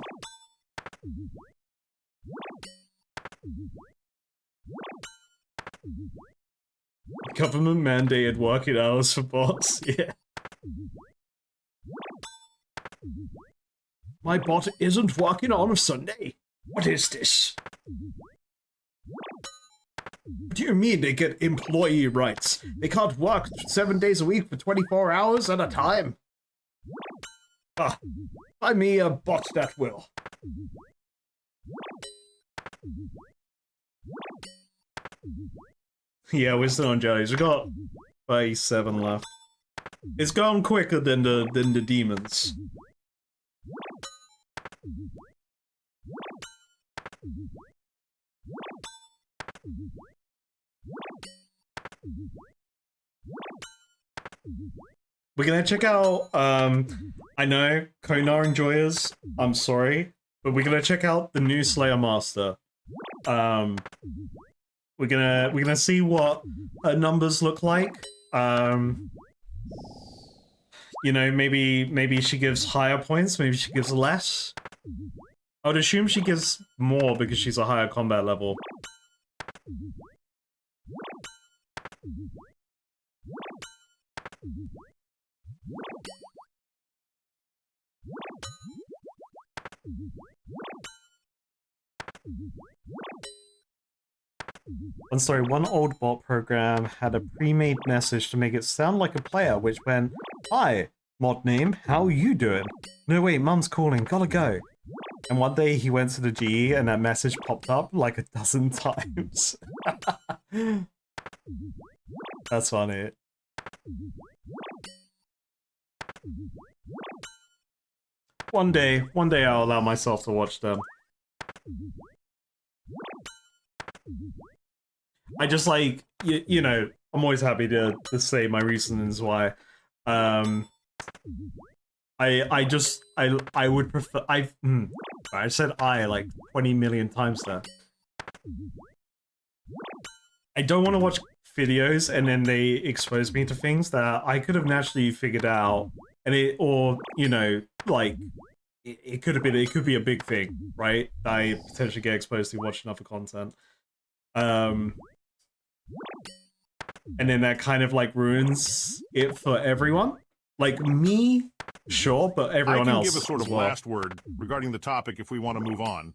S1: Government mandated working hours for bots, yeah. My bot isn't working on a Sunday. What is this? What do you mean they get employee rights? They can't work 7 days a week for 24 hours at a time? Ah, find me a bot that will. Yeah, we're still on jellies. We got 37 left. It's gone quicker than the demons. We're gonna check out, I know, Konar enjoyers, I'm sorry, but we're gonna check out the new Slayer Master. We're gonna see what her numbers look like. You know, maybe she gives higher points, maybe she gives less. I would assume she gives more because she's a higher combat level. One story, one old bot program had a pre-made message to make it sound like a player, which went, "Hi, mod name, how you doing? No wait, mum's calling, gotta go." And one day he went to the GE and that message popped up like a dozen times. That's funny. One day I'll allow myself to watch them. I just like, you know, I'm always happy to say my reasons why. I would prefer, I said I like 20 million times there. I don't want to watch videos and then they expose me to things that I could have naturally figured out, and or, you know, like, it could be a big thing, right? I potentially get exposed to watching other content. And then that kind of like ruins it for everyone. Like me, sure, but everyone else.
S4: I can give a sort of last word regarding the topic if we want to move on.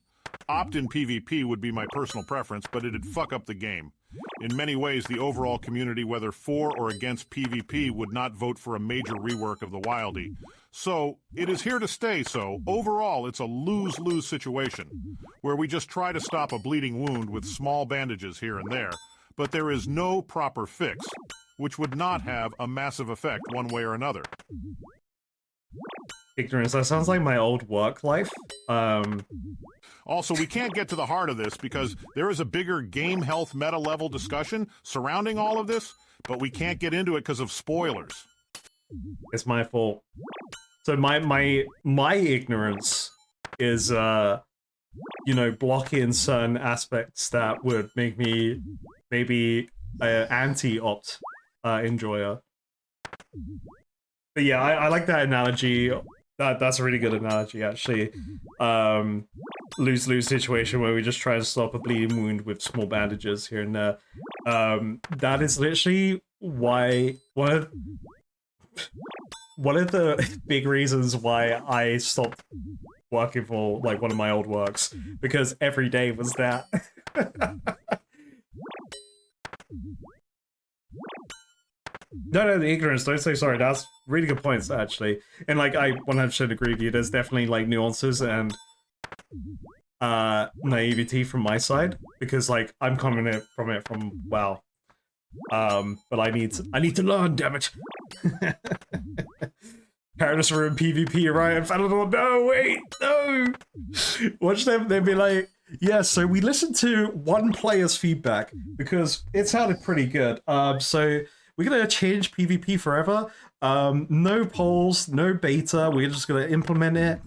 S4: Opt-in PvP would be my personal preference, but it'd fuck up the game. In many ways, the overall community, whether for or against PvP, would not vote for a major rework of the Wildie. So, it is here to stay, so overall it's a lose-lose situation, where we just try to stop a bleeding wound with small bandages here and there, but there is no proper fix, which would not have a massive effect one way or another.
S1: Ignorance. That sounds like my old work life.
S4: Also, we can't get to the heart of this because there is a bigger game health meta level discussion surrounding all of this, but we can't get into it because of spoilers.
S1: It's my fault. So my ignorance is you know, blocking certain aspects that would make me maybe an anti-opt enjoyer. But yeah, I like that analogy. That's a really good analogy, actually. Lose-lose situation where we just try to stop a bleeding wound with small bandages here and there. That is literally why one of the big reasons why I stopped working for like one of my old works, because every day was that. No, the ignorance, don't say sorry. That's really good points, actually. And like, I 100% agree with you. There's definitely like nuances and naivety from my side, because like I'm coming from it from WoW. But I need to learn, damn it. Karadus were in PvP, right? And Falador, no, wait, no! Watch them, they'd be like, yeah, so we listened to one player's feedback, because it sounded pretty good. So we're gonna change PvP forever. No polls, no beta, we're just gonna implement it.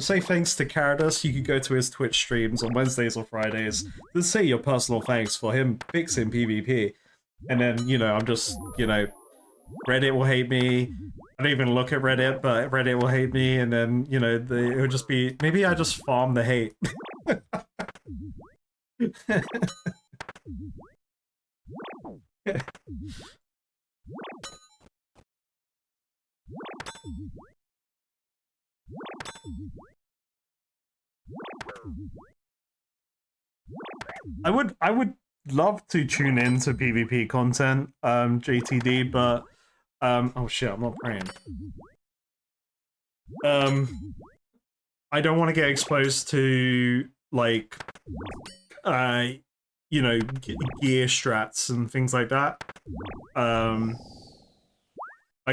S1: Say thanks to Karadus. You could go to his Twitch streams on Wednesdays or Fridays to say your personal thanks for him fixing PvP. And then, you know, I'm just, you know, Reddit will hate me. I don't even look at Reddit, but Reddit will hate me, and then, you know, it would just be, maybe I just farm the hate. I would love to tune into PvP content, JTD, but oh shit, I'm not praying. I don't want to get exposed to like you know, gear strats and things like that. I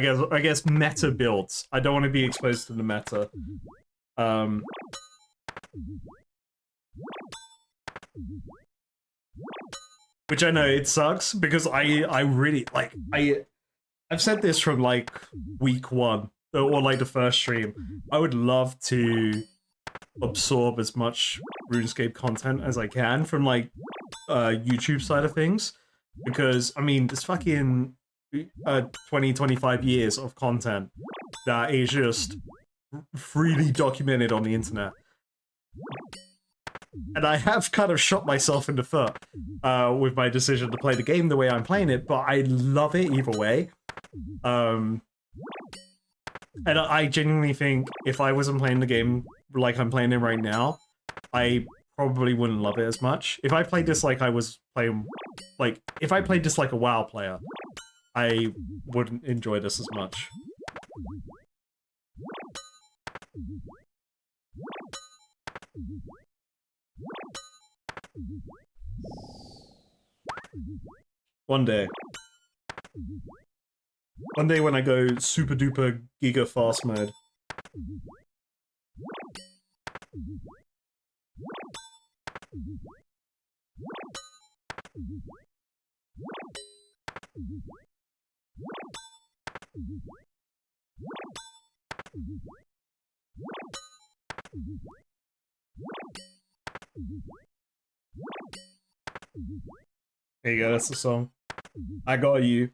S1: guess meta builds. I don't want to be exposed to the meta. Which I know it sucks, because I really like I've said this from like week one, or like the first stream. I would love to absorb as much RuneScape content as I can from like YouTube side of things, because I mean there's fucking 20-25 years of content that is just freely documented on the internet. And I have kind of shot myself in the foot with my decision to play the game the way I'm playing it, but I love it either way. And I genuinely think if I wasn't playing the game like I'm playing it right now, I probably wouldn't love it as much. If I played this like I was playing, like, if I played this like a WoW player, I wouldn't enjoy this as much. One day. One day when I go super duper giga fast mode. There you go, that's the song. I got you.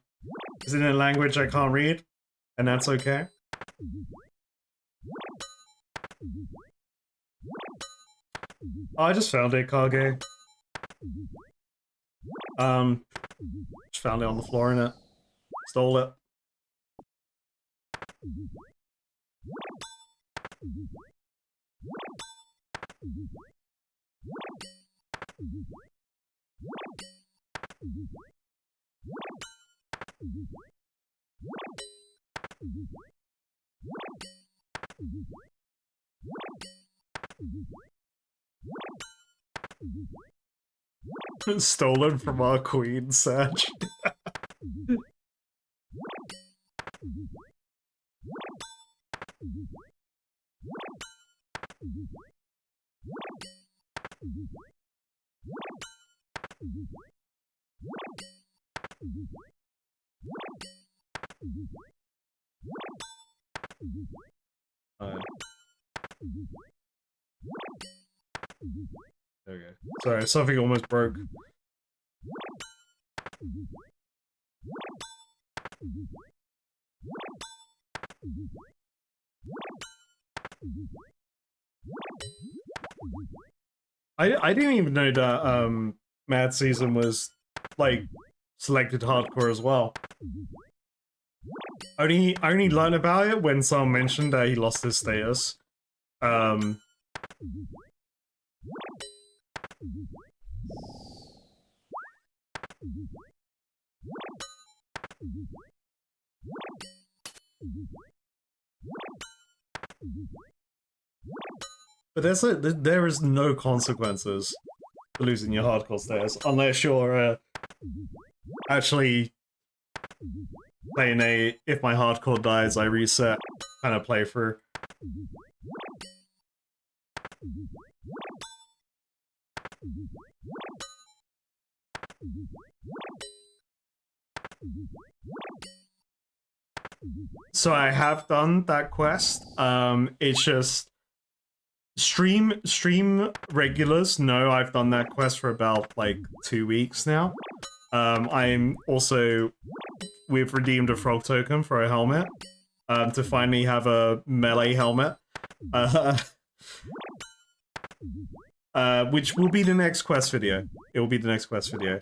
S1: It's in a language I can't read, and that's okay. Oh, I just found it, Kage. Just found it on the floor in it. Stole it. Stolen from our queen, Serge. There we go. Sorry, something almost broke. I didn't even know that Mad Season was like selected hardcore as well. I only learned about it when someone mentioned that he lost his status. But there is no consequences for losing your hardcore status unless you're actually playing a if my hardcore dies I reset kind of playthrough. So I have done that quest. It's just stream regulars know I've done that quest for about like 2 weeks now. I'm also we've redeemed a frog token for a helmet to finally have a melee helmet, which will be the next quest video. It will be the next quest video.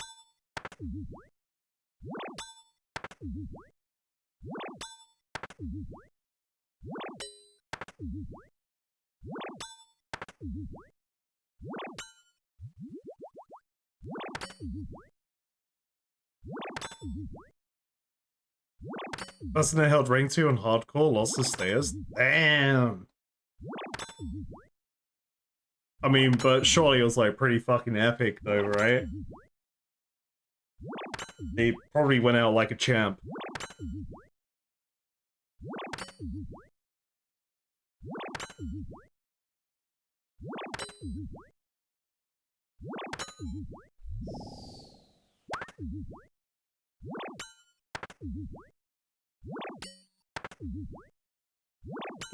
S1: Person that held rank 2 on hardcore lost his status? Damn! I mean, but surely it was like pretty fucking epic though, right? He probably went out like a champ.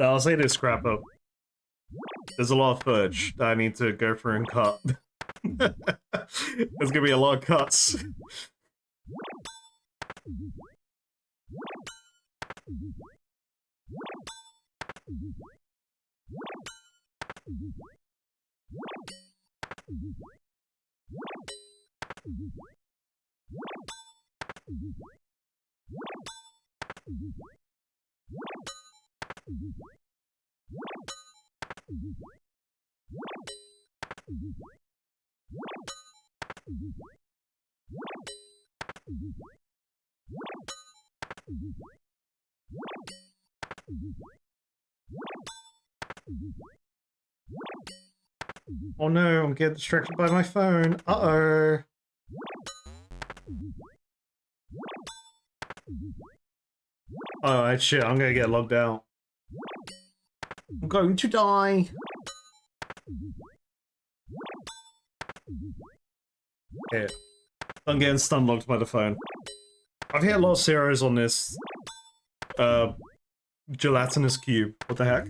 S1: I'll say this, scrap up. There's a lot of fudge that I need to go through and cut. There's gonna be a lot of cuts. Oh no, I'm getting distracted by my phone. Uh-oh. Oh, shit, I'm gonna get logged out. I'm going to die. Okay. I'm getting stun locked by the phone. I've hit a lot of zeros on this gelatinous cube. What the heck?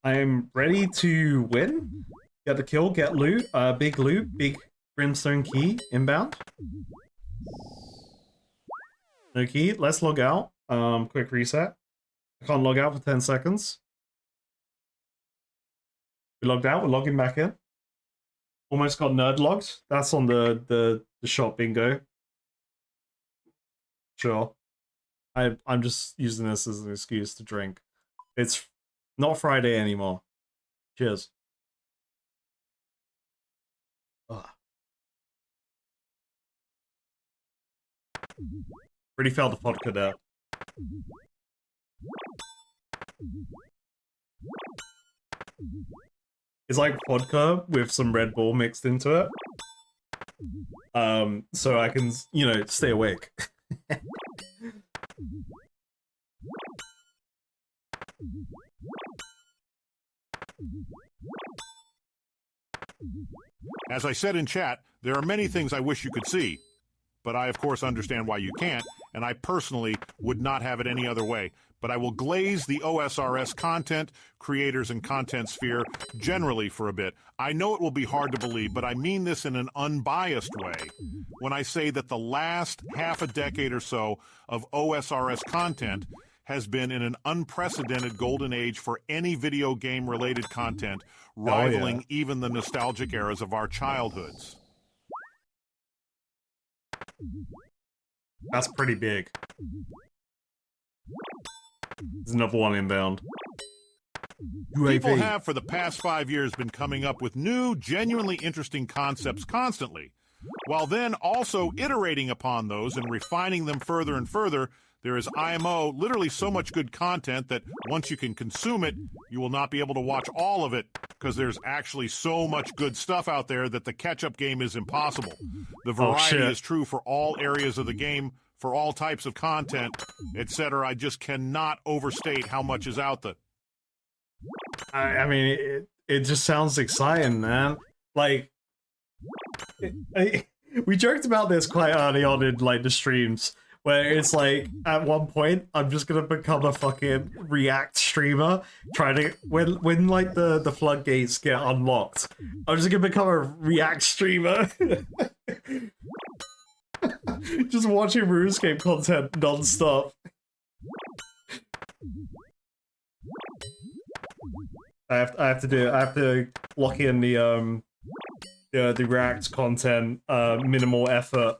S1: I am ready to win. Get the kill, get loot, big loot, big Brimstone key, inbound. No key, let's log out. Quick reset. I can't log out for 10 seconds. We logged out, we're logging back in. Almost got nerd logged. That's on the shop bingo. Sure. I'm just using this as an excuse to drink. It's not Friday anymore. Cheers. Ugh. Really felt the vodka there. It's like vodka with some Red Bull mixed into it. So I can, you know, stay awake.
S4: As I said in chat, there are many things I wish you could see, but I of course understand why you can't, and I personally would not have it any other way. But I will glaze the OSRS content, creators and content sphere generally for a bit. I know it will be hard to believe, but I mean this in an unbiased way when I say that the last half a decade or so of OSRS content has been in an unprecedented golden age for any video game-related content, rivaling even the nostalgic eras of our childhoods.
S1: That's pretty big. There's another one inbound.
S4: People have, for the past 5 years, been coming up with new, genuinely interesting concepts constantly. While then also iterating upon those and refining them further and further, there is IMO, literally so much good content that once you can consume it, you will not be able to watch all of it because there's actually so much good stuff out there that the catch-up game is impossible. The variety is true for all areas of the game, for all types of content, etc. I just cannot overstate how much is out there.
S1: I mean, it just sounds exciting, man. Like, we joked about this quite early on in like the streams, where it's like at one point I'm just gonna become a fucking React streamer, trying to when like the floodgates get unlocked, I'm just gonna become a React streamer. Just watching RuneScape content non-stop. I have to lock in the React content, minimal effort.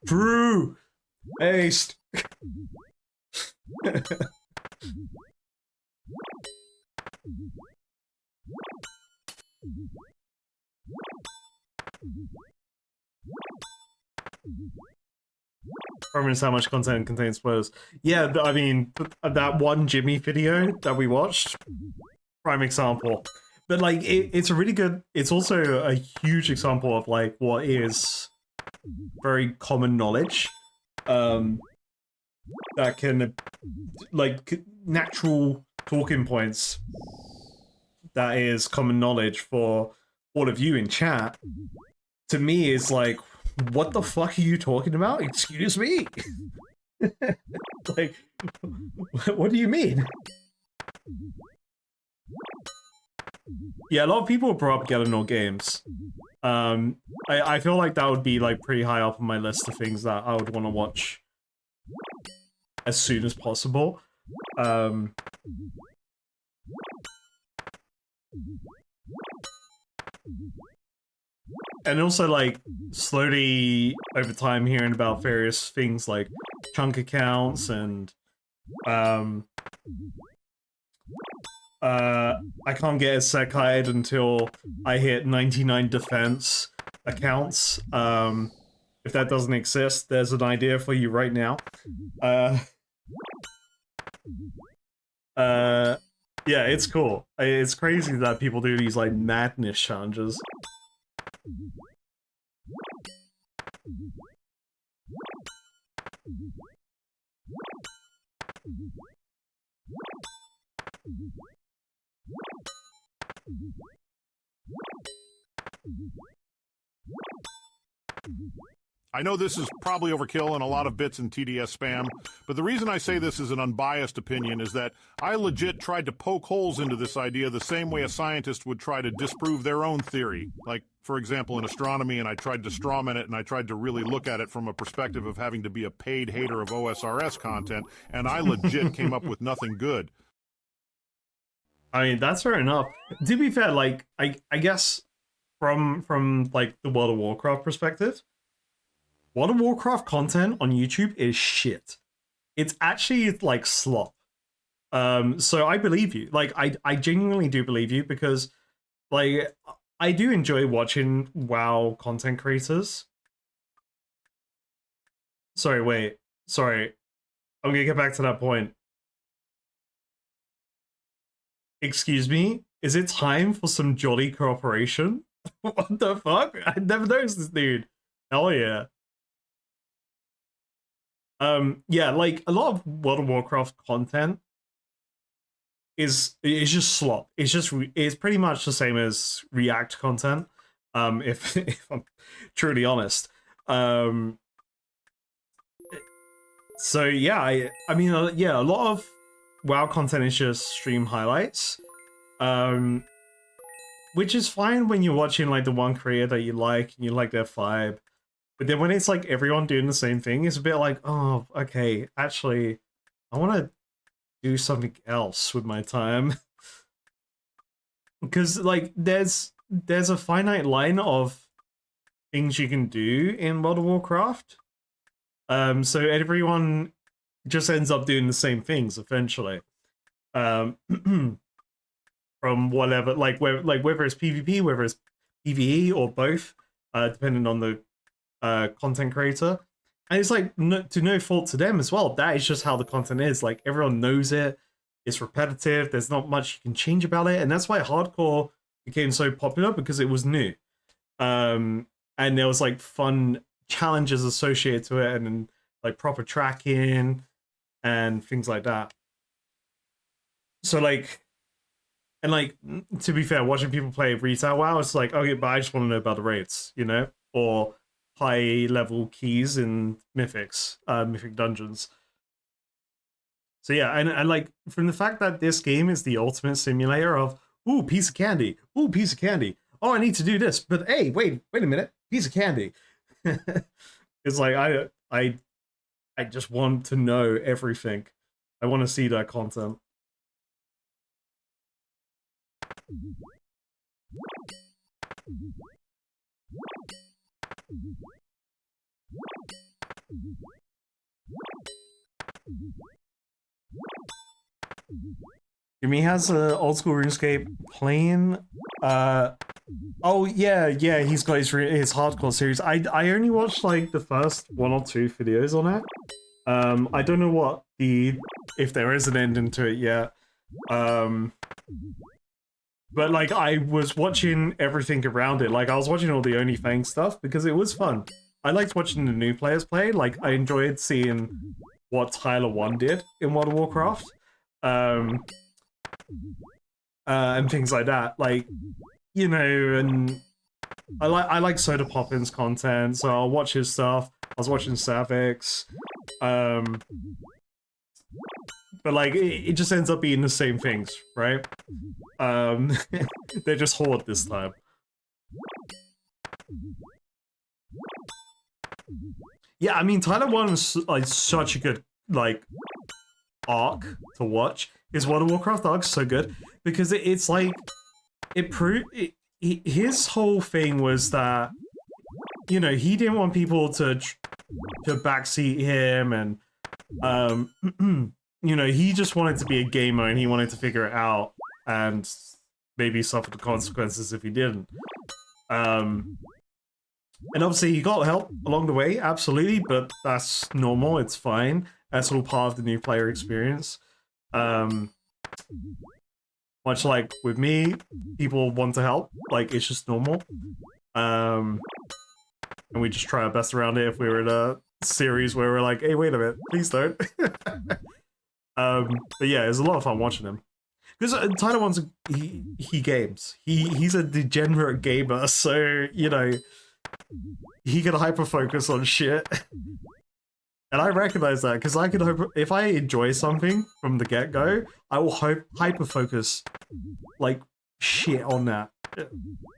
S1: Drew! Aced! Promise how much content contains spoilers. Yeah, I mean, that one Jimmy video that we watched, prime example. But like, it's a really good, it's also a huge example of like what is very common knowledge. That can, like, natural talking points that is common knowledge for all of you in chat. To me, is like, what the fuck are you talking about? Excuse me? Like, what do you mean? Yeah, a lot of people brought up Get games. I feel like that would be like pretty high up on my list of things that I would want to watch as soon as possible. And also, like, slowly over time hearing about various things like chunk accounts and I can't get a Sekide until I hit 99 defense accounts. If that doesn't exist, there's an idea for you right now. Yeah, it's cool. It's crazy that people do these, like, madness challenges.
S4: I know this is probably overkill and a lot of bits and TDS spam, but the reason I say this is an unbiased opinion is that I legit tried to poke holes into this idea the same way a scientist would try to disprove their own theory. Like, for example, in astronomy, and I tried to strawman it, and I tried to really look at it from a perspective of having to be a paid hater of OSRS content, and I legit came up with nothing good.
S1: I mean, that's fair enough. To be fair, like, I guess from like the World of Warcraft perspective, World of Warcraft content on YouTube is shit. It's actually like slop. So I believe you. Like, I genuinely do believe you because, like, I do enjoy watching WoW content creators. Sorry, wait. Sorry. I'm gonna get back to that point. Excuse me? Is it time for some jolly cooperation? What the fuck? I never noticed this dude. Hell yeah. Yeah, like, a lot of World of Warcraft content is just slop. It's pretty much the same as React content. If if I'm truly honest. So yeah, I mean yeah, a lot of WoW content is just stream highlights. Which is fine when you're watching like the one creator that you like and you like their vibe. But then when it's like everyone doing the same thing, it's a bit like, oh, okay, actually, I want to do something else with my time. Because like there's a finite line of things you can do in World of Warcraft. So everyone just ends up doing the same things eventually. From whatever, whether it's PvP, whether it's PvE, or both, depending on the content creator. And it's like to no fault to them as well. That is just how the content is. Like everyone knows it. It's repetitive. There's not much you can change about it, and that's why hardcore became so popular, because it was new. And there was like fun challenges associated to it, and like proper tracking and things like that. So like, and like, to be fair, watching people play retail WoW, it's like, okay, but I just want to know about the raids, you know, or high level keys in mythics, mythic dungeons. So yeah, and like, from the fact that this game is the ultimate simulator of, ooh, piece of candy, ooh, piece of candy, oh, I need to do this, but hey, wait a minute, piece of candy. It's like I just want to know everything. I want to see that content. Jimmy has a old school RuneScape playing. Oh yeah, he's got his hardcore series. I only watched like the first 1 or 2 videos on it. I don't know if there is an ending to it yet. But like, I was watching everything around it. Like, I was watching all the OnlyFans stuff because it was fun. I liked watching the new players play. Like, I enjoyed seeing what Tyler 1 did in World of Warcraft. And things like that. Like, you know, and I like Soda Poppin's content, so I'll watch his stuff. I was watching Savix. But like, it just ends up being the same things, right? They're just Horde this time. Yeah, I mean, Tyler 1 was like such a good like arc to watch. His World of Warcraft arc's so good because it's like his whole thing was that, you know, he didn't want people to backseat him, and you know, he just wanted to be a gamer and he wanted to figure it out and maybe suffer the consequences if he didn't. And obviously he got help along the way, absolutely, but that's normal, it's fine. That's all part of the new player experience. Much like with me, people want to help, like, it's just normal. And we just try our best around it if we were in a series where we're like, hey, wait a minute, please don't. But yeah, it was a lot of fun watching him. Because Tyler wants he games. He's a degenerate gamer, so, you know, he can hyper focus on shit. And I recognize that because I can if I enjoy something from the get go, I will hyper focus like shit on that.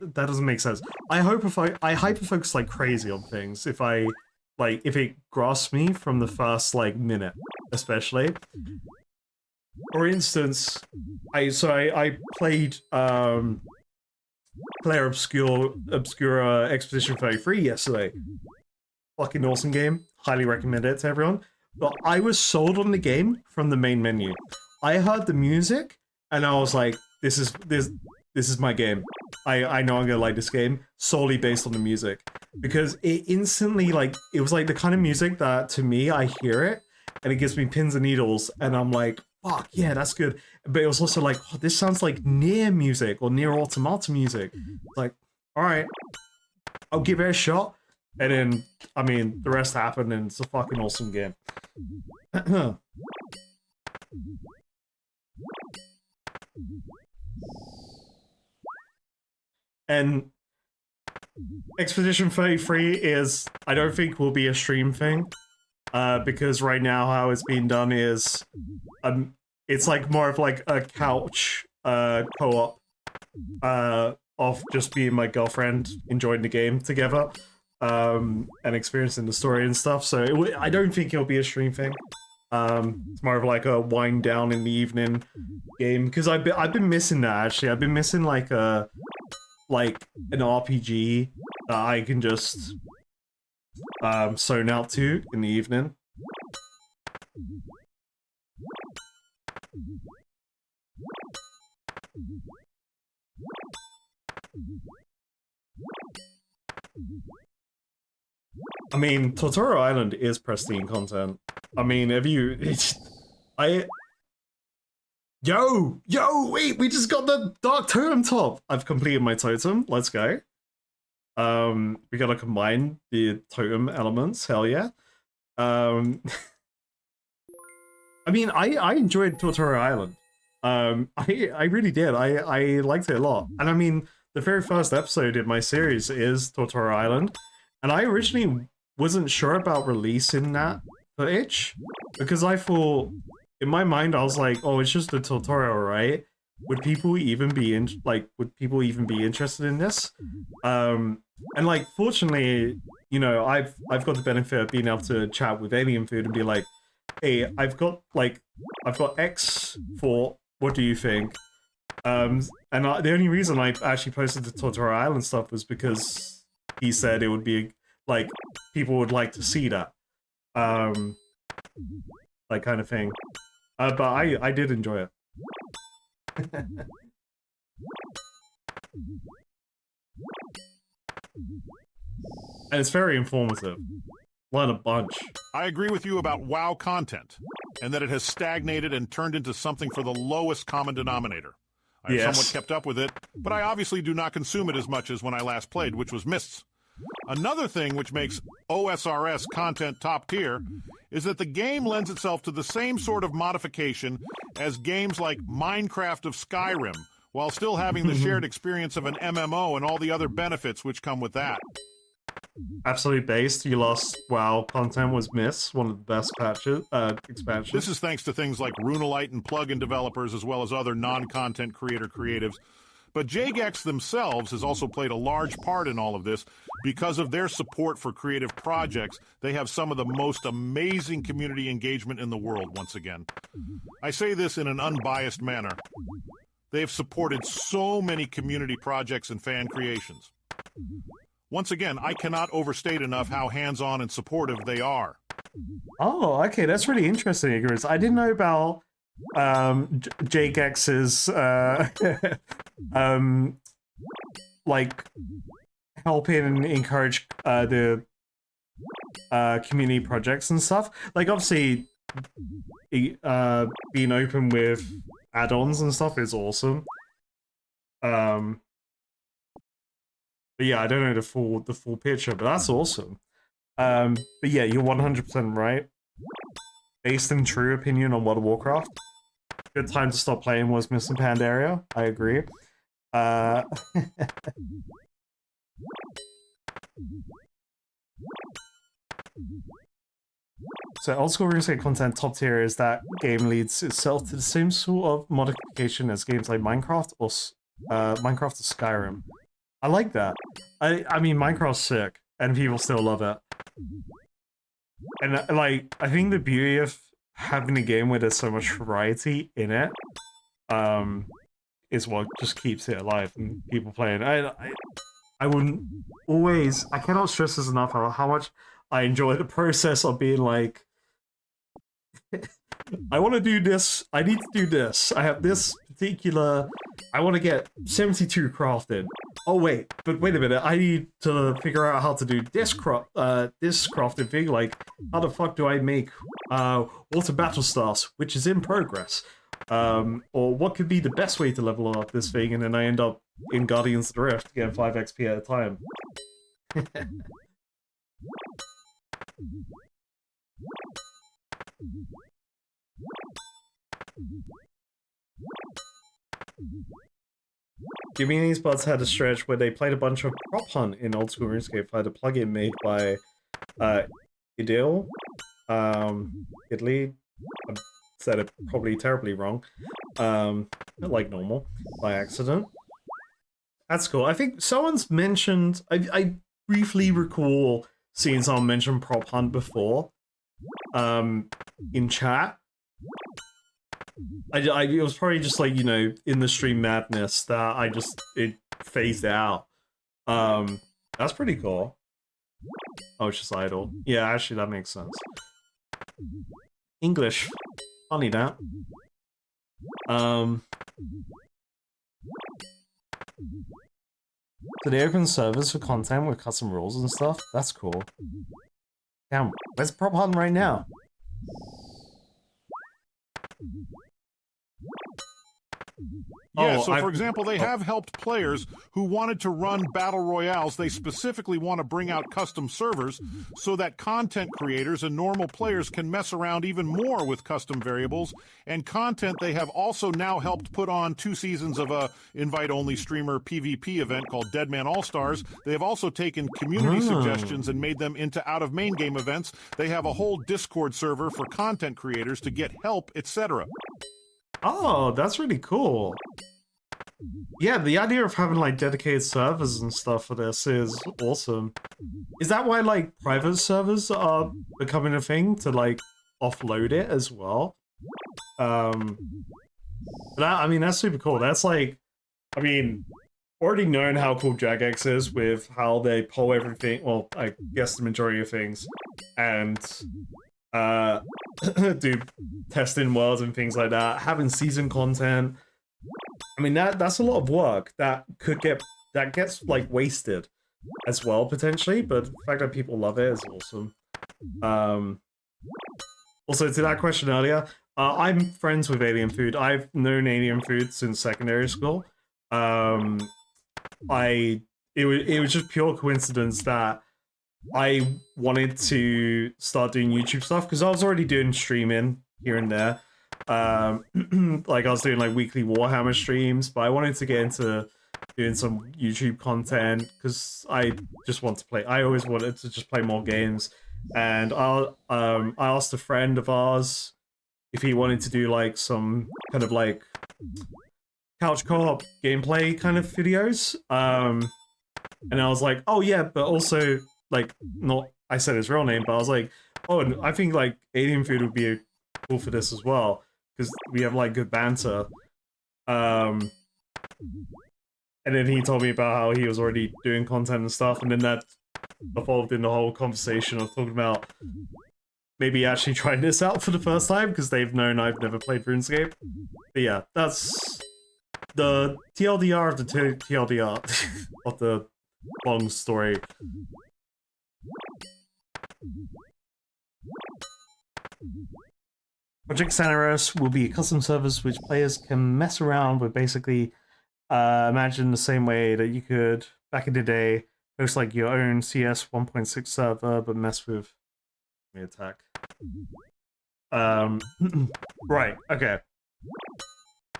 S1: That doesn't make sense. I hyper focus like crazy on things if it grasps me from the first like minute, especially. For instance, I played Player Obscura Expedition 33 yesterday. Fucking awesome game. Highly recommend it to everyone. But I was sold on the game from the main menu. I heard the music and I was like, this is my game. I know I'm gonna like this game solely based on the music. Because it instantly, like, it was like the kind of music that, to me, I hear it and it gives me pins and needles and I'm like, fuck, yeah, that's good. But it was also like, oh, this sounds like Nier music or Nier Automata music. Like, alright, I'll give it a shot. And then, I mean, the rest happened and it's a fucking awesome game. And Expedition 33 is, I don't think will be a stream thing, because right now how it's being done is, it's like more of like a couch co-op of just me and my girlfriend enjoying the game together, and experiencing the story and stuff. So I don't think it'll be a stream thing. It's more of like a wind down in the evening game, because I've been missing that actually. I've been missing like an RPG that I can just zone out to in the evening. I mean, Totoro Island is pristine content. I mean, Yo, wait, we just got the Dark Totem top! I've completed my totem, let's go. We gotta combine the totem elements, hell yeah. I mean, I enjoyed Totoro Island. I really did, I liked it a lot. And I mean, the very first episode in my series is Totoro Island, and I originally wasn't sure about releasing that footage, because I thought, in my mind, I was like, oh, it's just a tutorial, right? Would people even be interested in this? And like, fortunately, you know, I've got the benefit of being able to chat with Alien Food and be like, hey, I've got X for, what do you think? And the only reason I actually posted the Totoro Island stuff was because he said it would be like, people would like to see that, like kind of thing. But I did enjoy it. And it's very informative. Learn a bunch.
S4: I agree with you about WoW content, and that it has stagnated and turned into something for the lowest common denominator. I have somewhat kept up with it, but I obviously do not consume it as much as when I last played, which was Mists. Another thing which makes OSRS content top tier is that the game lends itself to the same sort of modification as games like Minecraft of Skyrim, while still having the shared experience of an MMO and all the other benefits which come with that.
S1: Absolutely based. You lost WoW content was Mists, one of the best expansions.
S4: This is thanks to things like Runelite and plugin developers, as well as other non-content creator creatives. But Jagex themselves has also played a large part in all of this because of their support for creative projects. They have some of the most amazing community engagement in the world, once again. I say this in an unbiased manner. They have supported so many community projects and fan creations. Once again, I cannot overstate enough how hands-on and supportive they are.
S1: Oh, okay, that's really interesting, Igorous. I didn't know about Jagex's like helping and encourage the community projects and stuff. Like, obviously, being open with add-ons and stuff is awesome. But yeah, I don't know the full picture, but that's awesome. But yeah, you're 100% right. Based in true opinion on World of Warcraft, good time to stop playing was Mist and Pandaria. I agree. So old school RuneScape content top tier is that game leads itself to the same sort of modification as games like Minecraft or Minecraft or Skyrim. I like that. I mean, Minecraft's sick, and people still love it. And like, I think the beauty of having a game where there's so much variety in it, is what just keeps it alive and people playing. I wouldn't always. I cannot stress this enough how much I enjoy the process of being like, I want to do this. I need to do this. I have this particular. I want to get 72 crafted. Oh wait, but wait a minute. I need to figure out how to do this crafted thing. Like, how the fuck do I make water battle stars, which is in progress? Or what could be the best way to level up this thing? And then I end up in Guardians of the Rift getting 5 XP at a time. Jimmy's Buds had a stretch where they played a bunch of Prop Hunt in old school RuneScape via the plugin made by Idil. Idli. I said it probably terribly wrong. Like normal, by accident. That's cool. I think someone's mentioned... I briefly recall seeing someone mention Prop Hunt before. In chat. It was probably just like, you know, in the stream madness that it phased out. That's pretty cool. Oh, it's just idle. Yeah, actually that makes sense. English. Funny that. So they open servers for content with custom rules and stuff? That's cool. Damn, where's Prop Hunt right now?
S4: Yeah, so for example, they have helped players who wanted to run battle royales. They specifically want to bring out custom servers so that content creators and normal players can mess around even more with custom variables and content. They have also now helped put on 2 seasons of a invite-only streamer PvP event called Deadman All-Stars. They have also taken community suggestions and made them into out-of-main game events. They have a whole Discord server for content creators to get help, etc.
S1: Oh, that's really cool. Yeah, the idea of having like dedicated servers and stuff for this is awesome. Is that why like private servers are becoming a thing to like offload it as well? I mean, that's super cool. That's like, I mean, already known how cool Jagex is with how they pull everything, well, I guess the majority of things, and do testing worlds and things like that, having season content. I mean, that's a lot of work that gets like wasted as well potentially, but the fact that people love it is awesome. Also, to that question earlier, I'm friends with Alien Food. I've known Alien Food since secondary school. It was just pure coincidence that I wanted to start doing YouTube stuff because I was already doing streaming here and there. Like I was doing like weekly Warhammer streams, but I wanted to get into doing some YouTube content because I just want to play. I always wanted to just play more games, and I asked a friend of ours if he wanted to do like some kind of like couch co-op gameplay kind of videos. And I was like, oh yeah, but also like not. I said his real name, but I was like, oh, and I think like Alien Food would be cool for this as well because we have like good banter. And then he told me about how he was already doing content and stuff, and then that evolved in the whole conversation of talking about maybe actually trying this out for the first time because they've known I've never played RuneScape. But yeah, that's the TLDR of the TLDR of the long story. Project Sanaros will be a custom service which players can mess around with. Basically, imagine the same way that you could back in the day host like your own CS 1.6 server, but mess with the attack. Right. Okay.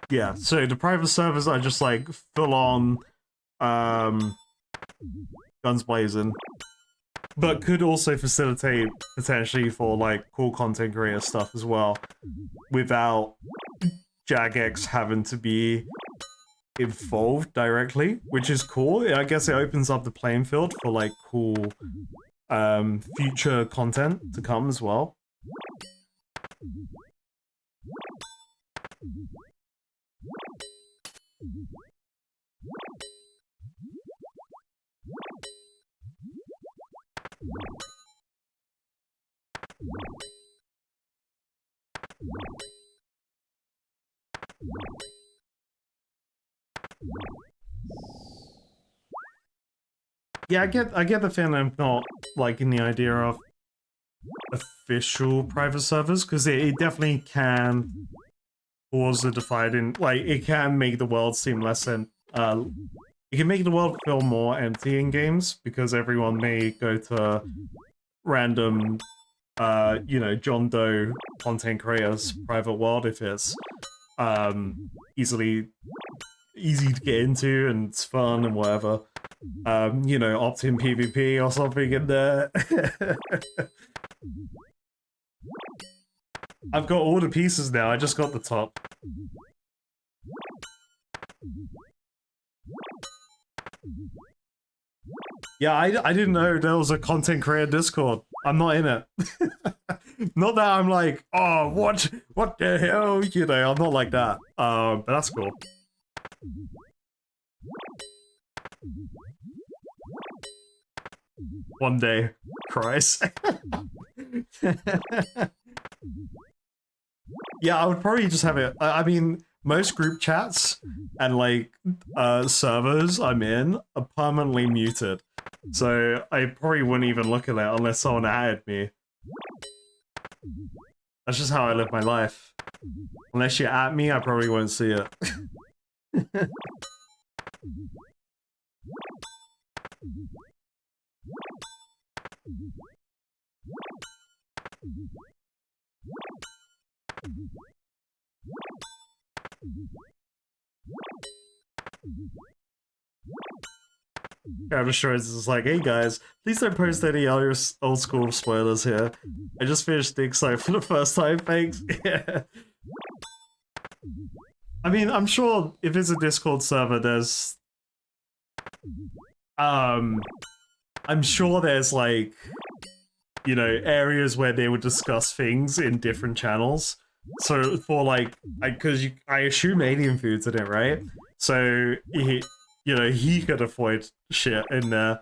S1: Yeah. So the private servers are just like full on, guns blazing. But could also facilitate potentially for like cool content creator stuff as well, without Jagex having to be involved directly, which is cool. I guess it opens up the playing field for like cool future content to come as well. Yeah, I get the feeling I'm not liking the idea of official private servers because it definitely can cause a divide in, like, it can make the world seem less it can make the world feel more empty in games because everyone may go to random you know, John Doe content creators private world if it's easily easy to get into and it's fun and whatever. You know, opt-in PvP or something in there. I've got all the pieces now, I just got the top. Yeah, I didn't know there was a content creator Discord. I'm not in it. Not that I'm like, oh, what the hell? You know, I'm not like that. But that's cool. One day, Christ. Yeah, I would probably just have it. I mean, most group chats and like servers I'm in are permanently muted. So I probably wouldn't even look at that unless someone added me. That's just how I live my life. Unless you're at me, I probably won't see it. I'm sure it's just like, hey guys, please don't post any other old school spoilers here. I just finished the Excite for the first time, thanks. Yeah. I mean, I'm sure if it's a Discord server, there's... I'm sure there's like, you know, areas where they would discuss things in different channels. So for like, because I assume alien food's in it, right? So you know, he could avoid shit in there.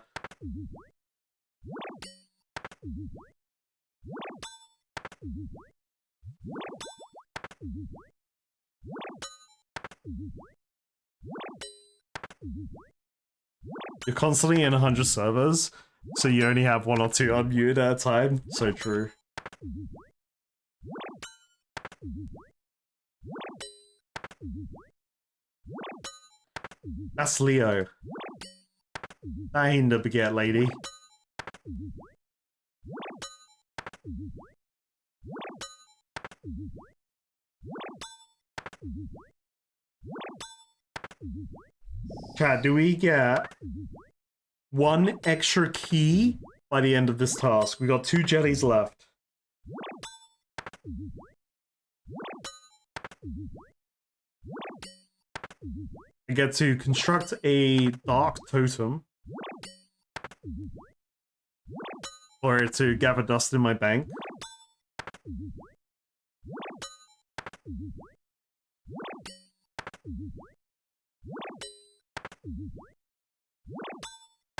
S1: You're constantly in 100 servers, so you only have 1 or 2 unmuted at a time. So true. That's Leo. That ain't the baguette lady. Chat, do we get 1 extra key by the end of this task? We got 2 jellies left. I get to construct a dark totem for it to gather dust in my bank.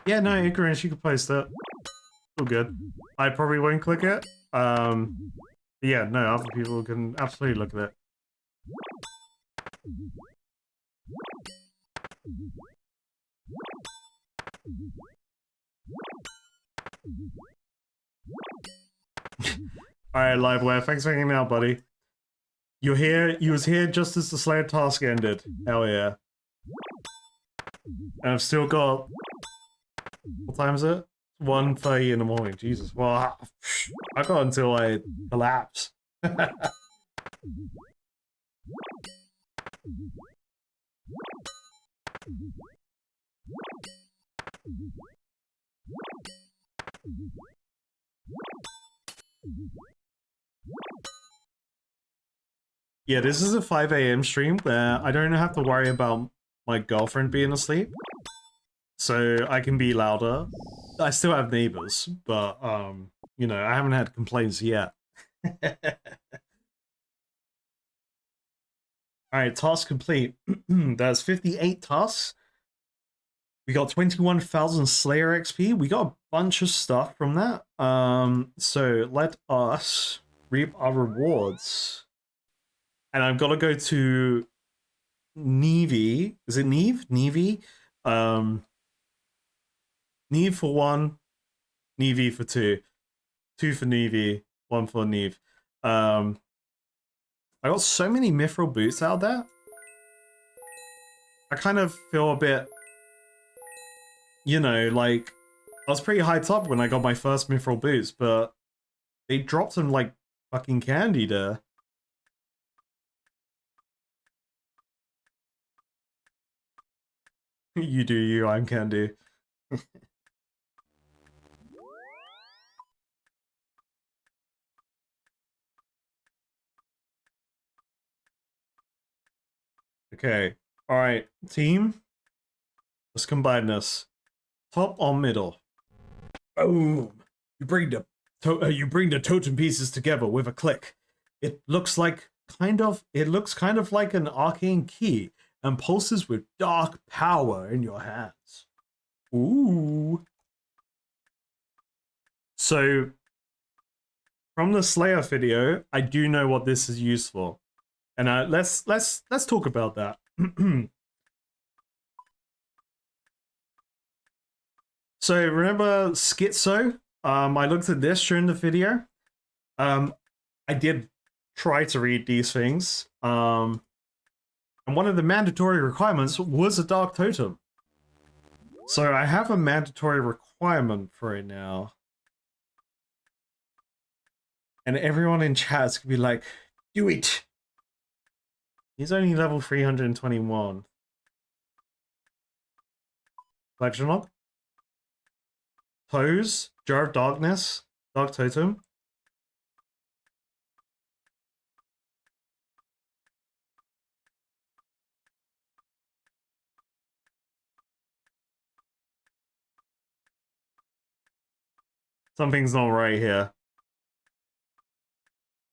S1: Yeah, no, ignorance, you can post it. All good. I probably won't click it. Yeah, no, other people can absolutely look at it. Alright, Liveware, thanks for hanging out, buddy. You was here just as the Slayer task ended. Hell yeah. And I've still got... What time is it? 1:30 in the morning, Jesus. Well, I got until I collapse. Yeah, this is a 5 AM stream where I don't have to worry about my girlfriend being asleep. So I can be louder. I still have neighbors, but, you know, I haven't had complaints yet. Alright, task complete. That's 58 tasks. We got 21,000 Slayer XP. We got a bunch of stuff from that. So let us reap our rewards. And I've got to go to Neve. Is it Neve? Neve? Neve for 1, Neve for 2. 2 for Neve, 1 for Neve. I got so many mithril boots out there. I kind of feel a bit, you know, like, I was pretty hyped up when I got my first mithril boots, but they dropped them like fucking candy there. You do you, I'm Candy. Okay, alright, team. Let's combine this. Top or middle? Boom! You bring the totem pieces together with a click. It looks kind of like an arcane key and pulses with dark power in your hands. Ooh. So from the Slayer video, I do know what this is used for. And let's talk about that. So remember Schizo? I looked at this during the video. I did try to read these things. And one of the mandatory requirements was a dark totem. So I have a mandatory requirement for it now. And everyone in chat's gonna be like, do it! He's only level 321. Collection log? Pose, Jar of Darkness, Dark Totem. Something's not right here.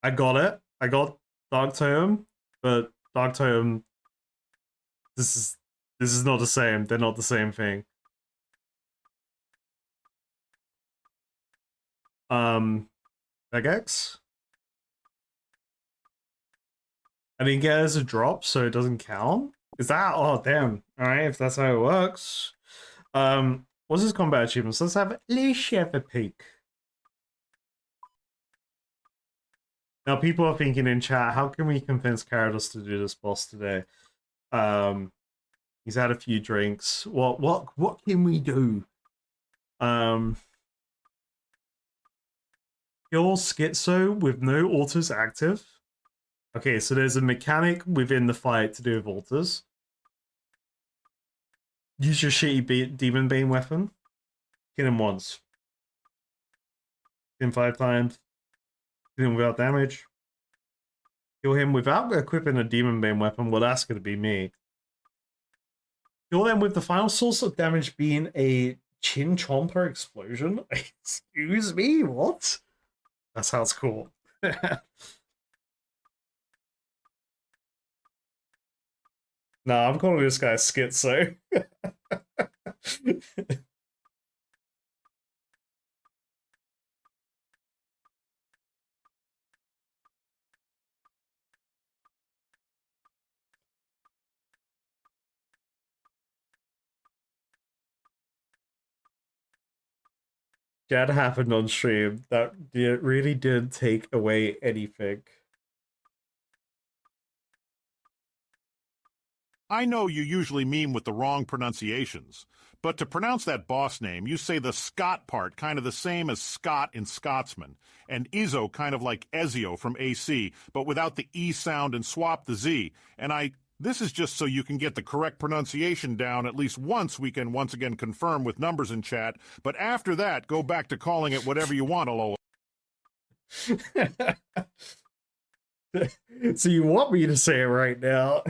S1: I got it. I got Dark Totem, but Dark Totem. This is not the same. They're not the same thing. Regex? I didn't get it as a drop, so it doesn't count? Is that? Oh, damn. Alright, if that's how it works. What's his combat achievements? Let's have a peek. Now, people are thinking in chat, how can we convince Karadus to do this boss today? He's had a few drinks. What can we do? Kill Schizo with no altars active. Okay, so there's a mechanic within the fight to do with altars. Use your shitty Demon Bane weapon. Hit him once. Hit him 5 times. Hit him without damage. Kill him without equipping a Demon Bane weapon. Well, that's going to be me. Kill them with the final source of damage being a Chin Chomper explosion. Excuse me, what? That sounds cool. Nah, I'm calling this guy Schizo. That happened on stream. That really did take away anything.
S4: I know you usually meme with the wrong pronunciations, but to pronounce that boss name, you say the Scott part kind of the same as Scott in Scotsman, and Izzo kind of like Ezio from AC, but without the E sound and swap the Z. And this is just so you can get the correct pronunciation down at least once. We can once again confirm with numbers in chat, but after that, go back to calling it whatever you want, lol.
S1: So you want me to say it right now?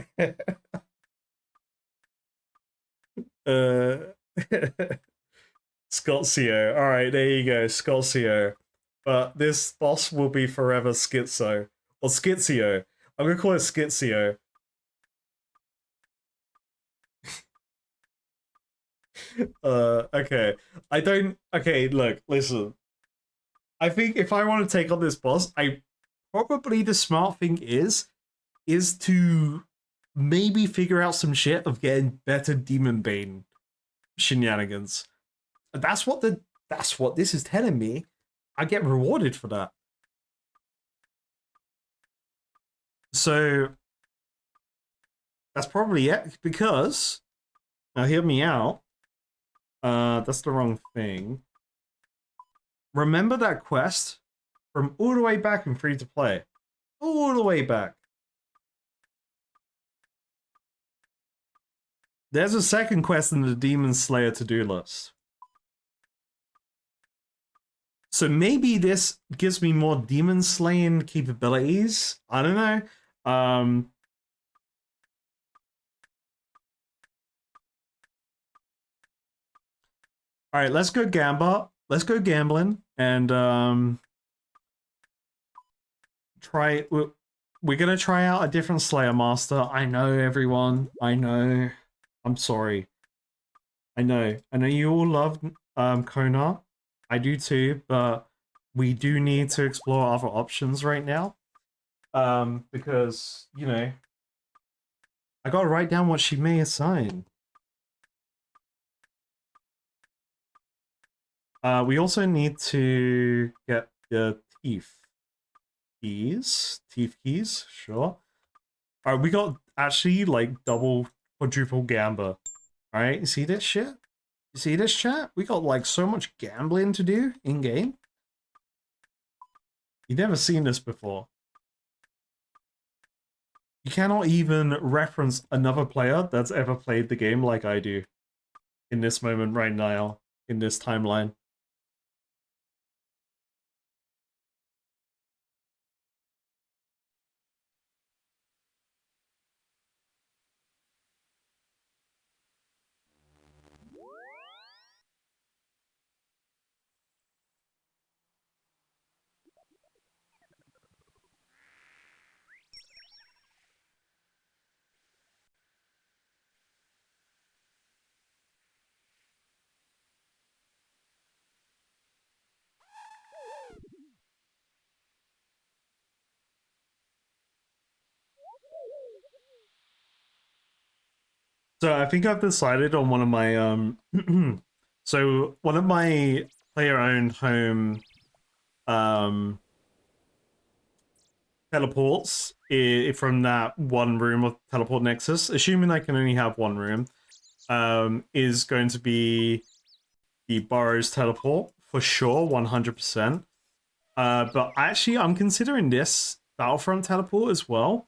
S1: Scotsio. Alright, there you go, Scotsio. But this boss will be forever Schizo. Or Schizio. I'm gonna call it Schizio. Okay. Okay, look, listen. I think if I want to take on this boss, probably the smart thing is to maybe figure out some shit of getting better Demon Bane shenanigans. That's what this is telling me. I get rewarded for that. So that's probably it, because now hear me out. That's the wrong thing. Remember that quest from all the way back in free to play. All the way back. There's a second quest in the Demon Slayer to-do list. So maybe this gives me more demon slaying capabilities. I don't know. All right, let's go gamble. Let's go gambling and try. We're gonna try out a different Slayer Master. I know, everyone. I know. I'm sorry. I know. I know you all love Kona. I do too, but we do need to explore other options right now. Because, you know, I gotta write down what she may assign. We also need to get the teeth keys. Teeth keys, sure. Alright, we got actually like double, quadruple gamba. Alright, you see this shit? You see this, chat? We got like so much gambling to do in game. You've never seen this before. You cannot even reference another player that's ever played the game like I do in this moment right now, in this timeline. So I think I've decided on one of my so one of my player-owned home teleports from that one room of Teleport Nexus, assuming I can only have one room, is going to be the Burrows teleport for sure, 100%. But actually, I'm considering this Battlefront teleport as well,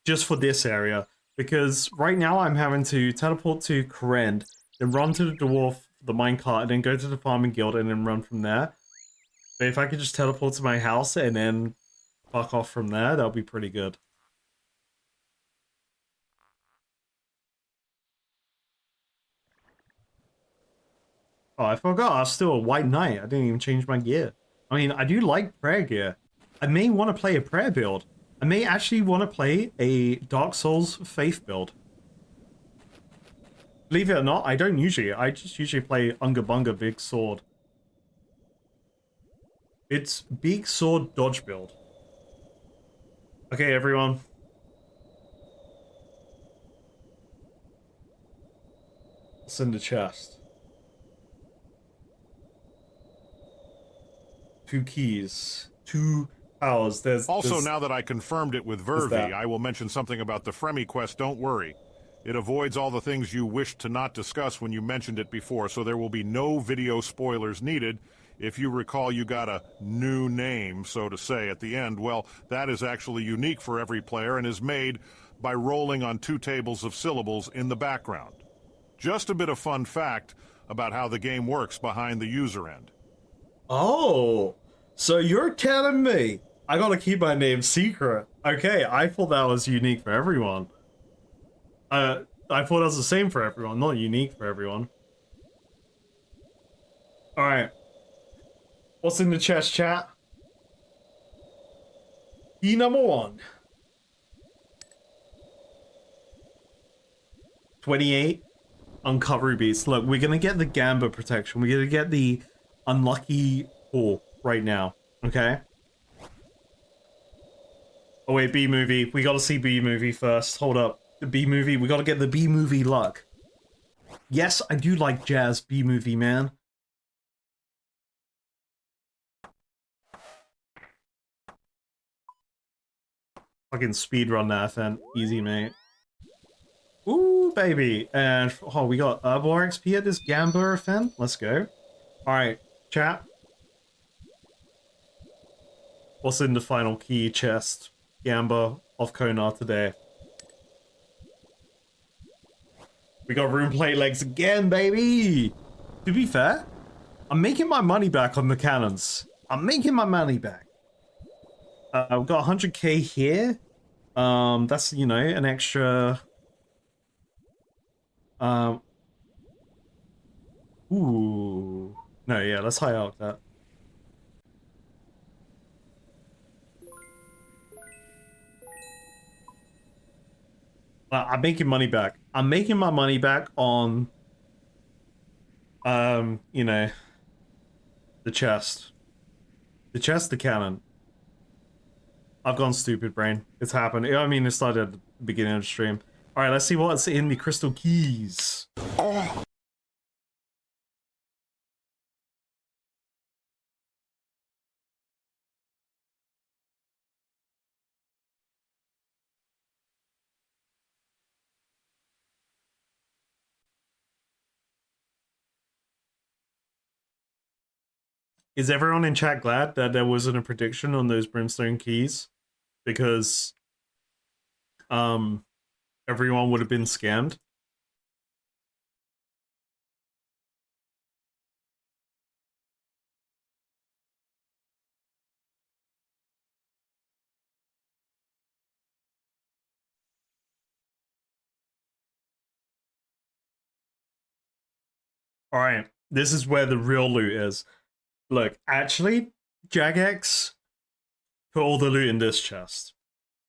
S1: just for this area. Because right now I'm having to teleport to Kourend, then run to the dwarf, the minecart, and then go to the farming guild and then run from there. But if I could just teleport to my house and then fuck off from there, that would be pretty good. Oh, I forgot, I was still a white knight. I didn't even change my gear. I mean, I do like prayer gear. I may want to play a prayer build. I may actually want to play a Dark Souls Faith build. Believe it or not, I don't usually. I just usually play Unga Bunga Big Sword. It's Big Sword Dodge build. Okay, everyone. What's in the chest? 2 keys. 2 powers. There's
S4: now that I confirmed it with Vervi, I will mention something about the Fremi quest. Don't worry. It avoids all the things you wished to not discuss when you mentioned it before, so there will be no video spoilers needed. If you recall, you got a new name, so to say, at the end. Well, that is actually unique for every player and is made by rolling on 2 tables of syllables in the background. Just a bit of fun fact about how the game works behind the user end.
S1: Oh, so you're telling me I gotta keep my name secret? Okay, I thought that was unique for everyone. I thought it was the same for everyone, not unique for everyone. Alright. What's in the chest, chat? Key number 1. 28 uncut rubies. Look, we're gonna get the Gamba protection. We're gonna get the unlucky pull right now. Okay? Oh wait, B movie. We gotta see B movie first. Hold up. The B movie. We gotta get the B movie luck. Yes, I do like jazz B movie, man. Fucking speedrun that then. Easy, mate. Ooh, baby. And oh, we got Herbal XP at this Gambler event. Let's go. Alright, chat. What's in the final key chest? Gamba of Konar today. We got rune plate legs again, baby. To be fair, I'm making my money back on the cannons. I'm making my money back. We've got 100k here. That's, you know, an extra. Ooh. No, yeah, let's high out that. I'm making money back. I'm making my money back on, you know, the chest. The chest, the cannon. I've gone stupid, brain. It's happened. I mean, it started at the beginning of the stream. All right, let's see what's in the crystal keys. Is everyone in chat glad that there wasn't a prediction on those Brimstone keys? Because everyone would have been scammed. All right, this is where the real loot is. Look, actually, Jagex put all the loot in this chest.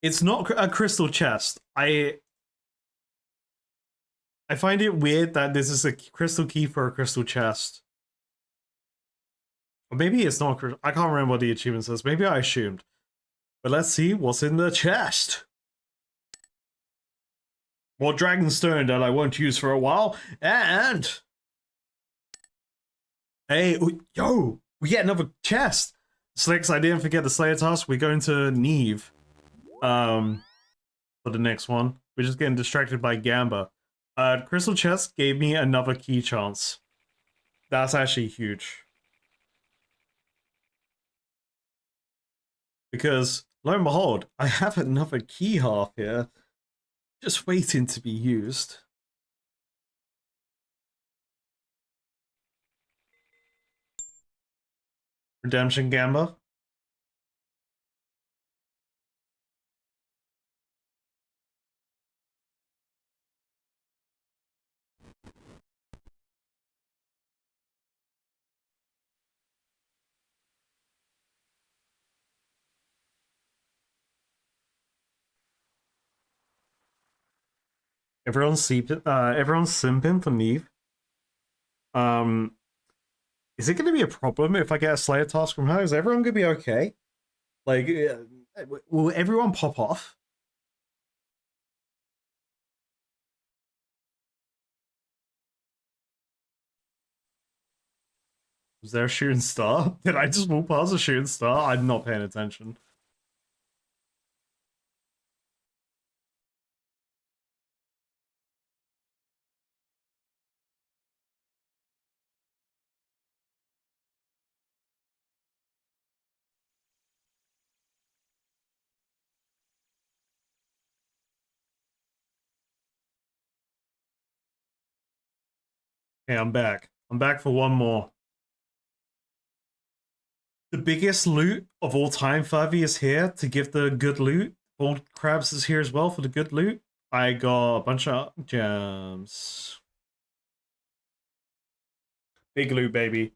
S1: It's not a crystal chest. I find it weird that this is a crystal key for a crystal chest. Or maybe it's not. I can't remember what the achievement says. Maybe I assumed. But let's see what's in the chest. More Dragonstone that I won't use for a while. And... hey, yo! We get another chest! Slicks, I didn't forget the Slayer task. We're going to Neve. For the next one. We're just getting distracted by Gamba. Crystal chest gave me another key chance. That's actually huge. Because, lo and behold, I have another key half here. Just waiting to be used. Redemption Gamba. Everyone's simping for Neve. Is it going to be a problem if I get a Slayer task from her? Is everyone going to be okay? Like, will everyone pop off? Was there a shooting star? Did I just walk past a shooting star? I'm not paying attention. Okay, I'm back. I'm back for one more. The biggest loot of all time, Favi, is here to give the good loot. Old Crabs is here as well for the good loot. I got a bunch of gems. Big loot, baby.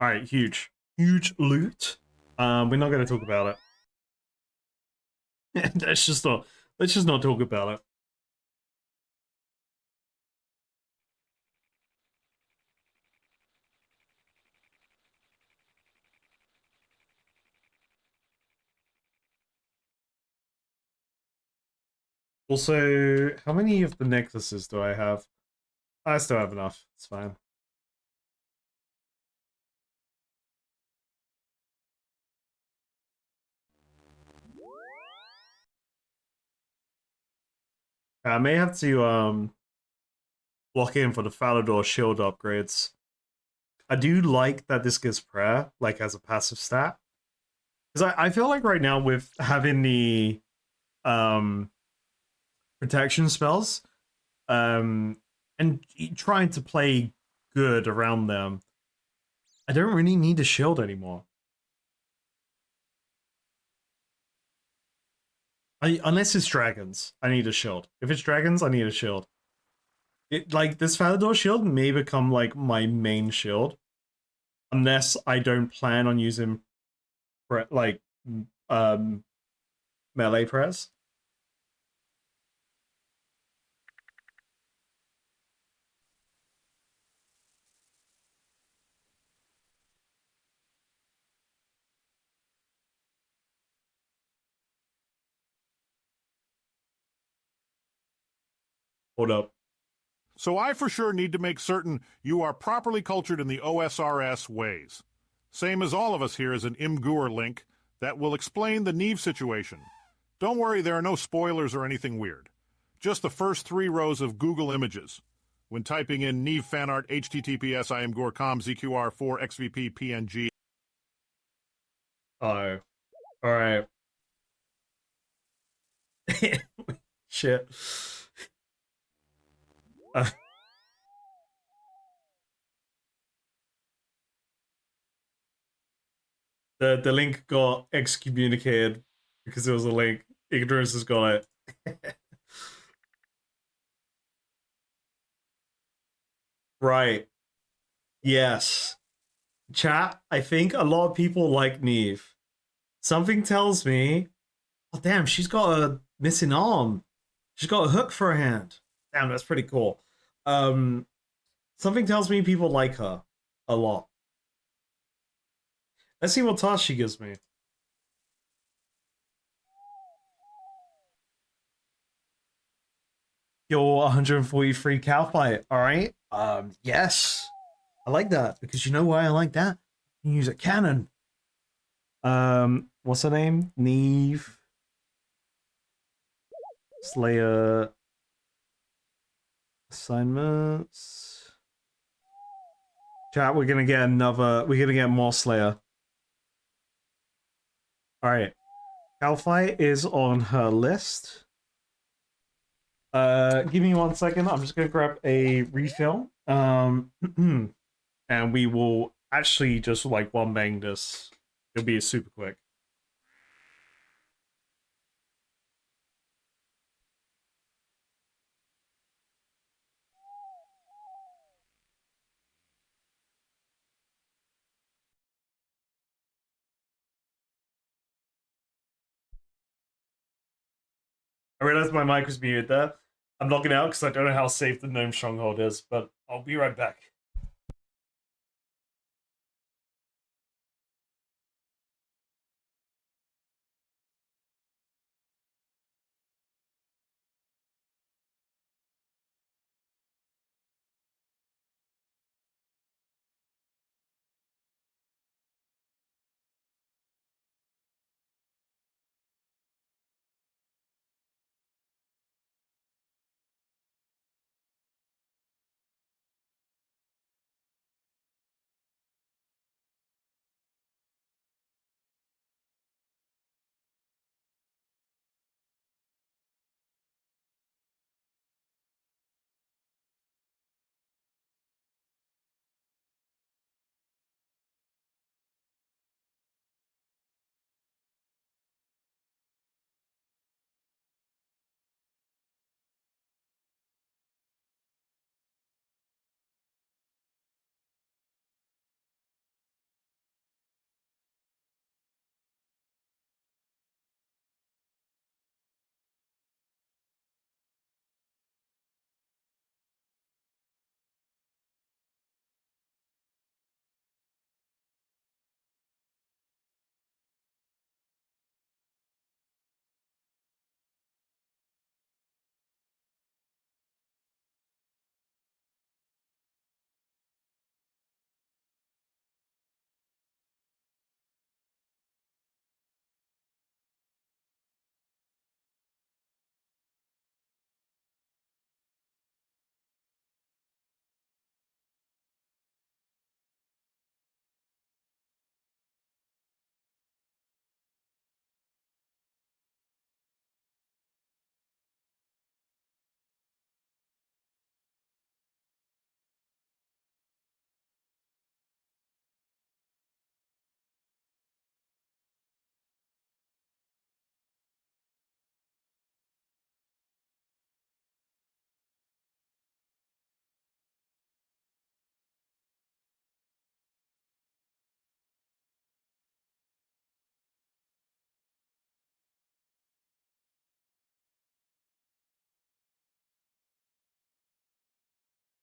S1: Alright, huge. Huge loot. We're not going to talk about it. let's just not talk about it. Also, how many of the necklaces do I have? I still have enough. It's fine. I may have to lock in for the Falador shield upgrades. I do like that this gives prayer, like as a passive stat. Because I feel like right now with having the protection spells, and trying to play good around them, I don't really need a shield anymore. Unless it's dragons, I need a shield. If it's dragons, I need a shield. Like this Falador shield may become like my main shield, unless I don't plan on using like melee press. Hold up.
S4: So I for sure need to make certain you are properly cultured in the OSRS ways. Same as all of us here is an Imgur link that will explain the Neve situation. Don't worry, there are no spoilers or anything weird. Just the first 3 rows of Google images. When typing in Neve fanart https imgur.com zqr4 xvp png.
S1: Oh, all right. Shit. The link got excommunicated because it was a link. Ignorance has got it. Right. Yes. Chat, I think a lot of people like Neve. Something tells me, oh damn, she's got a missing arm. She's got a hook for a hand. Damn, that's pretty cool. Something tells me people like her a lot. Let's see what task she gives me. Your 143 cow fight, alright? Yes. I like that, because you know why I like that? You use a cannon. What's her name? Neve. Slayer. Assignments. Chat, we're gonna get more Slayer. Alright. Cow fight is on her list. Give me 1 second. I'm just gonna grab a refill. And we will actually just like one bang this. It'll be super quick. I realized my mic was muted there. I'm logging out because I don't know how safe the gnome stronghold is, but I'll be right back.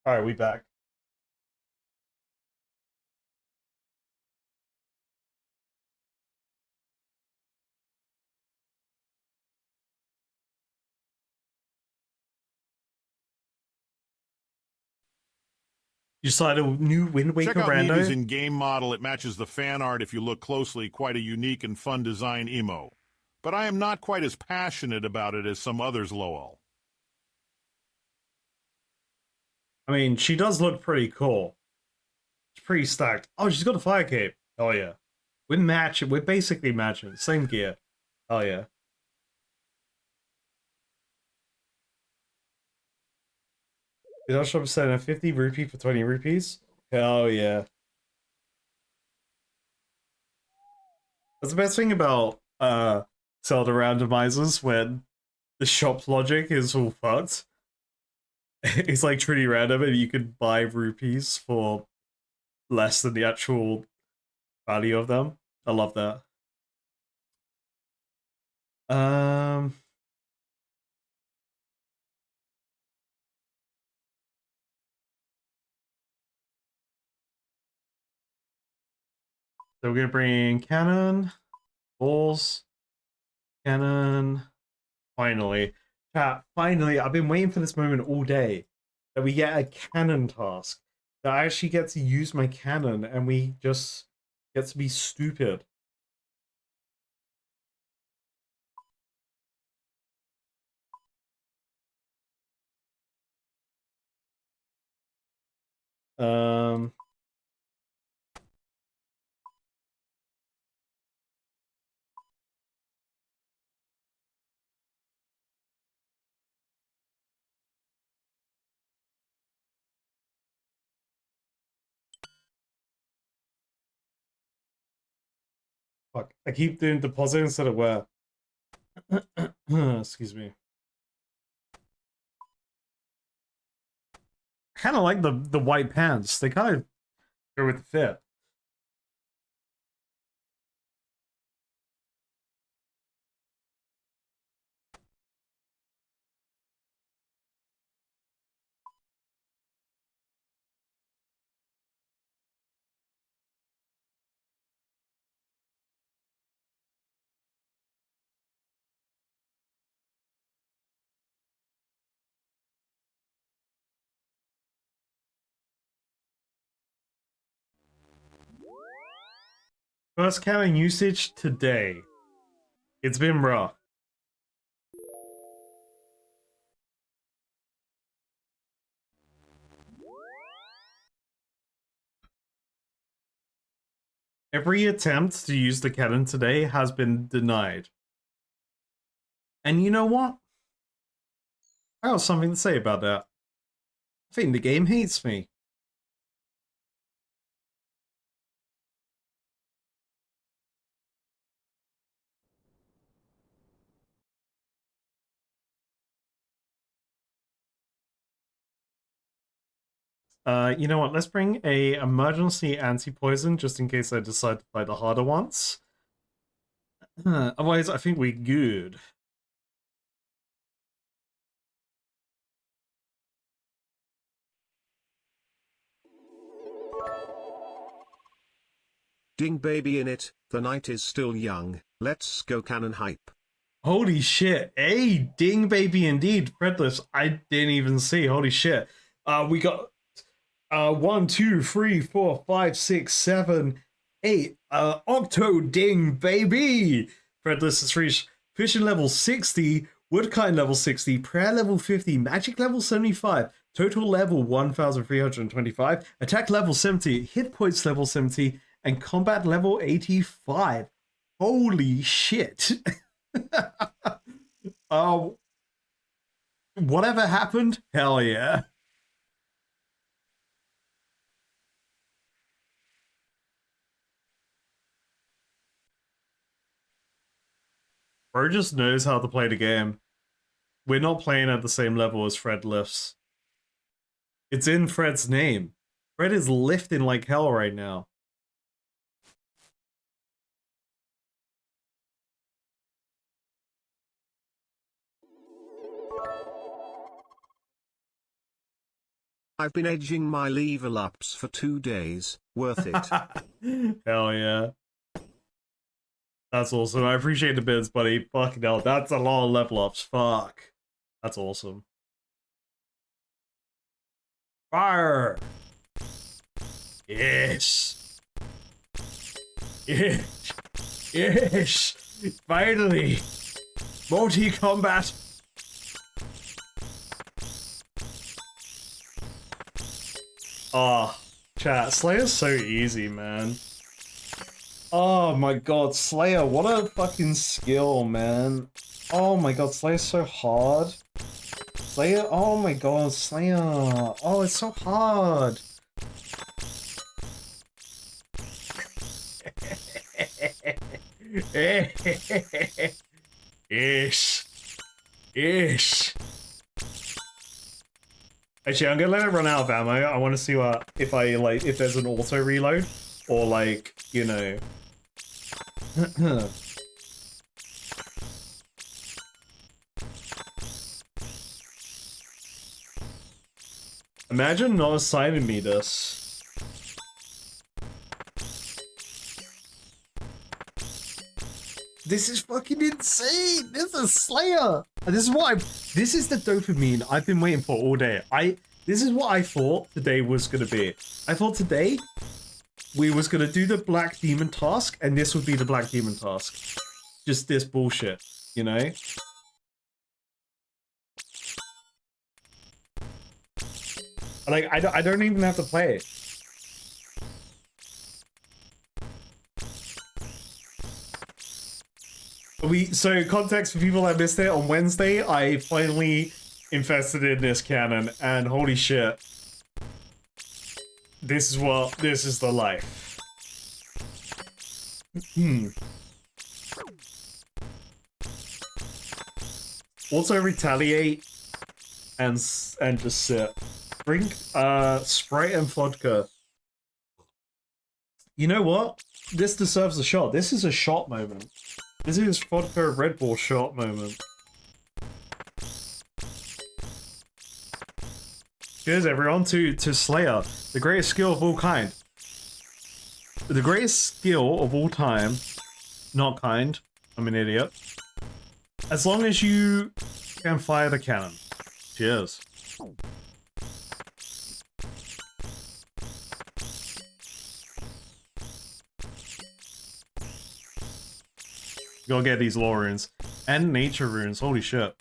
S1: All right, we back. You saw a new Wind
S4: Check
S1: Waker
S4: out Neevy's
S1: rando?
S4: in-game model. It matches the fan art if you look closely. Quite a unique and fun design emo. But I am not quite as passionate about it as some others, Lowell.
S1: I mean, she does look pretty cool. She's pretty stacked. Oh, she's got a fire cape. Oh yeah. We're basically matching. Same gear. Oh yeah. Did I shop selling a 50 rupee for 20 rupees? Hell yeah. That's the best thing about Zelda randomizers when the shop's logic is all fucked. It's like truly random and you can buy rupees for less than the actual value of them. I love that. Um so we're gonna bring cannon, balls, cannon. Finally. Chat, finally, I've been waiting for this moment all day. That we get a cannon task. That I actually get to use my cannon and we just get to be stupid. Um Fuck. I keep doing deposit instead of where. Excuse me. I kinda like the white pants. They kind of go with the fit. First cannon usage today. It's been rough. Every attempt to use the cannon today has been denied. And you know what? I have something to say about that. I think the game hates me. You know what? Let's bring a emergency anti-poison just in case I decide to fight the harder ones. Otherwise, I think we're good.
S2: Ding baby in it, the night is still young, let's go cannon hype.
S1: Holy shit. Hey, ding baby indeed. Threadless, I didn't even see. Holy shit. We got 1, 2, 3, 4, 5, 6, 7, 8. Octo ding baby. Threadless has reached fishing level 60, woodkind level 60, prayer level 50, magic level 75, total level 1325, attack level 70, hit points level 70, and combat level 85. Holy shit. Oh, whatever happened, hell yeah. Bro just knows how to play the game. We're not playing at the same level as Fred lifts. It's in Fred's name. Fred is lifting like hell right now.
S2: I've been edging my level ups for 2 days. Worth it.
S1: Hell yeah. That's awesome. I appreciate the bids, buddy. Fucking hell, that's a lot of level ups. Fuck. That's awesome. Fire! Yes! Yes! Yes! Finally! Multi-combat! Oh, chat, Slayer's so easy, man. Oh my god, Slayer, what a fucking skill, man. Oh my god, Slayer's so hard. Slayer, oh my god, Slayer. Oh, it's so hard. Ish. Ish. Actually, I'm gonna let it run out of ammo. I want to see what if there's an auto reload or like, you know. Imagine not assigning me this. This is fucking insane. This is Slayer. This is the dopamine I've been waiting for all day. This is what I thought today was gonna be. I thought today we was gonna do the Black Demon task, and this would be the Black Demon task. Just this bullshit, you know? Like, I don't even have to play it. So context for people that missed it, on Wednesday, I finally invested in this cannon, and holy shit. This is the life. Also retaliate and just sit. Drink Sprite and vodka. You know what? This deserves a shot. This is a shot moment. This is vodka Red Bull shot moment. Cheers everyone to Slayer, the greatest skill of all kind. The greatest skill of all time. Not kind. I'm an idiot. As long as you can fire the cannon. Cheers. Gotta get these lore runes. And nature runes, holy shit.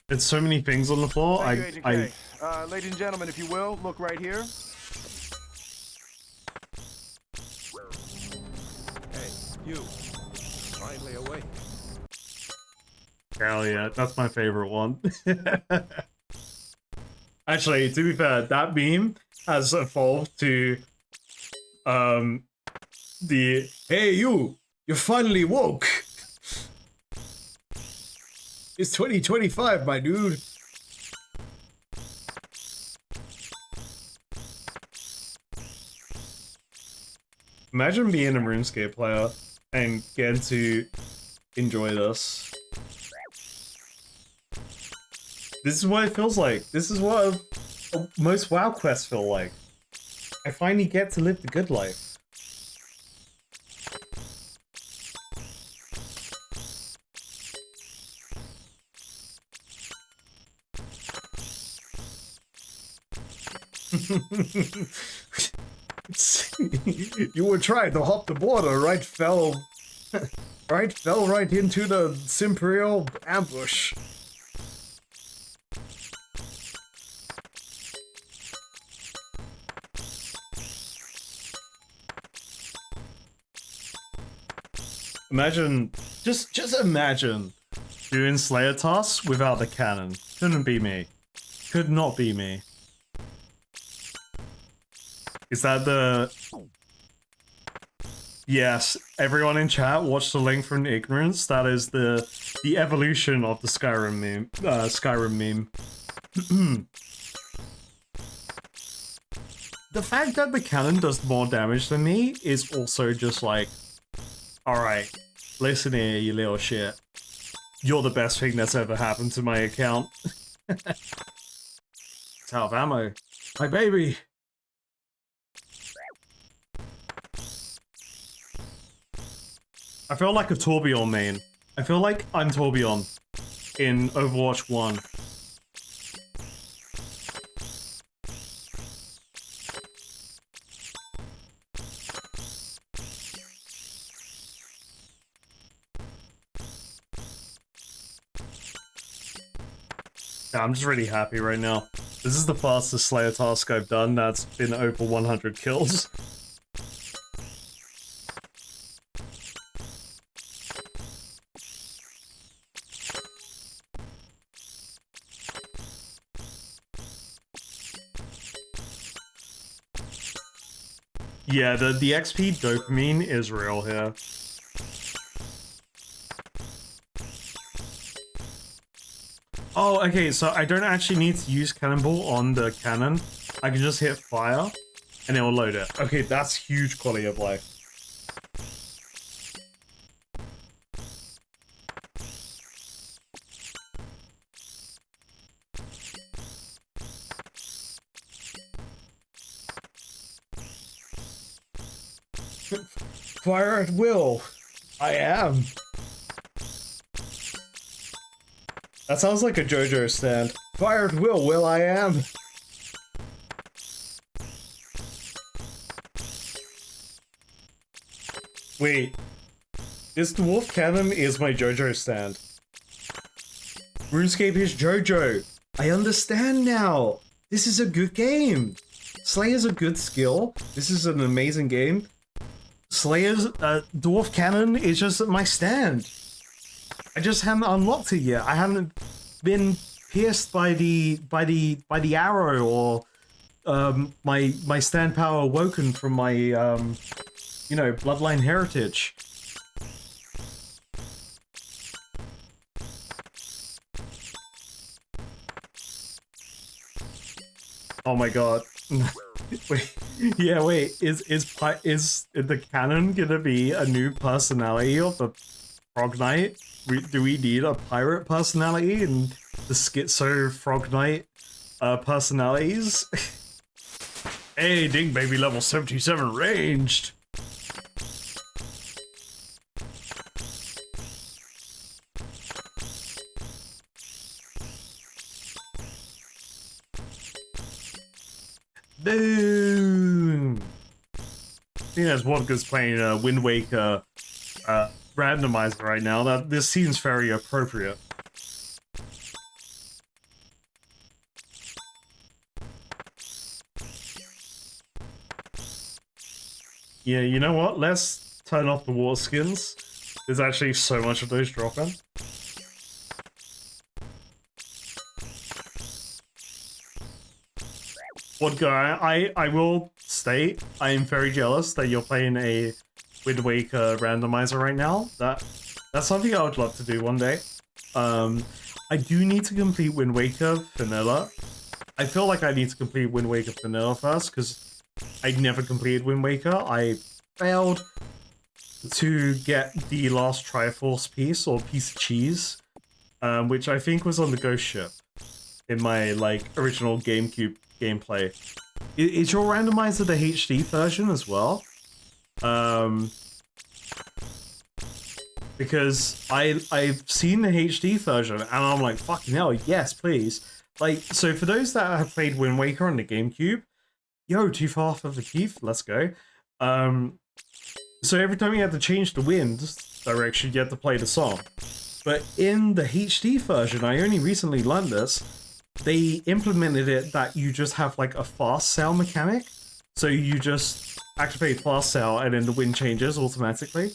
S1: There's so many things on the floor.
S5: Ladies and gentlemen, if you will, look right here.
S6: Hey, you. Finally awake.
S1: Hell yeah, that's my favorite one. Actually, to be fair, that meme has evolved to the "Hey you finally woke. It's 2025, my dude." Imagine being a RuneScape player and getting to enjoy this. This is what it feels like. This is what most WoW quests feel like. I finally get to live the good life. You were trying to hop the border, right? Fell right into the Simperial ambush. Imagine, just imagine doing Slayer tasks without the cannon. Couldn't be me. Could not be me. Is that the... Yes, everyone in chat, watch the link from Ignorance. That is the evolution of the Skyrim meme. the fact that the cannon does more damage than me is also just like, alright, listen here, you little shit. You're the best thing that's ever happened to my account. It's out of ammo. My baby! I feel like a Torbjorn main. I feel like I'm Torbjorn in Overwatch 1. Yeah, I'm just really happy right now. This is the fastest Slayer task I've done that's been over 100 kills. Yeah, the XP dopamine is real here. Oh, okay, so I don't actually need to use Cannonball on the cannon. I can just hit fire, and it will load it. Okay, that's huge quality of life. Fire at will. I am. That sounds like a JoJo stand. Fire at will I am. Wait. This dwarf cannon is my JoJo stand. RuneScape is JoJo. I understand now. This is a good game. Slayer's a good skill. This is an amazing game. Slayer's dwarf cannon is just my stand. I just haven't unlocked it yet. I haven't been pierced by the arrow, or my stand power awoken from my you know, bloodline heritage. Oh my god. Wait, yeah, wait. Is the cannon gonna be a new personality of the Frog Knight? Do we need a pirate personality and the schizo Frog Knight personalities? Hey, Ding Baby level 77 ranged. Boom! I think that's Wodka's playing Wind Waker randomizer right now. That this seems very appropriate. Yeah, you know what? Let's turn off the water skins. There's actually so much of those dropping. Wodka, I will state I am very jealous that you're playing a Wind Waker randomizer right now. That's something I would love to do one day. I do need to complete Wind Waker Vanilla. I feel like I need to complete Wind Waker Vanilla first, because I never completed Wind Waker. I failed to get the last Triforce piece, or piece of cheese, which I think was on the ghost ship in my like original GameCube gameplay. Is your randomizer the HD version as well? Because I've seen the HD version and I'm like, fucking hell, yes, please. Like, so for those that have played Wind Waker on the GameCube, yo, too far for the teeth, let's go. So every time you had to change the wind direction, you had to play the song. But in the HD version, I only recently learned this, they implemented it that you just have like a fast sail mechanic. So you just activate fast sail and then the wind changes automatically.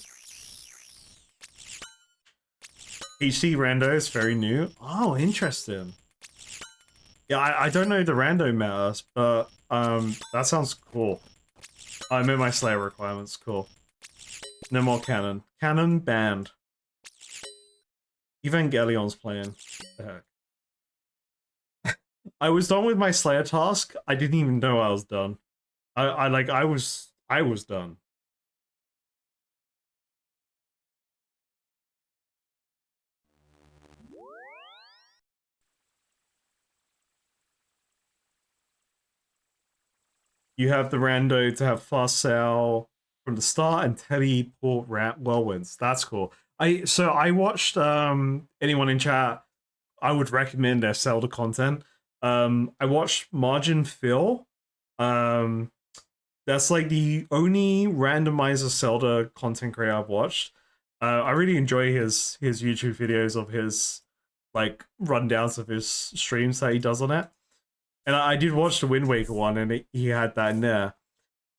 S1: HD rando is very new. Oh, interesting. Yeah, I don't know the rando matters, but that sounds cool. I met my Slayer requirements, cool. No more canon. Canon banned. Evangelion's playing. The heck. I was done with my Slayer task. I didn't even know I was done. I was done. You have the rando to have fast sale from the start and teleport rat whirlwinds. That's cool. I watched anyone in chat. I would recommend their Zelda content. I watched Margin Phil. Um, that's like the only randomizer Zelda content creator I've watched. I really enjoy his YouTube videos of his like rundowns of his streams that he does on it. And I did watch the Wind Waker one, and he had that in there.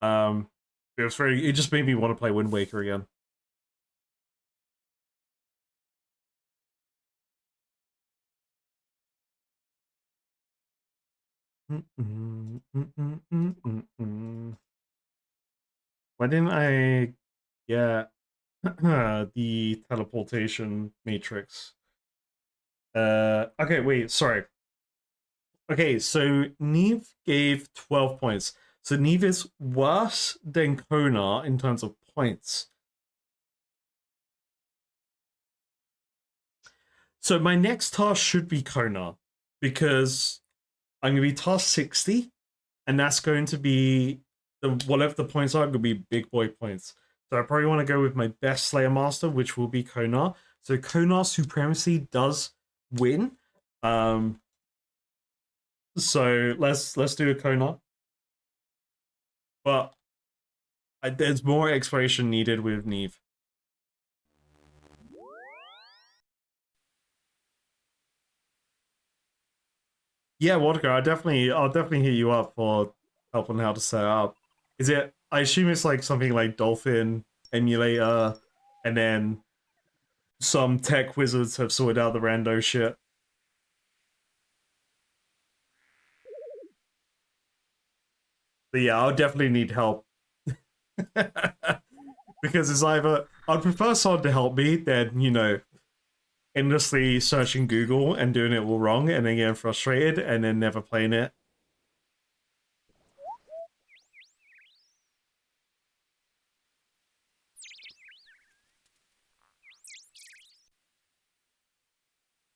S1: It was very. It just made me want to play Wind Waker again. Why didn't I get the teleportation matrix? Okay, wait, sorry. Okay, so Neve gave 12 points. So Neve is worse than Kona in terms of points. So my next task should be Kona, because I'm going to be task 60, and that's going to be, whatever the points are, going to be big boy points. So I probably want to go with my best Slayer Master, which will be Kona. So Kona Supremacy does win. So let's do a Kona. But there's more exploration needed with Neve. Yeah, Vodka, I'll definitely hit you up for help on how to set up. Is it? I assume it's like something like Dolphin emulator, and then some tech wizards have sorted out the rando shit. But yeah, I'll definitely need help. Because it's either I'd prefer someone to help me than, endlessly searching Google and doing it all wrong and then getting frustrated and then never playing it.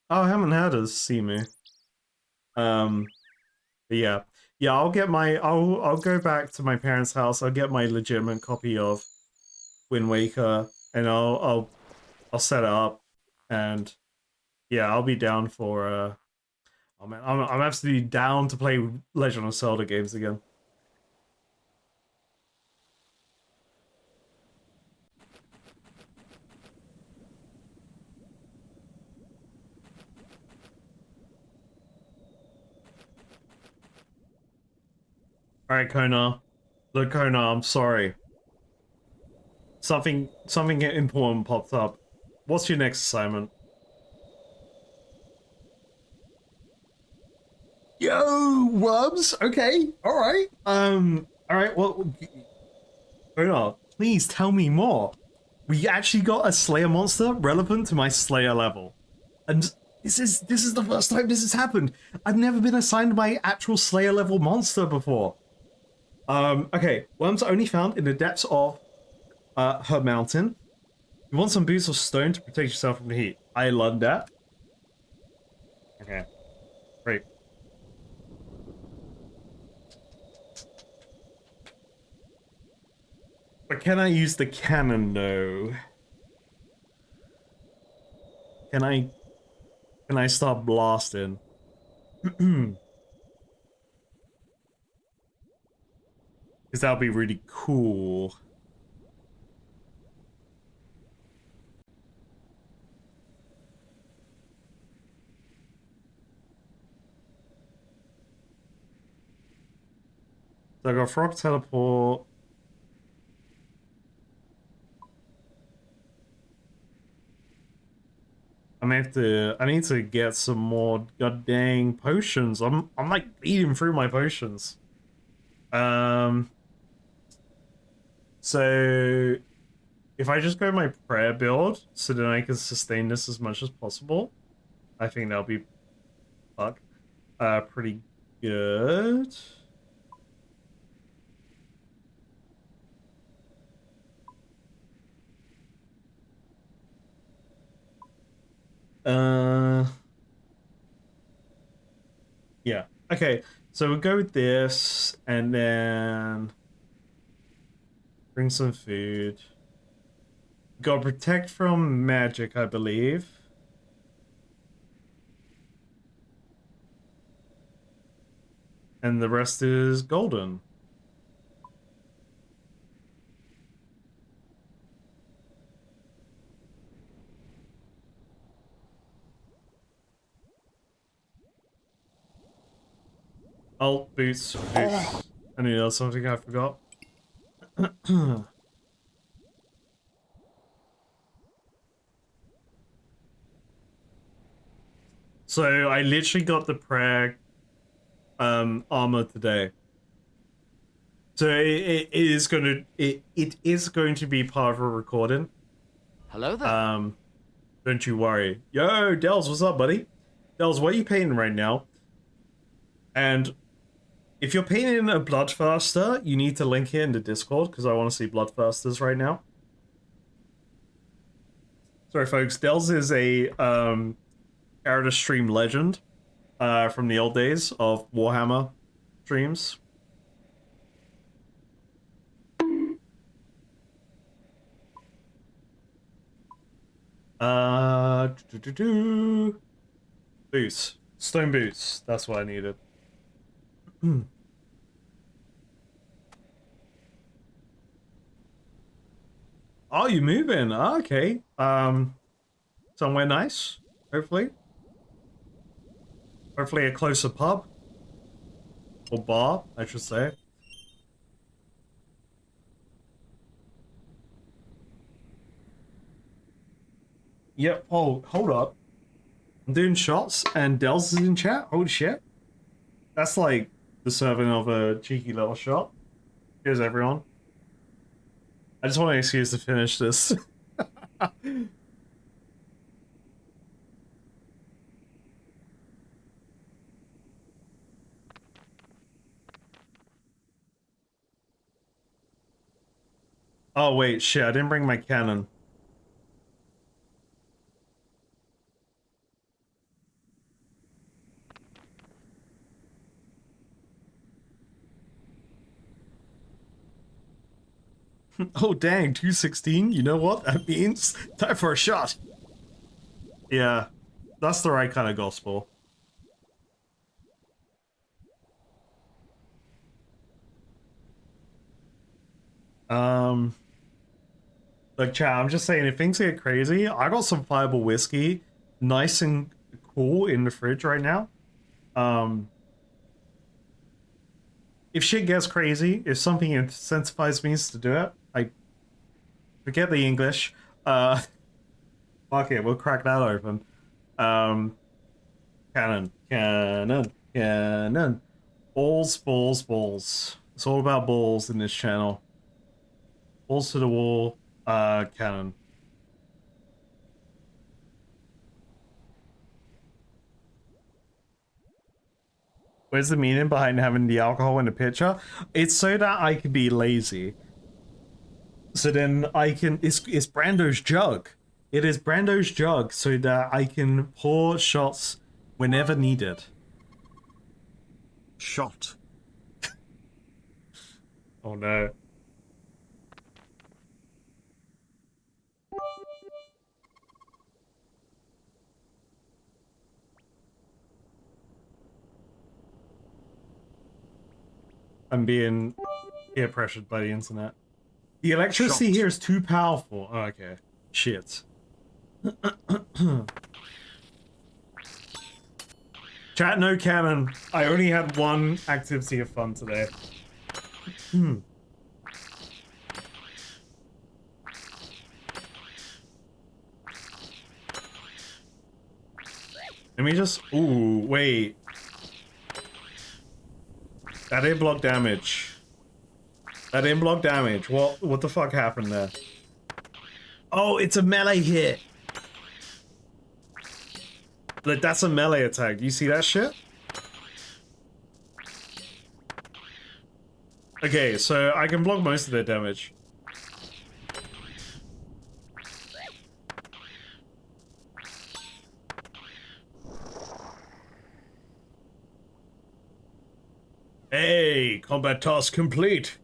S1: Oh, I haven't had a see me. But yeah. Yeah, I'll go back to my parents' house. I'll get my legitimate copy of Wind Waker and I'll set it up, and yeah, I'll be down for oh man, I'm absolutely down to play Legend of Zelda games again. Alright, Kona. Look, Kona, I'm sorry. Something important popped up. What's your next assignment? Yo, Wubs. Okay, all right. All right. Well, Kona, please tell me more. We actually got a Slayer monster relevant to my Slayer level, and this is the first time this has happened. I've never been assigned my actual Slayer level monster before. Okay, worms are only found in the depths of her mountain. You want some boots of stone to protect yourself from the heat. I love that. Okay, great. But can I use the cannon though? Can I start blasting? Because that'll be really cool. So I got frog teleport. I need to get some more god dang potions. I'm like bleeding through my potions. So if I just go my prayer build so then I can sustain this as much as possible, I think that'll be pretty good. Uh, yeah. Okay, so we'll go with this, and then bring some food. Got protect from magic, I believe. And the rest is golden. Oh, boots. I knew there was something I forgot. So I literally got the prayer armor today. So it is going to be part of a recording.
S7: Hello there.
S1: Don't you worry. Yo, Dels, what's up, buddy? Dels, what are you painting right now? And if you're painting a Bloodthirster, you need to link it in the Discord, because I want to see Bloodthirsters right now. Sorry, folks. Dels is a Karadus stream legend from the old days of Warhammer streams. Boots. Stone boots. That's what I needed. Oh, you moving? Oh, okay. Somewhere nice, hopefully. Hopefully a closer pub. Or bar, I should say. Yep. Oh, hold up. I'm doing shots and Dels is in chat. Holy shit. That's like deserving of a cheeky little shot. Here's everyone. I just want an excuse to finish this. Oh wait, shit, I didn't bring my cannon. Oh dang, 216? You know what that means? Time for a shot. Yeah, that's the right kind of gospel. Look, chat, I'm just saying, if things get crazy, I got some Fireball whiskey, nice and cool in the fridge right now. If shit gets crazy, if something incentivizes me to do it, I forget the English. Fuck it, we'll crack that open. Cannon. Balls, balls, balls. It's all about balls in this channel. Balls to the wall, cannon. Where's the meaning behind having the alcohol in the pitcher? It's so that I can be lazy. So then I can... It's Brando's jug. It is Brando's jug so that I can pour shots whenever needed.
S2: Shot.
S1: Oh no. I'm being peer pressured by the internet. The electricity here is too powerful. Oh, okay. Shit. Chat, no cannon. I only had one activity of fun today. Let me just... Ooh, wait. That didn't block damage. That didn't block damage. What the fuck happened there? Oh, it's a melee hit. Like, that's a melee attack. Do you see that shit? Okay, so I can block most of their damage. Hey, combat task complete.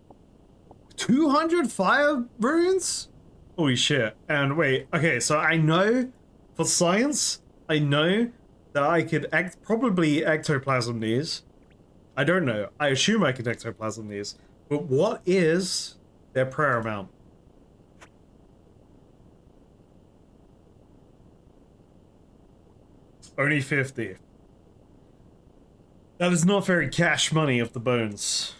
S1: 200 fire runes? Holy shit. And wait, okay, so I know for science, I know that I could probably ectoplasm these. I don't know. I assume I could ectoplasm these. But what is their prayer amount? Only 50. That is not very cash money of the bones.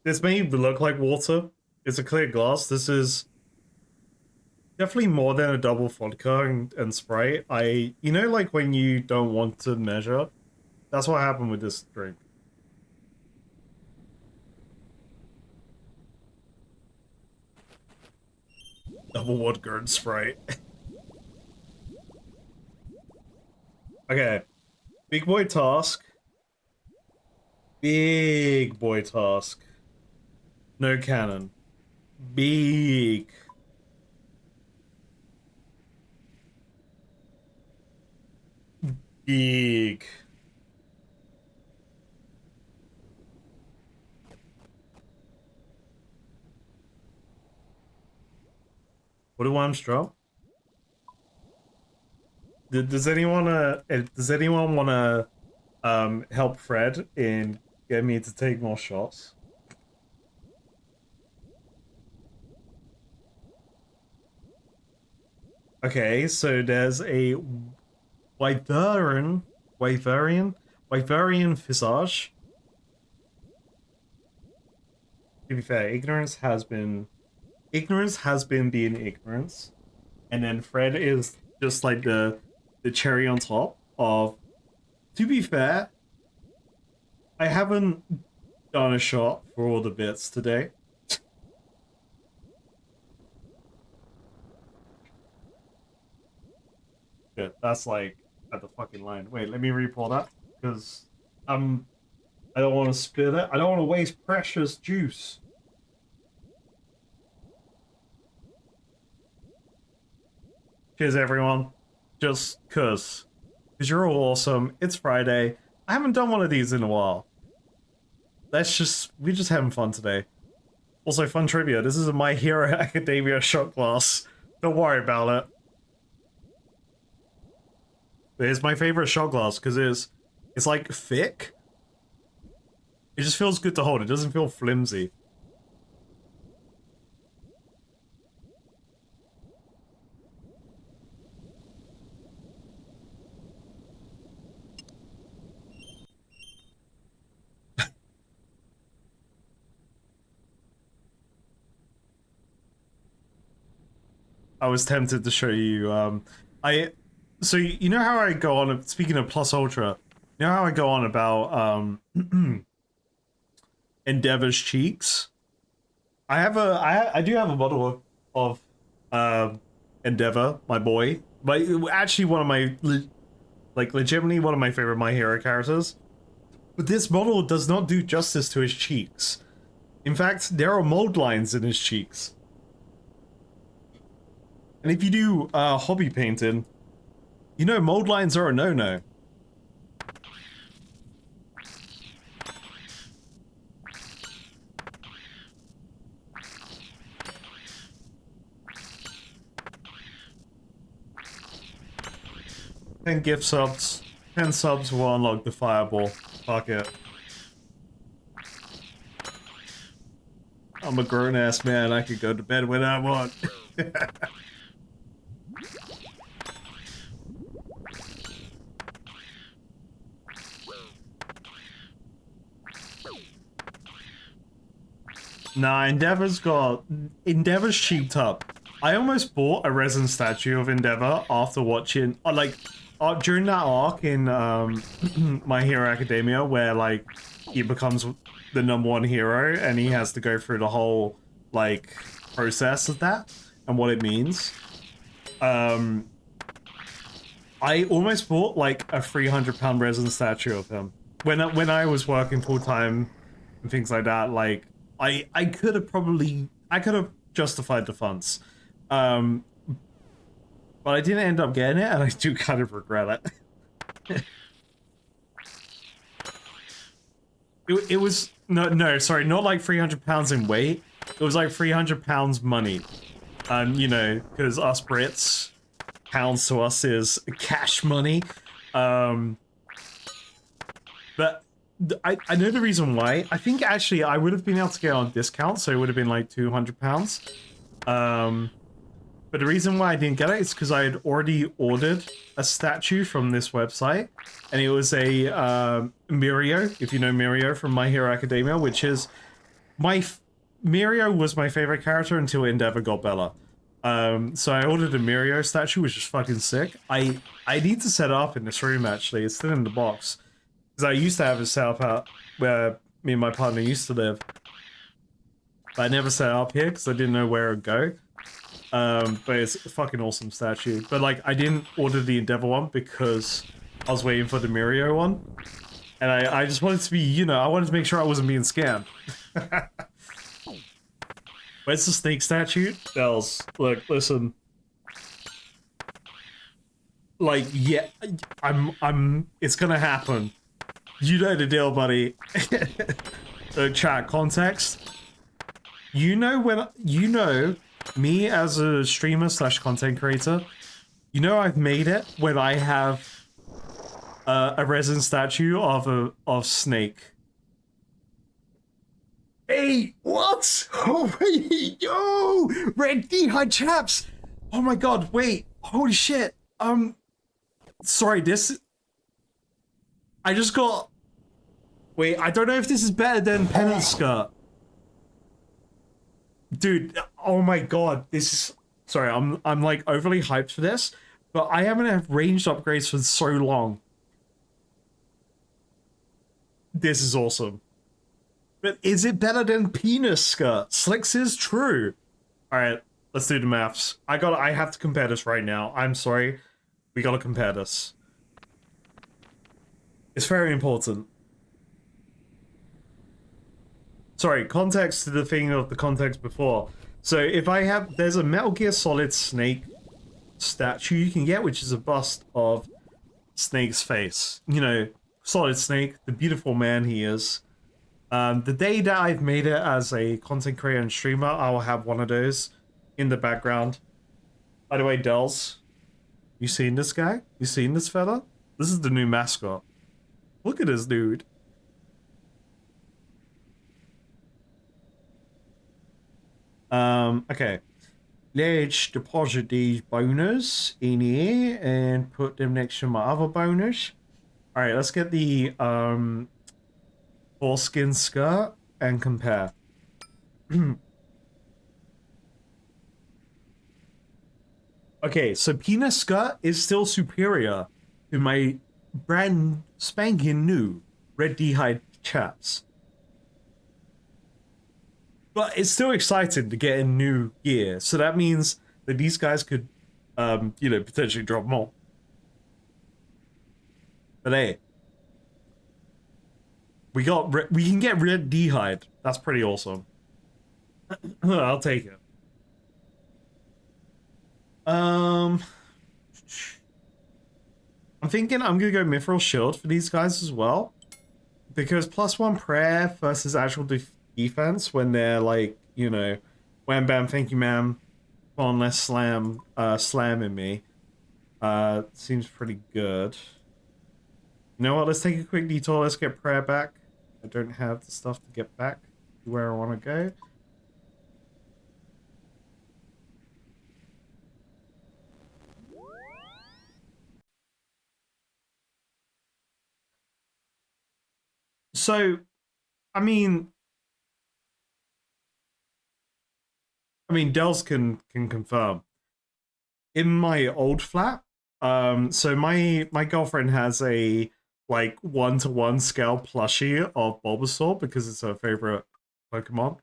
S1: This may look like water. It's a clear glass. This is definitely more than a double vodka and Sprite. You know, like when you don't want to measure? That's what happened with this drink. Double vodka and Sprite. Okay. Big boy task. Big boy task. No cannon. Big. Big. What do arms drop? Does anyone want to help Fred in get me to take more shots? Okay, so there's a Wyverian visage. To be fair, ignorance has been being ignorance, and then Fred is just like the cherry on top of. To be fair, I haven't done a shot for all the bits today. Good, that's like at the fucking line. Wait, let me repull that because I don't want to spill it. I don't want to waste precious juice. Cheers, everyone. Just cause you're all awesome. It's Friday. I haven't done one of these in a while. We're just having fun today. Also, fun trivia. This is a My Hero Academia shot glass. Don't worry about it. But it's my favorite shot glass because it's like thick. It just feels good to hold. It doesn't feel flimsy. I was tempted to show you. So you know how I go on. Speaking of Plus Ultra, you know how I go on about Endeavor's cheeks. I do have a bottle of Endeavor, my boy, but actually one of my legitimately one of my favorite My Hero characters. But this model does not do justice to his cheeks. In fact, there are mold lines in his cheeks. And if you do hobby painting, you know mold lines are a no-no. Ten gift subs, 10 subs will unlock the fireball. Fuck it. I'm a grown-ass man, I could go to bed when I want. Nah, Endeavor's cheaped up. I almost bought a resin statue of Endeavor after watching, during that arc in My Hero Academia where, like, he becomes the #1 hero and he has to go through the whole, like, process of that and what it means. I almost bought, like, a £300 resin statue of him. When I was working full-time and things like that, like, I could have justified the funds. But I didn't end up getting it, and I do kind of regret it. It was no, sorry, not like 300 pounds in weight. It was like 300 pounds money. You know, because us Brits, pounds to us is cash money. But I know the reason why. I think actually I would have been able to get on discount, so it would have been like 200 pounds. But the reason why I didn't get it is because I had already ordered a statue from this website, and it was a Mirio, if you know Mirio from My Hero Academia, which is Mirio was my favorite character until Endeavor got Bella. So I ordered a Mirio statue, which is fucking sick. I need to set it up in this room, actually. It's still in the box. Because I used to have it set up out where me and my partner used to live. But I never set it up here because I didn't know where it would go. But it's a fucking awesome statue. But like, I didn't order the Endeavor one because I was waiting for the Mirio one. And I just wanted to be, you know, I wanted to make sure I wasn't being scammed. Where's the snake statue? Bells, look, listen. Like, yeah, it's gonna happen. You know the deal, buddy. Chat context. You know me as a streamer / content creator, you know I've made it when I have a resin statue of Snake. Hey, what? Oh, wait, yo! Red D-High chaps! Oh my god, wait, holy shit. Sorry, I just got... Wait, I don't know if this is better than Penance Skirt. Dude, oh my god, this is... Sorry, I'm like overly hyped for this, but I haven't had ranged upgrades for so long. This is awesome. But is it better than Penis Skirt? Slicks is true. Alright, let's do the maths. I have to compare this right now. I'm sorry. We gotta compare this. It's very important. Sorry, context to the thing of the context before. So if there's a Metal Gear Solid Snake statue you can get, which is a bust of Snake's face. You know, Solid Snake, the beautiful man he is. The day that I've made it as a content creator and streamer, I will have one of those in the background. By the way, Dells, you seen this guy? You seen this fella? This is the new mascot. Look at this dude. Okay. Let's deposit these boners in here and put them next to my other boners. Alright, let's get the foreskin skirt and compare. Okay, so penis skirt is still superior to my brand spanking new red D-Hide chaps. But it's still exciting to get in new gear, so that means that these guys could, you know, potentially drop more. But hey, we can get red D-Hide. That's pretty awesome. I'll take it. I'm thinking I'm gonna go Mithril Shield for these guys as well, because +1 prayer versus actual defense when they're like, you know, wham bam, thank you ma'am, on less slamming me, seems pretty good. You know what, let's take a quick detour, let's get prayer back. I don't have the stuff to get back to where I want to go. So, I mean, Dels can confirm. In my old flat, so my girlfriend has a like 1-to-1 scale plushie of Bulbasaur because it's her favorite Pokemon.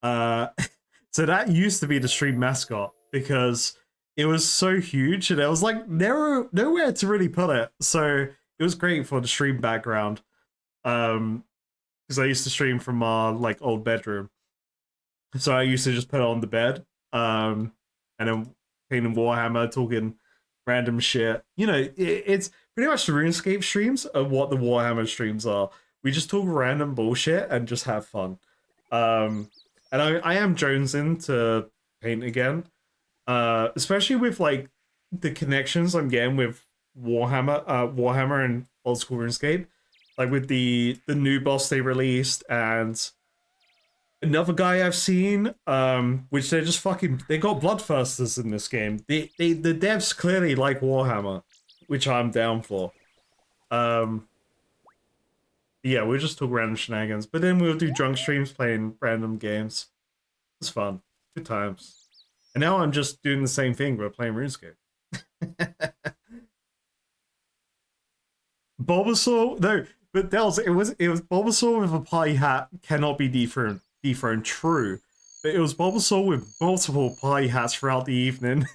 S1: So that used to be the stream mascot because it was so huge and there was like nowhere to really put it. So it was great for the stream background. Because I used to stream from our like old bedroom. So I used to just put it on the bed, and then playing Warhammer, talking random shit. You know, it's pretty much the RuneScape streams are what the Warhammer streams are. We just talk random bullshit and just have fun. And I am jonesing to paint again, especially with like the connections I'm getting with Warhammer and old school RuneScape, like with the new boss they released and another guy I've seen, which they're just they got bloodthirsters in this game. The devs clearly like Warhammer, which I'm down for. Yeah, we'll just talk random shenanigans, but then we'll do drunk streams playing random games. It's fun. Good times. And now I'm just doing the same thing, but playing RuneScape. Bulbasaur? No, but Dels, it was Bulbasaur with a party hat cannot be dethroned. True. But it was Bulbasaur with multiple party hats throughout the evening.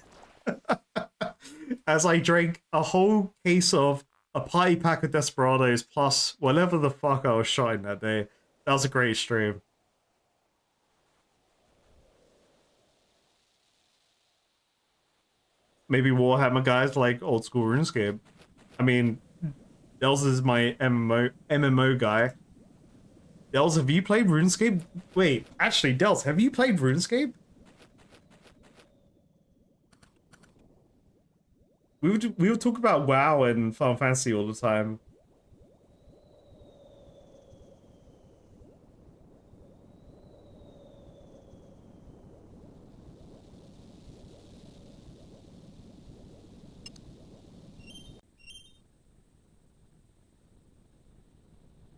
S1: As I drank a whole case of a party pack of Desperados plus whatever the fuck I was shotting that day. That was a great stream. Maybe Warhammer guys like old school RuneScape. I mean, Dels is my MMO guy. Dels, have you played RuneScape? Wait, actually, Dels, have you played RuneScape? We would talk about WoW and Final Fantasy all the time.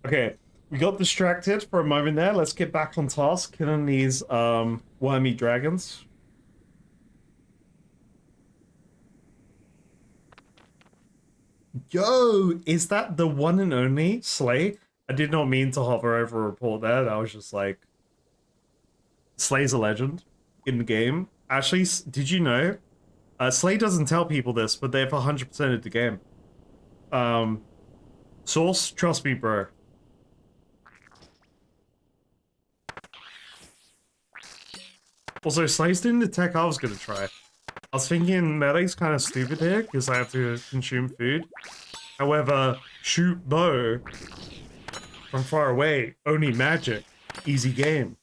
S1: Okay, we got distracted for a moment there. Let's get back on task, killing these wormy dragons. Yo, is that the one and only Slay? I did not mean to hover over a report there. That was just like... Slay's a legend in the game. Actually, did you know? Slay doesn't tell people this, but they've 100% of the game. Source, trust me, bro. Also, Slay's doing the tech I was gonna try. I was thinking melee's kind of stupid here, because I have to consume food. However, shoot bow from far away, only magic. Easy game.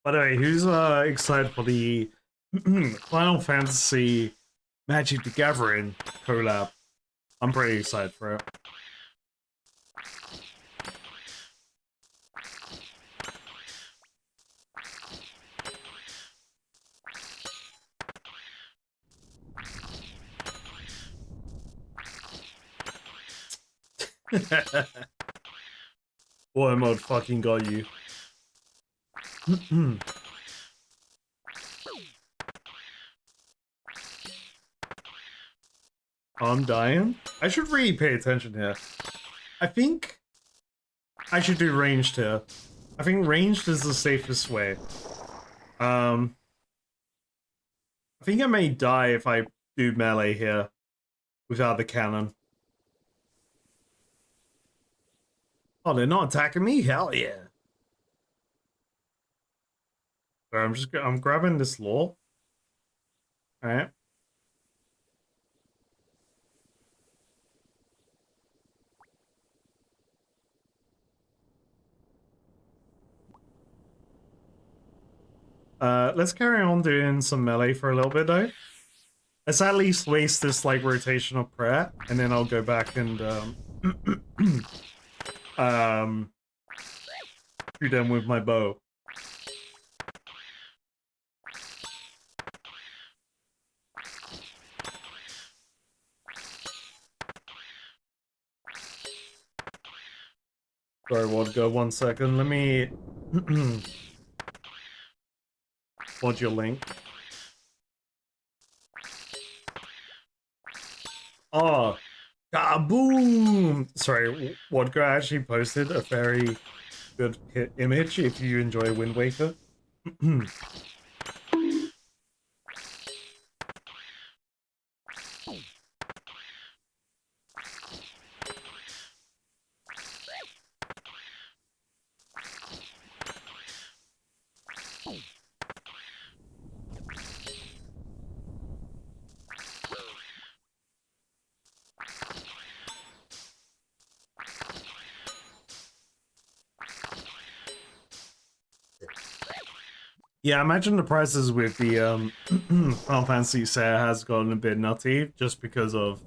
S1: By the way, who's excited for the Final Fantasy Magic the Gathering collab? I'm pretty excited for it. Boy mode fucking got you. I'm dying? I should really pay attention here. I think I should do ranged here. I think ranged is the safest way. I think I may die if I do melee here without the cannon. Oh, they're not attacking me? Hell yeah. So I'm grabbing this lore. Alright. Let's carry on doing some melee for a little bit though. Let's at least waste this like rotation of prayer, and then I'll go back and shoot them with my bow. Sorry, Wadga, 1 second. Let me mod your link. Oh, kaboom! Sorry, Wodka actually posted a very good image if you enjoy Wind Waker. Yeah, imagine the prices with the Final Fantasy set has gotten a bit nutty just because of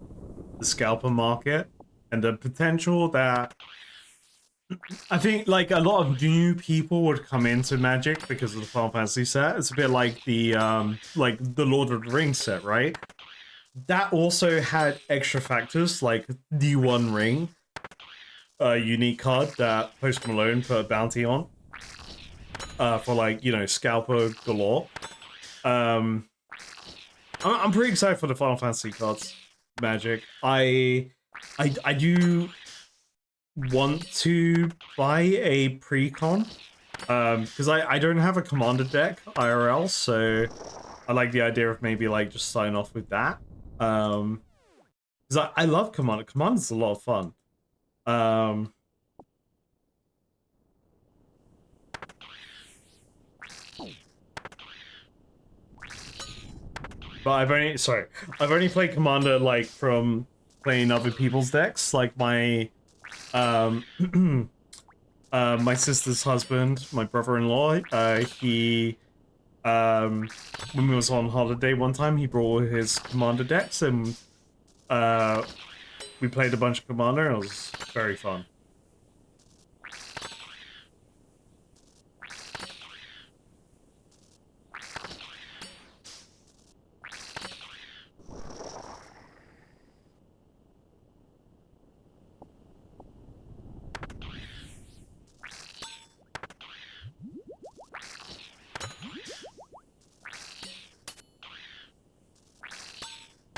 S1: the scalper market and the potential that I think like a lot of new people would come into Magic because of the Final Fantasy set. It's a bit like the Lord of the Rings set, right? That also had extra factors like the One Ring, a unique card that Post Malone put a bounty on. For like, you know, scalper galore. I'm pretty excited for the Final Fantasy cards, Magic. I do want to buy a pre-con, because I don't have a commander deck IRL, so I like the idea of maybe like just starting off with that. Because I love commander. Commander's a lot of fun. But I've only played Commander like from playing other people's decks. Like my my sister's husband, my brother-in-law, he when we was on holiday one time, he brought his Commander decks and we played a bunch of Commander and it was very fun.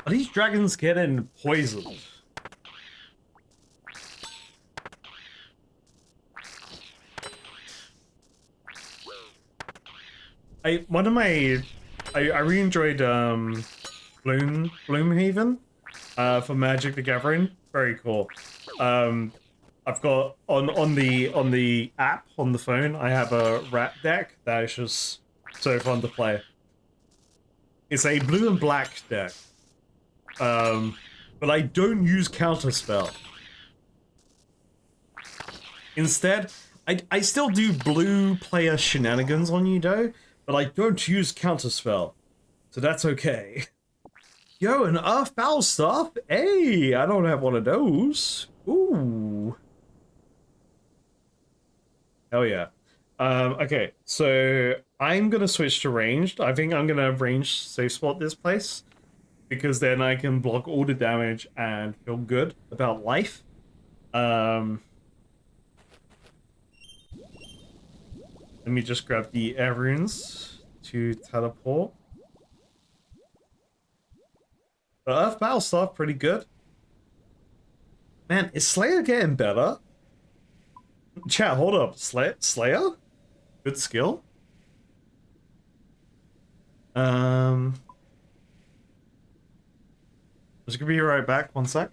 S1: Are these dragons getting poisoned? I really enjoyed Bloomhaven for Magic the Gathering. Very cool. I've got on the app on the phone, I have a rat deck that is just so fun to play. It's a blue and black deck. But I don't use Counterspell. Instead, I still do blue player shenanigans on you, though, but I don't use Counterspell. So that's okay. Yo, an Earth Battle Staff? Hey, I don't have one of those. Ooh. Hell yeah. Okay, so I'm gonna switch to ranged. I think I'm gonna range safe spot this place, because then I can block all the damage and feel good about life. Let me just grab the air runes to teleport. The Earth Battle Staff, pretty good. Man, is Slayer getting better? Chat, hold up. Slayer? Good skill? I'm just gonna be right back, one sec.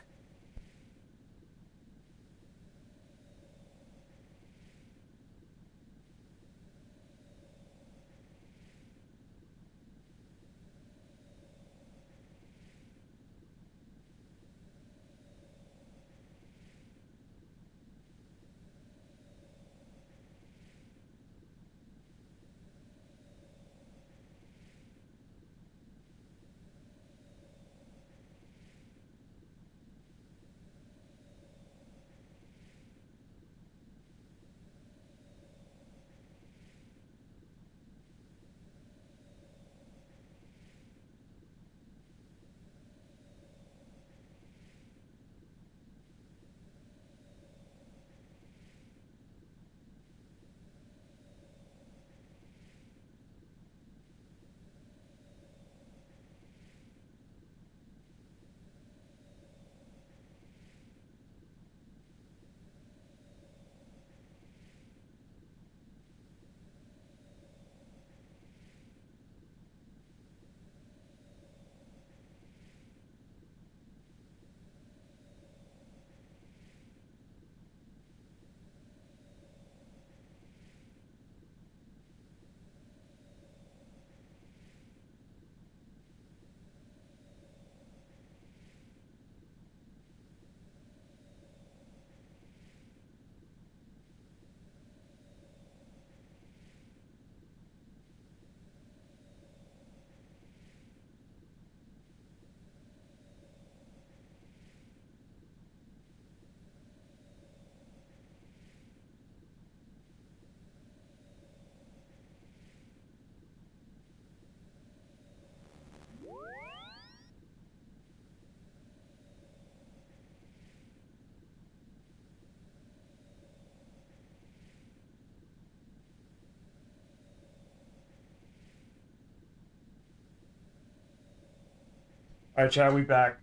S1: Alright, chat, we back.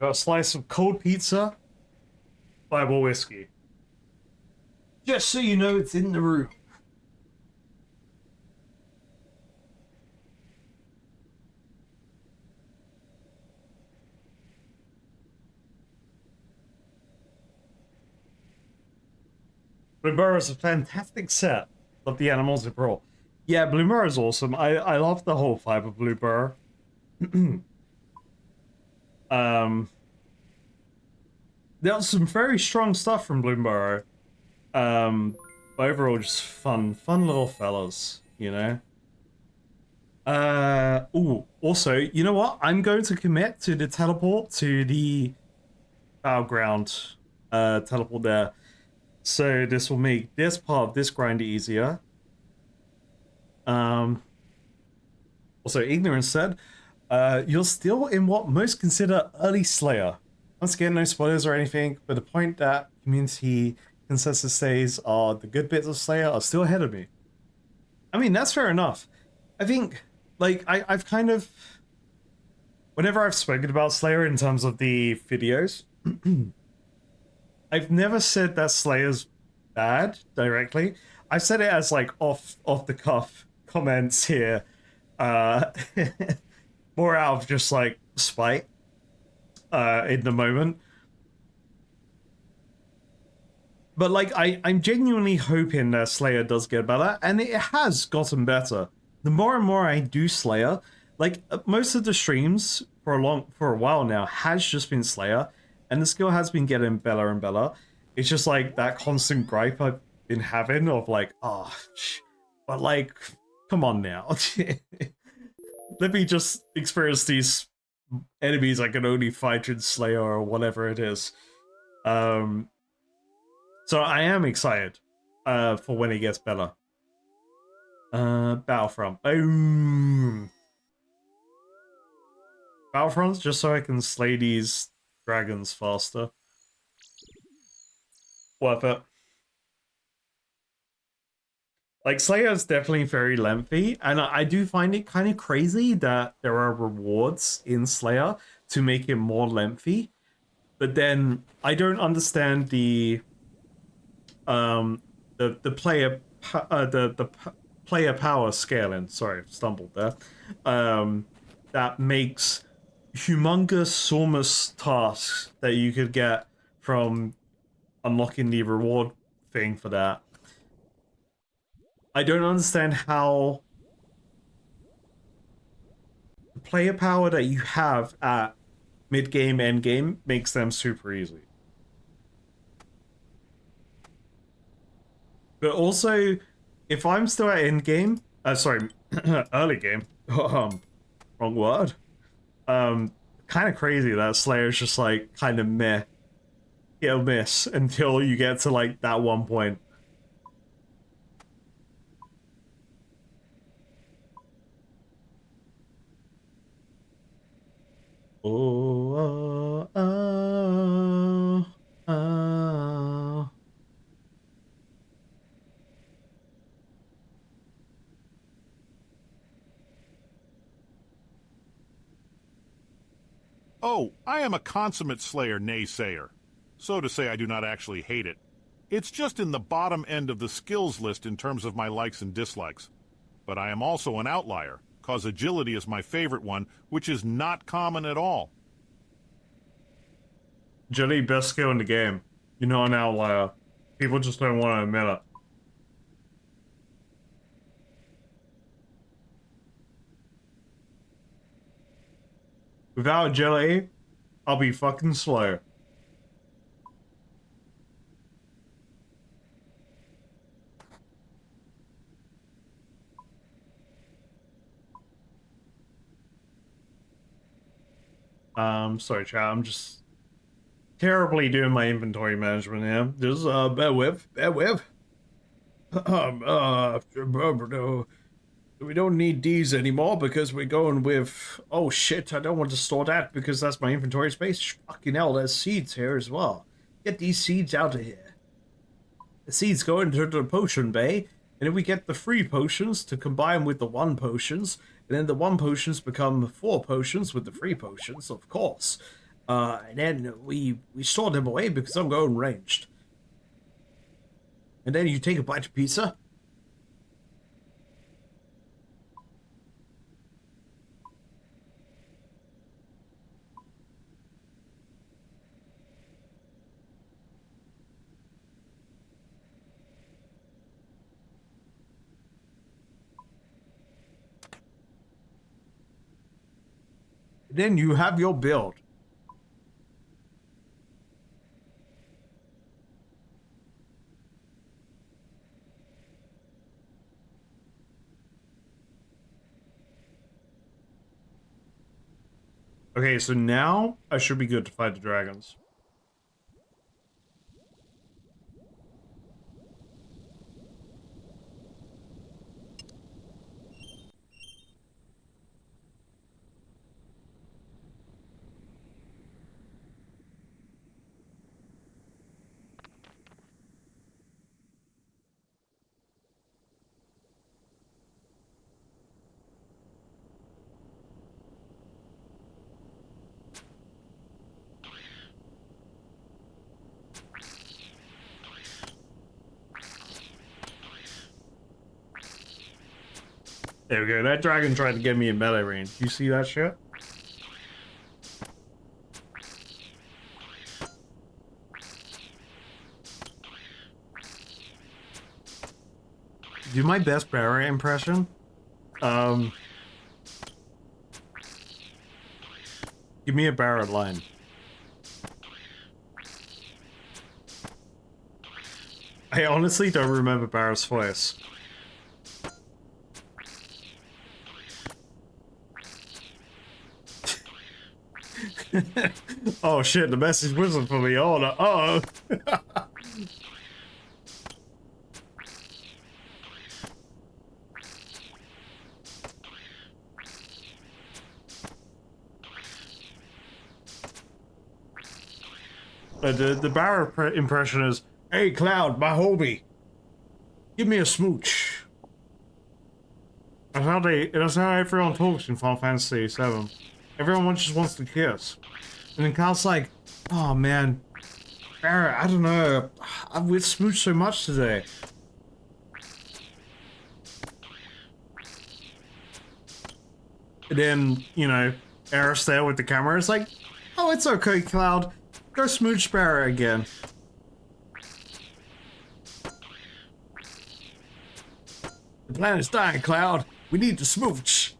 S1: Got a slice of cold pizza, Bible whiskey. Just so you know, it's in the room. Blue Burrow is a fantastic set. Love the animals in Brawl. Yeah, Blue Burrow is awesome. I love the whole vibe of Blue Burrow. There was some very strong stuff from Blue Burrow. But overall, just fun little fellas, you know? Also, you know what? I'm going to commit to the teleport to the battleground teleport there. So this will make this part of this grind easier. Also, Ignorance said, you're still in what most consider early Slayer. Once again, no spoilers or anything, but the point that community consensus says are the good bits of Slayer are still ahead of me. I mean, that's fair enough. I think, like, I've kind of... Whenever I've spoken about Slayer in terms of the videos, I've never said that Slayer's bad directly. I've said it as, like, off the cuff comments here. More out of just, like, spite in the moment. But, like, I'm genuinely hoping that Slayer does get better, and it has gotten better. The more and more I do Slayer, like, most of the streams for a while now has just been Slayer, and the skill has been getting better and better. It's just, like, that constant gripe I've been having of, like, oh, but, like, come on now. Let me just experience these enemies I can only fight in Slayer or whatever it is. So I am excited for when it gets better. Battlefront. Boom. Battlefronts just so I can slay these dragons faster. Worth it. Like, Slayer is definitely very lengthy, and I do find it kind of crazy that there are rewards in Slayer to make it more lengthy. But then I don't understand the player player power scaling. Sorry, stumbled there. That makes humongous enormous tasks that you could get from unlocking the reward thing for that. I don't understand how the player power that you have at mid-game, end-game makes them super easy. But also, if I'm still at end-game, sorry, early game, wrong word, kind of crazy that Slayer's just like kind of meh, hit or miss until you get to like that one point. Oh,
S4: Oh, I am a consummate Slayer naysayer. So to say, I do not actually hate it. It's just in the bottom end of the skills list in terms of my likes and dislikes. But I am also an outlier, cause agility is my favorite one, which is not common at all.
S1: Agility, best skill in the game. You're not an outlier. People just don't want to admit it. Without agility, I'll be fucking slow. Sorry, chat. I'm just terribly doing my inventory management here. Just bear with. We don't need these anymore because we're going with... Oh shit, I don't want to store that because that's my inventory space. Fucking hell, there's seeds here as well. Get these seeds out of here. The seeds go into the potion bay, and if we get the free potions to combine with the 1 potions, And then the 1 potions become 4 potions with the 3 potions, of course. And then we store them away because I'm going ranged. And then you take a bite of pizza. Then you have your build. Okay, so now I should be good to fight the dragons. There we go. That dragon tried to get me in melee range. You see that shit? Do my best Barra impression. Give me a Barra line. I honestly don't remember Barra's voice. Oh shit, the message wasn't for me. Oh no. Oh. The Barra impression is, "Hey Cloud, my homie, give me a smooch." That's how everyone talks in Final Fantasy VII. Everyone just wants to kiss. And then Cloud's like, "Oh man, Barra, I don't know. We've smooched so much today." And then, you know, Eris there with the camera is like, "Oh, it's okay, Cloud. Go smooch Barra again." "The planet's dying, Cloud. We need to smooch."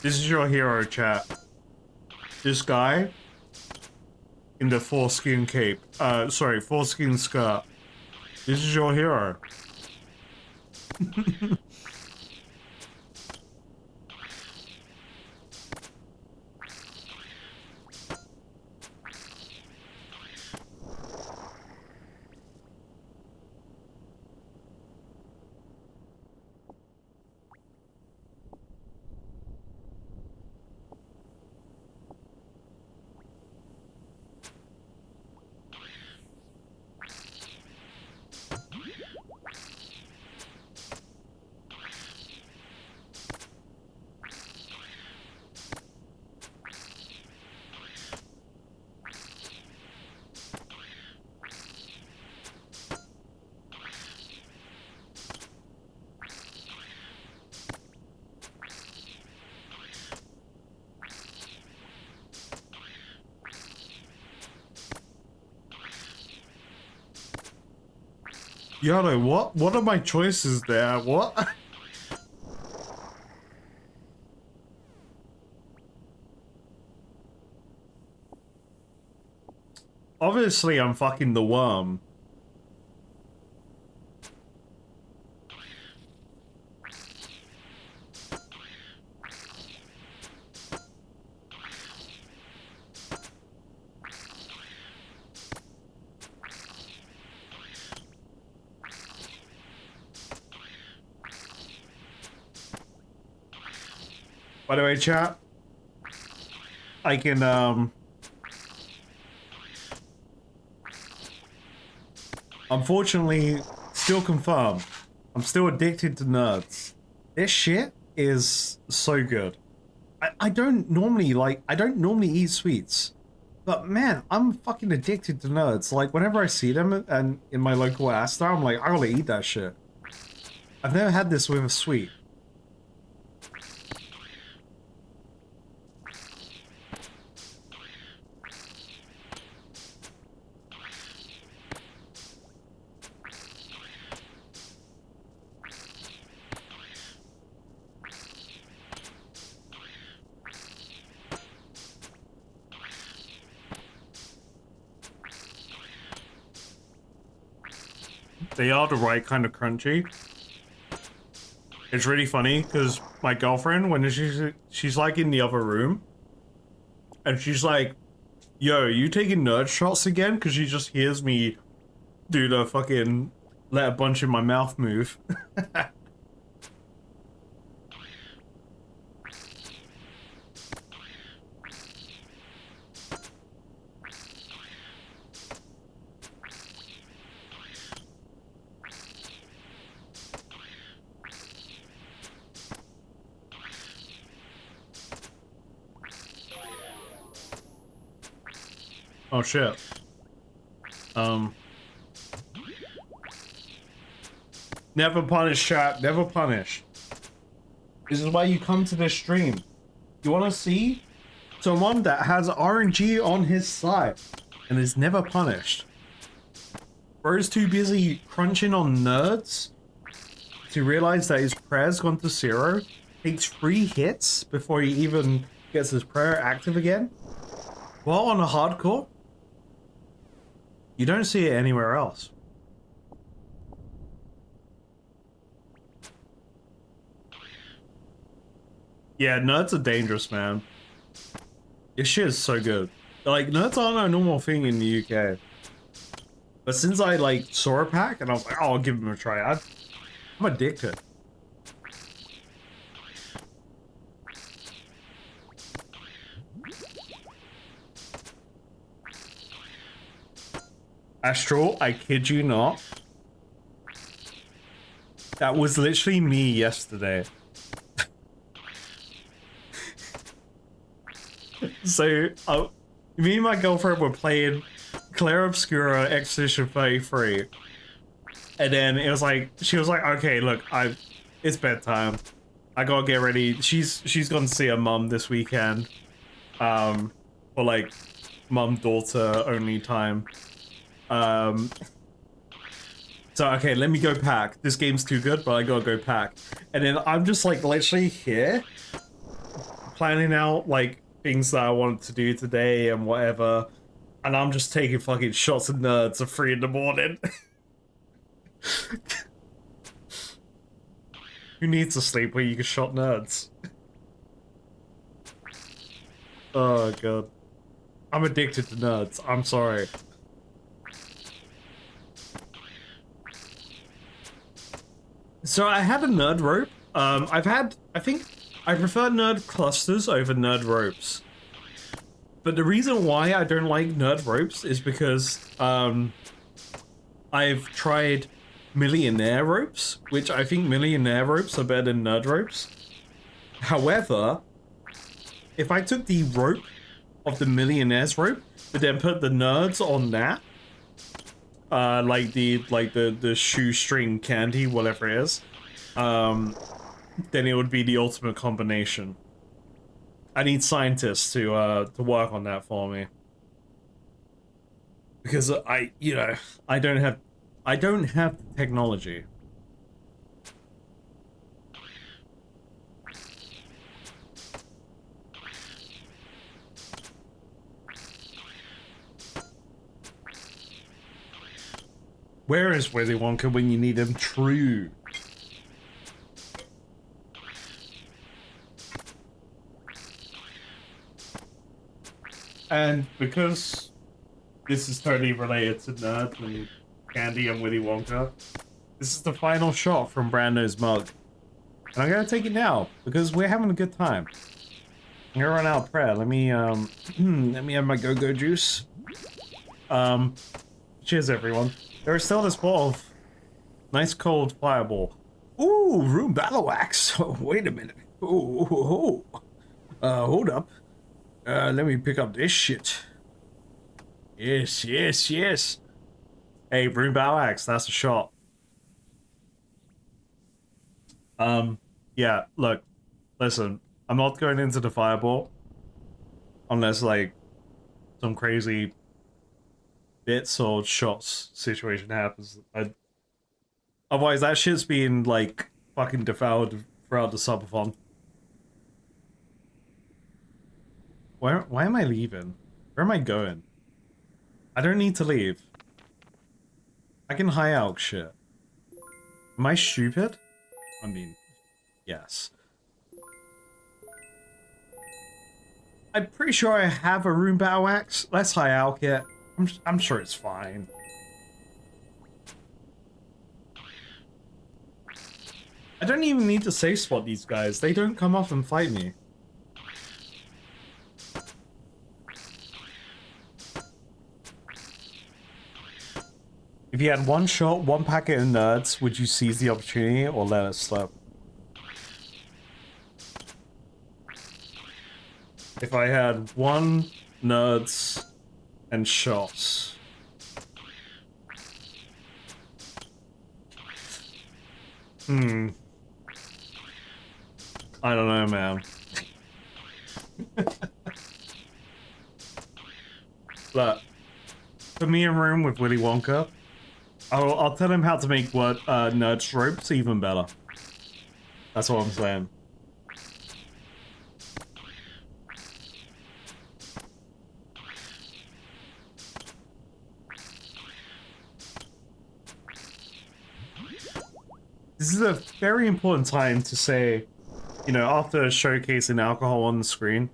S1: This is your hero, chat. This guy in the foreskin cape. Sorry, foreskin skirt. This is your hero. Yano, what are my choices there? What? Obviously, I'm fucking the worm. By the way, chat, I can, unfortunately, still confirm. I'm still addicted to nerds. This shit is so good. I don't normally eat sweets. But man, I'm fucking addicted to nerds. Like, whenever I see them and in my local Astor, I'm like, I gotta eat that shit. I've never had this with a sweet. They are the right kind of crunchy. It's really funny because my girlfriend, when she's like in the other room, and she's like, "Yo, you taking nerd shots again?" Because she just hears me do the fucking let a bunch in my mouth move. Oh shit. Never punish, chat. Never punish. This is why you come to this stream. You want to see someone that has RNG on his side and is never punished. Bro's too busy crunching on nerds to realize that his prayer's gone to 0. Takes 3 hits before he even gets his prayer active again. While on a hardcore, you don't see it anywhere else. Yeah, nerds are dangerous, man. This shit is so good. Like, nerds aren't a normal thing in the UK. But since I, like, saw a pack, and I was like, oh, I'll give them a try. I'm addicted. Astral, I kid you not. That was literally me yesterday. So, me and my girlfriend were playing Clair Obscura Expedition 33. And then it was like, she was like, okay, look, it's bedtime. I gotta get ready. She's gone to see her mum this weekend. For like, mum-daughter only time. So, okay, let me go pack. This game's too good, but I gotta go pack. And then I'm just like literally here, planning out like things that I wanted to do today and whatever. And I'm just taking fucking shots of nerds at 3 in the morning. Who needs to sleep where you can shot nerds? Oh god. I'm addicted to nerds. I'm sorry. So I had a nerd rope. I think I prefer nerd clusters over nerd ropes. But the reason why I don't like nerd ropes is because I've tried millionaire ropes, which I think millionaire ropes are better than nerd ropes. However, if I took the rope of the millionaire's rope, but then put the nerds on that, like the shoestring candy, whatever it is, then it would be the ultimate combination. I need scientists to work on that for me, because I don't have I don't have the technology. Where is Willy Wonka when you need him? True. And because this is totally related to Nerd and Candy and Willy Wonka, this is the final shot from Brando's mug. And I'm gonna take it now, because we're having a good time. I'm gonna run out of prayer. Let me let me have my go-go juice. Cheers everyone. There is still this bottle of nice cold fireball. Ooh, room battle axe. Oh, wait a minute. Ooh. Hold up. Let me pick up this shit. Yes. Hey, room battle axe, that's a shot. Yeah, look, listen, I'm not going into the fireball unless, like, some crazy bits or shots situation happens. Otherwise, that shit's being, like, fucking defiled throughout the subathon. Why am I leaving? Where am I going? I don't need to leave. I can high out shit. Am I stupid? I mean, yes. I'm pretty sure I have a room battle axe. Let's high out it. I'm sure it's fine. I don't even need to safe spot these guys. They don't come up and fight me. If you had one shot, one packet of nerds, would you seize the opportunity or let it slip? If I had one nerds and shots. I don't know, man. Look, put me in a room with Willy Wonka. I'll tell him how to make what nerd ropes even better. That's what I'm saying. This is a very important time to say, you know, after showcasing alcohol on the screen,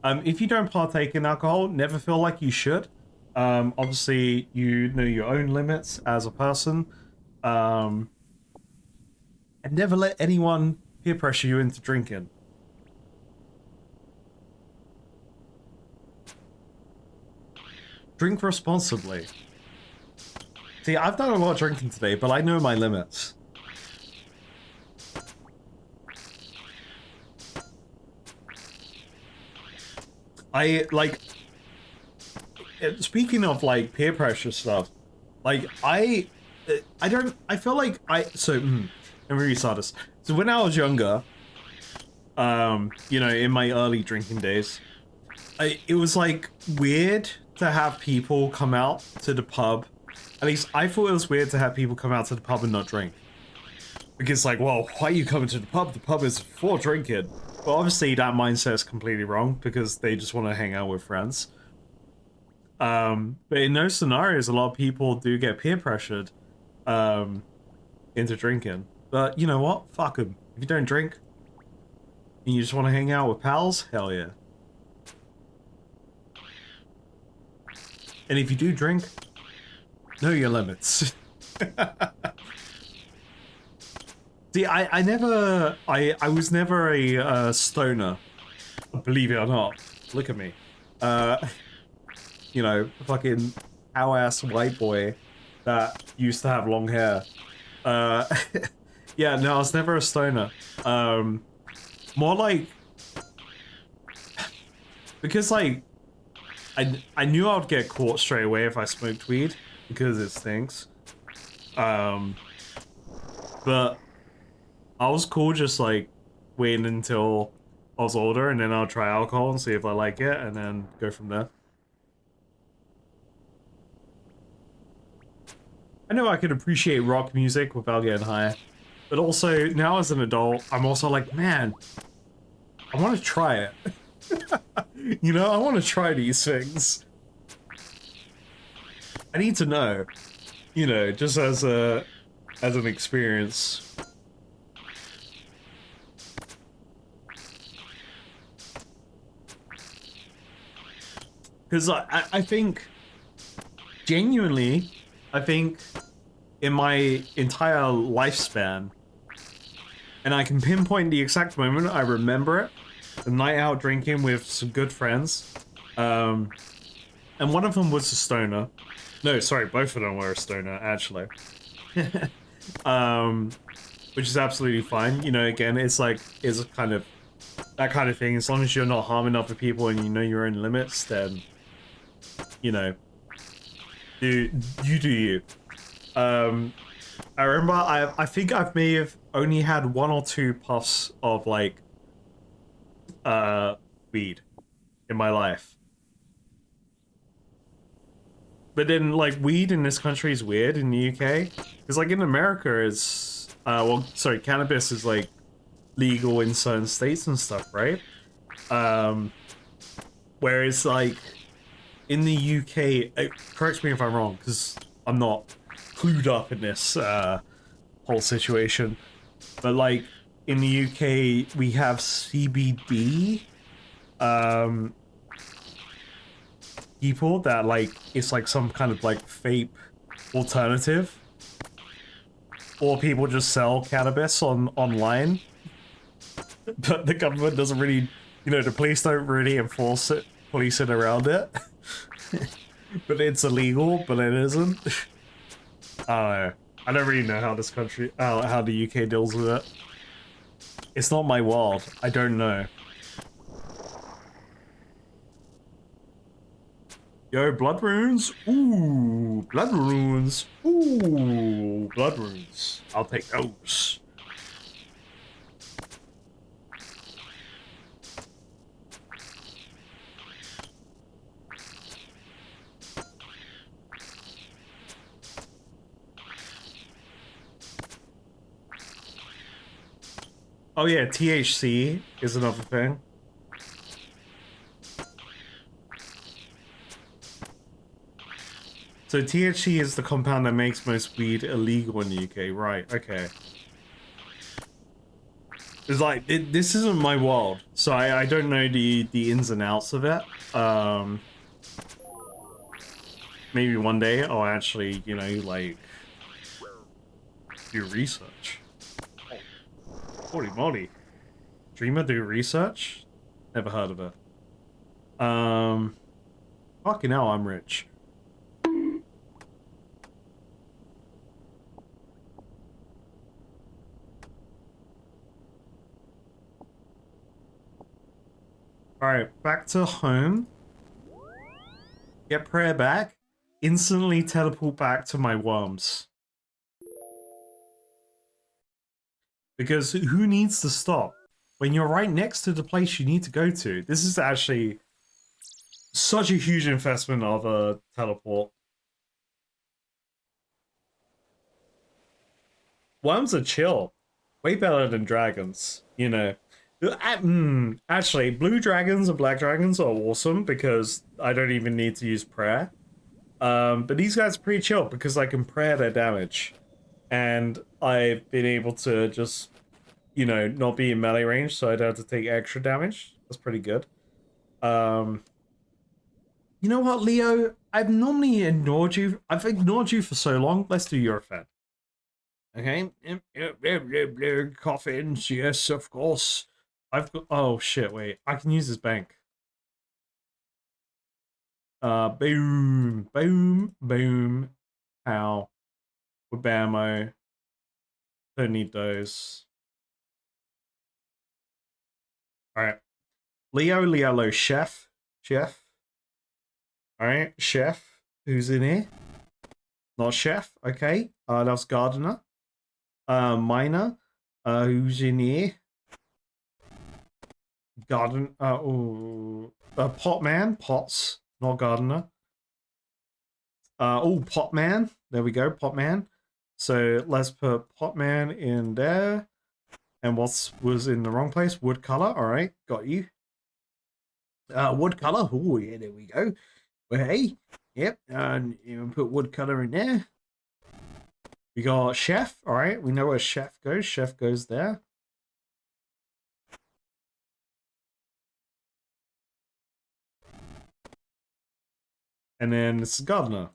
S1: if you don't partake in alcohol, never feel like you should. Obviously, you know your own limits as a person, and never let anyone peer pressure you into drinking. Drink responsibly. See, I've done a lot of drinking today, but I know my limits. Speaking of, like, peer pressure stuff, like, I feel like let me restart this. So when I was younger, you know, in my early drinking days, it was, like, weird to have people come out to the pub. At least I thought it was weird to have people come out to the pub and not drink. Because, like, well, why are you coming to the pub? The pub is for drinking. Well, obviously that mindset is completely wrong because they just want to hang out with friends. But in those scenarios, a lot of people do get peer pressured into drinking. But you know what? Fuck them. If you don't drink and you just want to hang out with pals, hell yeah. And if you do drink, know your limits. See, I was never a stoner, believe it or not. Look at me. You know, fucking cow-ass white boy that used to have long hair. Yeah, no, I was never a stoner. More like... Because, like, I knew I would get caught straight away if I smoked weed, because it stinks. But I was cool just, like, waiting until I was older, and then I'll try alcohol and see if I like it, and then go from there. I know I could appreciate rock music without getting high, but also now as an adult, I'm also like, man, I want to try it. You know, I want to try these things. I need to know, you know, just as an experience. Because I think, genuinely, I think in my entire lifespan, and I can pinpoint the exact moment, I remember it, the night out drinking with some good friends, and one of them was a stoner. No, sorry, both of them were a stoner, actually. Which is absolutely fine. You know, again, it's like, it's kind of, that kind of thing. As long as you're not harming other people and you know your own limits, then, you know, do you. I remember, I think I may have only had 1 or 2 puffs of, like, weed in my life. But then, like, weed in this country is weird in the UK. Because, like, in America, it's, well, sorry, cannabis is, like, legal in certain states and stuff, right? Whereas, like, in the UK, correct me if I'm wrong, because I'm not clued up in this, whole situation. But, like, in the UK, we have CBD, people that, like, it's like some kind of, like, vape alternative. Or people just sell cannabis online. But the government doesn't really, you know, the police don't really police it around it. But it's illegal, but it isn't. I don't know. I don't really know how this country, how the UK deals with it. It's not my world. I don't know. Yo, blood runes? Ooh, blood runes. Ooh, blood runes. I'll take those. Oh yeah, THC is another thing. So THC is the compound that makes most weed illegal in the UK, right? Okay. It's like, this isn't my world, so I don't know the ins and outs of it. Maybe one day I'll actually, you know, like, do research. Holy moly. Dreamer do research? Never heard of it. Fucking hell, I'm rich. Alright, back to home. Get prayer back. Instantly teleport back to my worms. Because who needs to stop? When you're right next to the place you need to go to. This is actually such a huge investment of a teleport. Worms are chill. Way better than dragons, you know. Actually, blue dragons and black dragons are awesome because I don't even need to use prayer. But these guys are pretty chill because I can prayer their damage. And I've been able to just, you know, not be in melee range, so I don't have to take extra damage. That's pretty good. You know what, Leo? I've normally ignored you. I've ignored you for so long. Let's do your effect. Okay. Coffins, yes, of course. I've got, oh shit, wait. I can use this bank. Boom, boom, boom. Pow. With ammo. Don't need those. Alright. Leo, chef. Alright, chef. Who's in here? Not chef, okay. That's gardener. Miner. Who's in here? Garden, pot man, pots, not gardener. Oh, pot man, There we go, Potman. So let's put Potman in there. And what was in the wrong place? Wood color. All right, got you. Wood color. Oh yeah, there we go. Well, hey, yep. And you put wood color in there. We got chef. All right, we know where chef goes. Chef goes there. And then it's gardener.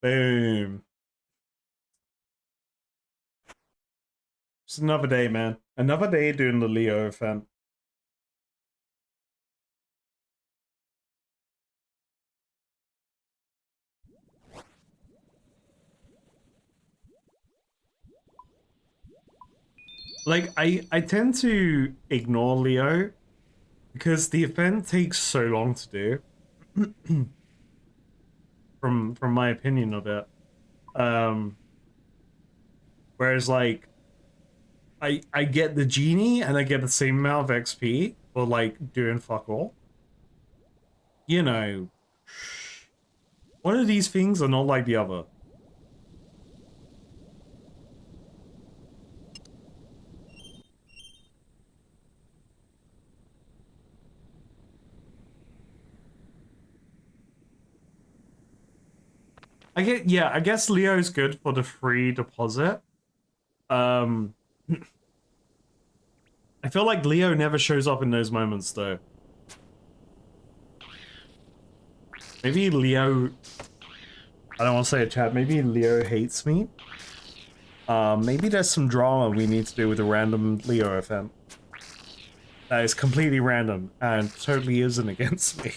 S1: Boom. Just another day, man. Another day doing the Leo event. Like, I tend to ignore Leo because the event takes so long to do. from my opinion of it. Whereas like I get the genie and I get the same amount of XP for like doing fuck all. You know, one of these things are not like the other. I guess Leo's good for the free deposit. I feel like Leo never shows up in those moments though. Maybe Leo, I don't want to say it, chat, maybe Leo hates me. Maybe there's some drama we need to do with a random Leo event. That is completely random and totally isn't against me.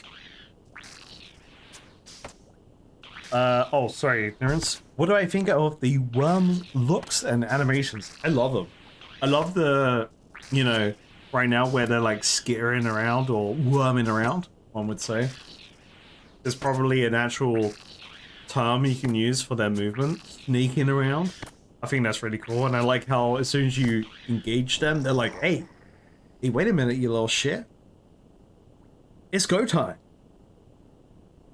S1: Oh, sorry, ignorance. What do I think of the worm looks and animations? I love them. I love the, you know, right now where they're like skittering around or worming around, one would say. There's probably an actual term you can use for their movement, sneaking around. I think that's really cool, and I like how as soon as you engage them, they're like, hey, wait a minute, you little shit. It's go time.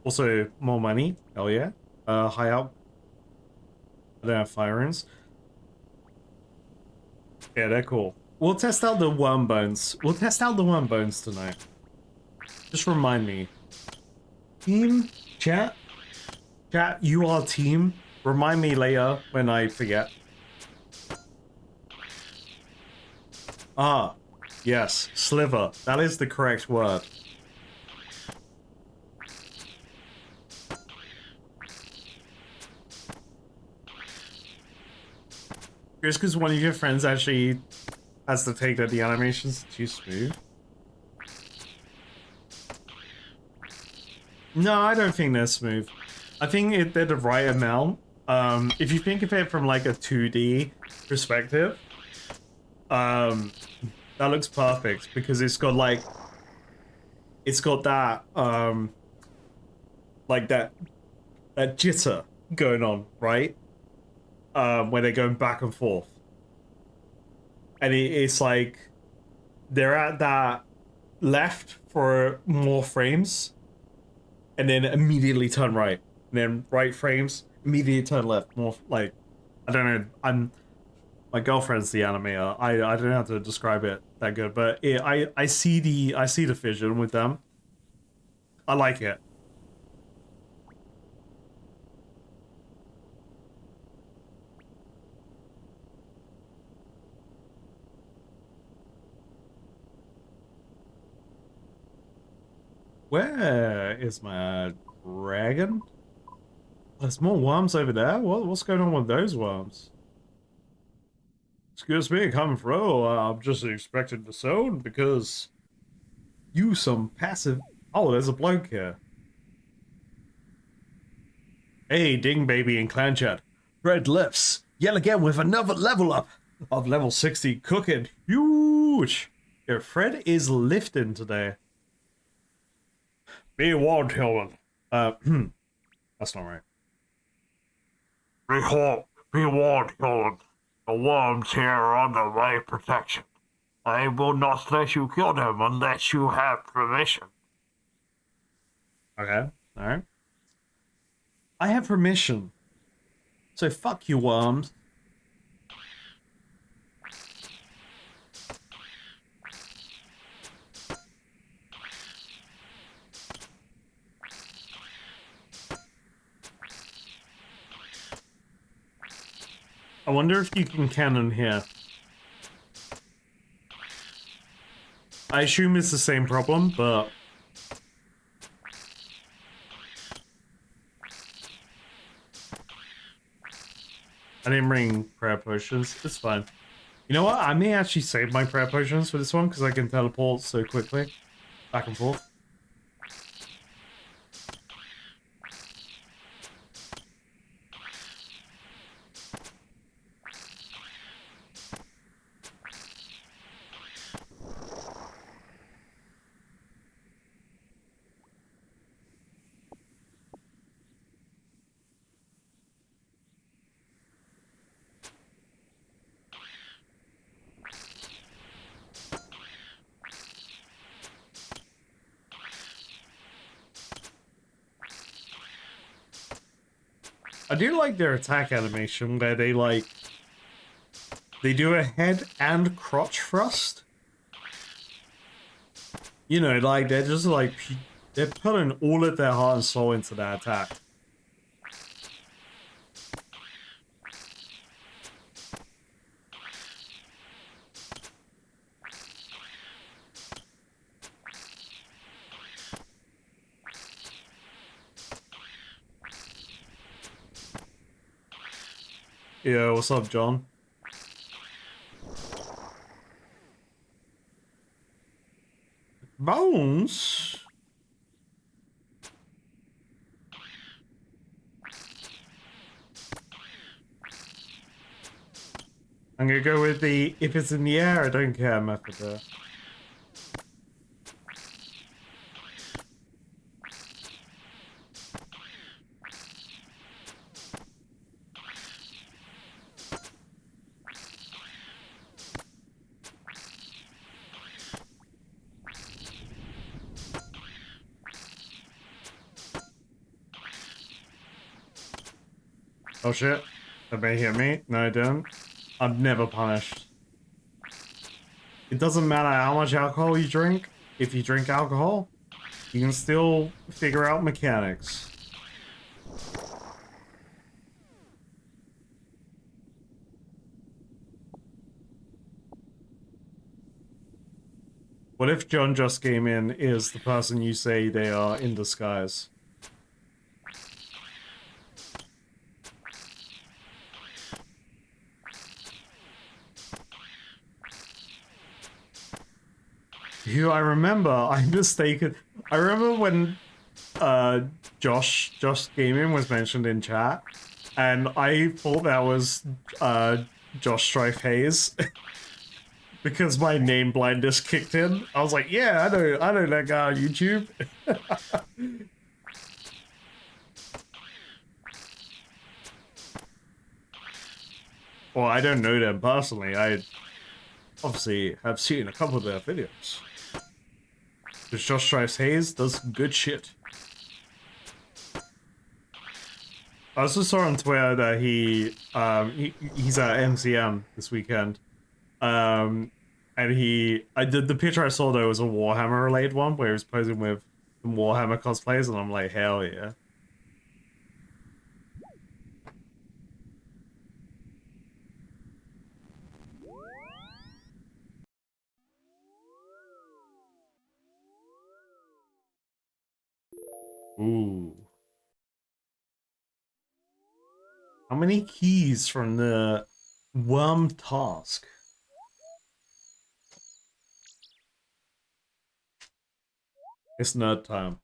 S1: Also, more money. Hell yeah. High up. I don't have fire runes. Yeah, they're cool. We'll test out the worm bones. We'll test out the worm bones tonight. Just remind me. Team? Chat? Chat, you are team. Remind me later when I forget. Ah, yes. Sliver. That is the correct word. Just because one of your friends actually has to take that the animation's too smooth. No, I don't think they're smooth. I think they're the right amount. If you think of it from like a 2D perspective, that looks perfect because it's got like, it's got that, like that jitter going on, right? Where they're going back and forth. And it's like, they're at that left for more frames, and then immediately turn right. And then right frames, immediately turn left. More like, I don't know, my girlfriend's the animator. I don't know how to describe it that good, but I see the vision with them. I like it. Where is my dragon? There's more worms over there. What's going on with those worms? Excuse me, coming through. I'm just expecting the zone because you some passive. Oh, there's a bloke here. Hey, Ding Baby and Clan Chat. Red lifts. Yet again with another level up of level 60 cooking. Huge. Yeah, Fred is lifting today. Be warned, Hillman. That's not right. Be warned, Hillman. The worms here are under my protection.
S8: I will not let you kill them unless you have permission.
S1: Okay, alright. I have permission. So fuck you, worms. I wonder if you can cannon here. I assume it's the same problem, but... I didn't bring prayer potions. It's fine. You know what? I may actually save my prayer potions for this one because I can teleport so quickly. Back and forth. I do like their attack animation where they they do a head and crotch thrust. You know, like they're just like they're putting all of their heart and soul into that attack. Yeah, what's up, John? Bones? I'm gonna go with the if it's in the air, I don't care method there. Oh shit. That may hit me. No, I don't. I'm never punished. It doesn't matter how much alcohol you drink. If you drink alcohol, you can still figure out mechanics. What if John just came in is the person you say they are in disguise? Who I remember, I mistaken. I remember when Josh Gaming was mentioned in chat, and I thought that was Josh Strife Hayes because my name blindness kicked in. I was like, yeah, I know that guy on YouTube. Well, I don't know them personally. I obviously have seen a couple of their videos. Because Josh Strife Hayes does good shit. I also saw on Twitter that he's at MCM this weekend. And I did the picture I saw though was a Warhammer related one where he was posing with some Warhammer cosplays, and I'm like, hell yeah. Ooh. How many keys from the worm task? It's nerd time.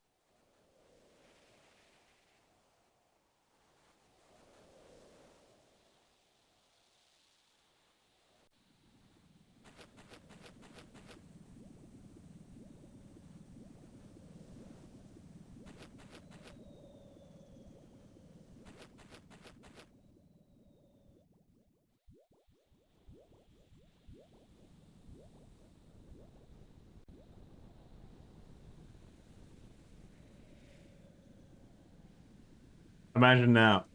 S1: Imagine now.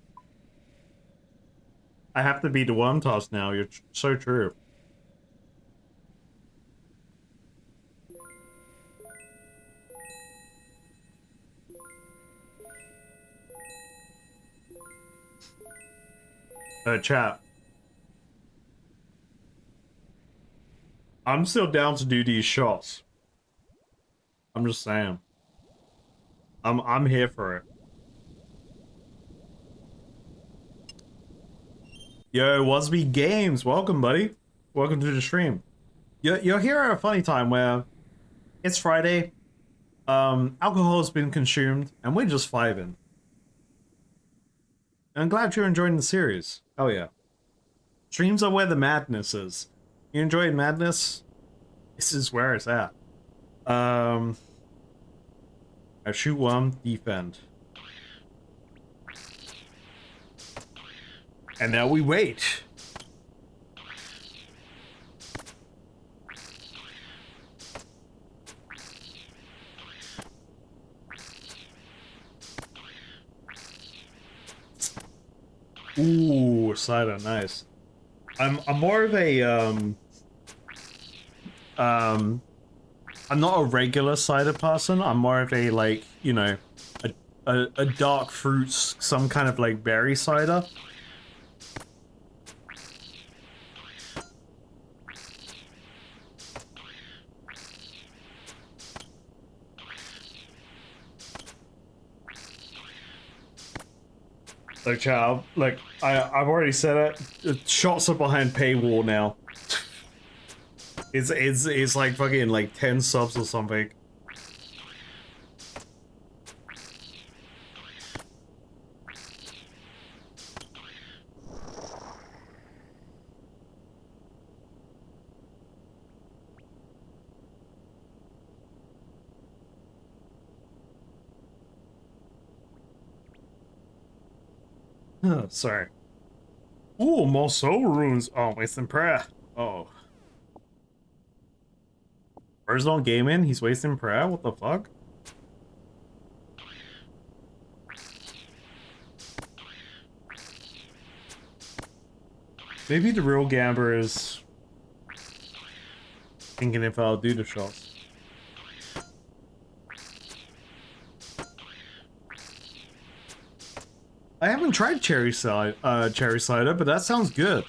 S1: I have to be the worm toss now. You're so true. Chat. I'm still down to do these shots. I'm just saying. I'm here for it. Yo, Wasby Games, welcome, buddy. Welcome to the stream. You're here at a funny time where it's Friday. Alcohol has been consumed, and we're just vibing. I'm glad you're enjoying the series. Oh yeah. Streams are where the madness is. You enjoy madness? This is where it's at. I shoot one, defend. And now we wait. Ooh, cider, nice. I'm more of a I'm not a regular cider person. I'm more of a, like, you know, a dark fruits, some kind of like berry cider. Like, child, like I've already said it. Shots are behind paywall now. It's like fucking like 10 subs or something. Oh, sorry. Ooh, more soul runes. Oh, wasting prayer. Oh. Brimstone gaming? He's wasting prayer? What the fuck? Maybe the real gambler is thinking if I'll do the shots. I haven't tried cherry cider, but that sounds good.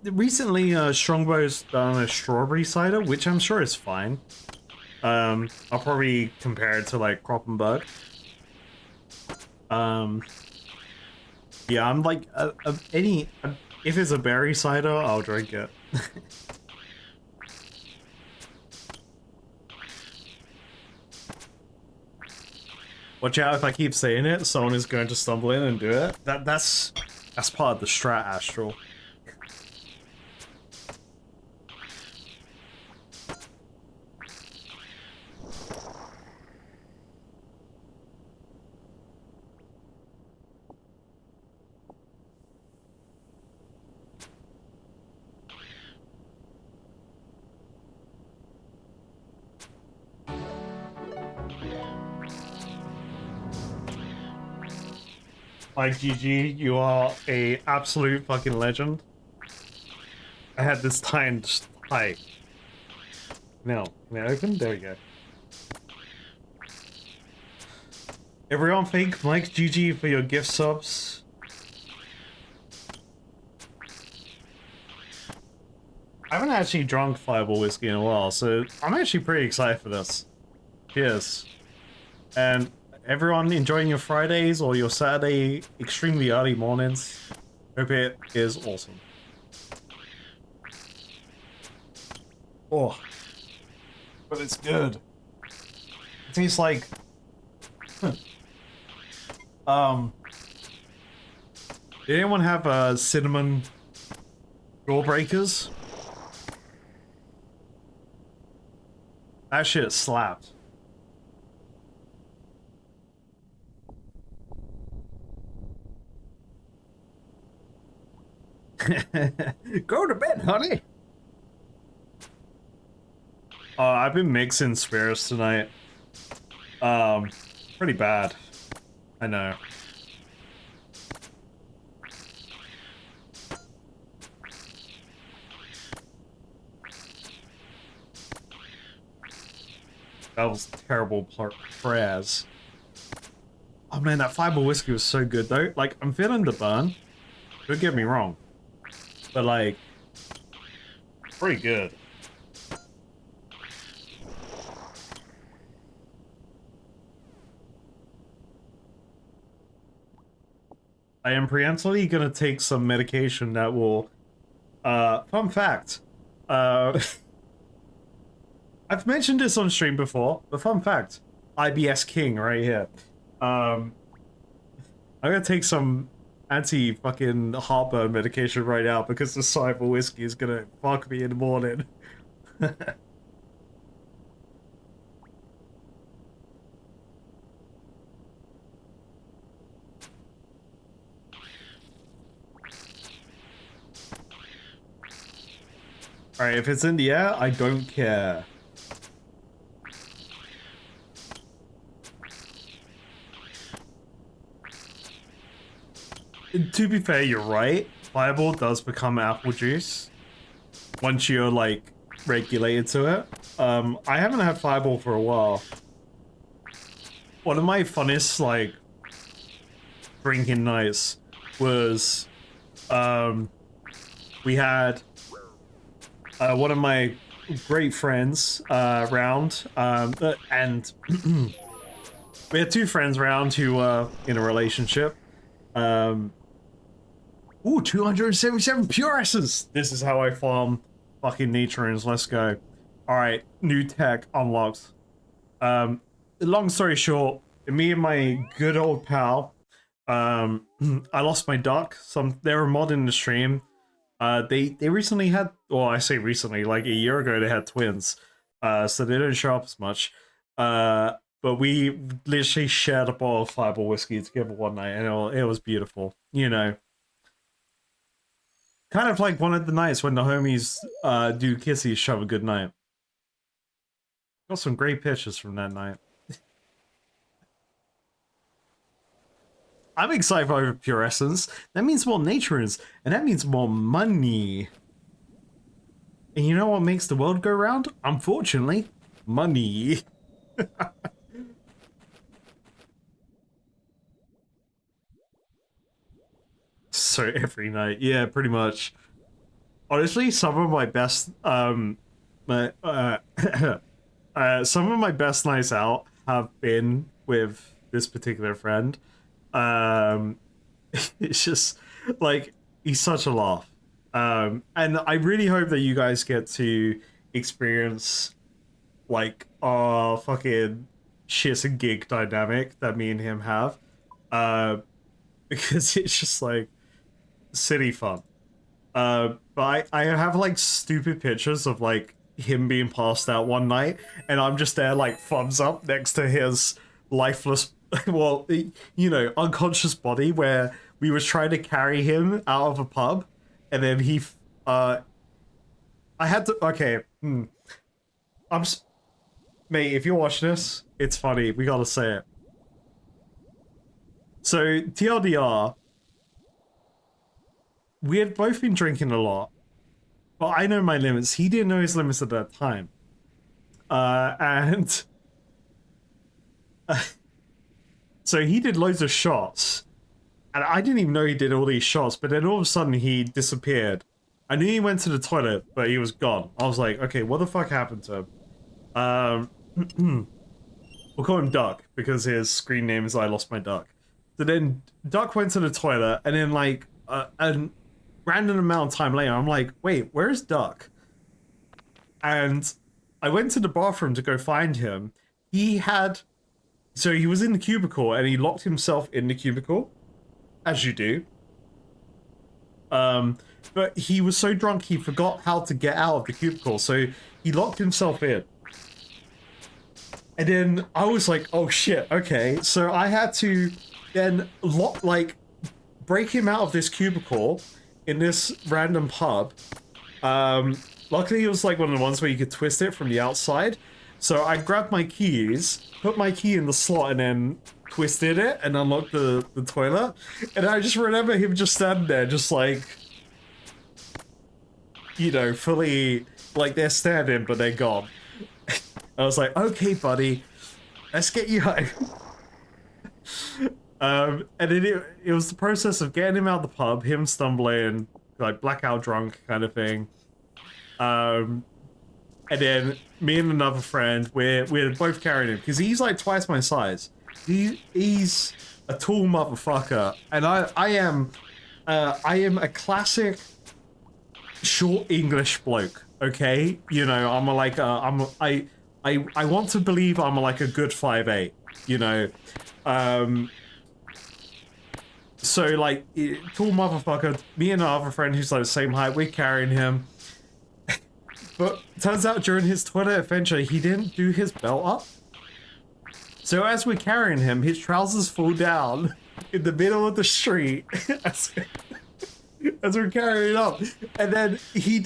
S1: Recently, Strongbow's done a strawberry cider, which I'm sure is fine. I'll probably compare it to like Crop and Bug. Yeah, I'm like if it's a berry cider, I'll drink it. Watch out, if I keep saying it, someone is going to stumble in and do it. That's part of the strat, Astral. Like, GG, you are a absolute fucking legend. I had this time just hi. No, can I open? There we go. Everyone thank Mike GG for your gift subs. I haven't actually drunk Fireball whiskey in a while, so I'm actually pretty excited for this. Cheers. And everyone enjoying your Fridays or your Saturday extremely early mornings. Hope it is awesome. Oh, but it's good. It tastes like did anyone have cinnamon jawbreakers? That shit slapped. Go to bed, honey. I've been mixing spirits tonight. Pretty bad. I know. That was terrible prayers. Oh man, that fireball whiskey was so good though. Like, I'm feeling the burn. Don't get me wrong. But like, pretty good. I am preemptively gonna take some medication that will, fun fact, I've mentioned this on stream before, but fun fact, IBS King right here. I'm gonna take some anti-fucking heartburn medication right now because the cyber whiskey is gonna fuck me in the morning. Alright, if it's in the air, I don't care. To be fair, you're right. Fireball does become apple juice once you're, like, regulated to it. I haven't had Fireball for a while. One of my funnest, like, drinking nights was, we had one of my great friends round, and we had two friends round who were in a relationship. Ooh, 277 pure essence! This is how I farm fucking neutrons, let's go. Alright, new tech unlocked. Long story short, me and my good old pal, I lost my duck. They were modding the stream. They recently had, well, I say recently, like a year ago they had twins. So they don't show up as much. But we literally shared a bottle of Fireball whiskey together one night, and it was beautiful. You know. Kind of like one of the nights when the homies do kissies, shove a good night. Got some great pictures from that night. I'm excited for pure essence. That means more naturons, and that means more money. And you know what makes the world go round? Unfortunately, money. So every night, yeah, pretty much. Honestly, some of my best, some of my best nights out have been with this particular friend. It's just like he's such a laugh, and I really hope that you guys get to experience like our fucking shit and gig dynamic that me and him have, because it's just like city fun. But I have like stupid pictures of like him being passed out one night, and I'm just there like thumbs up next to his lifeless, well, you know, unconscious body, where we was trying to carry him out of a pub, and then he, I had to, okay, mate, if you're watching this, it's funny, we gotta say it. So, TLDR, we had both been drinking a lot, but I know my limits. He didn't know his limits at that time. So he did loads of shots, and I didn't even know he did all these shots, but then all of a sudden he disappeared. I knew he went to the toilet, but he was gone. I was like, okay, what the fuck happened to him? We'll call him Duck, because his screen name is I Lost My Duck. So then Duck went to the toilet, and then like, a random amount of time later, I'm like, wait, where's Duck? And I went to the bathroom to go find him. So he was in the cubicle, and he locked himself in the cubicle, as you do. But he was so drunk he forgot how to get out of the cubicle, so he locked himself in. And then I was like, oh shit, okay. So I had to then break him out of this cubicle in this random pub. Luckily it was like one of the ones where you could twist it from the outside. So I grabbed my keys, put my key in the slot, and then twisted it and unlocked the toilet. And I just remember him just standing there, just like, you know, fully, like they're standing, but they're gone. I was like, okay, buddy, let's get you home. And then it was the process of getting him out of the pub, him stumbling, like blackout drunk kind of thing. And then me and another friend, we're both carrying him because he's like twice my size. He's a tall motherfucker, and I am a classic short English bloke. Okay, you know, I want to believe I'm like a good 5'8", you know. So like tall motherfucker, me and our other friend who's like the same height, we're carrying him. But turns out during his Twitter adventure, he didn't do his belt up. So as we're carrying him, his trousers fall down in the middle of the street as we're carrying it up. And then he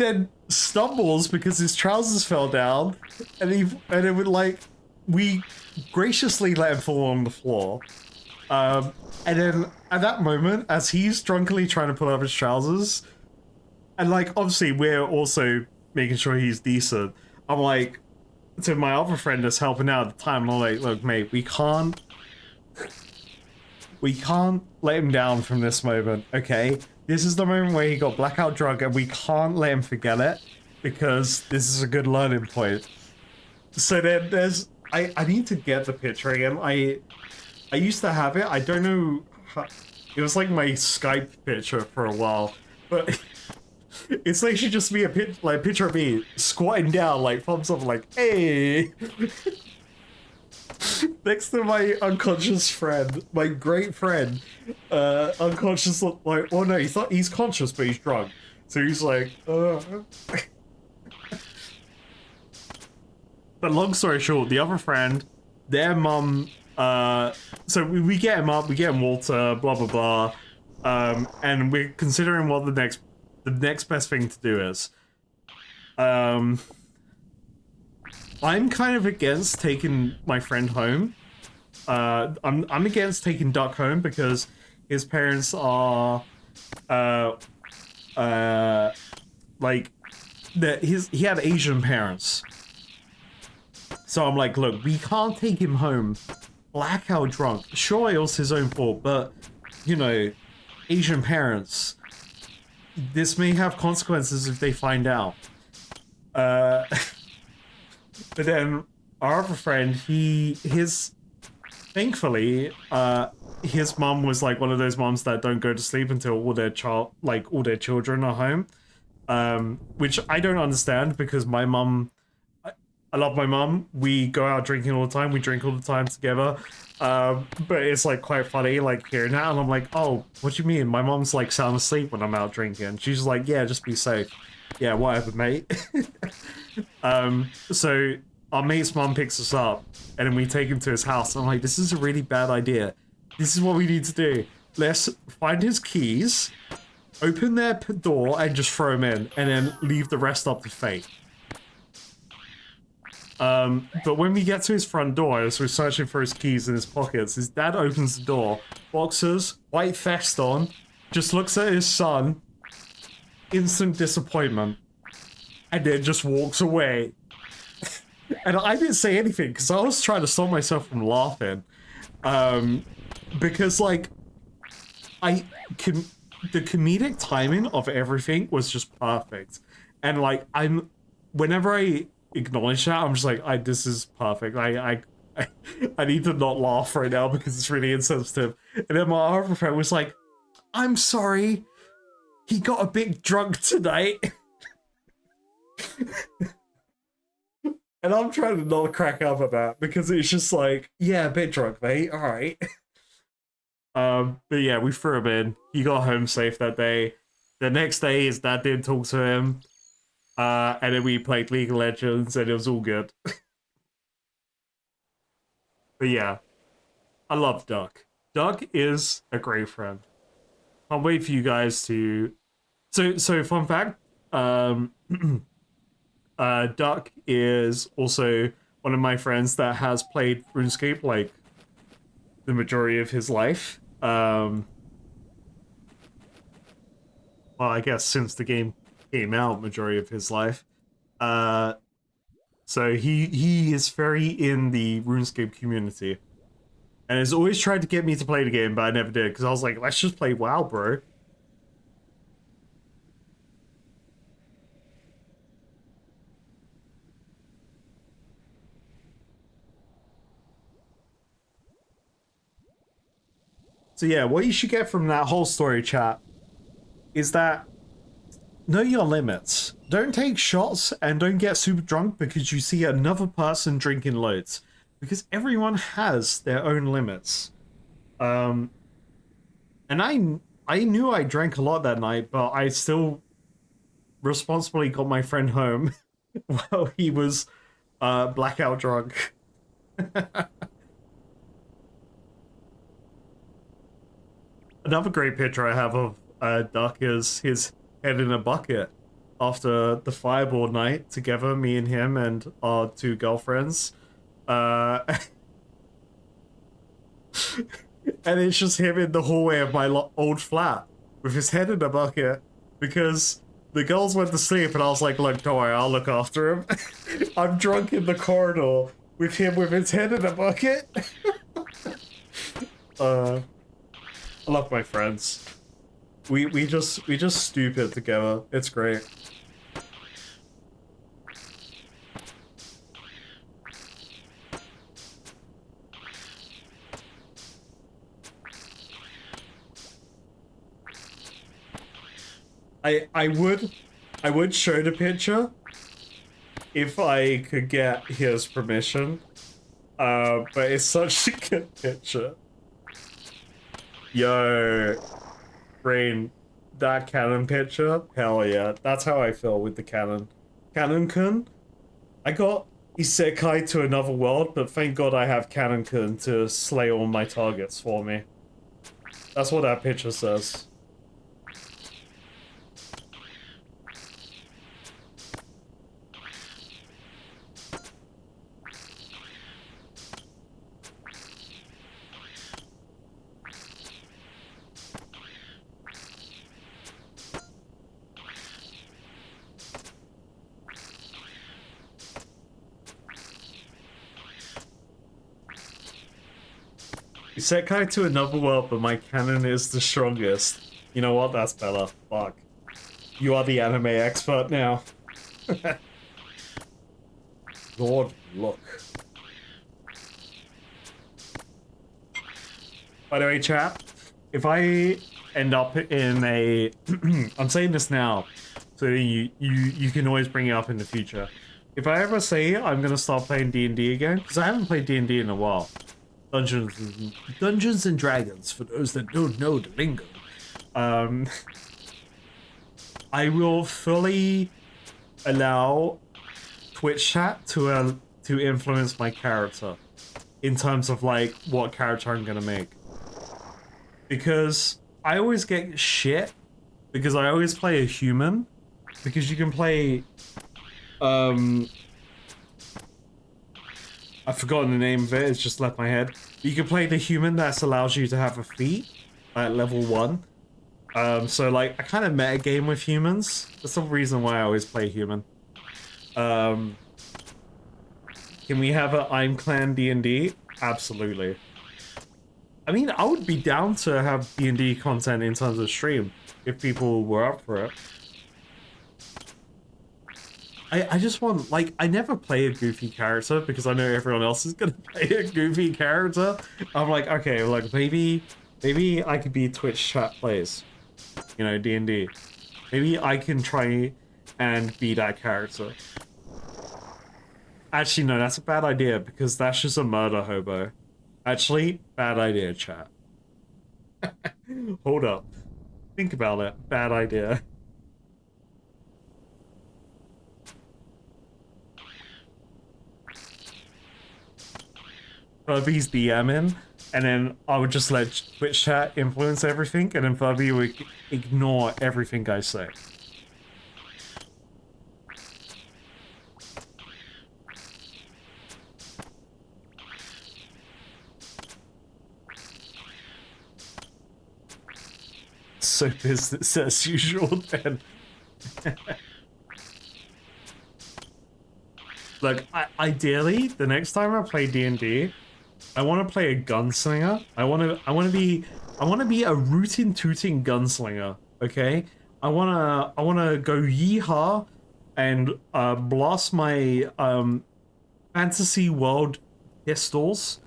S1: stumbles because his trousers fell down, and it would like, we graciously let him fall on the floor. And then at that moment, as he's drunkenly trying to pull up his trousers, and like obviously we're also making sure he's decent, I'm like to my other friend that's helping out at the time, I'm like, look mate, we can't let him down from this moment, okay? This is the moment where he got blackout drunk, and we can't let him forget it, because this is a good learning point. So then there's, I need to get the picture again. I used to have it. I don't know how, it was like my Skype picture for a while, but it's literally just me picture of me squatting down, like thumbs up, like hey, next to my unconscious friend, my great friend, unconscious, like, oh no, he's conscious but he's drunk, so he's like, But long story short, the other friend, their mum, so we get him up, we get him water, blah blah blah, and we're considering what the next best thing to do is. I'm kind of against taking my friend home. I'm against taking Duck home because his parents are, like, he had Asian parents. So I'm like, look, we can't take him home blackout drunk. Sure, it was his own fault, but, you know, Asian parents, this may have consequences if they find out. But then our other friend, thankfully, his mom was like one of those moms that don't go to sleep until all their children are home. Which I don't understand, because my mom, I love my mom. We go out drinking all the time. We drink all the time together. But it's like quite funny, like hearing that, and I'm like, oh, what do you mean? My mom's like sound asleep when I'm out drinking. She's like, yeah, just be safe. Yeah, whatever, mate. So our mate's mom picks us up, and then we take him to his house. And I'm like, this is a really bad idea. This is what we need to do. Let's find his keys, open their door, and just throw him in, and then leave the rest up to fate. But when we get to his front door, as we're searching for his keys in his pockets, his dad opens the door, boxers, white vest on, just looks at his son, instant disappointment, and then just walks away. And I didn't say anything, because I was trying to stop myself from laughing. Because, like, the comedic timing of everything was just perfect. And, like, whenever I acknowledge that, I'm just like, this is perfect. I need to not laugh right now because it's really insensitive. And then my other friend was like, I'm sorry, he got a bit drunk tonight. And I'm trying to not crack up at that because it's just like, yeah, a bit drunk, mate, alright. But yeah, we threw him in. He got home safe that day. The next day, his dad didn't talk to him. And then we played League of Legends, and it was all good. But yeah, I love Duck. Duck is a great friend. Can't wait for you guys to... So fun fact, Duck is also one of my friends that has played RuneScape, like, the majority of his life. Well, I guess since the game came out, majority of his life. So he is very in the RuneScape community. And has always tried to get me to play the game, but I never did, because I was like, let's just play WoW, bro. So yeah, what you should get from that whole story, chat, is that know your limits. Don't take shots and don't get super drunk because you see another person drinking loads. Because everyone has their own limits. And I knew I drank a lot that night, but I still responsibly got my friend home while he was blackout drunk. Another great picture I have of Duck is his head in a bucket after the fireball night together, me and him and our two girlfriends. And it's just him in the hallway of my old flat with his head in a bucket because the girls went to sleep and I was like, look, don't worry, I'll look after him. I'm drunk in the corridor with him with his head in a bucket. I love my friends. We just stupid together. It's great. I would show the picture if I could get his permission. But it's such a good picture. Yo, Rain, that cannon picture, hell yeah. That's how I feel with the cannon. Cannon-kun, I got isekai to another world, but thank God I have Cannon-kun to slay all my targets for me. That's what that picture says. Isekai to another world, but my cannon is the strongest. You know what? That's better. Fuck. You are the anime expert now. Lord, look. By the way, chat, if I end up in a... I'm saying this now, so you can always bring it up in the future. If I ever say I'm gonna start playing D&D again, because I haven't played D&D in a while. Dungeons and Dragons, for those that don't know the lingo. I will fully allow Twitch chat to influence my character in terms of like what character I'm gonna make. Because I always get shit because I always play a human, because you can play I've forgotten the name of it, it's just left my head. You can play the human that allows you to have a feat at level 1. So like, I kind of metagame with humans. That's the reason why I always play human. Can we have a I'm Clan D&D? Absolutely. I mean, I would be down to have D&D content in terms of stream, if people were up for it. I just want, like, I never play a goofy character because I know everyone else is gonna play a goofy character. I'm like, okay, like, maybe I could be Twitch chat plays, you know, D&D. Maybe I can try and be that character. Actually, no, that's a bad idea because that's just a murder hobo. Actually, bad idea, chat. Hold up. Think about it. Bad idea. Furby's DMing, and then I would just let Twitch chat influence everything, and then Furby would ignore everything I say. So business as usual then. Look, ideally, the next time I play D&D, I want to play a gunslinger. I want to be a rootin' tooting gunslinger. Okay, I wanna go yeehaw and blast my fantasy world pistols.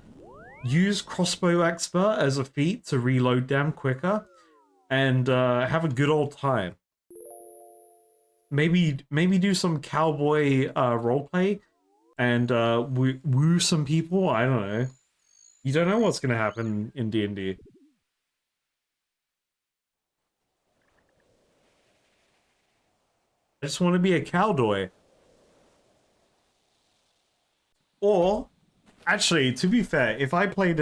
S1: Use crossbow expert as a feat to reload them quicker, and have a good old time. Maybe do some cowboy roleplay and woo some people. I don't know. You don't know what's gonna happen in D&D. I just want to be a cowboy. Or, actually, to be fair, if I played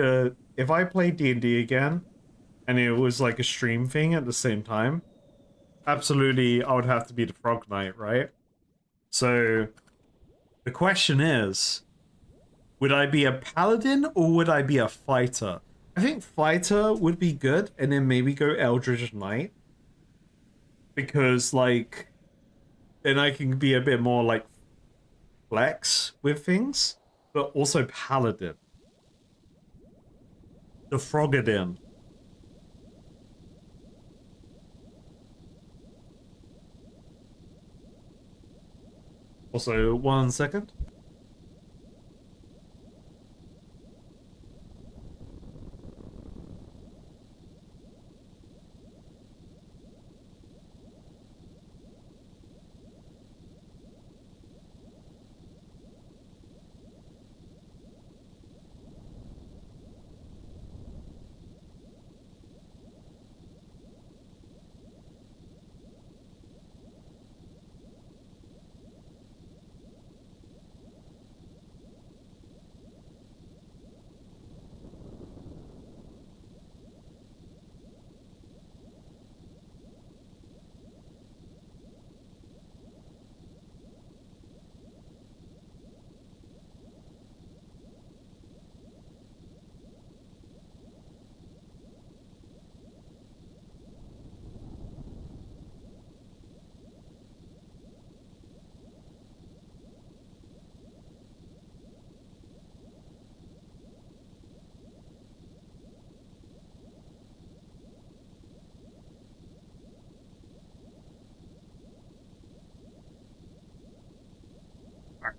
S1: D&D again, and it was like a stream thing at the same time, absolutely, I would have to be the Frog Knight, right? So, the question is, would I be a paladin or would I be a fighter? I think fighter would be good, and then maybe go Eldritch Knight. Because, like, then I can be a bit more, like, flex with things, but also paladin. The Frogadin. Also, 1 second.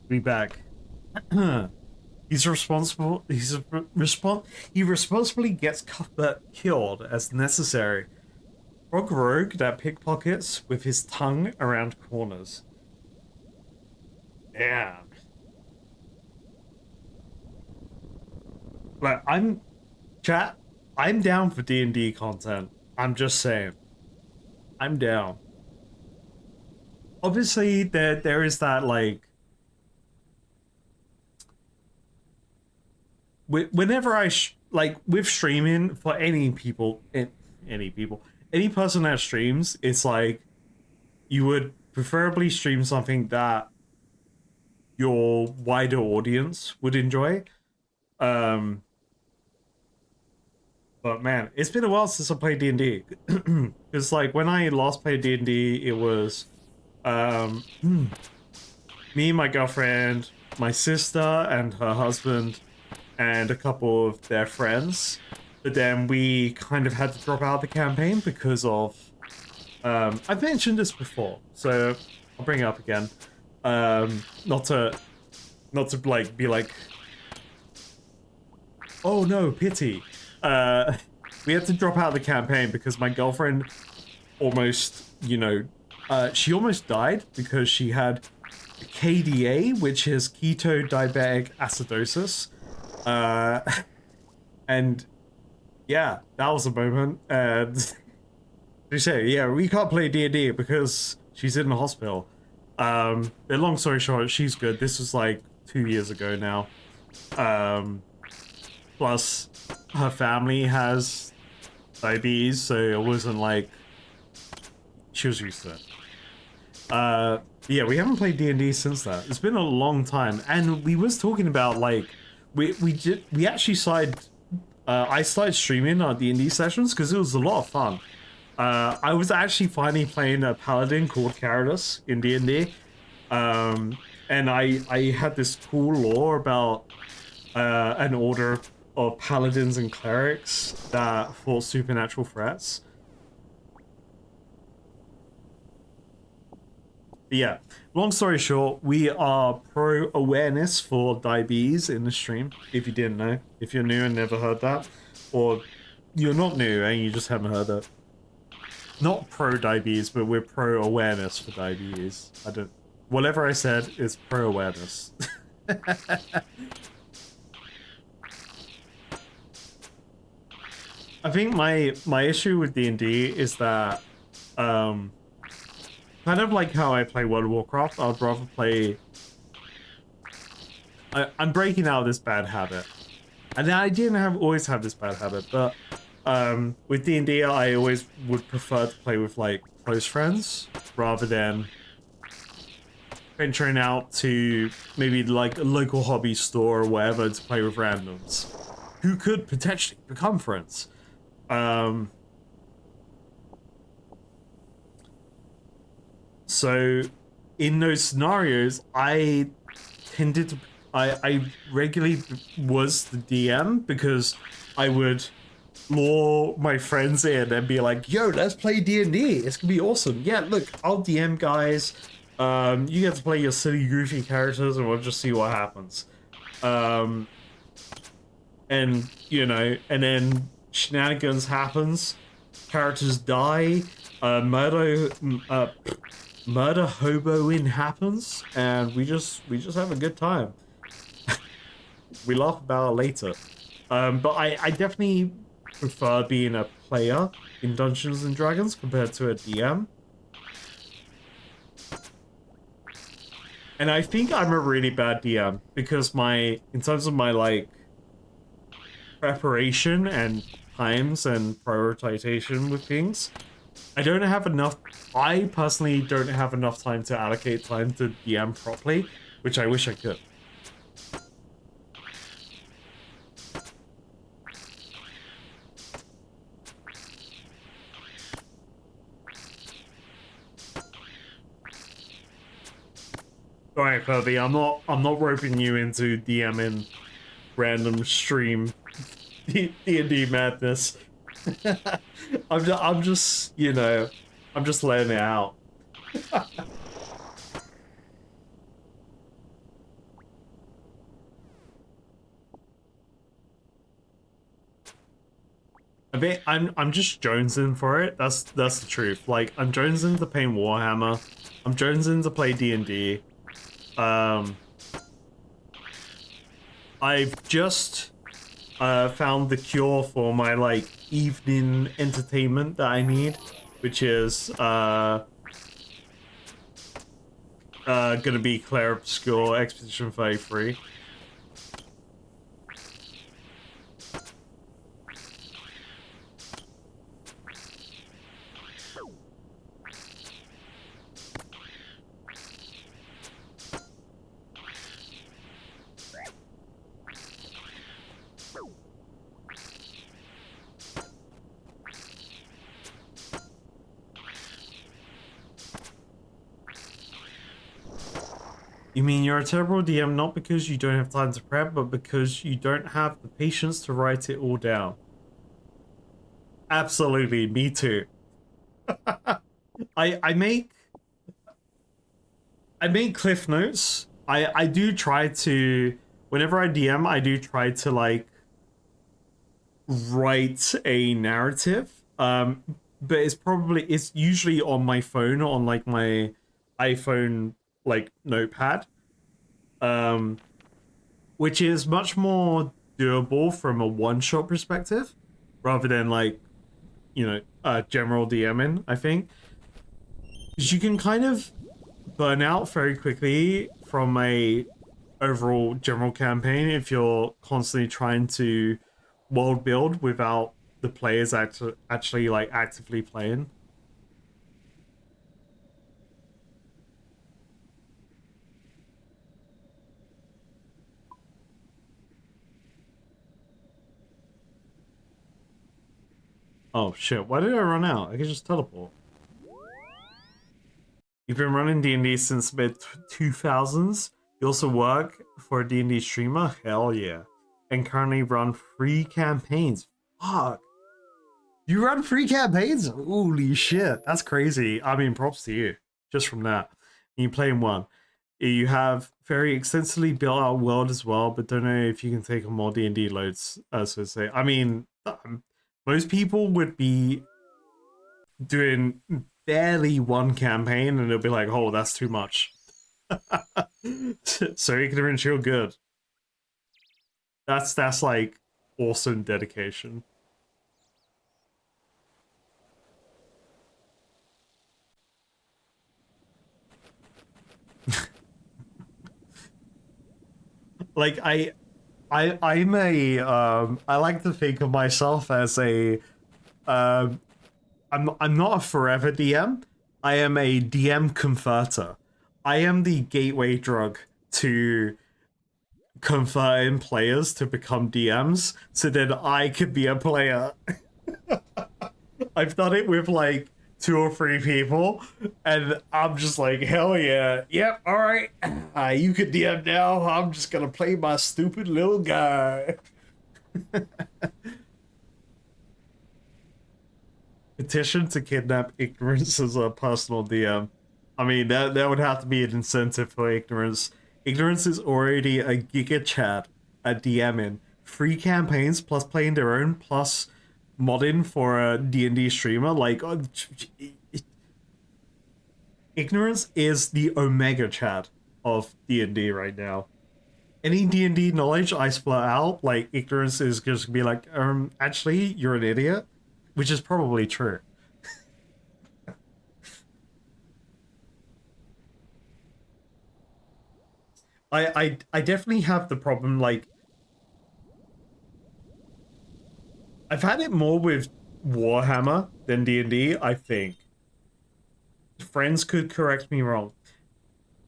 S1: Be back. He responsibly gets Cuthbert killed as necessary. Frog rogue that pickpockets with his tongue around corners. Damn. Like, I'm down for D&D content. I'm just saying. I'm down. Obviously, there is that, like, whenever with streaming for any person that streams, it's like you would preferably stream something that your wider audience would enjoy. But man, it's been a while since I played D&D. Because like when I last played D&D, it was me, my girlfriend, my sister, and her husband, and a couple of their friends. But then we kind of had to drop out of the campaign because of... I've mentioned this before, so I'll bring it up again. Not to like be like, oh no, pity. We had to drop out of the campaign because my girlfriend almost, she almost died because she had KDA, which is keto diabetic acidosis. And yeah, that was a moment. And they say, yeah, we can't play D&D because she's in the hospital. The long story short, she's good. This was like 2 years ago now. Plus, her family has diabetes, so it wasn't like she was used to it. Yeah, we haven't played D&D since that. It's been a long time, and we was talking about like we actually started. I started streaming our D&D sessions because it was a lot of fun. I was actually finally playing a paladin called Karadus in D&D. and I had this cool lore about an order of paladins and clerics that fought supernatural threats. But yeah, long story short, we are pro awareness for diabetes in the stream. If you didn't know, if you're new and never heard that, or you're not new and you just haven't heard that. Not pro diabetes, but we're pro awareness for diabetes. I don't. Whatever I said is pro awareness. I think my issue with D&D is that kind of like how I play World of Warcraft, I'd rather play... I'm breaking out of this bad habit. And I didn't always have this bad habit, but with D&D I always would prefer to play with like close friends rather than venturing out to maybe like a local hobby store or whatever to play with randoms who could potentially become friends. So in those scenarios, I regularly was the DM because I would lure my friends in and be like, yo, let's play D&D. It's gonna be awesome. Yeah, look, I'll DM guys. You get to play your silly, goofy characters and we'll just see what happens. And, you know, and then shenanigans happens, characters die, murder hoboing happens, and we just have a good time. We laugh about it later. But I definitely prefer being a player in Dungeons and Dragons compared to a DM. And I think I'm a really bad DM because in terms of my like preparation and times and prioritization with things, I personally don't have enough time to allocate time to DM properly, which I wish I could. Alright, Kirby, I'm not roping you into DMing random stream D&D madness. I'm just, you know, I'm just letting it out. I'm just jonesing for it. That's the truth. Like, I'm jonesing to play Warhammer. I'm jonesing to play D&D. I've just found the cure for my like evening entertainment that I need, which is gonna be Claire Obscure Expedition 33. You mean you're a terrible DM not because you don't have time to prep, but because you don't have the patience to write it all down? Absolutely, me too. I make cliff notes. I do try to, whenever I DM, I do try to like write a narrative. But it's usually on my phone, on like my iPhone like notepad, which is much more doable from a one-shot perspective rather than like, you know, general DMing, I think, because you can kind of burn out very quickly from a overall general campaign if you're constantly trying to world build without the players actually like actively playing. Oh shit, why did I run out? I could just teleport. You've been running D&D since mid-2000s? You also work for a D&D streamer? Hell yeah. And currently run free campaigns. Fuck. You run free campaigns? Holy shit. That's crazy. I mean, props to you. Just from that. And you play in one. You have very extensively built out world as well, but don't know if you can take on more D&D loads, so to say. I mean, most people would be doing barely one campaign and they'll be like, oh, that's too much. So ignorance, you're good. That's like awesome dedication. Like I'm a I like to think of myself as a I'm not a forever DM. I am a DM converter. I am the gateway drug to converting players to become DMs so that I could be a player. I've done it with like 2 or 3 people, and I'm just like, hell yeah, yep, all right, you could DM now. I'm just gonna play my stupid little guy. Petition to kidnap ignorance as a personal DM. I mean, that would have to be an incentive for ignorance. Ignorance is already a giga chat at DMing. Free campaigns plus playing their own plus modding for a D&D streamer. Like, ignorance is the omega chat of D&D right now. Any D&D knowledge I split out, like, ignorance is just gonna be like, actually, you're an idiot. Which is probably true. I definitely have the problem, like, I've had it more with Warhammer than D&D, I think. Friends could correct me wrong.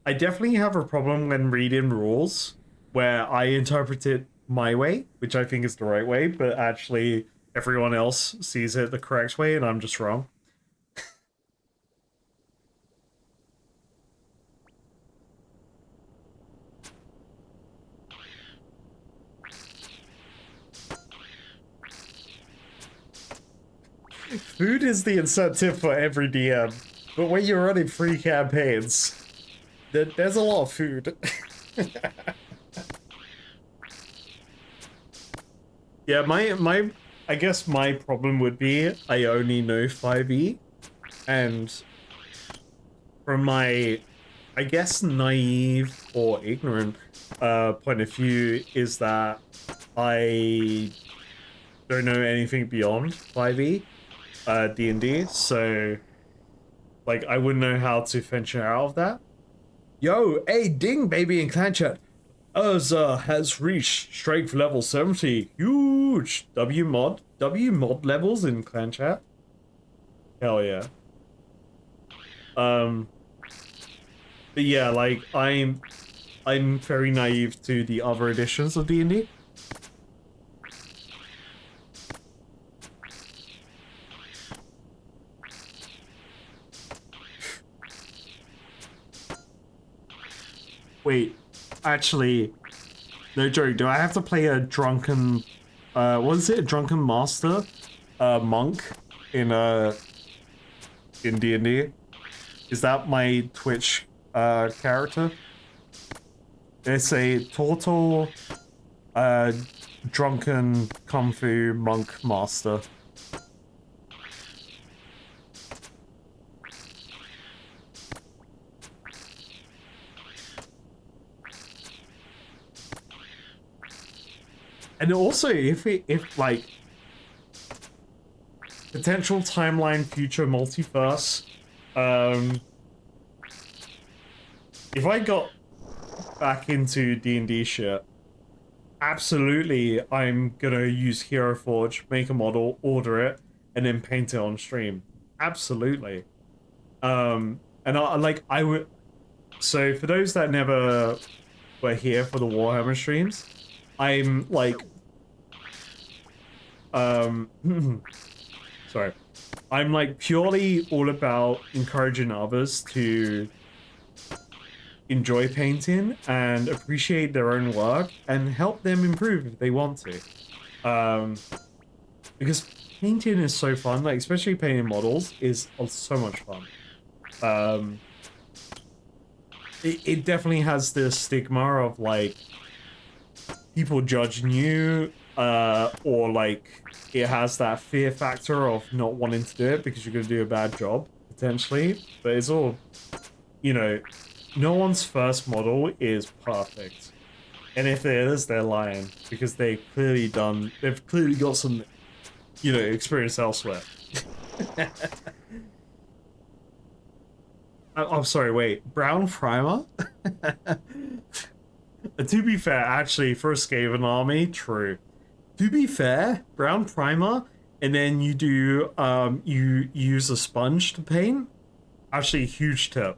S1: I definitely have a problem when reading rules where I interpret it my way, which I think is the right way, but actually everyone else sees it the correct way and I'm just wrong. Food is the incentive for every DM, but when you're running free campaigns, there's a lot of food. Yeah, I guess my problem would be I only know 5e, and from my, I guess, naive or ignorant point of view is that I don't know anything beyond 5e, D&D, so like I wouldn't know how to venture out of that. Yo, hey, ding, baby, in clan chat. Urza has reached strength level 70. Huge! W mod levels in clan chat. Hell yeah. But yeah, like I'm very naive to the other editions of D&D. Wait, actually, no joke, do I have to play a drunken, what is it, a drunken master, monk in D&D? Is that my Twitch, character? It's a total, drunken kung fu monk master. And also, if like potential timeline, future multiverse, if I got back into D&D shit, absolutely, I'm gonna use Hero Forge, make a model, order it, and then paint it on stream. Absolutely. And I would. So for those that never were here for the Warhammer streams, I'm like. Sorry. I'm like purely all about encouraging others to enjoy painting and appreciate their own work and help them improve if they want to. Because painting is so fun, like especially painting models is so much fun. It definitely has this stigma of like people judging you, or like it has that fear factor of not wanting to do it because you're gonna do a bad job potentially. But it's all, you know, no one's first model is perfect, and if it is, they're lying because they've clearly got some, you know, experience elsewhere. I'm sorry, wait, brown primer? To be fair, actually, for a Skaven army, true. To be fair, brown primer, and then you do, you use a sponge to paint. Actually, huge tip.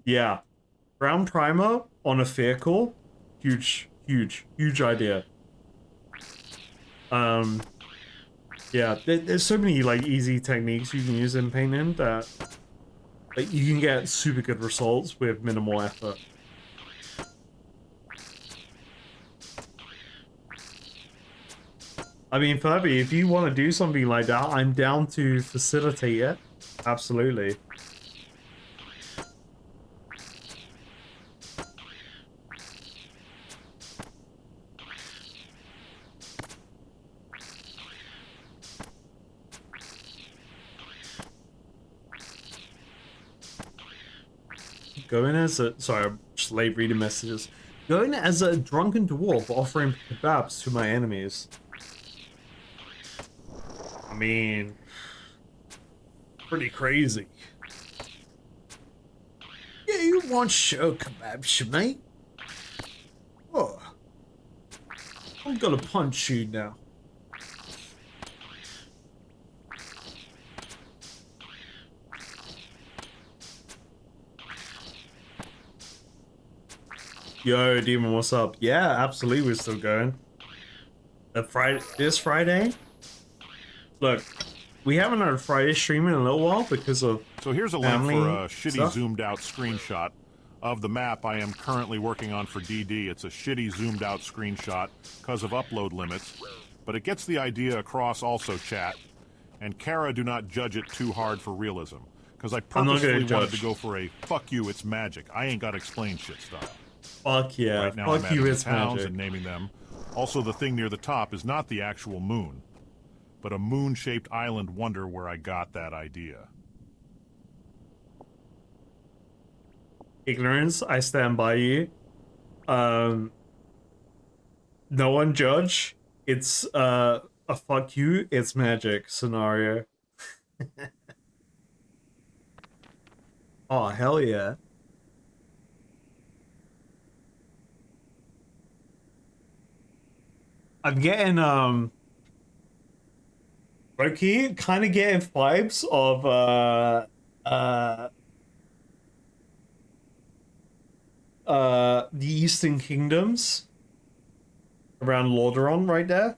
S1: Yeah. Brown primer on a vehicle, huge idea. Yeah, there's so many, like, easy techniques you can use in painting that like, you can get super good results with minimal effort. I mean, Furby, if you want to do something like that, I'm down to facilitate it. Absolutely. Going as a... Sorry, I'm just late reading messages. Going as a drunken dwarf offering kebabs to my enemies. I mean... pretty crazy. Yeah, you want show kebabs, mate? Oh. I'm gonna punch you now. Yo, Demon, what's up? Yeah, absolutely, we're still going. This Friday? Look, we haven't had a Friday stream in a little while because of
S4: So here's a link for a shitty
S1: stuff.
S4: zoomed out screenshot of the map I am currently working on for DD. It's a shitty zoomed out screenshot because of upload limits, but it gets the idea across also, chat. And Kara, do not judge it too hard for realism, because I purposely wanted to go for a fuck you, it's magic. I ain't got to explain shit style.
S1: Fuck yeah,
S4: right now
S1: fuck
S4: I'm adding
S1: you,
S4: the
S1: it's
S4: towns
S1: magic.
S4: and naming them. Also, the thing near the top is not the actual moon, but a moon-shaped island wonder where I got that idea.
S1: Ignorance, I stand by you. No one judge. It's a fuck you, it's magic scenario. Oh, hell yeah. I'm getting, low-key, kind of getting vibes of, the Eastern Kingdoms around Lordaeron right there.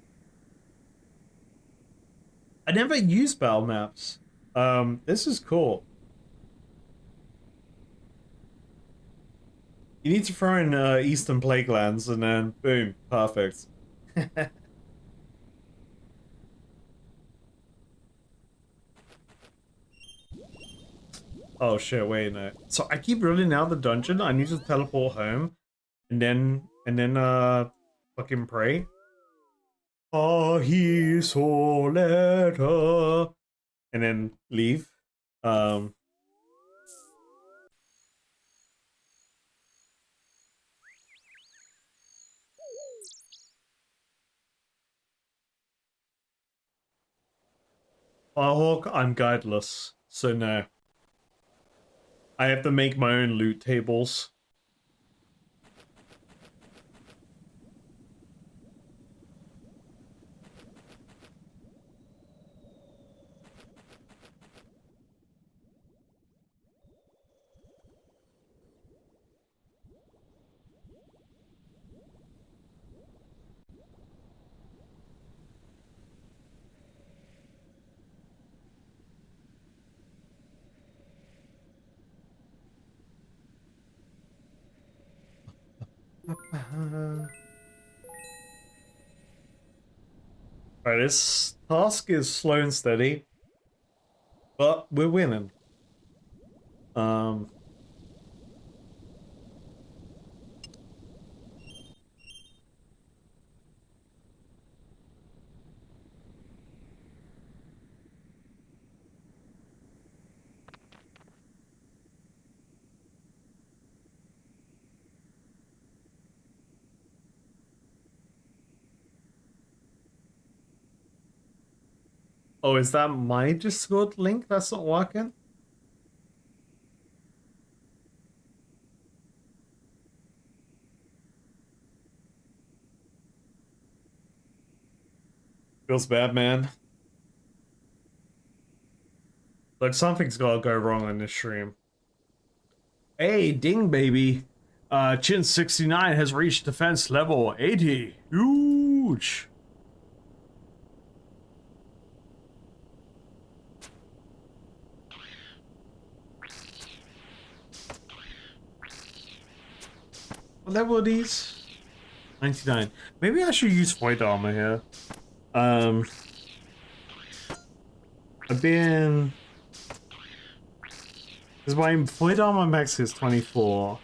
S1: I never used battle maps. This is cool. You need to throw in Eastern Plaguelands and then boom, perfect. Oh shit, wait, no. So I keep running out of the dungeon. I need to teleport home and then fucking pray. Ahi soleta and then leave. Firehawk, I'm guideless, so no. I have to make my own loot tables. Alright, this task is slow and steady, but we're winning. Oh, is that my Discord link that's not working? Feels bad, man. Like, something's gotta go wrong on this stream. Hey, ding, baby. Chin 69 has reached defense level 80. Huge. What level are these? 99. Maybe I should use void armor here. I've been... Because my void armor max is 24.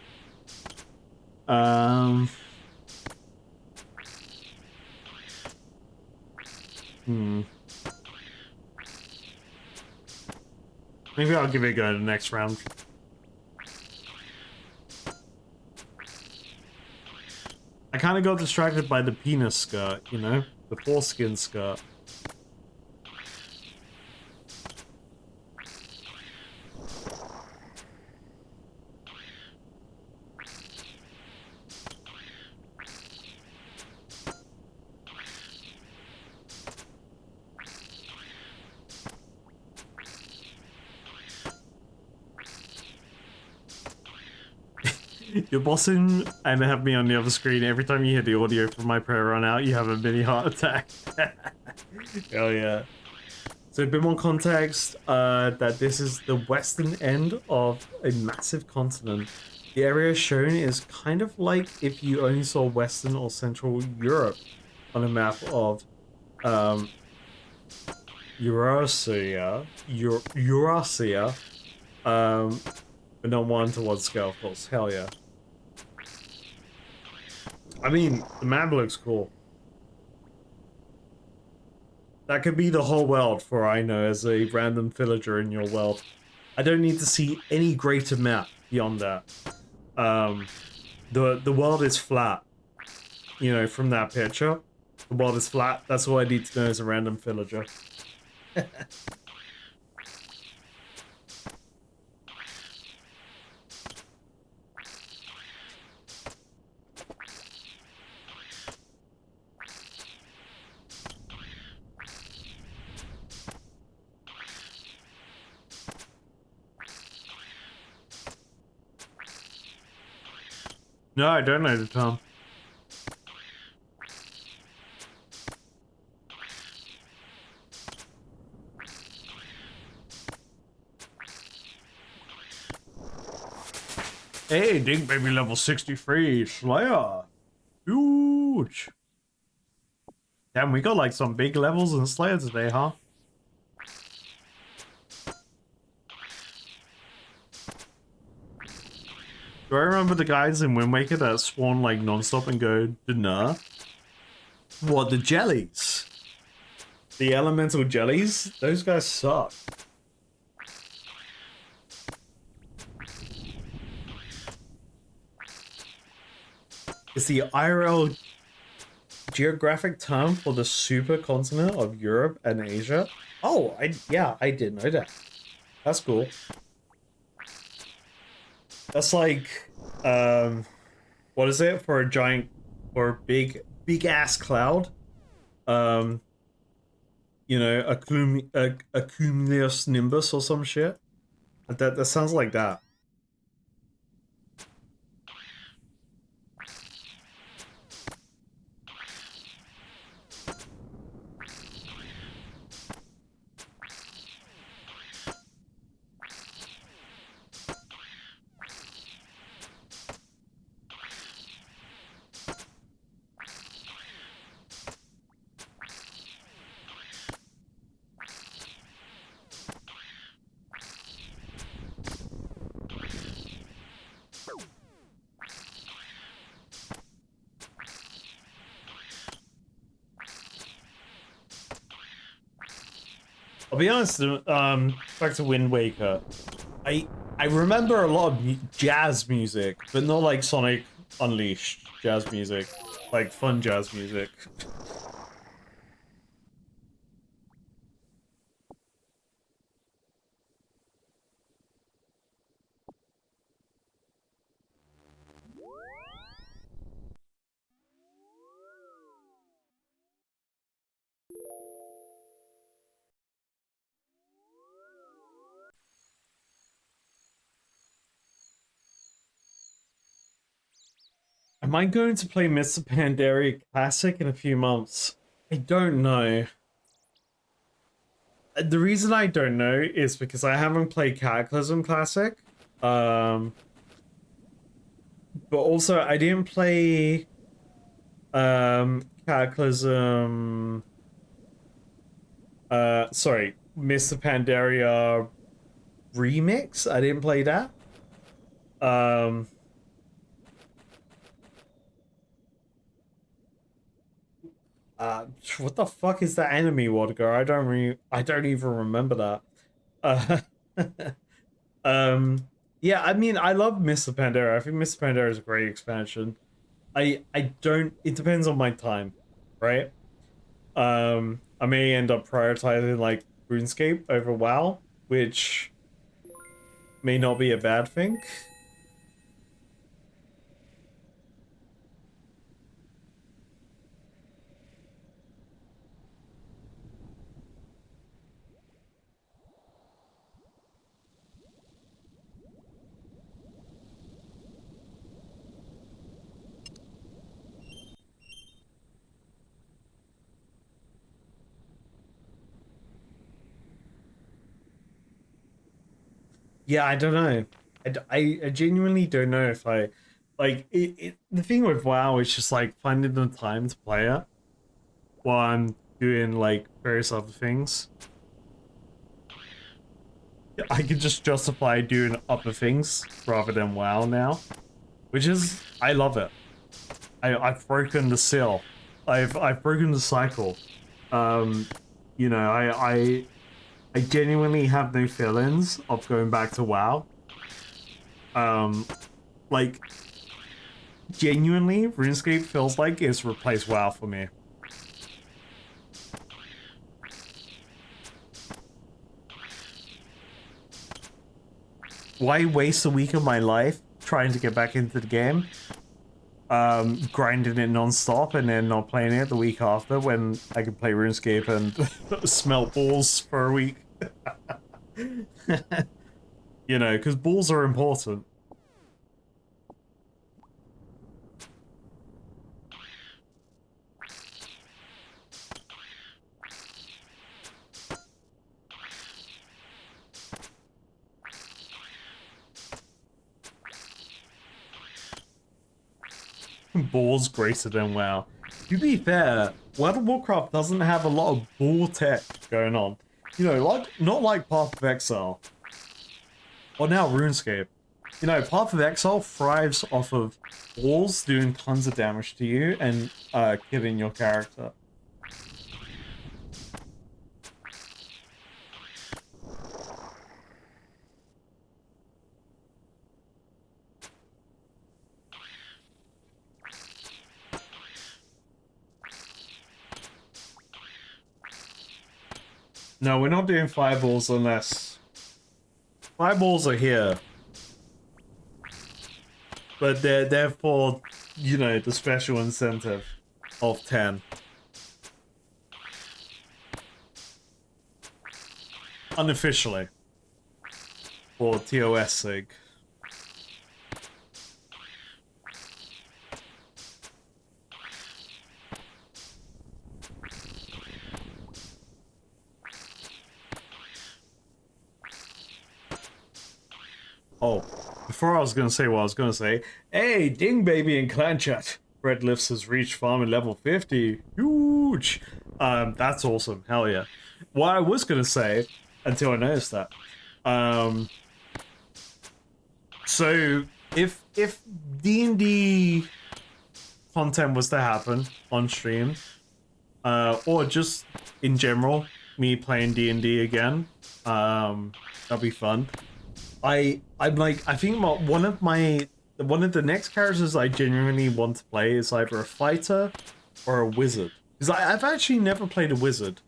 S1: Maybe I'll give it a go in the next round. I kind of got distracted by the penis skirt, you know? The foreskin skirt. You're bossing and have me on the other screen. Every time you hear the audio from my prayer run out, you have a mini heart attack. Hell yeah. So a bit more context, that this is the western end of a massive continent. The area shown is kind of like if you only saw Western or Central Europe on a map of Eurasia, but not one to one scale, of course. Hell yeah. I mean, the map looks cool. That could be the whole world, for I know, as a random villager in your world. I don't need to see any greater map beyond that. The world is flat. You know, from that picture. The world is flat. That's all I need to know as a random villager. No, I don't know the term. Hey, Dink Baby level 63, Slayer. Huge. Damn, we got like some big levels in Slayer today, huh? Do I remember the guys in Wind Waker that spawn like non-stop and go, nah? What, the jellies? The elemental jellies? Those guys suck. Is the IRL geographic term for the supercontinent of Europe and Asia? Oh, yeah, I did know that. That's cool. That's like, what is it for a giant or big ass cloud? You know, a cumulus nimbus or some shit. That sounds like that. I'll be honest, back to Wind Waker. I remember a lot of jazz music, but not like Sonic Unleashed jazz music. Like fun jazz music. Am I going to play Mr. Pandaria Classic in a few months? I don't know. The reason I don't know is because I haven't played Cataclysm Classic. But also I didn't play Cataclysm sorry, Mr. Pandaria Remix. I didn't play that. What the fuck is that enemy, Wadgar? I don't even remember that. Yeah, I mean, I love Mr. Pandaria. I think Mr. Pandaria is a great expansion. I don't, it depends on my time, right? I may end up prioritizing like RuneScape over WoW, which may not be a bad thing. Yeah, I don't know. I genuinely don't know if I like the thing with WoW is just like finding the time to play it while I'm doing like various other things. I can just justify doing other things rather than WoW now, which is I love it. I've broken the seal. I've broken the cycle. You know, I genuinely have no feelings of going back to WoW. Like, genuinely, RuneScape feels like it's replaced WoW for me. Why waste a week of my life trying to get back into the game? Grinding it non-stop and then not playing it the week after when I can play RuneScape and smelt balls for a week. You know, because balls are important. Balls greater than WoW. To be fair, World of Warcraft doesn't have a lot of ball tech going on. You know, like not like Path of Exile. Or now RuneScape. You know, Path of Exile thrives off of balls doing tons of damage to you and killing your character. No, we're not doing fireballs unless... Fireballs are here. But they're for, you know, the special incentive of 10. Unofficially. For TOS sake. Oh, before I was going to say what I was going to say, hey, Ding Baby in Clan Chat. Red Lifts has reached farming level 50. Huge. That's awesome. Hell yeah. What I was going to say, until I noticed that, so if D&D content was to happen on stream, or just in general, me playing D&D again. That'll be fun. I'm like, I think one of the next characters I genuinely want to play is either a fighter or a wizard. Because I've actually never played a wizard.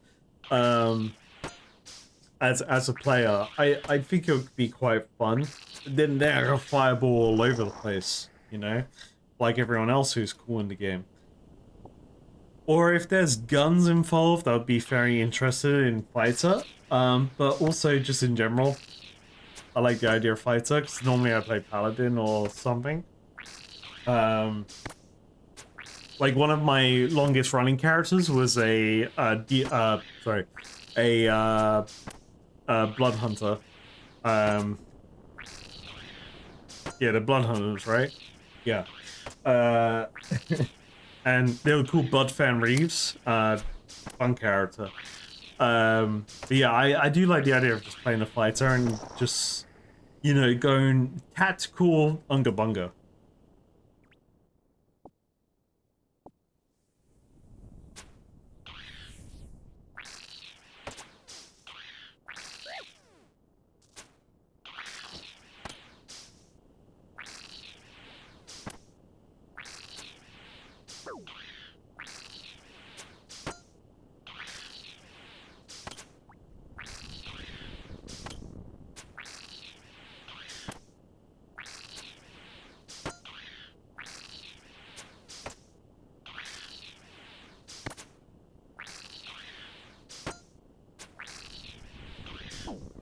S1: As a player, I think it would be quite fun. Then they're a fireball all over the place, you know, like everyone else who's cool in the game. Or if there's guns involved, I would be very interested in fighter. But also just in general, I like the idea of fighter because normally I play paladin or something. Like one of my longest running characters was a blood hunter. Yeah, the blood hunters, right? Yeah. And they were called Bud Fan Reeves. Fun character. But yeah, I do like the idea of just playing a fighter and just, you know, going tactical unga bunga.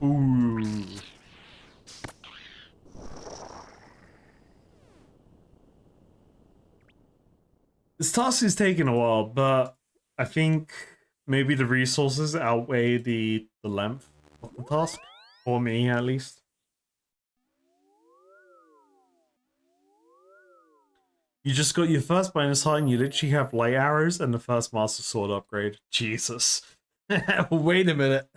S1: Ooh. This task is taking a while, but I think maybe the resources outweigh the length of the task. For me, at least. You just got your first bonus height and you literally have light arrows and the first Master Sword upgrade. Jesus. Wait a minute.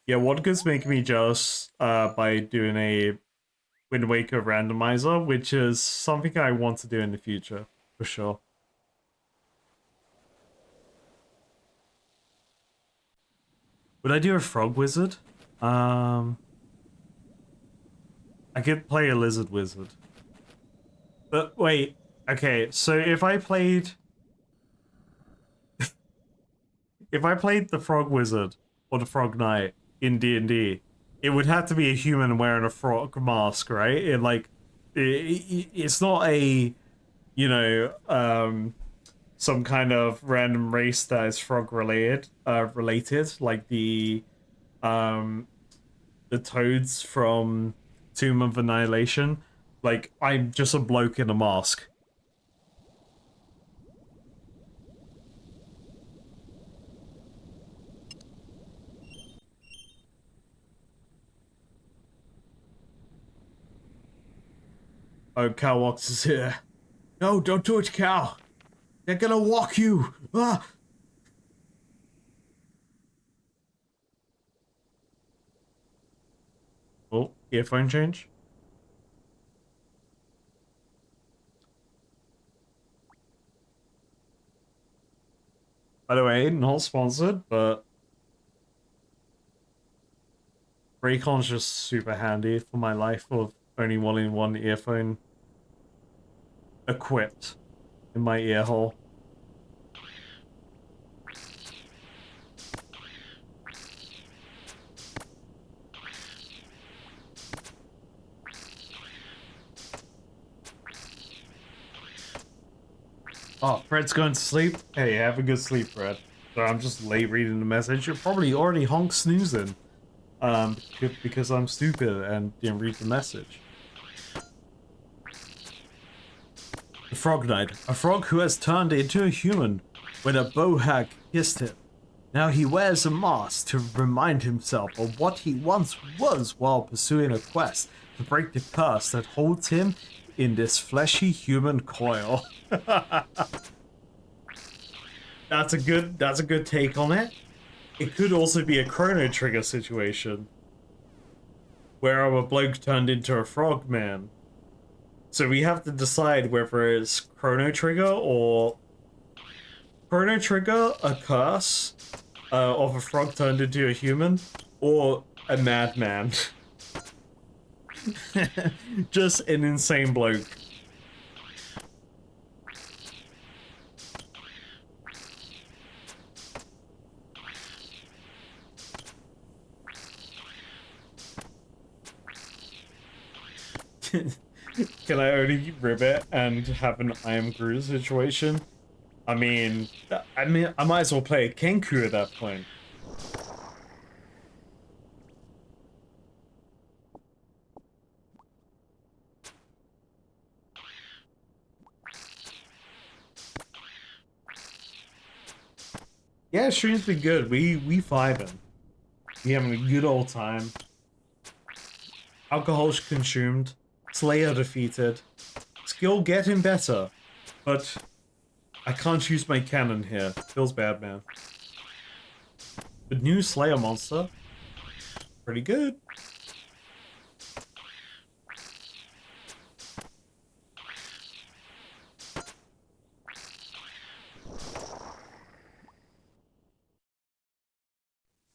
S1: Yeah, Wodka's making me jealous by doing a Wind Waker randomizer, which is something I want to do in the future, for sure. Would I do a frog wizard? I could play a lizard wizard. But wait, okay, so if I played... if I played the frog wizard or the frog knight in D&D, it would have to be a human wearing a frog mask, right? It's not a, you know, some kind of random race that is frog related, like the toads from Tomb of Annihilation. Like, I'm just a bloke in a mask. Oh, Cal Walks is here. No, don't do it, Cal. They're gonna walk you. Ah. Oh, earphone change. By the way, not sponsored, but Raycon's just super handy for my life of only wanting one earphone equipped in my ear hole. Oh, Fred's going to sleep? Hey, have a good sleep, Fred. So I'm just late reading the message. You're probably already honk snoozing. Because I'm stupid and didn't read the message. The Frog Knight, a frog who has turned into a human when a bowhag kissed him. Now he wears a mask to remind himself of what he once was while pursuing a quest to break the curse that holds him in this fleshy human coil. That's a good take on it. It could also be a Chrono Trigger situation. where our bloke turned into a frog man. So we have to decide whether it's Chrono Trigger or Chrono Trigger, a curse of a frog turned into a human, or a madman. Just an insane bloke. Can I only ribbit and have an I am Groot situation? I mean, I might as well play a Kenku at that point. Yeah, stream's been good. We vibing. We having a good old time. Alcohol's consumed. Slayer defeated. Skill getting better. But I can't use my cannon here. Feels bad, man. The new Slayer monster. Pretty good.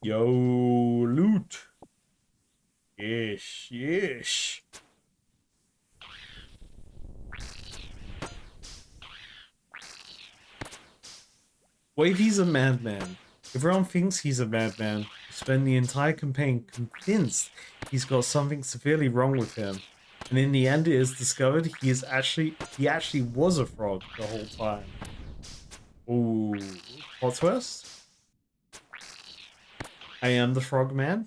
S1: Yo, loot. Yesh, yesh. What if he's a madman? Everyone thinks he's a madman. Spend the entire campaign convinced he's got something severely wrong with him. And in the end it is discovered he actually was a frog the whole time. Ooh, plot twist? I am the frog man?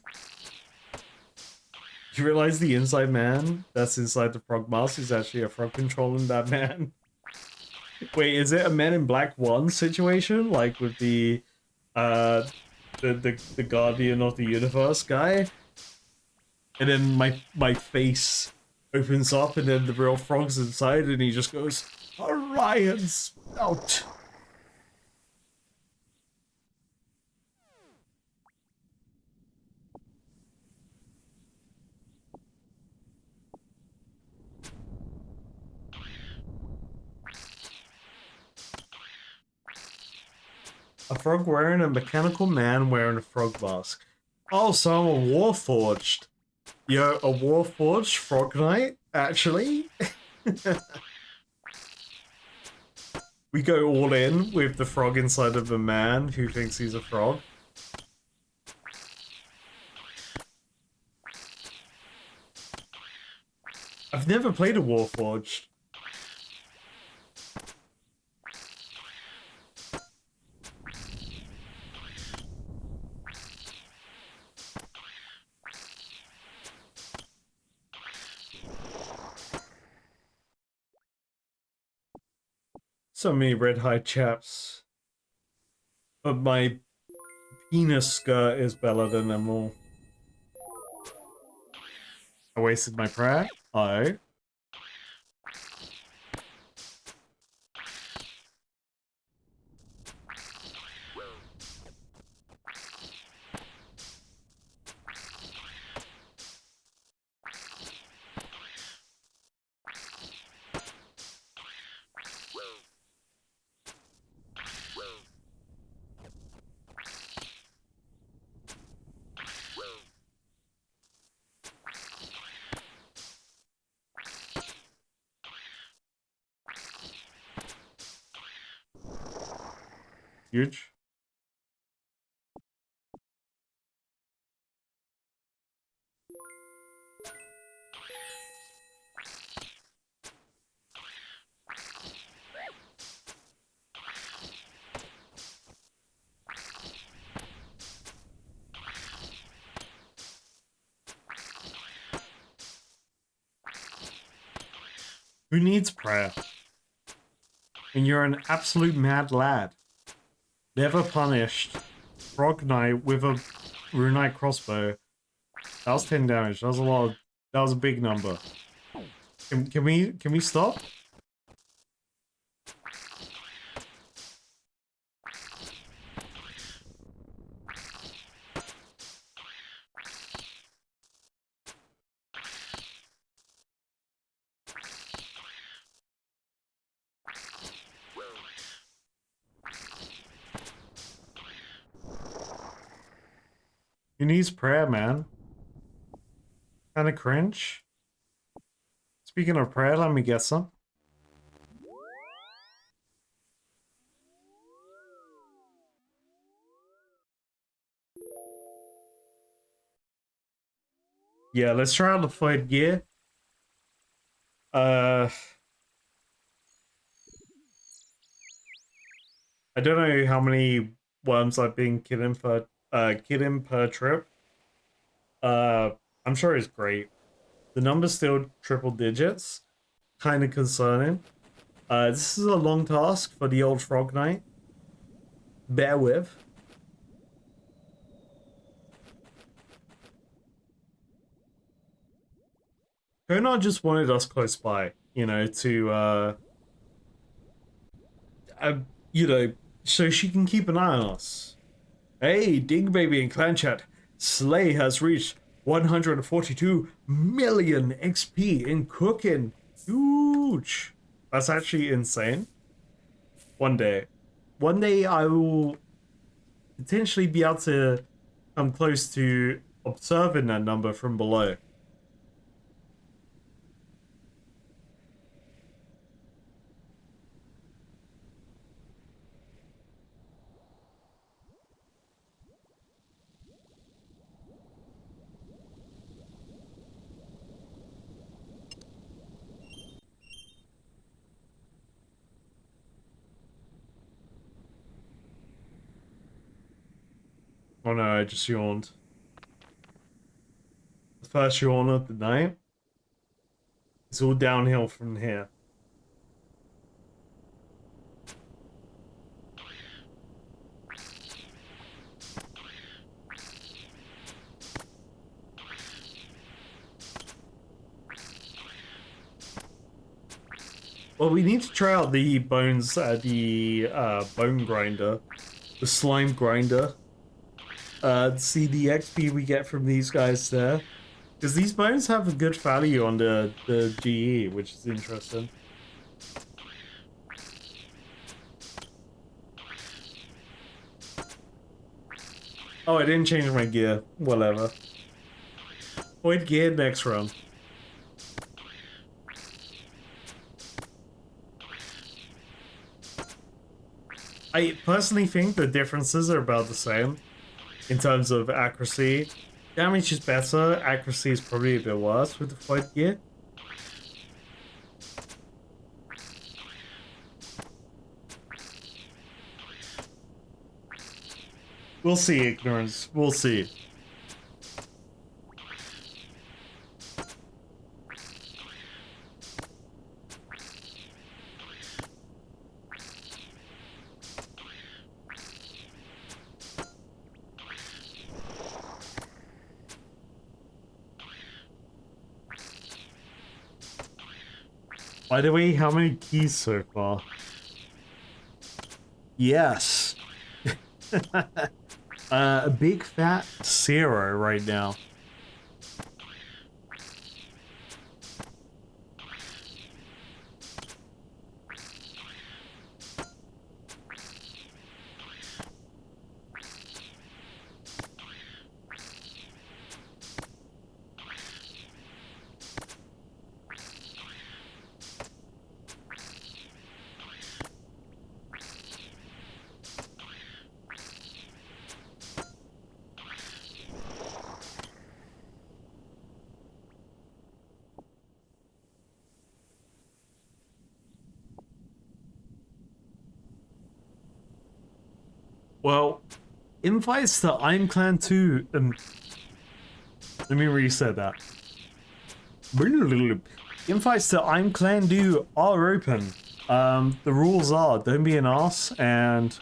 S1: You realize the inside man that's inside the frog mask is actually a frog controlling that man? Wait, is it a Men in Black 1 situation? Like with the Guardian of the Universe guy? And then my face opens up and then the real frog's inside and he just goes, Orion's out. A frog wearing a mechanical man wearing a frog mask. Oh, so I'm a warforged. You're a warforged frog knight, actually? We go all in with the frog inside of a man who thinks he's a frog. I've never played a warforged. So many red-haired chaps. But my penis skirt is better than them all. I wasted my prayer? Oh. Huge. Who needs prayer? When you're an absolute mad lad. Never punished. Frog Knight with a Runite crossbow. That was 10 damage. That was a lot of, that was a big number. Can we stop? Who needs prayer, man? Kind of cringe. Speaking of prayer, let me get some. Yeah, let's try out the fight gear. I don't know how many worms I've been killing per trip. I'm sure it's great. The number's still triple digits. Kind of concerning. This is a long task for the old Frog Knight. Bear with. Konar just wanted us close by, you know, to you know, so she can keep an eye on us. Hey, Ding Baby and Clan Chat. Slay has reached 142 million XP in cooking. Huge. That's actually insane. One day I will potentially be able to come close to observing that number from below. Oh no, I just yawned. The first yawn of the night. It's all downhill from here. Well, we need to try out the bones at the bone grinder, the slime grinder. See the XP we get from these guys there. Because these bones have a good value on the GE, which is interesting. Oh, I didn't change my gear. Whatever. Point gear next run. I personally think the differences are about the same in terms of accuracy. Damage is better, accuracy is probably a bit worse with the fight gear. We'll see, Ignorance. We'll see. By the way, how many keys so far? Yes. A big fat 0 right now. Well, invites to I'm Clan 2. Let me reset that. Invites to I'm Clan 2 are open. The rules are don't be an ass, and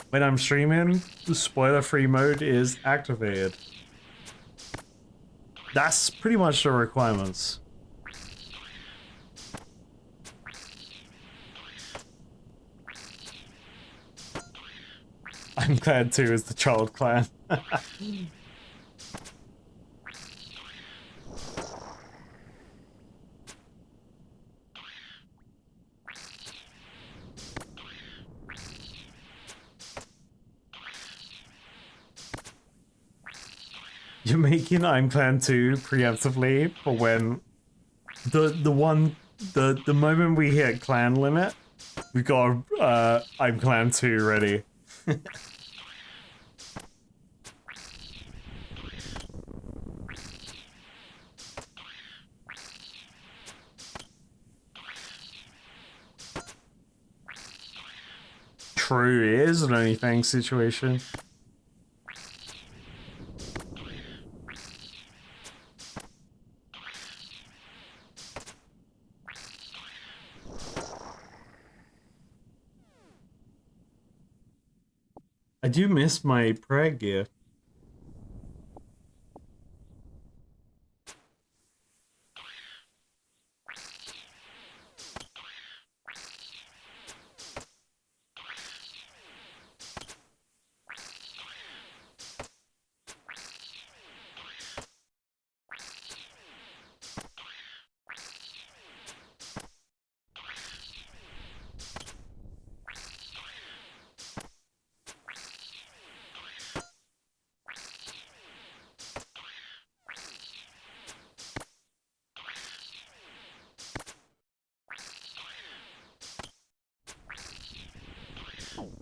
S1: when I'm streaming, the spoiler-free mode is activated. That's pretty much the requirements. I'm Clan 2 is the child clan. You're making I'm Clan 2 preemptively for when the moment we hit clan limit, we got I'm Clan 2 ready. True is an OnlyFans situation. I do miss my prayer gear.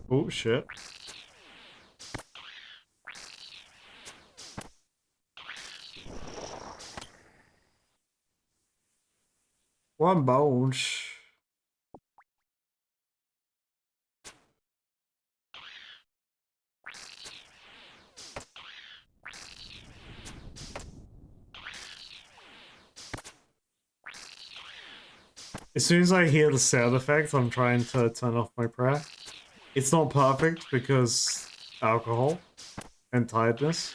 S1: Oh shit. One bones. As soon as I hear the sound effect, I'm trying to turn off my prayer. It's not perfect because alcohol and tiredness.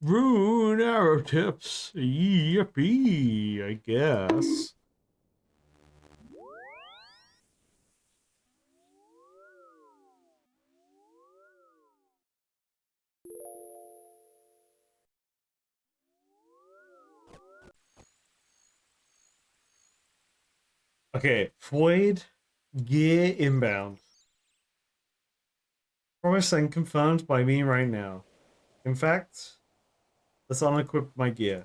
S1: Rune arrow tips. Yippee, I guess. Okay, Void gear inbound. Promised and confirmed by me right now. In fact, let's unequip my gear.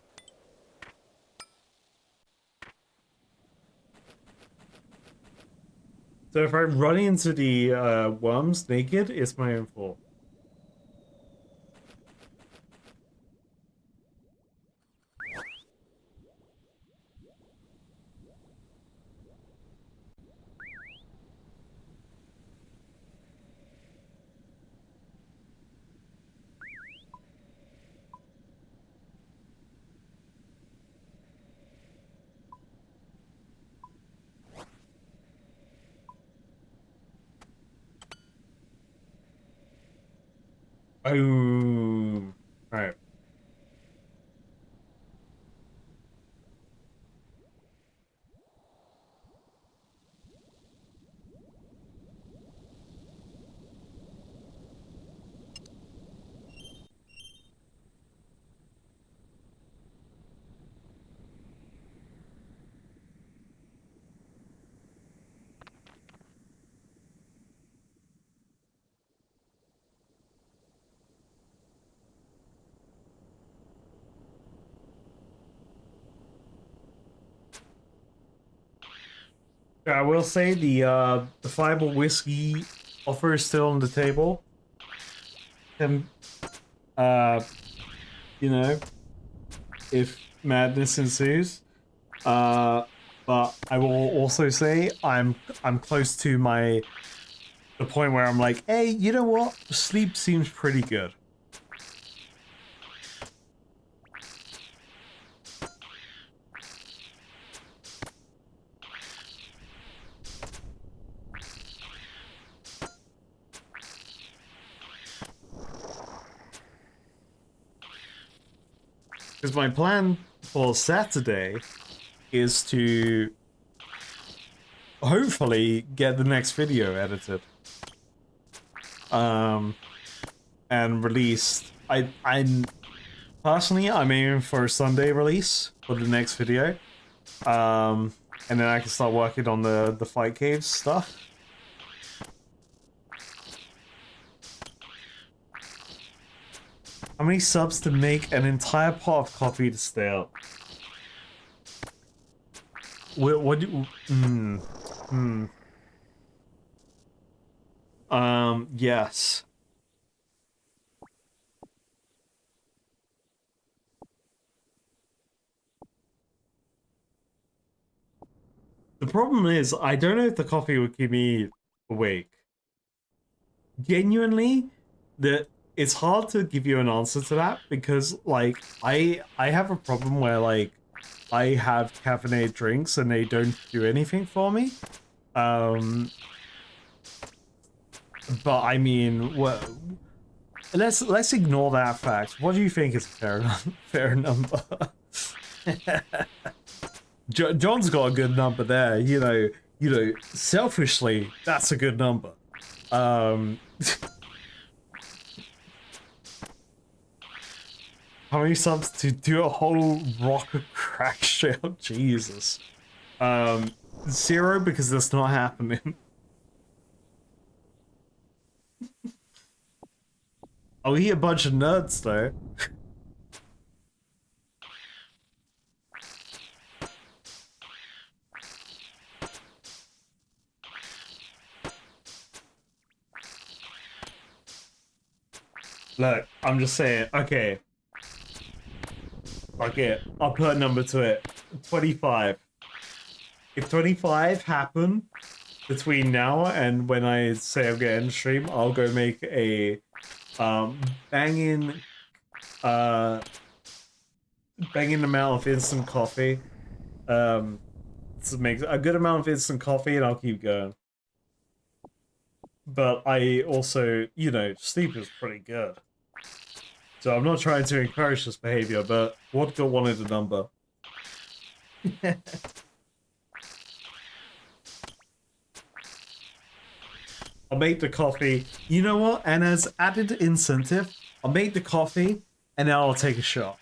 S1: So if I run into the worms naked, it's my own fault. Boom. Alright. I will say the Fireball whiskey offer is still on the table. And you know, if madness ensues. But I will also say I'm close to the point where I'm like, hey, you know what? Sleep seems pretty good. Because my plan for Saturday is to hopefully get the next video edited. And released. I'm personally, I'm aiming for a Sunday release for the next video. And then I can start working on the Fight Caves stuff. How many subs to make an entire pot of coffee to stay up? What do yes. The problem is, I don't know if the coffee would keep me awake. Genuinely, it's hard to give you an answer to that because, like, I have a problem where, like, I have caffeinated drinks and they don't do anything for me. But I mean, what? Let's ignore that fact. What do you think is a fair number? John's got a good number there. You know, selfishly, that's a good number. How many subs to do a whole rock of crack shell? Jesus. 0 because that's not happening. Oh, we a bunch of nerds though. Look, I'm just saying, okay. Okay, I'll put a number to it. 25. If 25 happen between now and when I say I'm getting stream, I'll go make a banging amount of instant coffee. To make a good amount of instant coffee and I'll keep going. But I also, you know, sleep is pretty good. So I'm not trying to encourage this behavior, but Vodka wanted a number. I'll make the coffee. You know what? And as added incentive, I'll make the coffee and then I'll take a shot.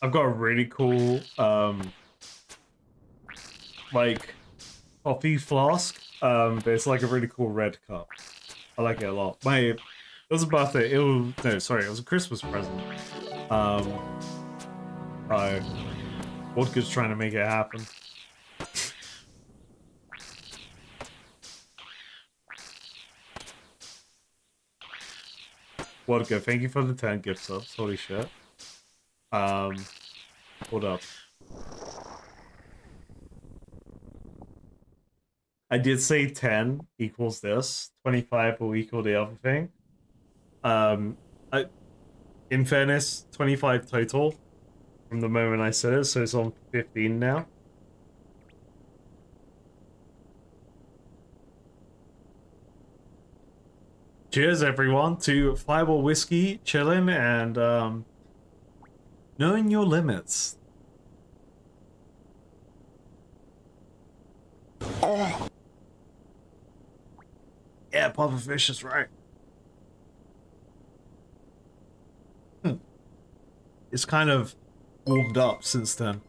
S1: I've got a really cool, like, coffee flask. There's like a really cool red cup. I like it a lot. It was a birthday. It was a Christmas present. Vodka's trying to make it happen. Vodka, thank you for the 10 gift subs. Holy shit. Hold up. I did say 10 equals this. 25 will equal the other thing. In fairness, 25 total from the moment I said it, so it's on 15 now. Cheers, everyone, to Fireball Whiskey, chilling, and knowing your limits. Oh. Yeah, Pufferfish is right. It's kind of warmed up since then.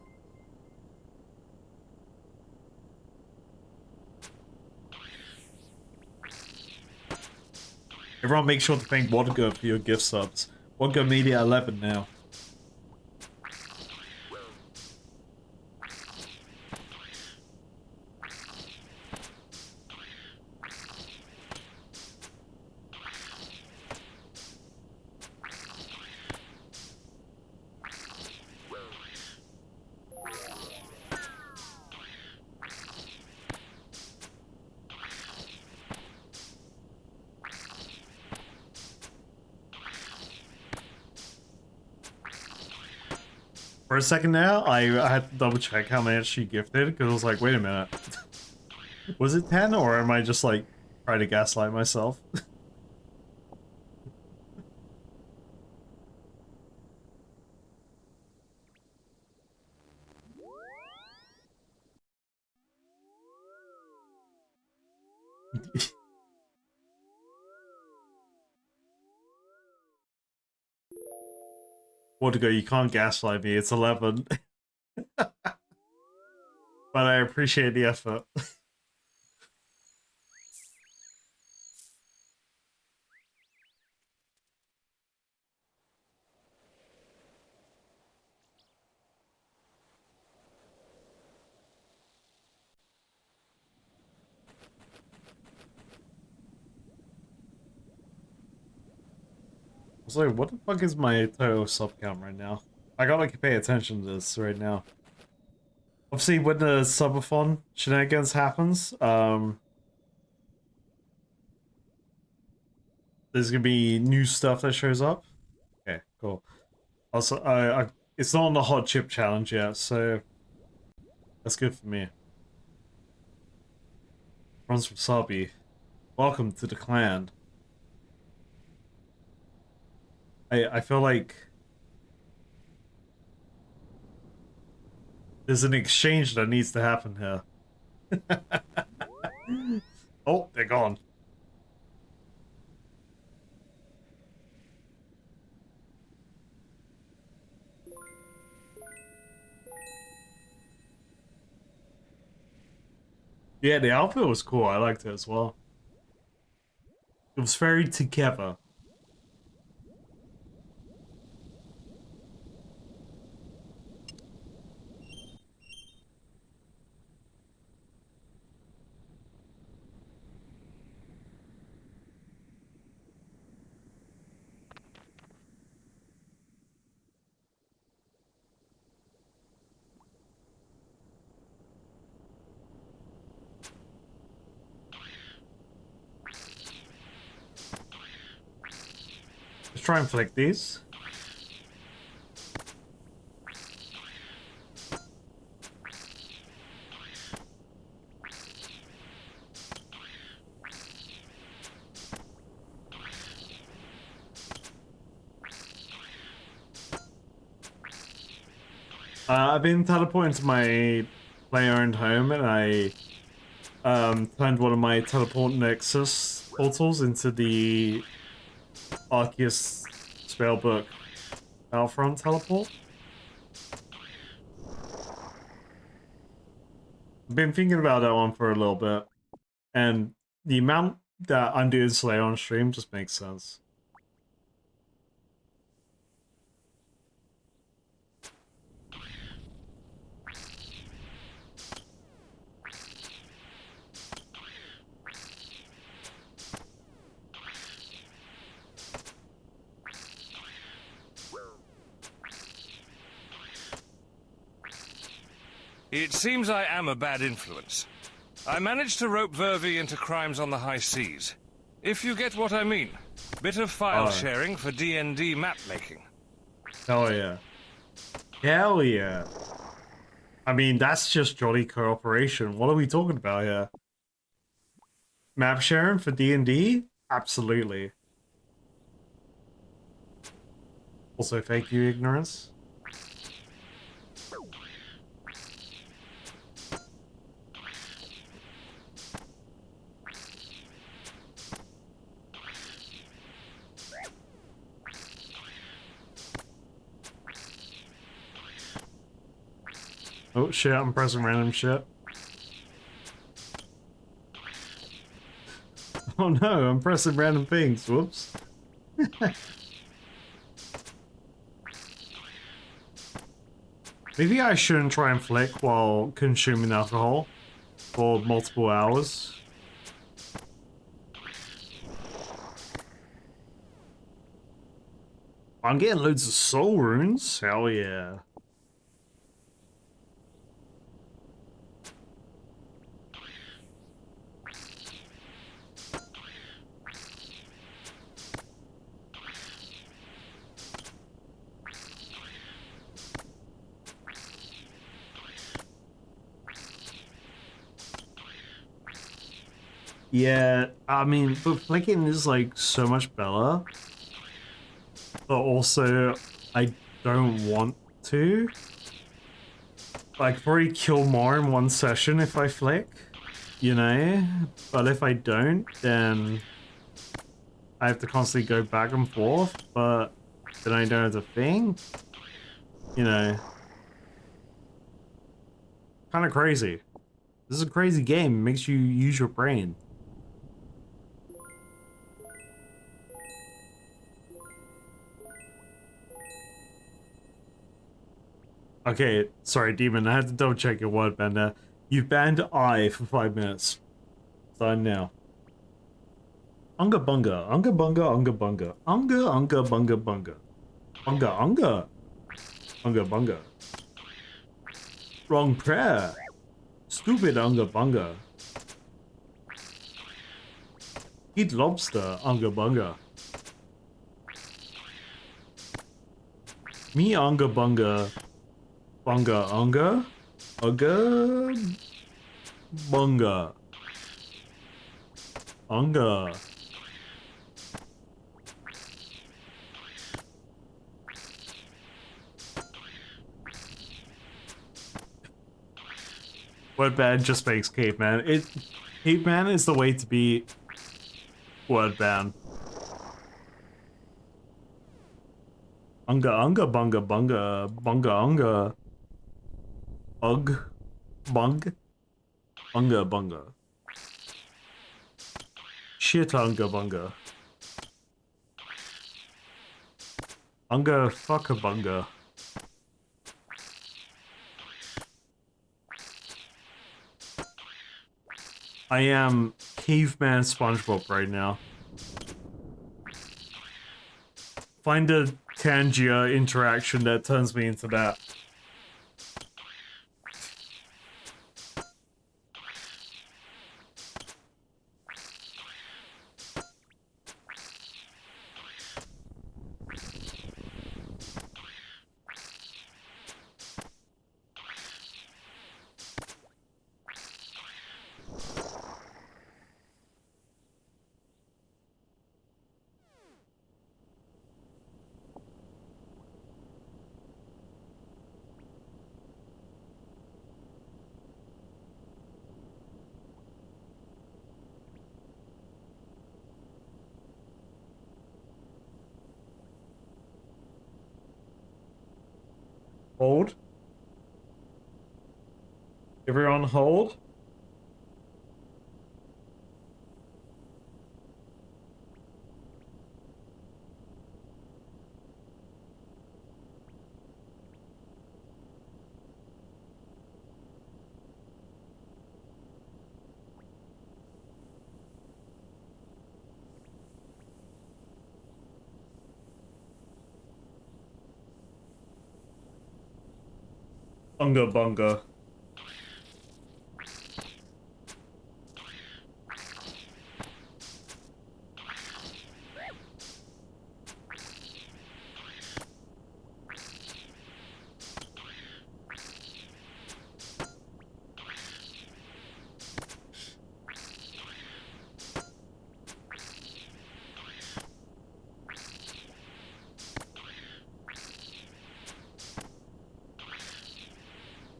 S1: Everyone make sure to thank Vodka for your gift subs. Vodka Media 11 now. For a second there, I had to double check how many she gifted, because I was like, wait a minute. Was it 10, or am I just like trying to gaslight myself? Go, you can't gaslight me, it's 11. But I appreciate the effort. So what the fuck is my total sub count right now? I gotta pay attention to this right now. Obviously, when the subathon shenanigans happens, there's gonna be new stuff that shows up. Okay, cool. Also, it's not on the hot chip challenge yet, so that's good for me. Runs from Sabi. Welcome to the clan. I feel like there's an exchange that needs to happen here. Oh, they're gone. Yeah, the outfit was cool. I liked it as well. It was very together. Let's try and flick these. I've been teleporting to my player-owned home, and I turned one of my teleport nexus portals into the Arceus spellbook Battlefront teleport. I've been thinking about that one for a little bit, and the amount that I'm doing Slayer on stream just makes sense.
S9: It seems I am a bad influence. I managed to rope Vervi into crimes on the high seas. If you get what I mean. Bit of file sharing for D&D map making.
S1: Hell yeah. Hell yeah. I mean, that's just jolly cooperation. What are we talking about here? Map sharing for D&D? Absolutely. Also, thank you, Ignorance. Oh shit, I'm pressing random shit. Oh no, I'm pressing random things. Whoops. Maybe I shouldn't try and flick while consuming alcohol for multiple hours. I'm getting loads of soul runes. Hell yeah. Yeah, I mean, but flicking is like so much better. But also, I don't want to. Like, probably kill more in one session if I flick, you know? But if I don't, then I have to constantly go back and forth, but then I don't have to think. You know. Kind of crazy. This is a crazy game. It makes you use your brain. Okay, sorry, Demon. I had to double check your word ban there. You've banned I for 5 minutes. Sign now. Unga bunga, unga bunga, unga bunga. Unga, unga bunga bunga. Unga, unga. Unga bunga. Wrong prayer. Stupid unga bunga. Eat lobster, unga bunga. Me unga bunga. Bunga unga. Unga bunga. Unga. Word ban just makes caveman. Caveman is the way to be word ban. Unga unga bunga bunga bunga unga. Ugh. Bung. Bunga bunga. Shit unga bunga. Unga fucka bunga. I am caveman SpongeBob right now. Find a Tangia interaction that turns me into that. Hold. Everyone hold. Unga bunga.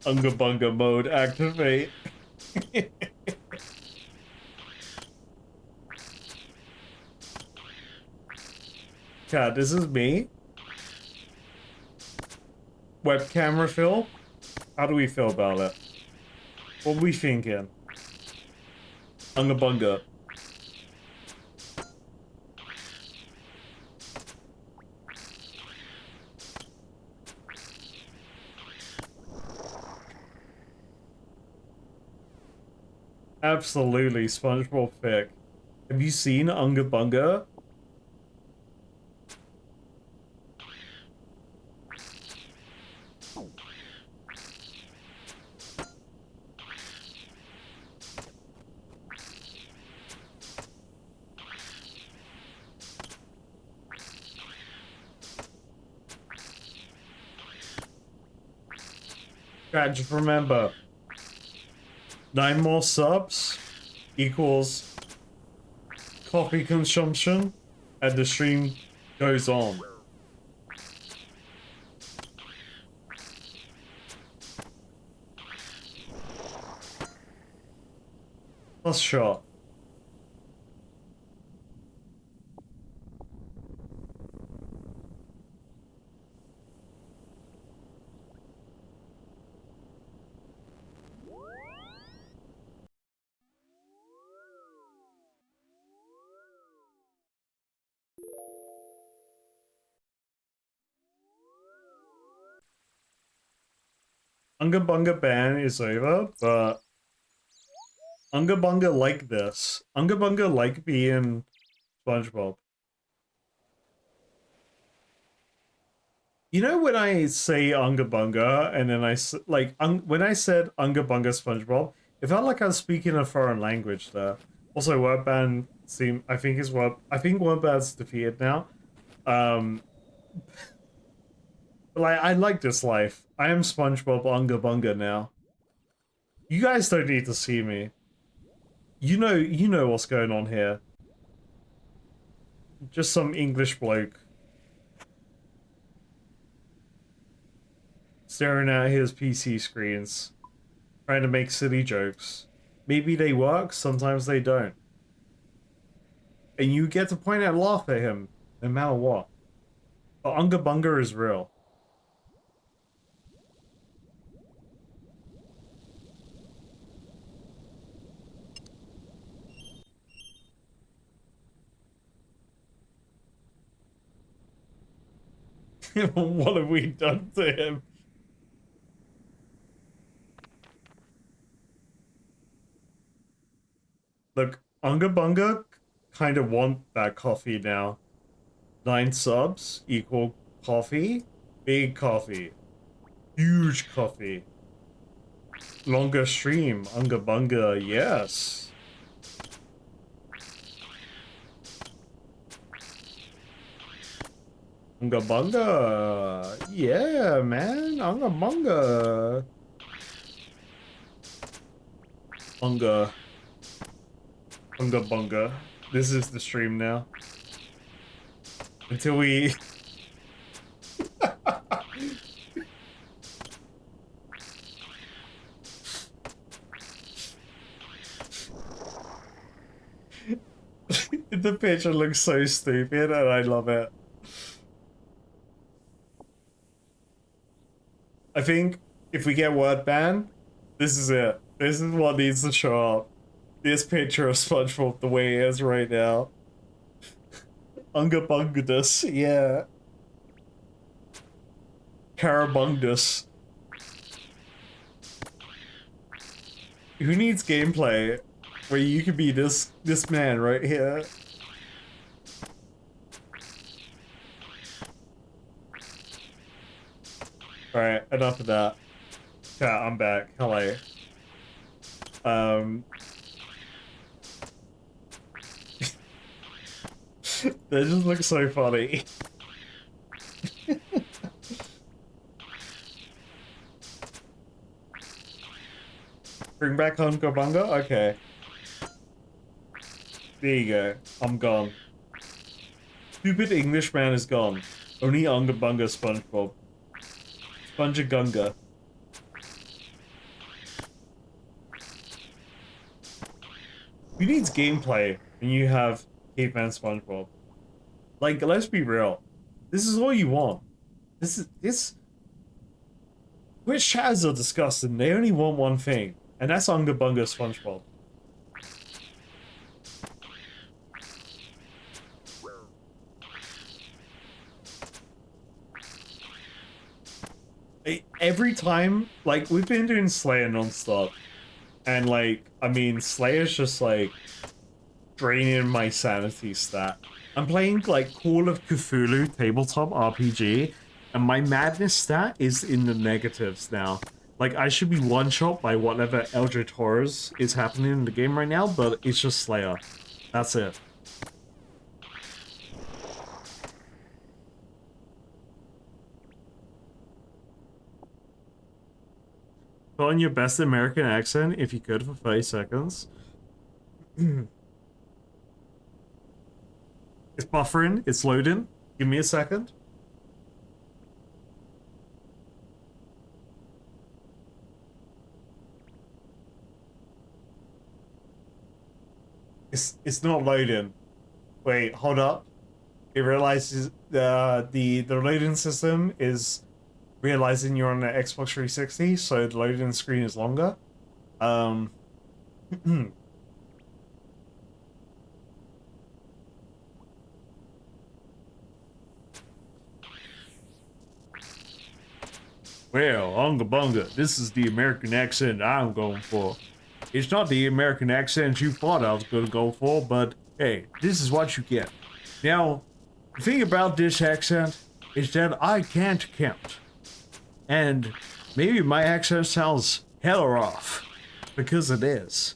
S1: Unga bunga mode activate. God, this is me. Webcam refill. How do we feel about it? What we thinking? Unga bunga. Absolutely, SpongeBob fic. Have you seen Unga Bunga? God, just remember, 9 more subs equals coffee consumption, and the stream goes on. Plus shot. Unga Bunga ban is over, but Unga Bunga like this. Unga Bunga like being SpongeBob. You know when I say Unga Bunga and then when I said Unga Bunga SpongeBob, it felt like I was speaking a foreign language there. Also, word ban I think word ban's defeated now. But I like this life. I am SpongeBob Unga Bunga now. You guys don't need to see me. You know what's going on here. Just some English bloke staring at his PC screens, trying to make silly jokes. Maybe they work, sometimes they don't. And you get to point and laugh at him, no matter what. But Unga Bunga is real. What have we done to him? Look, Unga Bunga kind of want that coffee now. 9 subs equal coffee. Big coffee. Huge coffee. Longer stream. Unga Bunga, yes. Unga Bunga. Yeah, man. Unga Bunga. Unga Bunga. This is the stream now. Until we... The picture looks so stupid and I love it. I think if we get word ban, this is it. This is what needs to show up. This picture of SpongeBob the way it is right now. Unga Bungadus, yeah. Carabungus. Who needs gameplay where you can be this man right here? Alright, enough of that. Chat, I'm back. Hello. That just looks so funny. Bring back Unga Bunga? Okay. There you go. I'm gone. Stupid Englishman is gone. Only Unga Bunga SpongeBob. Spongegunga. Who needs gameplay when you have Caveman SpongeBob? Like, let's be real. This is all you want. Which chatters are disgusting. They only want one thing, and that's Unga Bunga SpongeBob. Every time, like, we've been doing Slayer non-stop, and, like, I mean, Slayer's just, like, draining my sanity stat. I'm playing, like, Call of Cthulhu tabletop RPG, and my madness stat is in the negatives now. Like, I should be one-shot by whatever Eldritch Horrors is happening in the game right now, but it's just Slayer. That's it. Put on your best American accent if you could for 30 seconds. It's buffering. It's loading. Give me a second. It's not loading. Wait, hold up. It realizes the loading system is realizing you're on an Xbox 360, so the loading screen is longer. Well, Unga Bunga, this is the American accent I'm going for. It's not the American accent you thought I was going to go for, but hey, this is what you get. Now, the thing about this accent is that I can't count. And maybe my accent sounds hella off, because it is.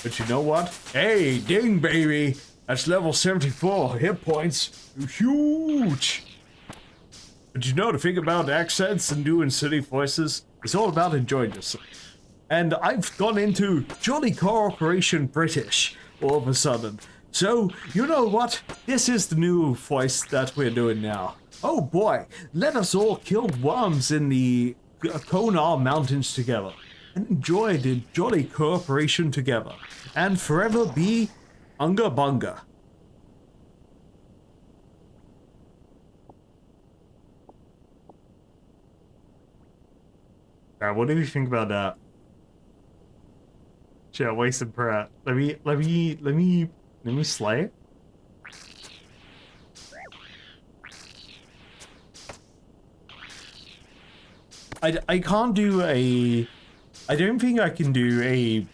S1: But you know what? Hey, ding baby! That's level 74 hit points. Huge! But you know, the thing about accents and doing city voices, it's all about enjoying yourself. And I've gone into Jolly Corporation British all of a sudden. So, you know what? This is the new voice that we're doing now. Oh boy, let us all kill worms in the Konar Mountains together. And enjoy the Jolly Corporation together. And forever be Unga Bunga. Alright, what do you think about that? Shit, wasted Pratt. Let me slay it. I can't do a... I don't think I can do a...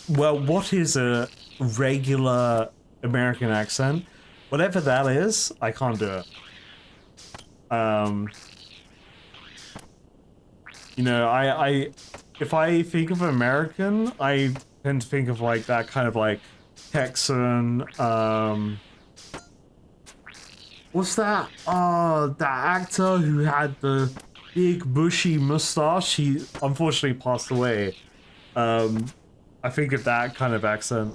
S1: Well, what is a regular American accent? Whatever that is, I can't do it. You know, if I think of American, I tend to think of like that kind of like Texan, what's that? That actor who had the big bushy mustache, he unfortunately passed away. I think of that kind of accent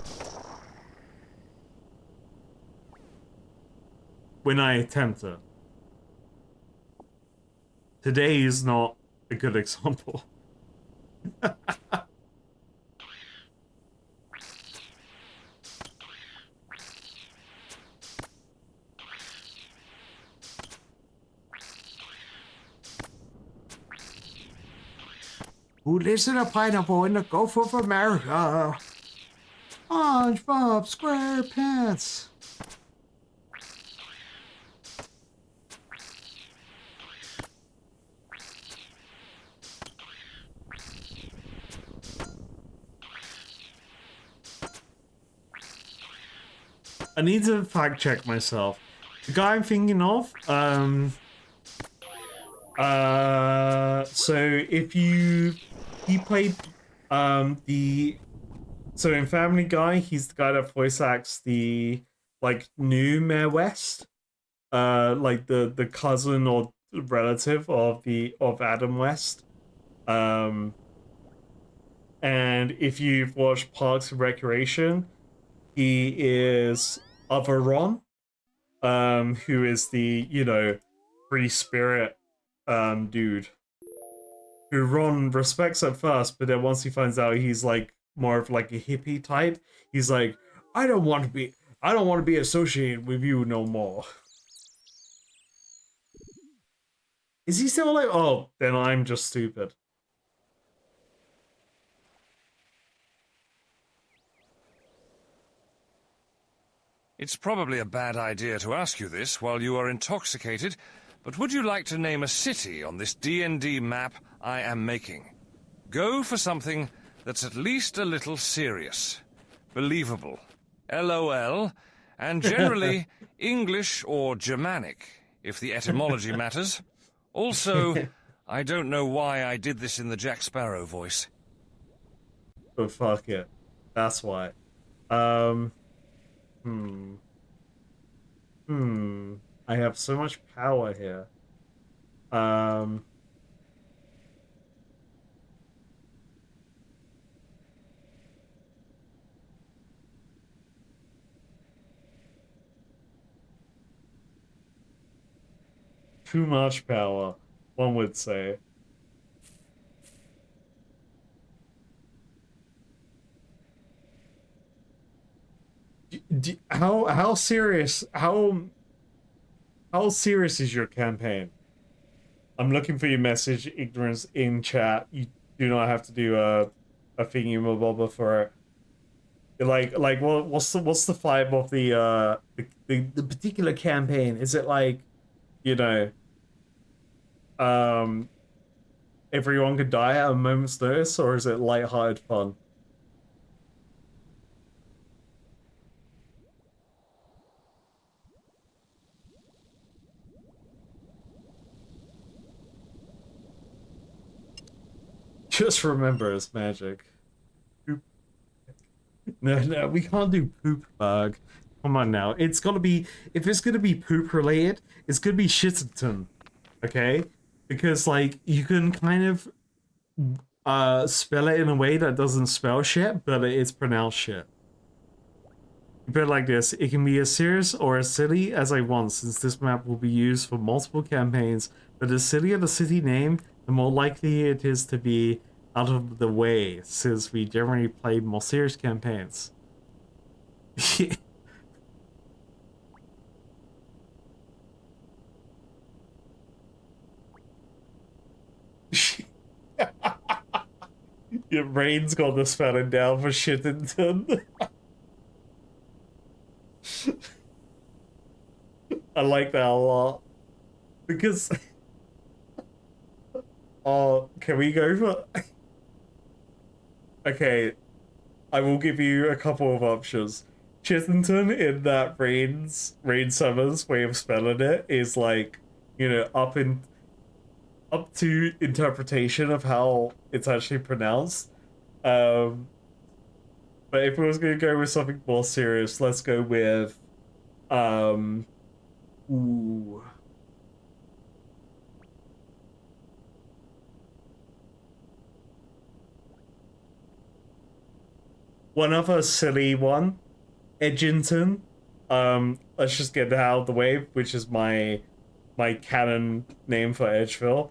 S1: when I attempt it. Today is not a good example. Who lives in a pineapple in the Gulf of America? SpongeBob SquarePants. I need to fact check myself. The guy I'm thinking of, so if he played, so in Family Guy, he's the guy that voice acts the, like, new Mayor West, like the cousin or relative of Adam West, and if you've watched Parks and Recreation, he is Other Ron, who is the, you know, free spirit dude who Ron respects at first, but then once he finds out he's like more of like a hippie type, he's like, I don't want to be associated with you no more. Is he still like, oh, then I'm just stupid.
S9: It's probably a bad idea to ask you this while you are intoxicated, but would you like to name a city on this D&D map I am making? Go for something that's at least a little serious, believable, LOL, and generally English or Germanic, if the etymology matters. Also, I don't know why I did this in the Jack Sparrow voice.
S1: But fuck it. That's why. I have so much power here. too much power, one would say. How serious is your campaign? I'm looking for your message, ignorance, in chat. You do not have to do a thingy for it. Like what's the vibe of the particular campaign? Is it like, you know, everyone could die at a moment's notice, or is it lighthearted fun? Just remember it's magic. Poop. No, we can't do poop bug. Come on now. It's gotta be, if it's gonna be poop related, it's gonna be Shittington. Okay? Because like you can kind of spell it in a way that doesn't spell shit, but it's pronounced shit. Put it like this, it can be as serious or as silly as I want, since this map will be used for multiple campaigns, but the sillier the city name, the more likely it is to be out of the way, since we generally play more serious campaigns. Your brain's got the spelling down for Shittington. I like that a lot. Because... Oh, can we go for... Okay, I will give you a couple of options. Chittington, in that Rain Summers way of spelling it, is like, you know, up to interpretation of how it's actually pronounced. But if we was gonna go with something more serious, let's go with ooh. One other silly one, Edgington. Let's just get that out of the way, which is my canon name for Edgeville.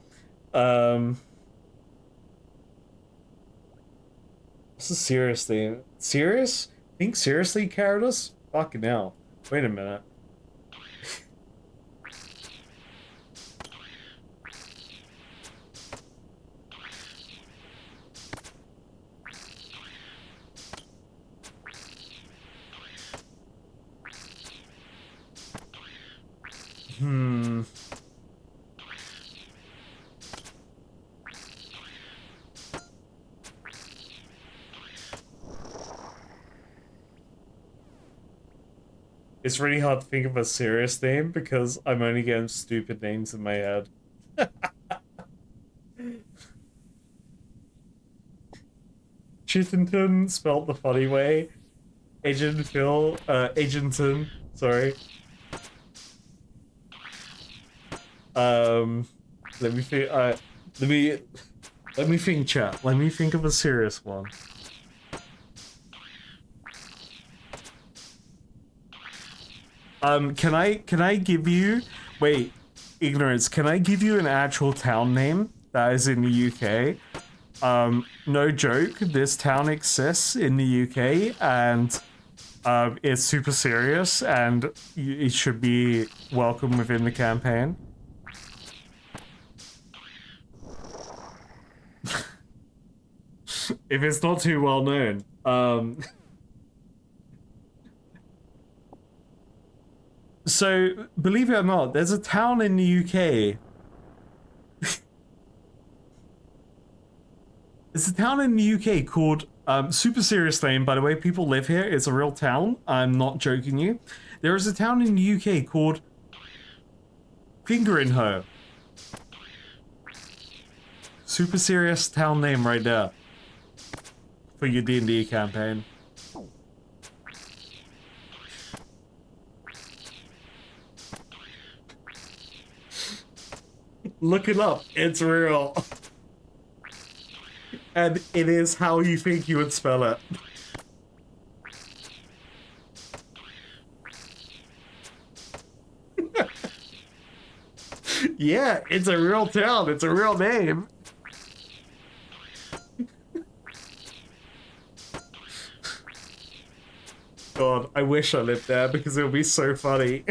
S1: What's a serious thing? Serious? Think seriously, Karadus? Fucking hell. Wait a minute. It's really hard to think of a serious name because I'm only getting stupid names in my head. Chittington spelled the funny way. Agenton, sorry. Let me think, let me think, chat. Let me think of a serious one. Can I give you, wait, ignorance, can I give you an actual town name that is in the UK? No joke, this town exists in the UK, and it's super serious, and it should be welcome within the campaign. If it's not too well known. So, believe it or not, there's a town in the UK. There's a town in the UK called, super serious name, by the way, people live here, it's a real town, I'm not joking you. There is a town in the UK called Fingering Her. Super serious town name right there. For your D&D campaign. Look it up, it's real. And it is how you think you would spell it. Yeah, it's a real town. It's a real name. God, I wish I lived there because it would be so funny.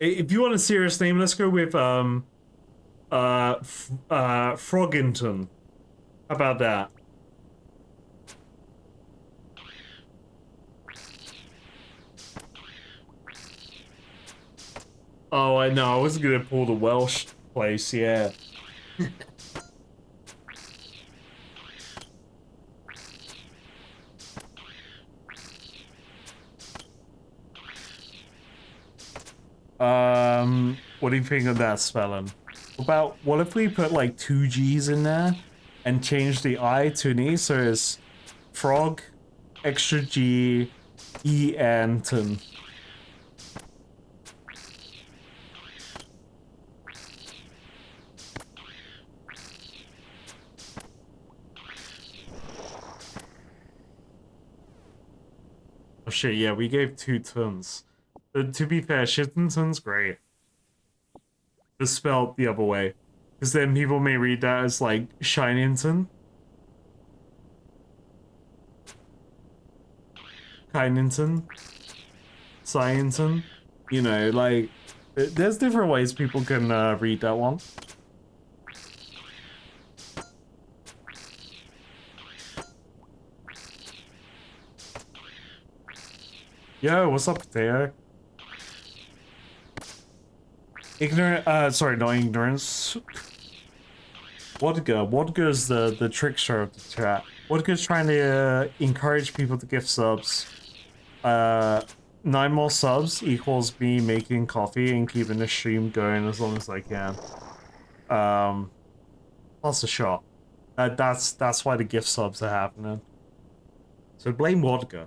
S1: If you want a serious name, let's go with Froggington. How about that? Oh, I know. I was gonna pull the Welsh place, yeah. What do you think of that spelling? What if we put like 2 G's in there and change the I to an E so it's frog, extra G, E, and ton. Oh shit, yeah, we gave 2 tons. But to be fair, Shittington's great. Just spelled the other way. Because then people may read that as like Shinington. Kynington. Scienton. You know, like, there's different ways people can read that one. Yo, what's up, Potato? Sorry, not ignorance. Wodka. Wodka's the trickster of the chat. Wodka's trying to encourage people to gift subs. 9 more subs equals me making coffee and keeping the stream going as long as I can. Plus a shot. That's why the gift subs are happening. So blame Wodka.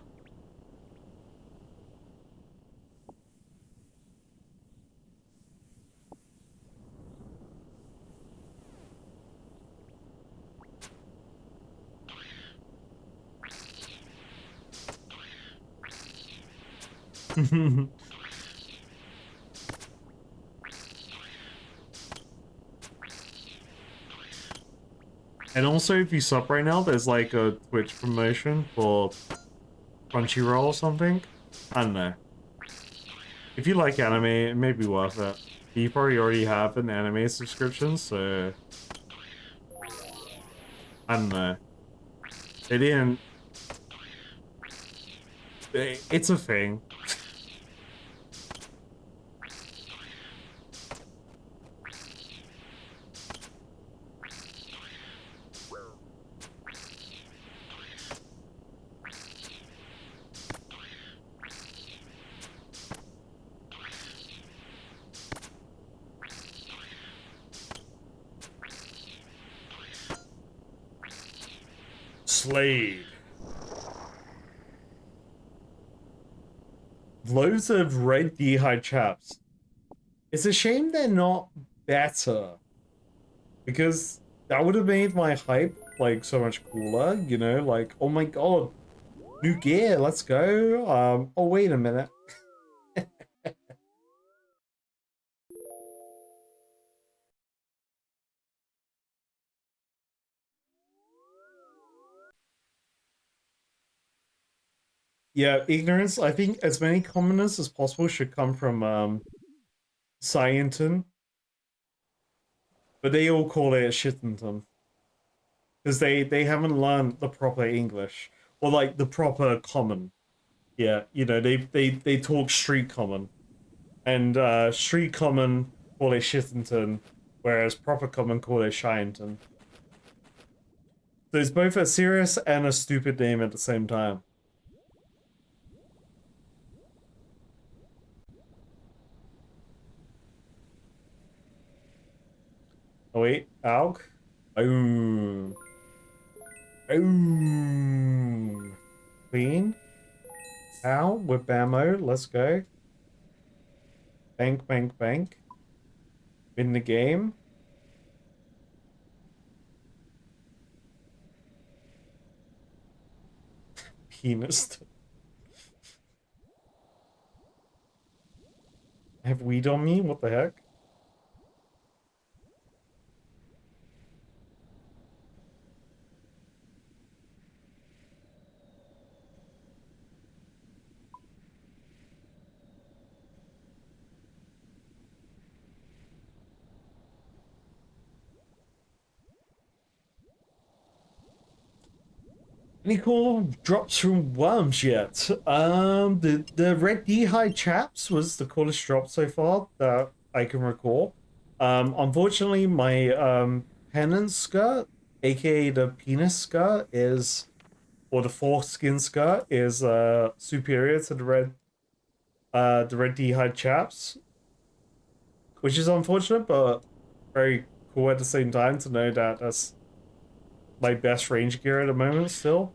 S1: And also, if you sub right now, there's like a Twitch promotion for Crunchyroll or something. I don't know. If you like anime, it may be worth it. You probably already have an anime subscription, so I don't know. They didn't. It's a thing. Slade. Loads of red D-hide chaps. It's a shame they're not better. Because that would have made my hype, like, so much cooler, you know? Like, oh my god, new gear, let's go. Oh, wait a minute. Yeah, ignorance. I think as many commoners as possible should come from Scienton. But they all call it Shittington. Because they haven't learned the proper English. Or like the proper common. Yeah, you know, they talk street common. And street common call it Shittington, whereas proper common call it Shyington. So it's both a serious and a stupid name at the same time. Oh wait, Alg? Boom. Boom. clean. Now, with ammo, let's go. Bank, bank, bank. Win the game. Penis. I have weed on me? What the heck? Any cool drops from Worms yet? The red D-hide chaps was the coolest drop so far that I can recall. Unfortunately, my penance skirt, aka the penis skirt, or the foreskin skirt, is superior to the red D-hide chaps, which is unfortunate, but very cool at the same time to know that that's my best range gear at the moment still.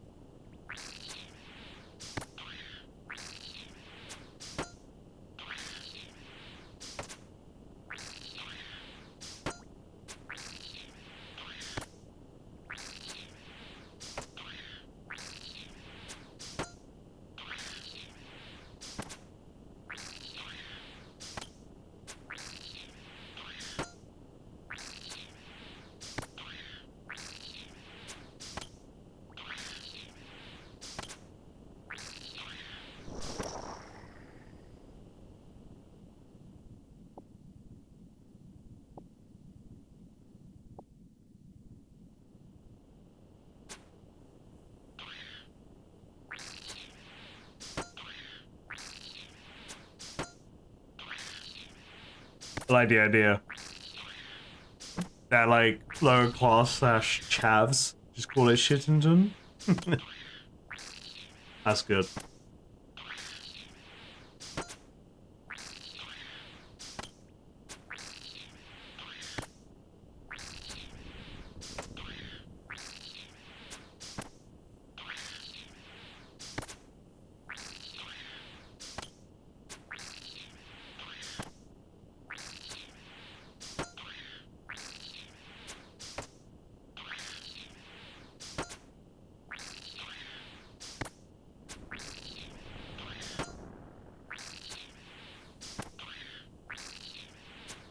S1: I like the idea that like lower class slash chavs just call it Shittington. That's good.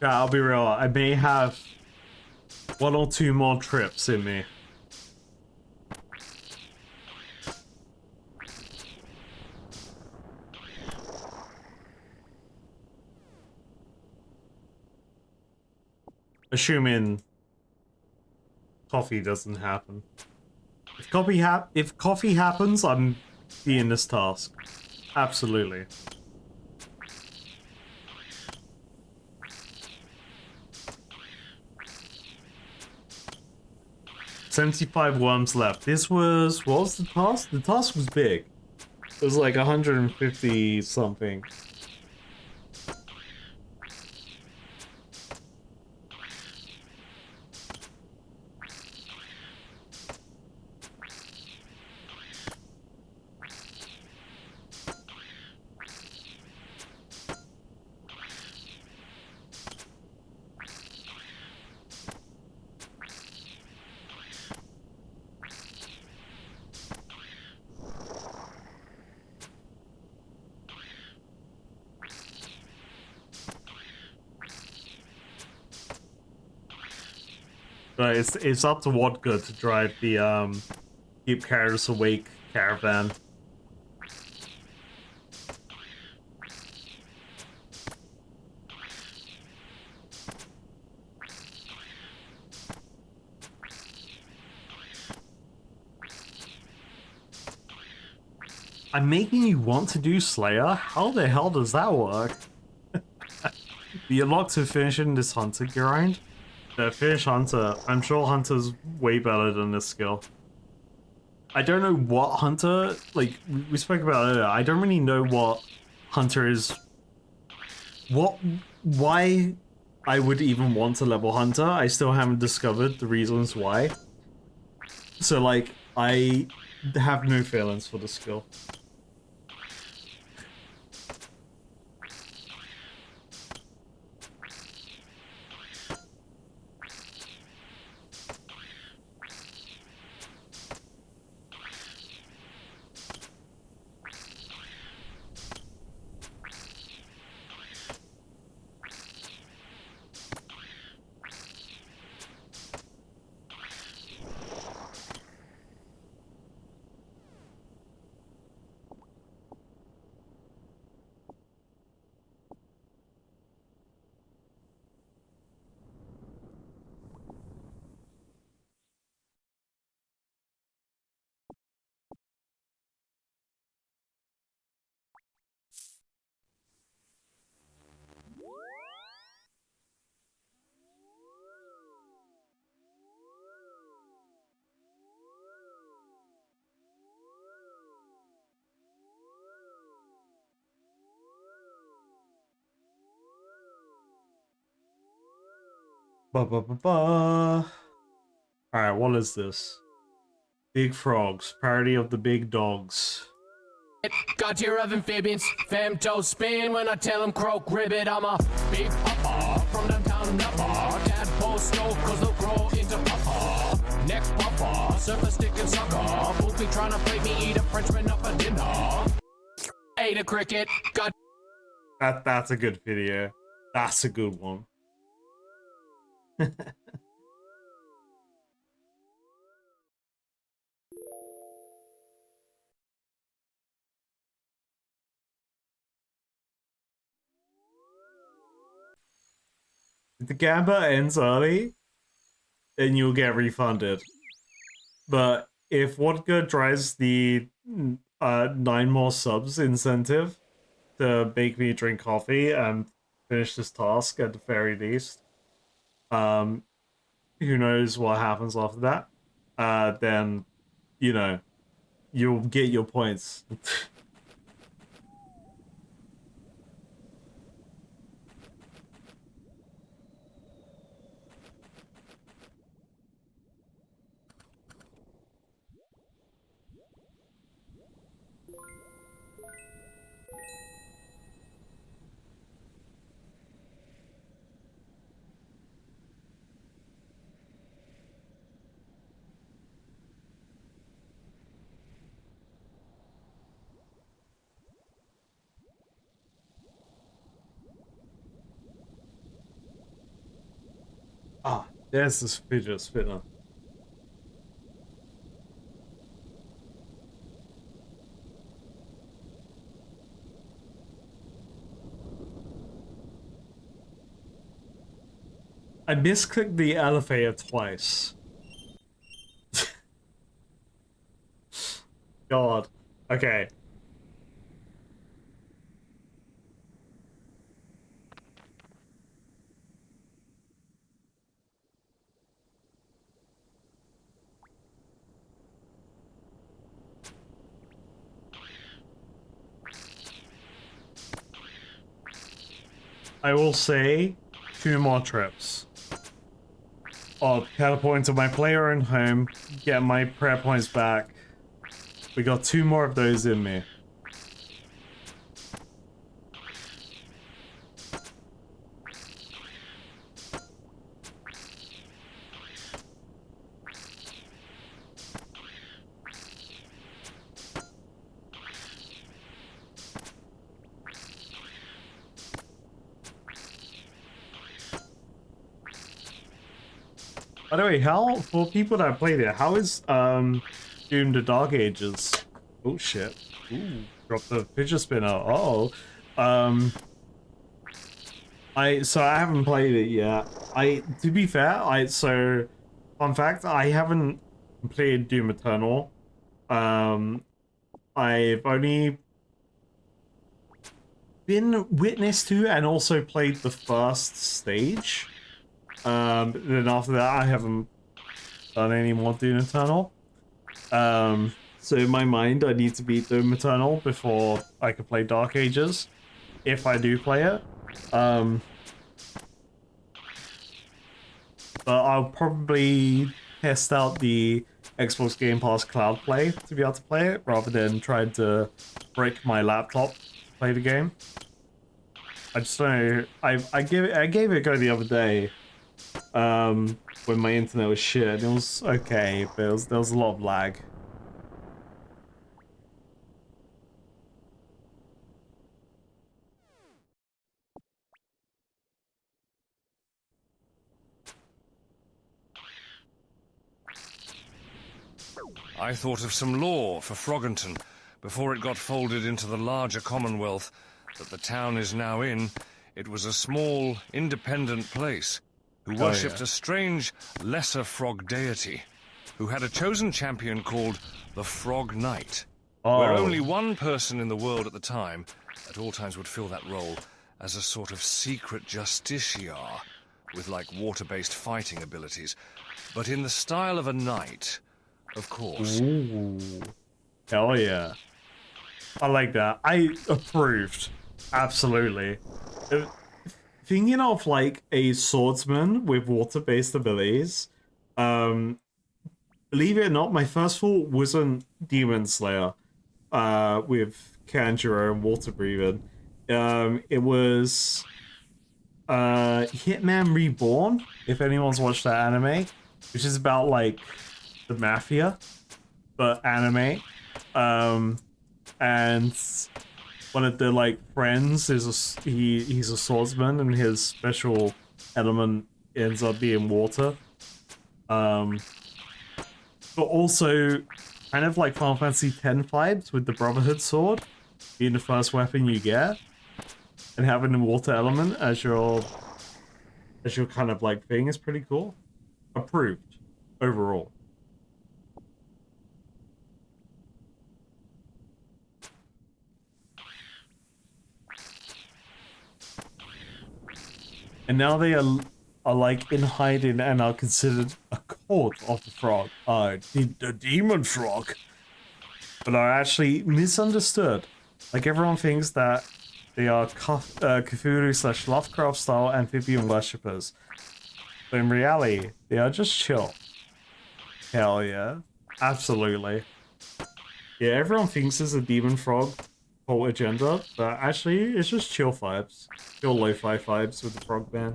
S1: Yeah, I'll be real. I may have one or two more trips in me. Assuming coffee doesn't happen. If coffee happens, I'm being this task. Absolutely. $75 worms left. This was, what was the task? The task was big. It was like 150 something. But it's up to Wodka to drive the keep Karadus awake caravan. I'm making you want to do Slayer? How the hell does that work? You're locked to finishing this Hunter grind? Finish Hunter. I'm sure Hunter's way better than this skill. I don't know what Hunter, like, we spoke about earlier, I don't really know what Hunter is, why I would even want to level Hunter. I still haven't discovered the reasons why. So, like, have no feelings for the skill. Ba ba ba ba. Alright, what is this? Big Frogs, parody of the Big Dogs.
S10: Got tier of amphibians, femto spin when I tell them croak ribbit. I'm a big papa from downtown Napa. Tadpole snow cause they'll grow into papa. Next papa, surfer stick and sucker. Both be trying to play me, eat a Frenchman up for dinner. Ate a cricket, got
S1: That's a good video. That's a good one. If the gamba ends early, then you'll get refunded. But if Vodka drives the 9 more subs incentive to make me drink coffee and finish this task at the very least, who knows what happens after that, then, you know, you'll get your points. Ah, there's this fidget spinner. I misclicked the elevator twice. God. Okay. I will say 2 more trips. I'll teleport to my player own home, get my prayer points back. We got 2 more of those in me. By the way, for people that played it, how is Doom the Dark Ages? Oh shit. Ooh, drop the fidget spinner. Oh. I haven't played it yet. To be fair, fun fact, I haven't played Doom Eternal. I've only been witness to and also played the first stage. Then after that, I haven't done any more Doom Eternal. So in my mind, I need to beat Doom Eternal before I can play Dark Ages, if I do play it. But I'll probably test out the Xbox Game Pass Cloud Play to be able to play it, rather than trying to break my laptop to play the game. I just don't know. I gave it a go the other day, when my internet was shit. And it was okay, but there was a lot of lag.
S9: I thought of some law for Froggenton before it got folded into the larger Commonwealth that the town is now in. It was a small, independent place who worshipped a strange, lesser frog deity who had a chosen champion called the Frog Knight, where only one person in the world at the time at all times would fill that role as a sort of secret justiciar with, like, water-based fighting abilities, but in the style of a knight. Of course.
S1: Ooh. Hell yeah. I like that. I approved. Absolutely. Thinking of like a swordsman with water-based abilities, believe it or not, my first thought wasn't Demon Slayer with Kanjuro and water breathing. It was Hitman Reborn, if anyone's watched that anime, which is about like the mafia, but anime. And one of the like friends is he's a swordsman, and his special element ends up being water. But also kind of like Final Fantasy X vibes with the Brotherhood sword being the first weapon you get, and having the water element as your kind of like thing is pretty cool. Approved overall. And now they are like in hiding and are considered a cult of the frog. The demon frog. But are actually misunderstood. Like everyone thinks that they are Cthulhu / Lovecraft style amphibian worshippers. But in reality, they are just chill. Hell yeah. Absolutely. Yeah, everyone thinks there's a demon frog whole agenda, but actually it's just chill vibes. Chill lo-fi vibes with the frog band.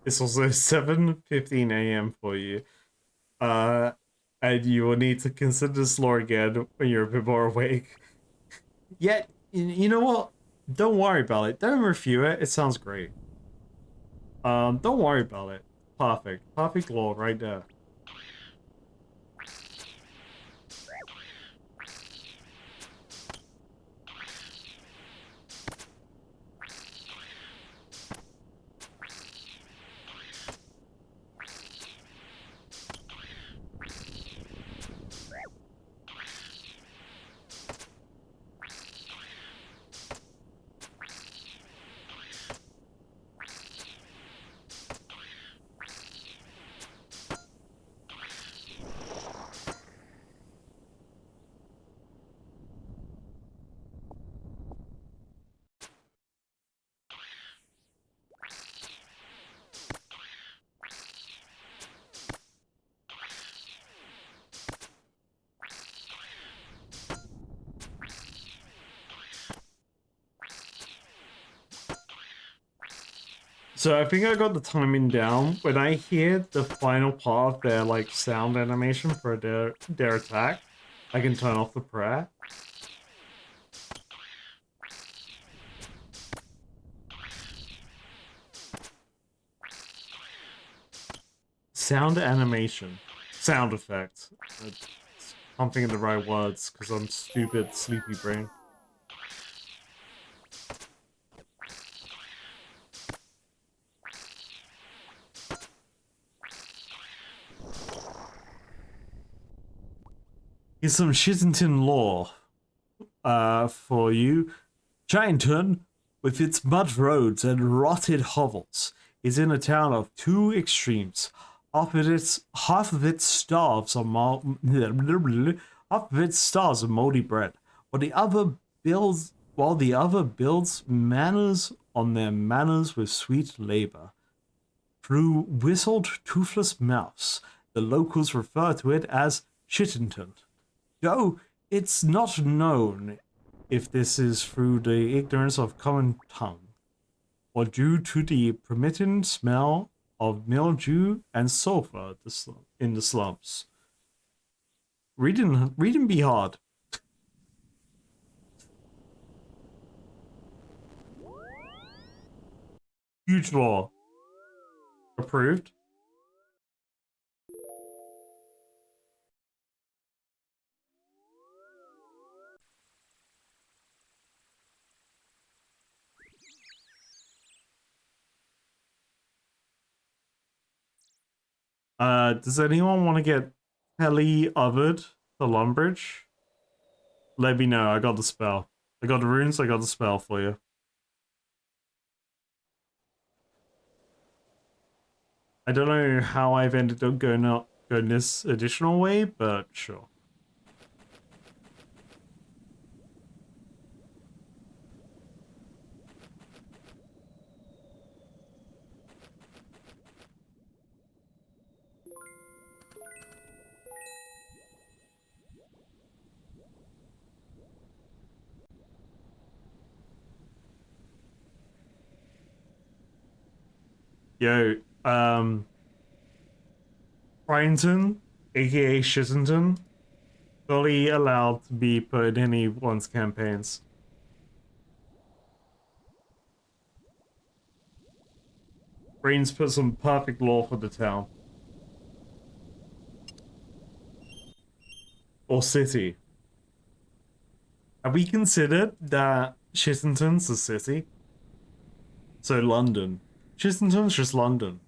S1: It's also 7:15 a.m. for you. And you will need to consider this lore again when you're a bit more awake. Yet, you know what? Don't worry about it. Don't review it. It sounds great. Don't worry about it. Perfect. Perfect lore right there. So I think I got the timing down. When I hear the final part of their like sound animation for their attack, I can turn off the prayer. sound animation. Sound effect. I'm thinking the right words because I'm stupid, sleepy brain. Here's some Shittington lore for you. Gianton, with its mud roads and rotted hovels, is in a town of two extremes. Half of its starves on moldy bread, while the other builds manners on their manners with sweet labor. Through whistled toothless mouths, the locals refer to it as Shittington. Though it's not known if this is through the ignorance of common tongue, or due to the permitting smell of mildew and sulfur in the slums. Reading be hard. Huge law. Approved. Does anyone want to get tele-othered the Lumbridge? Let me know, I got the spell. I got the runes, I got the spell for you. I don't know how I've ended up going this additional way, but sure. Yo, Bryanton, aka Shittington, fully allowed to be put in anyone's campaigns. Brains put some perfect lore for the town. Or city. Have we considered that Shittington's a city? So London. Shittington's just London.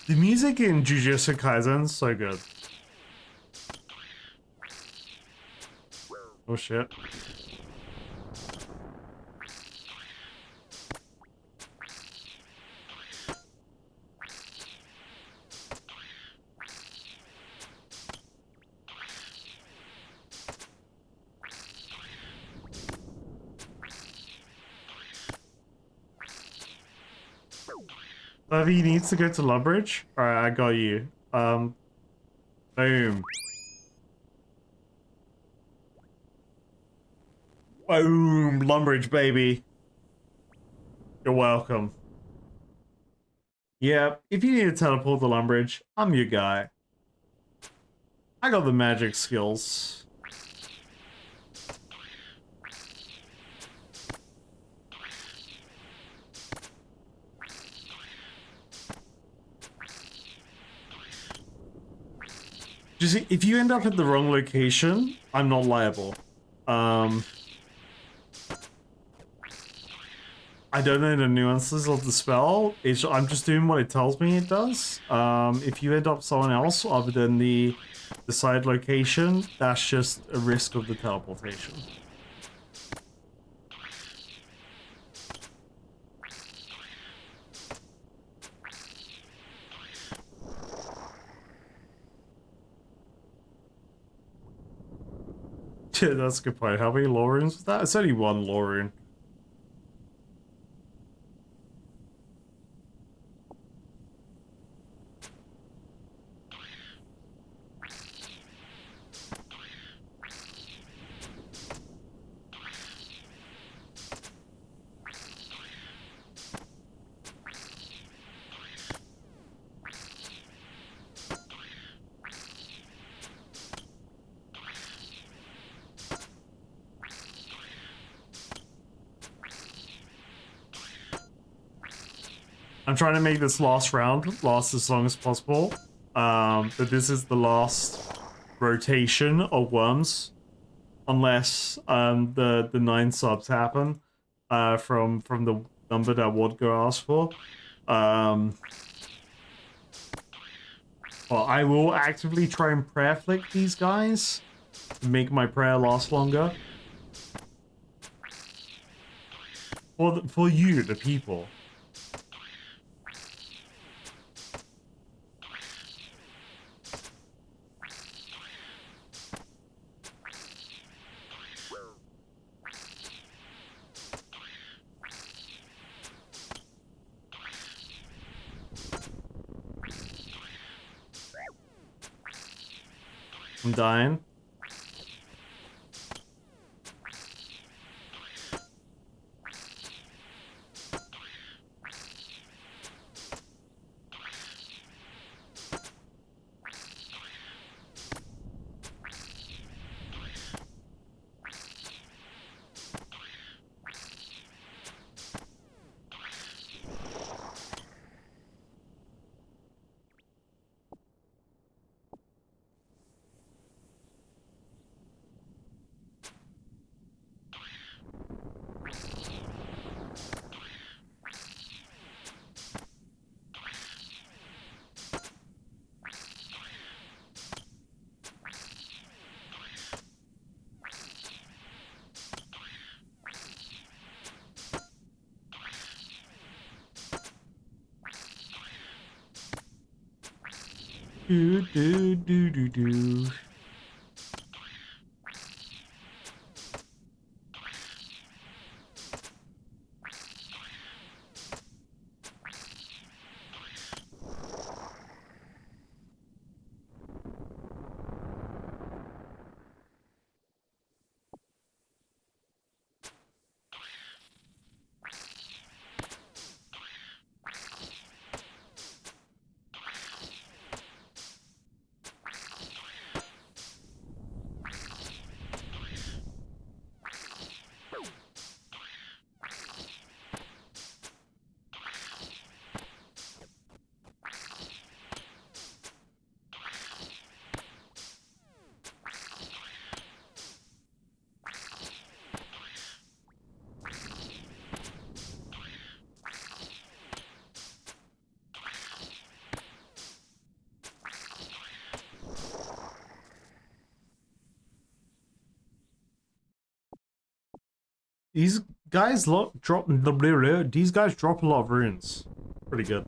S1: The music in Jujutsu Kaisen's so good. Oh shit. He needs to go to Lumbridge? Alright, I got you. Boom. Boom, Lumbridge, baby. You're welcome. Yeah, if you need to teleport to Lumbridge, I'm your guy. I got the magic skills. Just if you end up at the wrong location, I'm not liable. I I don't know the nuances of the spell. I'm just doing what it tells me it does. If you end up someone else other than the side location, that's just a risk of the teleportation. Yeah, that's a good point. How many lore runes was that? It's only one lore rune. I'm trying to make this last round last as long as possible. But this is the last rotation of worms, unless the 9 subs happen from the number that Wodgo asked for. Well, I will actively try and prayer flick these guys to make my prayer last longer. For you, the people. I'm dying. Do do do do do. These guys drop these guys drop a lot of runes. Pretty good.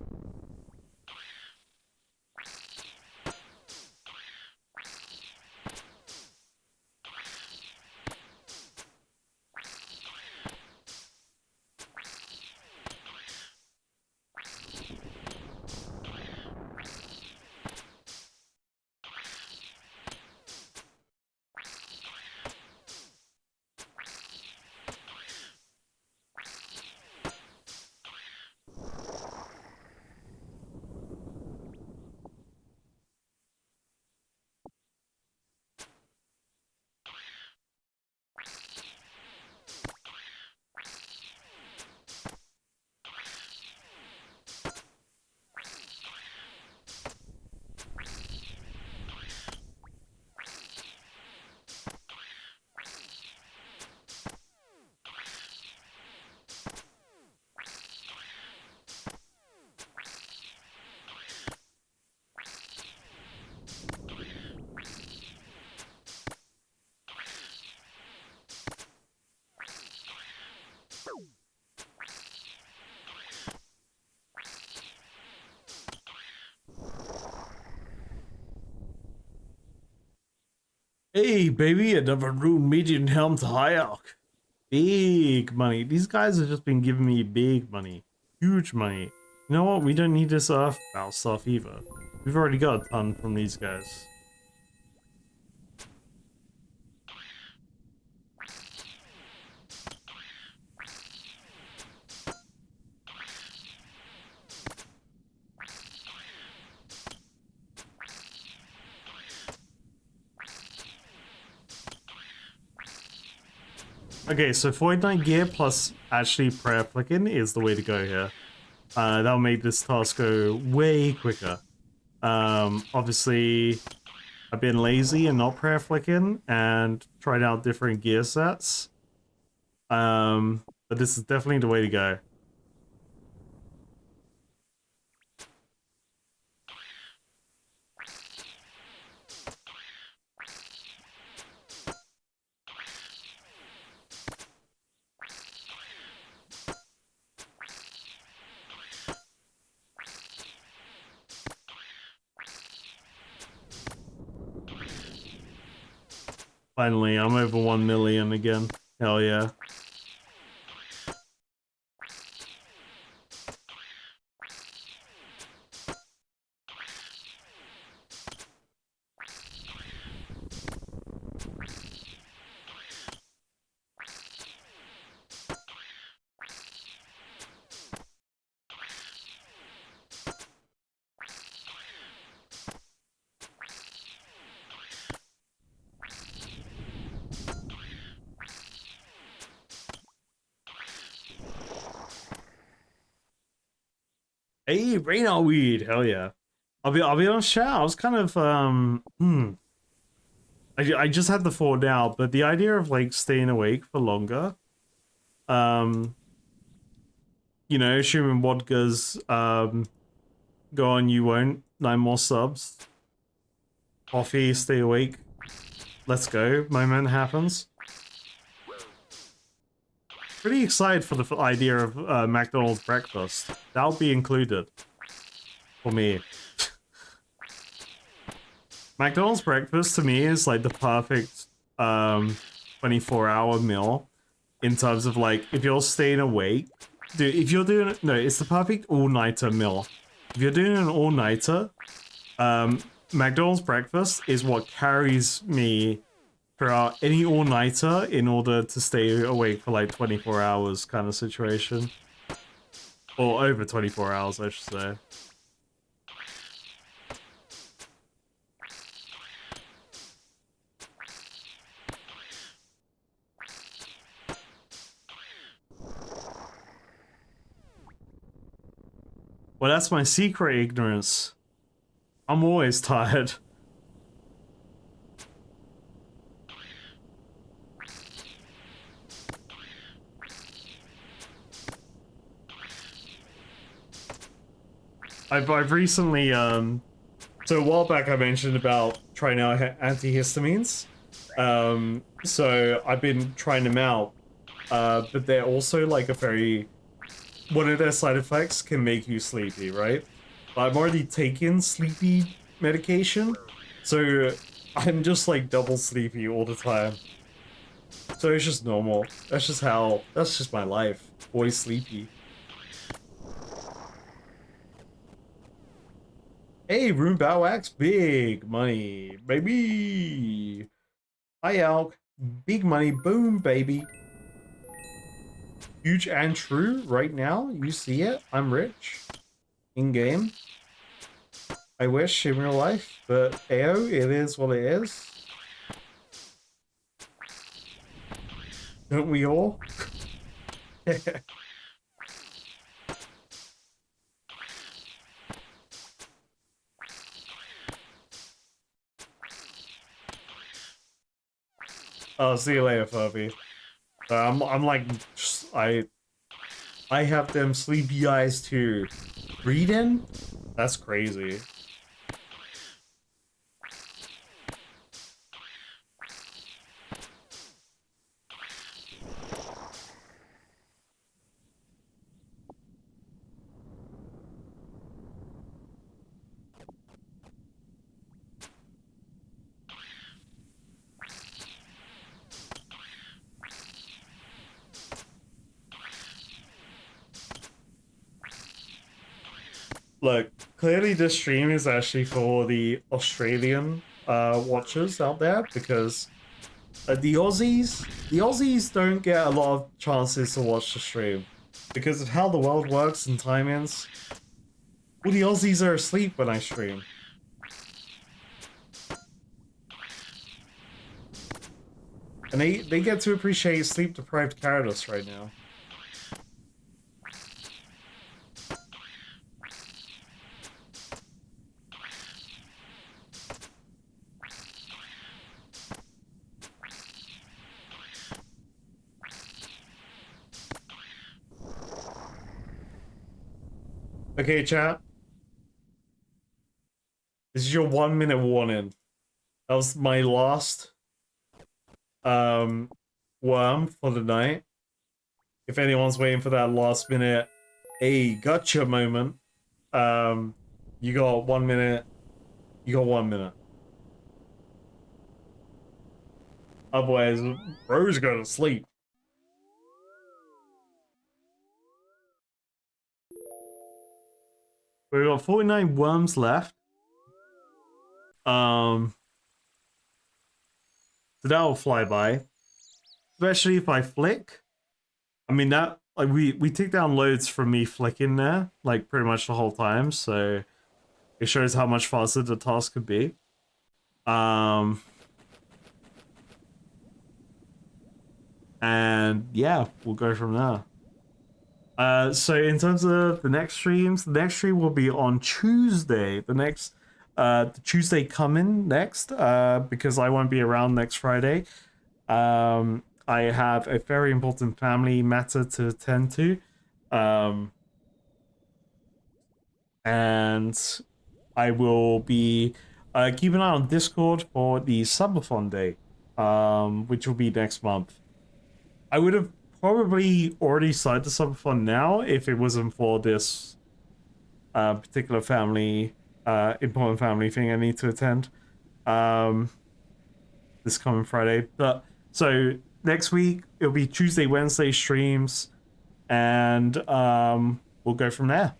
S1: Hey, baby, another room medium helm to high elk. Big money. These guys have just been giving me big money. Huge money. You know what? We don't need this earthbound stuff either. We've already got a ton from these guys. Okay, so Void Knight gear plus actually prayer flicking is the way to go here. That'll make this task go way quicker. Obviously, I've been lazy and not prayer flicking and tried out different gear sets. But this is definitely the way to go. Finally, I'm over 1 million again. Hell yeah. Hey, Rain Weed, hell yeah. I'll be honest, chat. I was kind of I just had the thought now, but the idea of like staying awake for longer, you know, assuming Wadga's go on, you won't. 9 more subs. Coffee, stay awake. Let's go. Moment happens. Pretty excited for the idea of McDonald's breakfast. That'll be included for me. McDonald's breakfast to me is like the perfect 24-hour meal in terms of like if you're staying awake. Dude, if you're doing it, no, it's the perfect all-nighter meal. If you're doing an all-nighter, McDonald's breakfast is what carries me throughout any all-nighter in order to stay awake for like 24 hours kind of situation. Or over 24 hours, I should say. Well, that's my secret ignorance. I'm always tired. I've recently so a while back I mentioned about trying out antihistamines. So I've been trying them out. But they're also like a very, one of their side effects can make you sleepy, right? But I'm already taking sleepy medication, so I'm just like double sleepy all the time. So it's just normal. That's just my life. Always sleepy. Hey, Rune Bow Axe, big money, baby. Hi, Alk. Big money, boom, baby. Huge and true right now. You see it? I'm rich. In game. I wish in real life, but AO, it is what it is. Don't we all? Oh, see you later, Furby. I'm like, I have them sleepy eyes too. Reading? That's crazy. Look, clearly this stream is actually for the Australian watchers out there, because the Aussies don't get a lot of chances to watch the stream because of how the world works and timings. All the Aussies are asleep when I stream. And they get to appreciate sleep-deprived Karadus right now. Okay, chat. This is your 1 minute warning. That was my last worm for the night. If anyone's waiting for that last minute, hey, gotcha moment. You got 1 minute. You got 1 minute. Otherwise, bro's going to sleep. We've got 49 worms left. So that'll fly by. Especially if I flick. I mean, that, like, we take down loads from me flicking there, like, pretty much the whole time, so it shows how much faster the task could be. And yeah, we'll go from there. So in terms of the next streams, the next stream will be on Tuesday. The Tuesday coming next, because I won't be around next Friday. I have a very important family matter to attend to. And I will be keep an eye on Discord for the Subathon Day, which will be next month. I would have probably already started the Subathon now if it wasn't for this particular family, important family thing I need to attend this coming Friday. But so next week it'll be Tuesday, Wednesday streams, and we'll go from there.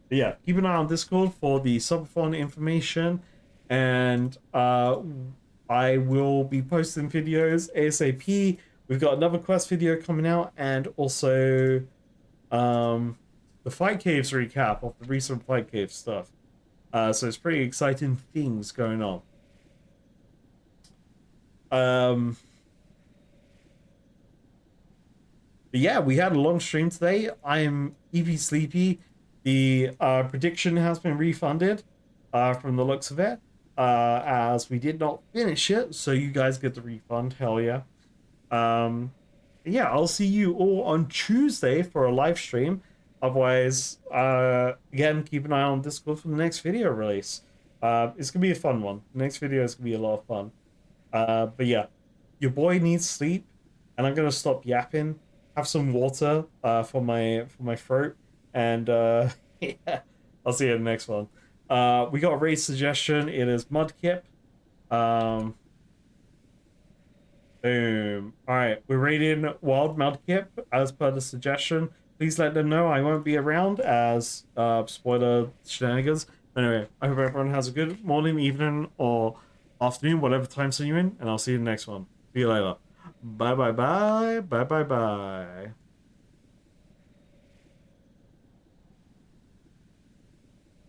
S1: But yeah, keep an eye on Discord for the Subathon information, and I will be posting videos ASAP. We've got another quest video coming out, and also the Fight Caves recap of the recent Fight Cave stuff. So it's pretty exciting things going on. But yeah, we had a long stream today. I'm EP sleepy. The prediction has been refunded from the looks of it, as we did not finish it, so you guys get the refund. Hell yeah. Yeah, I'll see you all on Tuesday for a live stream. Otherwise, again, keep an eye on Discord for the next video release. It's gonna be a fun one. The next video is gonna be a lot of fun. But yeah, your boy needs sleep, and I'm gonna stop yapping. Have some water for my throat, and yeah, I'll see you in the next one. We got a raid suggestion. It is Mudkip. Boom. Alright, we're raiding Wild Mudkip as per the suggestion. Please let them know I won't be around as spoiler shenanigans. Anyway, I hope everyone has a good morning, evening, or afternoon, whatever time zone you're in, and I'll see you in the next one. See you later. Bye bye bye. Bye bye bye.